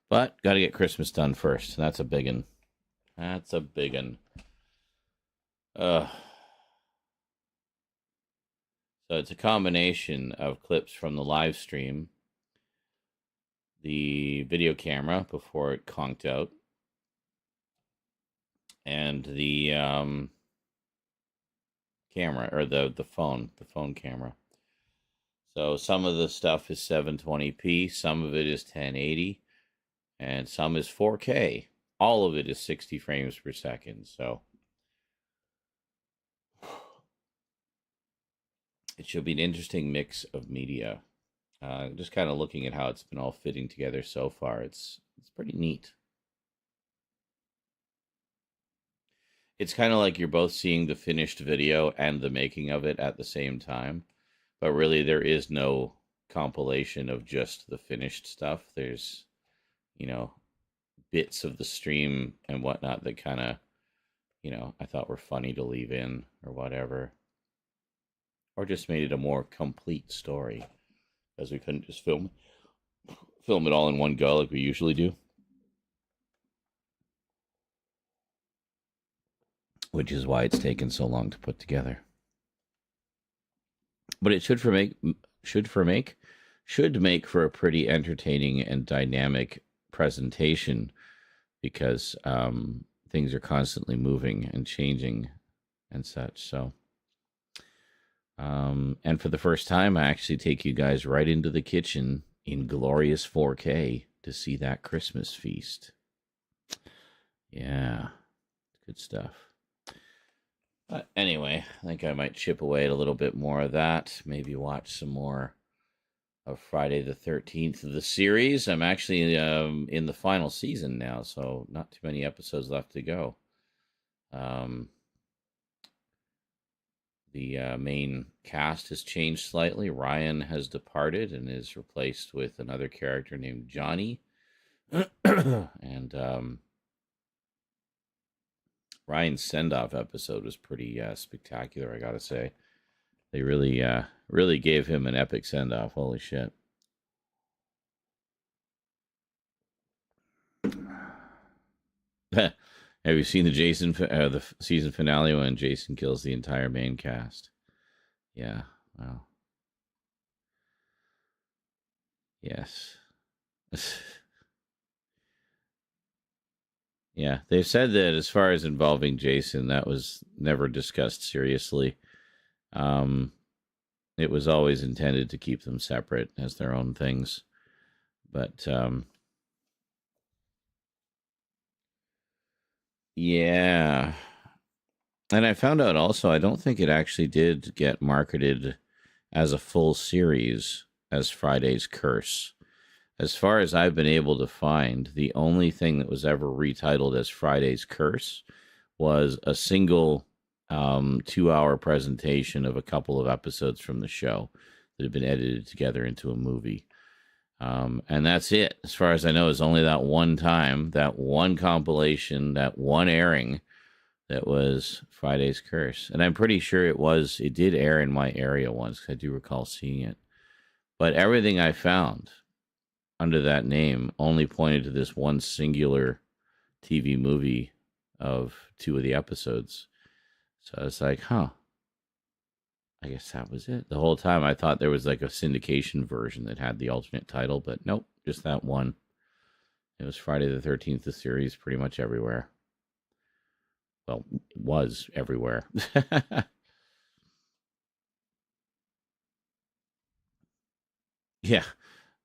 But, got to get Christmas done first. That's a big one. That's a big one. So it's a combination of clips from the live stream, the video camera before it conked out, and the camera, or the phone camera. So some of the stuff is 720p, some of it is 1080, and some is 4K. All of it is 60 frames per second, so it should be an interesting mix of media. Just kind of looking at how it's been all fitting together so far, it's pretty neat. It's kind of like you're both seeing the finished video and the making of it at the same time, but really there is no compilation of just the finished stuff. There's, bits of the stream and whatnot that kind of I thought were funny to leave in or whatever. Or just made it a more complete story, as we couldn't just film it all in one go like we usually do. Which is why it's taken so long to put together. But it should make for a pretty entertaining and dynamic presentation, because things are constantly moving and changing and such. So, and for the first time, I actually take you guys right into the kitchen in glorious 4K to see that Christmas feast. Yeah, good stuff. But anyway, I think I might chip away at a little bit more of that. Maybe watch some more of Friday the 13th of the series. I'm actually in the final season now, so not too many episodes left to go. The main cast has changed slightly. Ryan has departed and is replaced with another character named Johnny. And Ryan's send-off episode was pretty spectacular, I gotta say. They really gave him an epic send-off. Holy shit. Have you seen the season finale when Jason kills the entire main cast? Yeah, wow. Yes. Yeah, they've said that as far as involving Jason, that was never discussed seriously. It was always intended to keep them separate as their own things. But, yeah. And I found out also, I don't think it actually did get marketed as a full series as Friday's Curse. As far as I've been able to find, the only thing that was ever retitled as Friday's Curse was a single 2-hour presentation of a couple of episodes from the show that had been edited together into a movie. And that's it. As far as I know, is only that one time, that one compilation, that one airing that was Friday's Curse. And I'm pretty sure it did air in my area once, because I do recall seeing it. But everything I found under that name only pointed to this one singular TV movie of 2 of the episodes. So I was like, I guess that was it. The whole time I thought there was like a syndication version that had the alternate title, but nope, just that one. It was Friday the 13th, the series, pretty much everywhere. Well, it was everywhere. Yeah.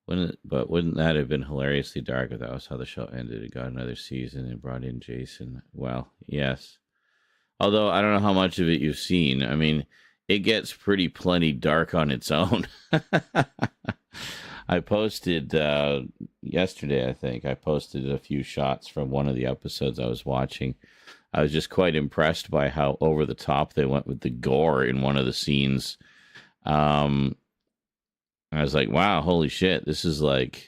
Wouldn't that have been hilariously dark if that was how the show ended? It got another season and brought in Jason. Well, yes. Although I don't know how much of it you've seen. I mean, it gets plenty dark on its own. I posted yesterday, I think. I posted a few shots from one of the episodes I was watching. I was just quite impressed by how over the top they went with the gore in one of the scenes. I was like, wow, holy shit, this is like,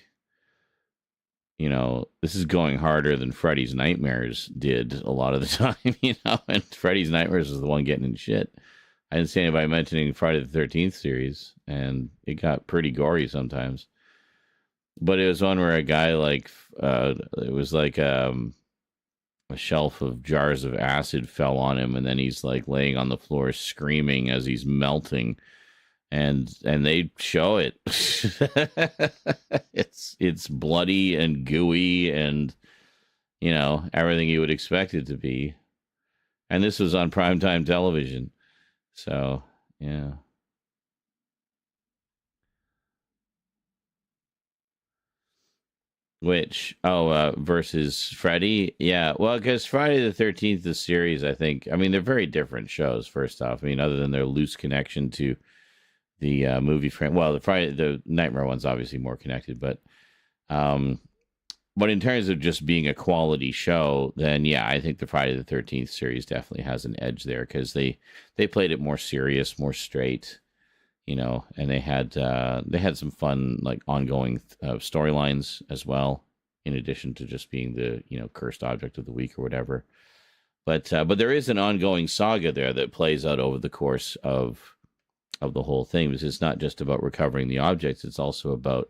this is going harder than Freddy's Nightmares did a lot of the time, and Freddy's Nightmares was the one getting in shit. I didn't see anybody mentioning Friday the 13th series, and it got pretty gory sometimes. But it was one where a guy, it was like a shelf of jars of acid fell on him, and then he's like laying on the floor screaming as he's melting. And they show it. It's bloody and gooey and, everything you would expect it to be. And this was on primetime television. So, yeah. Versus Freddy? Yeah, well, because Friday the 13th, the series, I think, they're very different shows, first off. Other than their loose connection to the movie frame. Well, the Nightmare one's obviously more connected, but in terms of just being a quality show, then yeah, I think the Friday the 13th series definitely has an edge there, because they played it more serious, more straight, and they had some fun, like, ongoing storylines as well, in addition to just being the cursed object of the week or whatever. But there is an ongoing saga there that plays out over the course of the whole thing. Because it's not just about recovering the objects; it's also about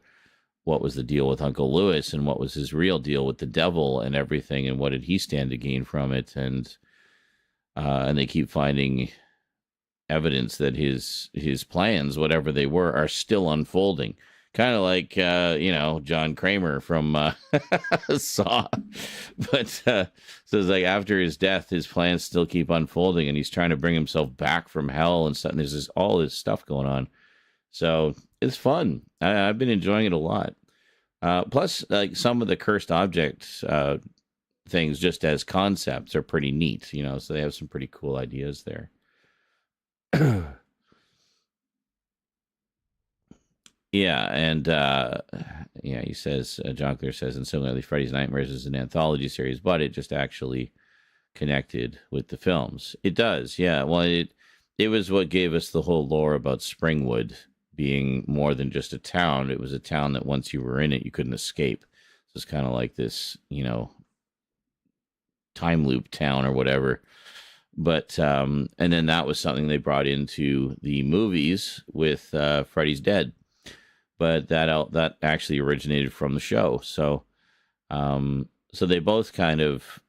what was the deal with Uncle Lewis and what was his real deal with the devil and everything, and what did he stand to gain from it? And they keep finding evidence that his plans, whatever they were, are still unfolding. Kind of like John Kramer from Saw. But so it's like after his death, his plans still keep unfolding, and he's trying to bring himself back from hell and stuff. And there's all this stuff going on. So it's fun. I've been enjoying it a lot. Plus, like some of the cursed objects things, just as concepts, are pretty neat. So they have some pretty cool ideas there. Yeah, and he says, John Clear says, and similarly, Freddy's Nightmares is an anthology series, but it just actually connected with the films. It does, yeah. Well, it was what gave us the whole lore about Springwood being more than just a town. It was a town that once you were in it, you couldn't escape. So it's kind of like this, time loop town or whatever. But and then that was something they brought into the movies with Freddy's Dead. But that actually originated from the show. So so they both kind of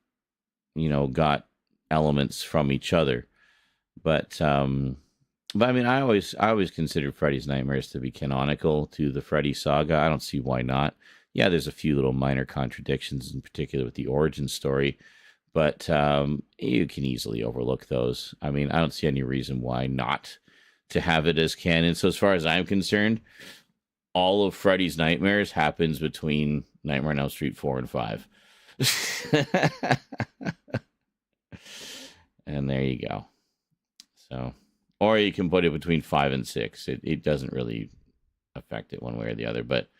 got elements from each other. But I mean, I always considered Freddy's Nightmares to be canonical to the Freddy saga. I don't see why not. Yeah, there's a few little minor contradictions, in particular with the origin story, but you can easily overlook those. I mean, I don't see any reason why not to have it as canon. So as far as I'm concerned, all of Freddy's Nightmares happens between Nightmare on Elm Street 4 and 5. And there you go. So, or you can put it between 5 and 6. It doesn't really affect it one way or the other, but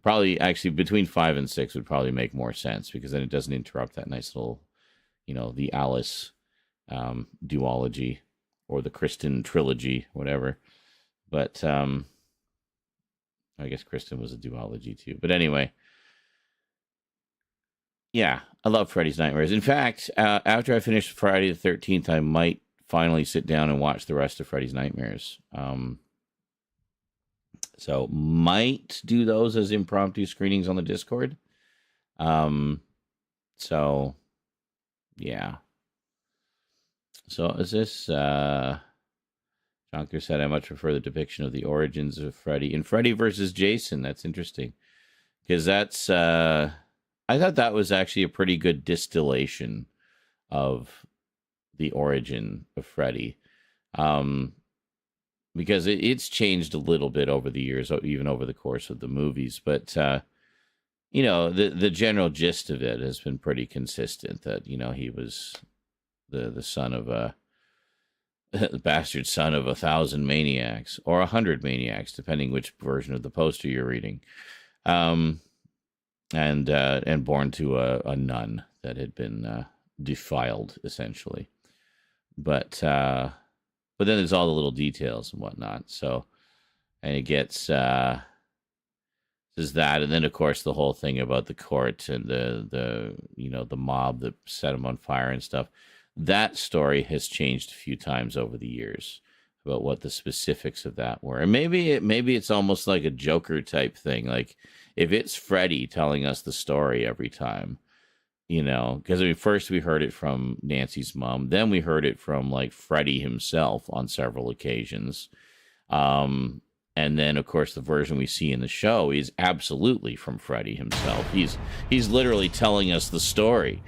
probably actually between 5 and 6 would probably make more sense, because then it doesn't interrupt that nice little, the Alice duology or the Kristen trilogy, whatever. But I guess Kristen was a duology too. But anyway, yeah, I love Freddy's Nightmares. In fact, after I finish Friday the 13th, I might finally sit down and watch the rest of Freddy's Nightmares. So might do those as impromptu screenings on the Discord. So yeah. So is this Jonker said, I much prefer the depiction of the origins of Freddy in Freddy versus Jason. That's interesting, because that's I thought that was actually a pretty good distillation of the origin of Freddy, because it's changed a little bit over the years, even over the course of the movies. But the general gist of it has been pretty consistent. That he was the son of the bastard son of 1,000 maniacs, or 100 maniacs, depending which version of the poster you're reading, and born to a nun that had been defiled, essentially. But then there's all the little details and whatnot. So, and it gets there's that, and then of course the whole thing about the court and the mob that set him on fire and stuff. That story has changed a few times over the years about what the specifics of that were. And maybe it's almost like a Joker type thing. Like if it's Freddy telling us the story every time, because first we heard it from Nancy's mom, then we heard it from like Freddy himself on several occasions. And then of course the version we see in the show is absolutely from Freddy himself. He's literally telling us the story.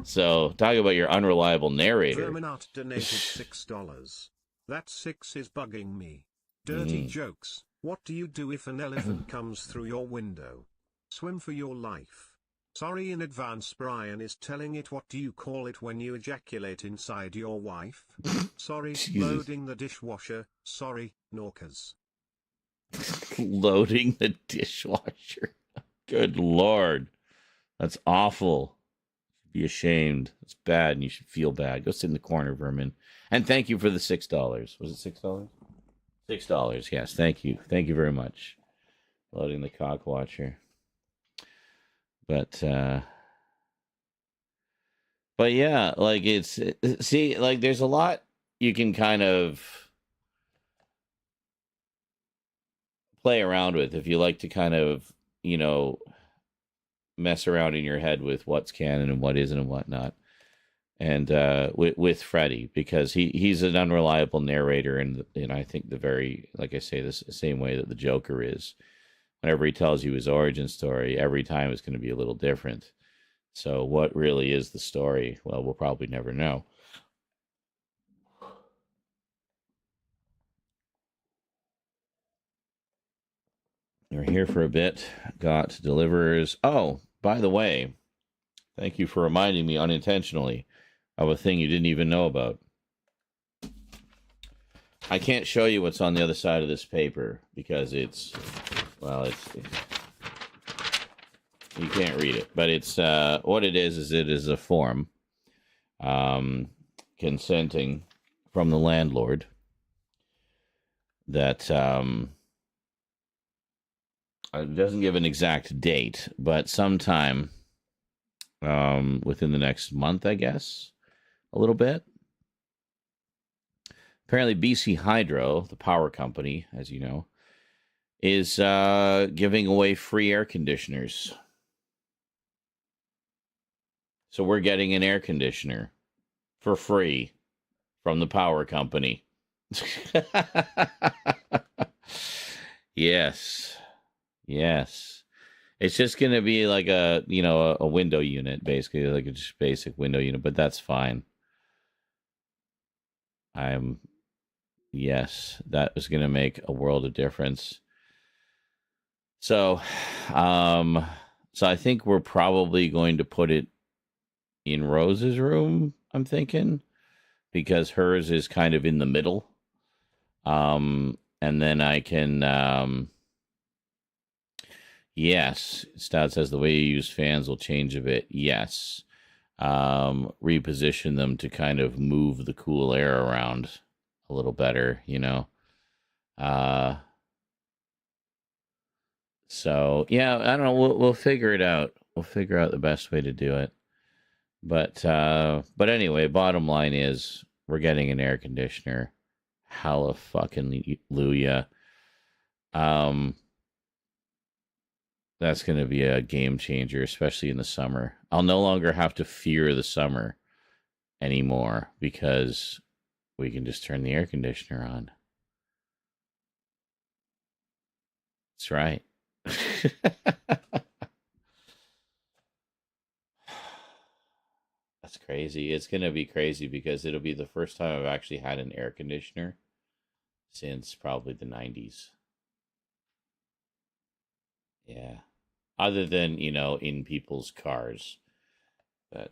So talk about your unreliable narrator. Germanart donated $6. That 6 is bugging me. Dirty jokes. What do you do if an elephant comes through your window? Swim for your life. Sorry in advance, Brian is telling it. What do you call it when you ejaculate inside your wife? Sorry, loading the dishwasher. Sorry, Norkas. Loading the dishwasher. Good Lord. That's awful. Be ashamed. It's bad, and you should feel bad. Go sit in the corner, Vermin. And thank you for the $6. Was it $6? $6. Yes, thank you. Thank you very much. Loading the cock watcher. But But yeah, like see, like there's a lot you can kind of play around with if you like to kind of, mess around in your head with what's canon and what isn't and whatnot. And with Freddy, because he's an unreliable narrator, and I think like I say, this same way that the Joker is. Whenever he tells you his origin story, every time it's going to be a little different. So what really is the story? Well, we'll probably never know. We're here for a bit. Got deliverers. Oh, by the way, thank you for reminding me unintentionally of a thing you didn't even know about. I can't show you what's on the other side of this paper because you can't read it. But it's what it is it is a form consenting from the landlord that it doesn't give an exact date, but sometime within the next month, I guess, a little bit. Apparently, BC Hydro, the power company, as you know, is giving away free air conditioners. So we're getting an air conditioner for free from the power company. Yes. It's just going to be like a window unit, basically, like a just basic window unit, but that's fine. Yes, that is going to make a world of difference. So, I think we're probably going to put it in Rose's room, I'm thinking, because hers is kind of in the middle. And then I can, yes, Stout says the way you use fans will change a bit. Yes. Reposition them to kind of move the cool air around a little better, So yeah, I don't know. We'll figure it out. We'll figure out the best way to do it. But anyway, bottom line is we're getting an air conditioner. Halla fucking hallelujah. That's going to be a game changer, especially in the summer. I'll no longer have to fear the summer anymore because we can just turn the air conditioner on. That's right. That's crazy. It's going to be crazy because it'll be the first time I've actually had an air conditioner since probably the 90s. Yeah. Other than, in people's cars. But,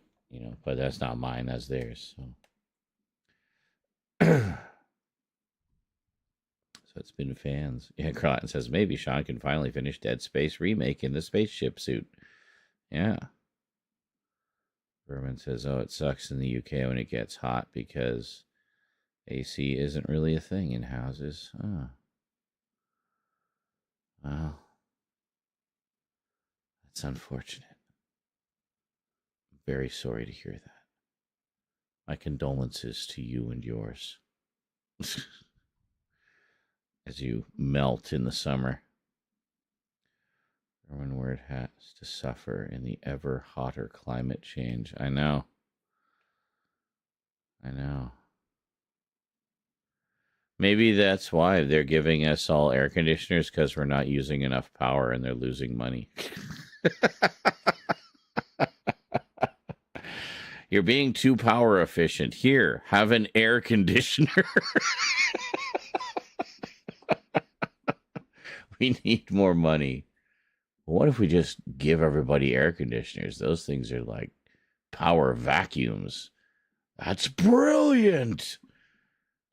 but that's not mine, that's theirs. So, it's been fans. Yeah, Carlton says maybe Sean can finally finish Dead Space remake in the spaceship suit. Yeah. Berman says, oh, it sucks in the UK when it gets hot because AC isn't really a thing in houses. Oh. Well, that's unfortunate. I'm very sorry to hear that. My condolences to you and yours. As you melt in the summer. Berman Word has to suffer in the ever hotter climate change. I know. Maybe that's why they're giving us all air conditioners, because we're not using enough power and they're losing money. You're being too power efficient. Here, have an air conditioner. We need more money. What if we just give everybody air conditioners? Those things are like power vacuums. That's brilliant.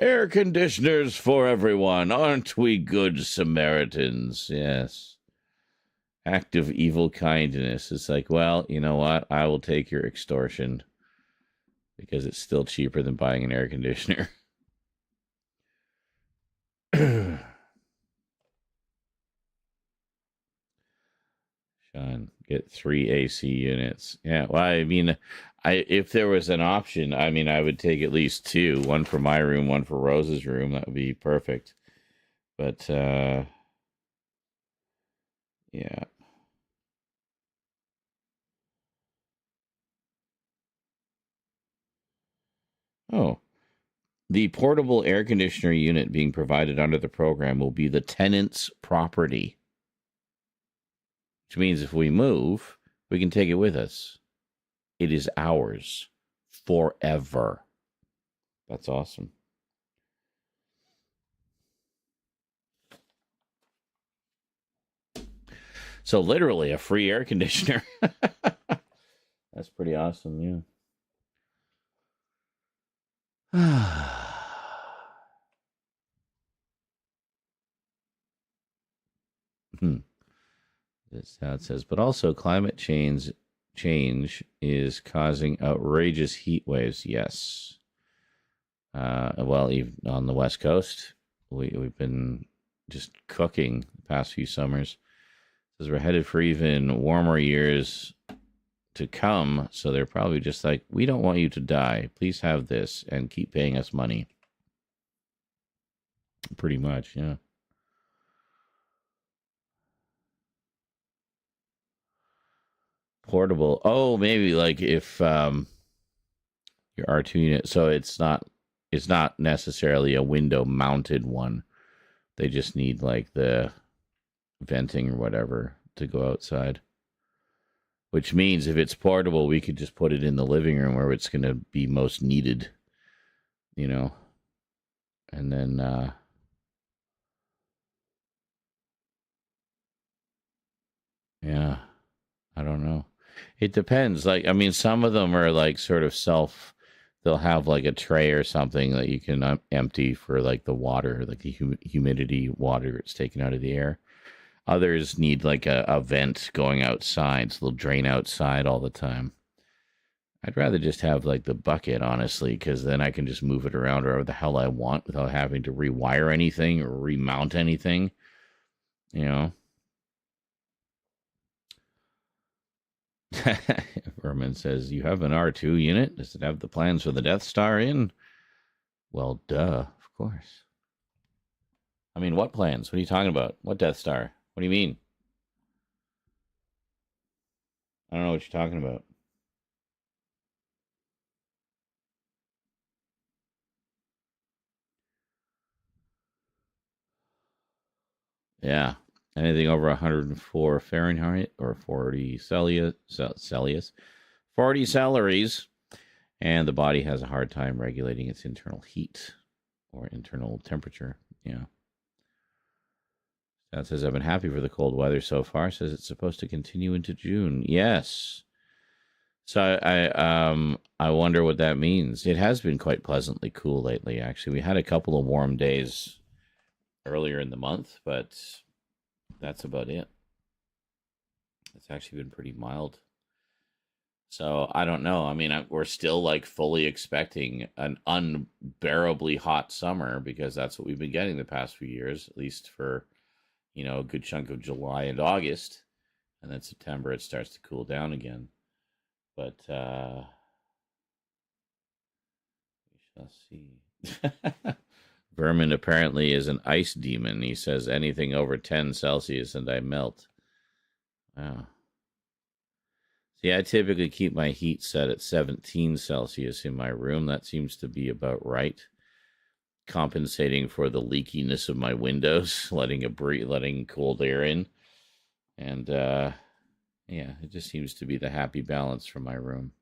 Air conditioners for everyone. Aren't we good Samaritans? Yes. Act of evil kindness. It's like, well, you know what? I will take your extortion because it's still cheaper than buying an air conditioner. Sean, get 3 AC units. Yeah, well, I mean, if there was an option, I mean, I would take at least two, one for my room, one for Rose's room. That would be perfect. But yeah. Oh, the portable air conditioner unit being provided under the program will be the tenant's property, which means if we move, we can take it with us. It is ours forever. That's awesome. So literally a free air conditioner. That's pretty awesome, yeah. That's how it says. But also climate change is causing outrageous heat waves. Yes. Well, even on the West Coast, we've been just cooking the past few summers. Because we're headed for even warmer years to come. So they're probably just like, we don't want you to die. Please have this and keep paying us money. Pretty much, yeah. Portable. Oh, maybe like if your R2 unit. So it's not necessarily a window mounted one. They just need like the venting or whatever to go outside. Which means if it's portable, we could just put it in the living room where it's going to be most needed, and then yeah, I don't know. It depends. Like, I mean, some of them are like sort of they'll have like a tray or something that you can empty for like the water, like the humidity water it's taken out of the air. Others need like a vent going outside, so they'll drain outside all the time. I'd rather just have like the bucket, honestly, because then I can just move it around wherever the hell I want without having to rewire anything or remount anything, you know? Vermin says, you have an R2 unit? Does it have the plans for the Death Star in? Well, duh, of course. I mean, what plans? What are you talking about? What Death Star? What do you mean? I don't know what you're talking about. Yeah. Anything over 104 Fahrenheit or 40 Celsius, 40 calories, and the body has a hard time regulating its internal heat or internal temperature. Yeah. That says, I've been happy for the cold weather so far. Says it's supposed to continue into June. Yes. So I wonder what that means. It has been quite pleasantly cool lately, actually. We had a couple of warm days earlier in the month, but that's about it. It's actually been pretty mild. So I don't know. I mean, we're still like fully expecting an unbearably hot summer because that's what we've been getting the past few years, at least for, a good chunk of July and August. And then September, it starts to cool down again. But we shall see. Vermin apparently is an ice demon. He says anything over 10 Celsius and I melt. Wow. See, I typically keep my heat set at 17 Celsius in my room. That seems to be about right. Compensating for the leakiness of my windows, letting cold air in. And yeah, it just seems to be the happy balance for my room.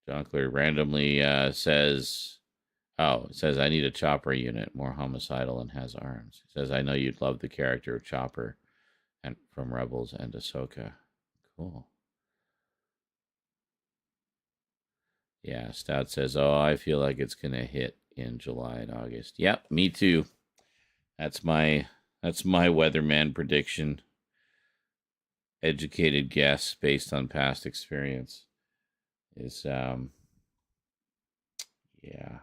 Jonkler randomly says, it says, I need a Chopper unit, more homicidal and has arms. It says, I know you'd love the character of Chopper and from Rebels and Ahsoka. Cool. Yeah, Stout says, I feel like it's going to hit in July and August. Yep, me too. That's my weatherman prediction. Educated guess based on past experience is yeah. I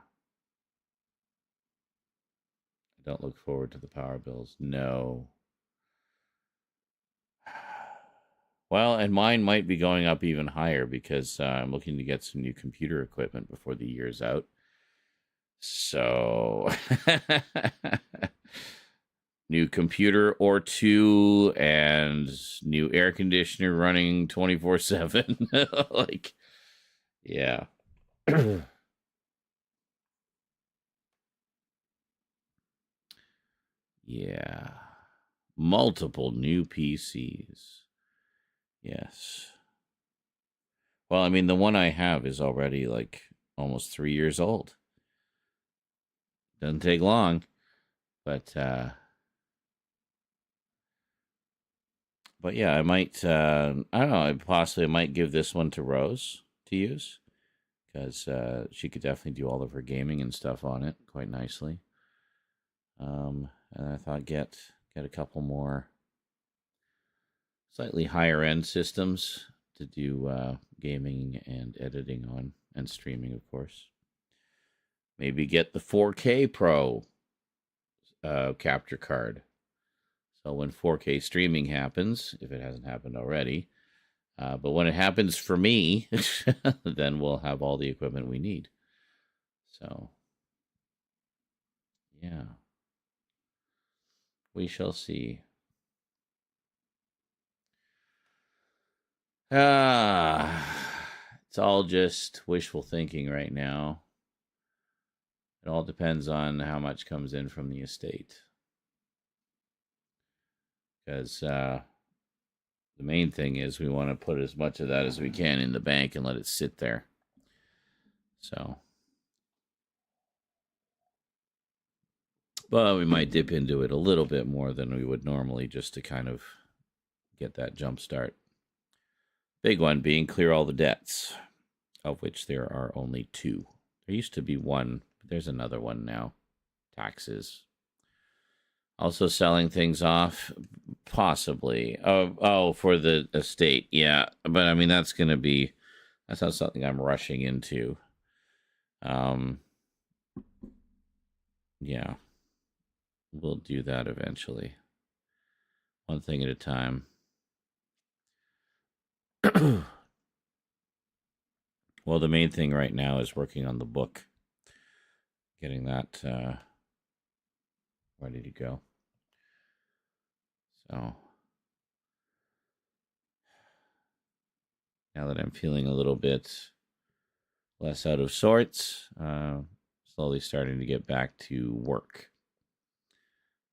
don't look forward to the power bills. No. Well, and mine might be going up even higher because I'm looking to get some new computer equipment before the year's out. So, new computer or two and new air conditioner running 24/7. Like, yeah. Yeah. Multiple new PCs. Yes. Well, I mean, the one I have is already like almost 3 years old. Doesn't take long, but yeah, I might, I don't know, I possibly might give this one to Rose to use because she could definitely do all of her gaming and stuff on it quite nicely. And I thought get a couple more slightly higher end systems to do gaming and editing on, and streaming, of course. Maybe get the 4K Pro capture card. So when 4K streaming happens, if it hasn't happened already, but when it happens for me, then we'll have all the equipment we need. So, yeah. We shall see. It's all just wishful thinking right now. It all depends on how much comes in from the estate. Because the main thing is we want to put as much of that as we can in the bank and let it sit there. So, but we might dip into it a little bit more than we would normally just to kind of get that jump start. Big one being clear all the debts, of which there are only 2. There used to be 1, but there's another one now. Taxes. Also selling things off, possibly. Oh, for the estate, yeah. But I mean, that's not something I'm rushing into. Yeah. We'll do that eventually. One thing at a time. Well, the main thing right now is working on the book. Getting that ready to go. So, now that I'm feeling a little bit less out of sorts, slowly starting to get back to work.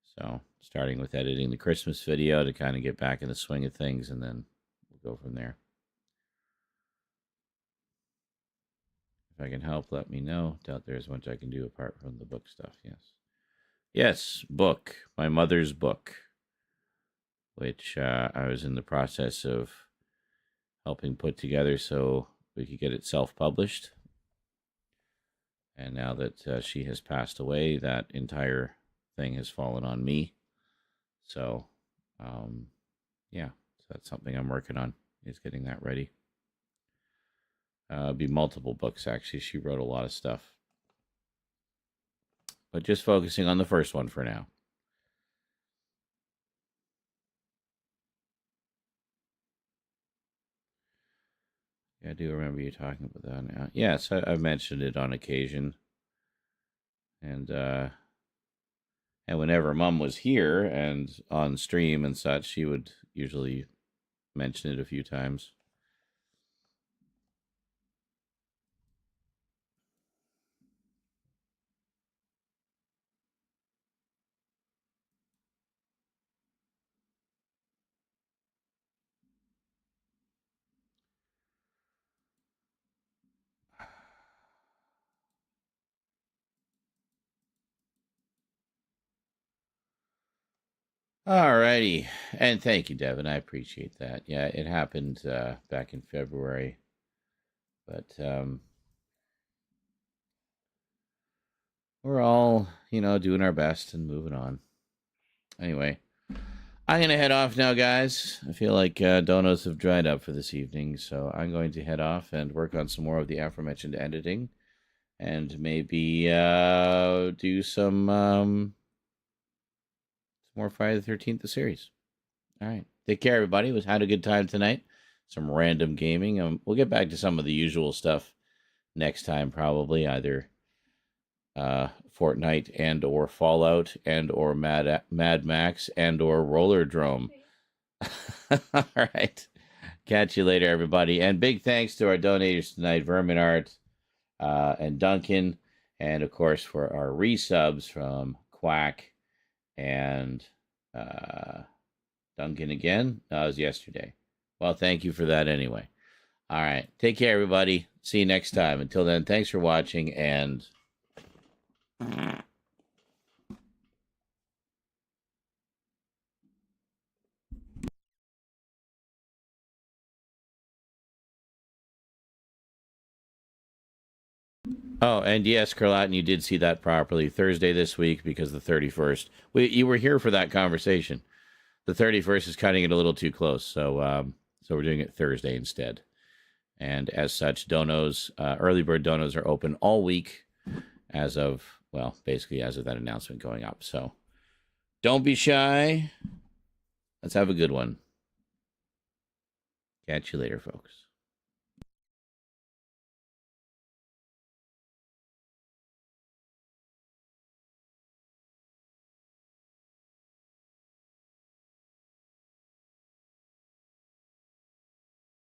So, starting with editing the Christmas video to kind of get back in the swing of things, and then we'll go from there. If I can help, let me know. Doubt there's much I can do apart from the book stuff, yes. Yes, book. My mother's book, which I was in the process of helping put together so we could get it self-published. And now that she has passed away, that entire thing has fallen on me. So, yeah, so that's something I'm working on, is getting that ready. Be multiple books, actually. She wrote a lot of stuff. But just focusing on the first one for now. Yeah, I do remember you talking about that now. Yes, I've mentioned it on occasion. And whenever Mom was here and on stream and such, she would usually mention it a few times. Alrighty, and thank you, Devin. I appreciate that. Yeah, it happened back in February, but we're all, doing our best and moving on. Anyway, I'm gonna head off now, guys. I feel like donuts have dried up for this evening, so I'm going to head off and work on some more of the aforementioned editing, and maybe do some more Friday the 13th, the series. All right. Take care, everybody. Had a good time tonight. some random gaming. We'll get back to some of the usual stuff next time, probably either Fortnite and or Fallout and or Mad Max and or Rollerdrome. All right. Catch you later, everybody. And big thanks to our donators tonight, Vermin Art and Duncan. And, of course, for our resubs from Quack and Duncan again. That was yesterday. Well, thank you for that anyway. All right. Take care, everybody. See you next time. Until then, thanks for watching and... Oh, and yes, Carlatin, you did see that properly. Thursday this week because the 31st. You were here for that conversation. The 31st is cutting it a little too close, so we're doing it Thursday instead. And as such, donos, early bird donos are open all week as of, well, basically as of that announcement going up. So don't be shy. Let's have a good one. Catch you later, folks.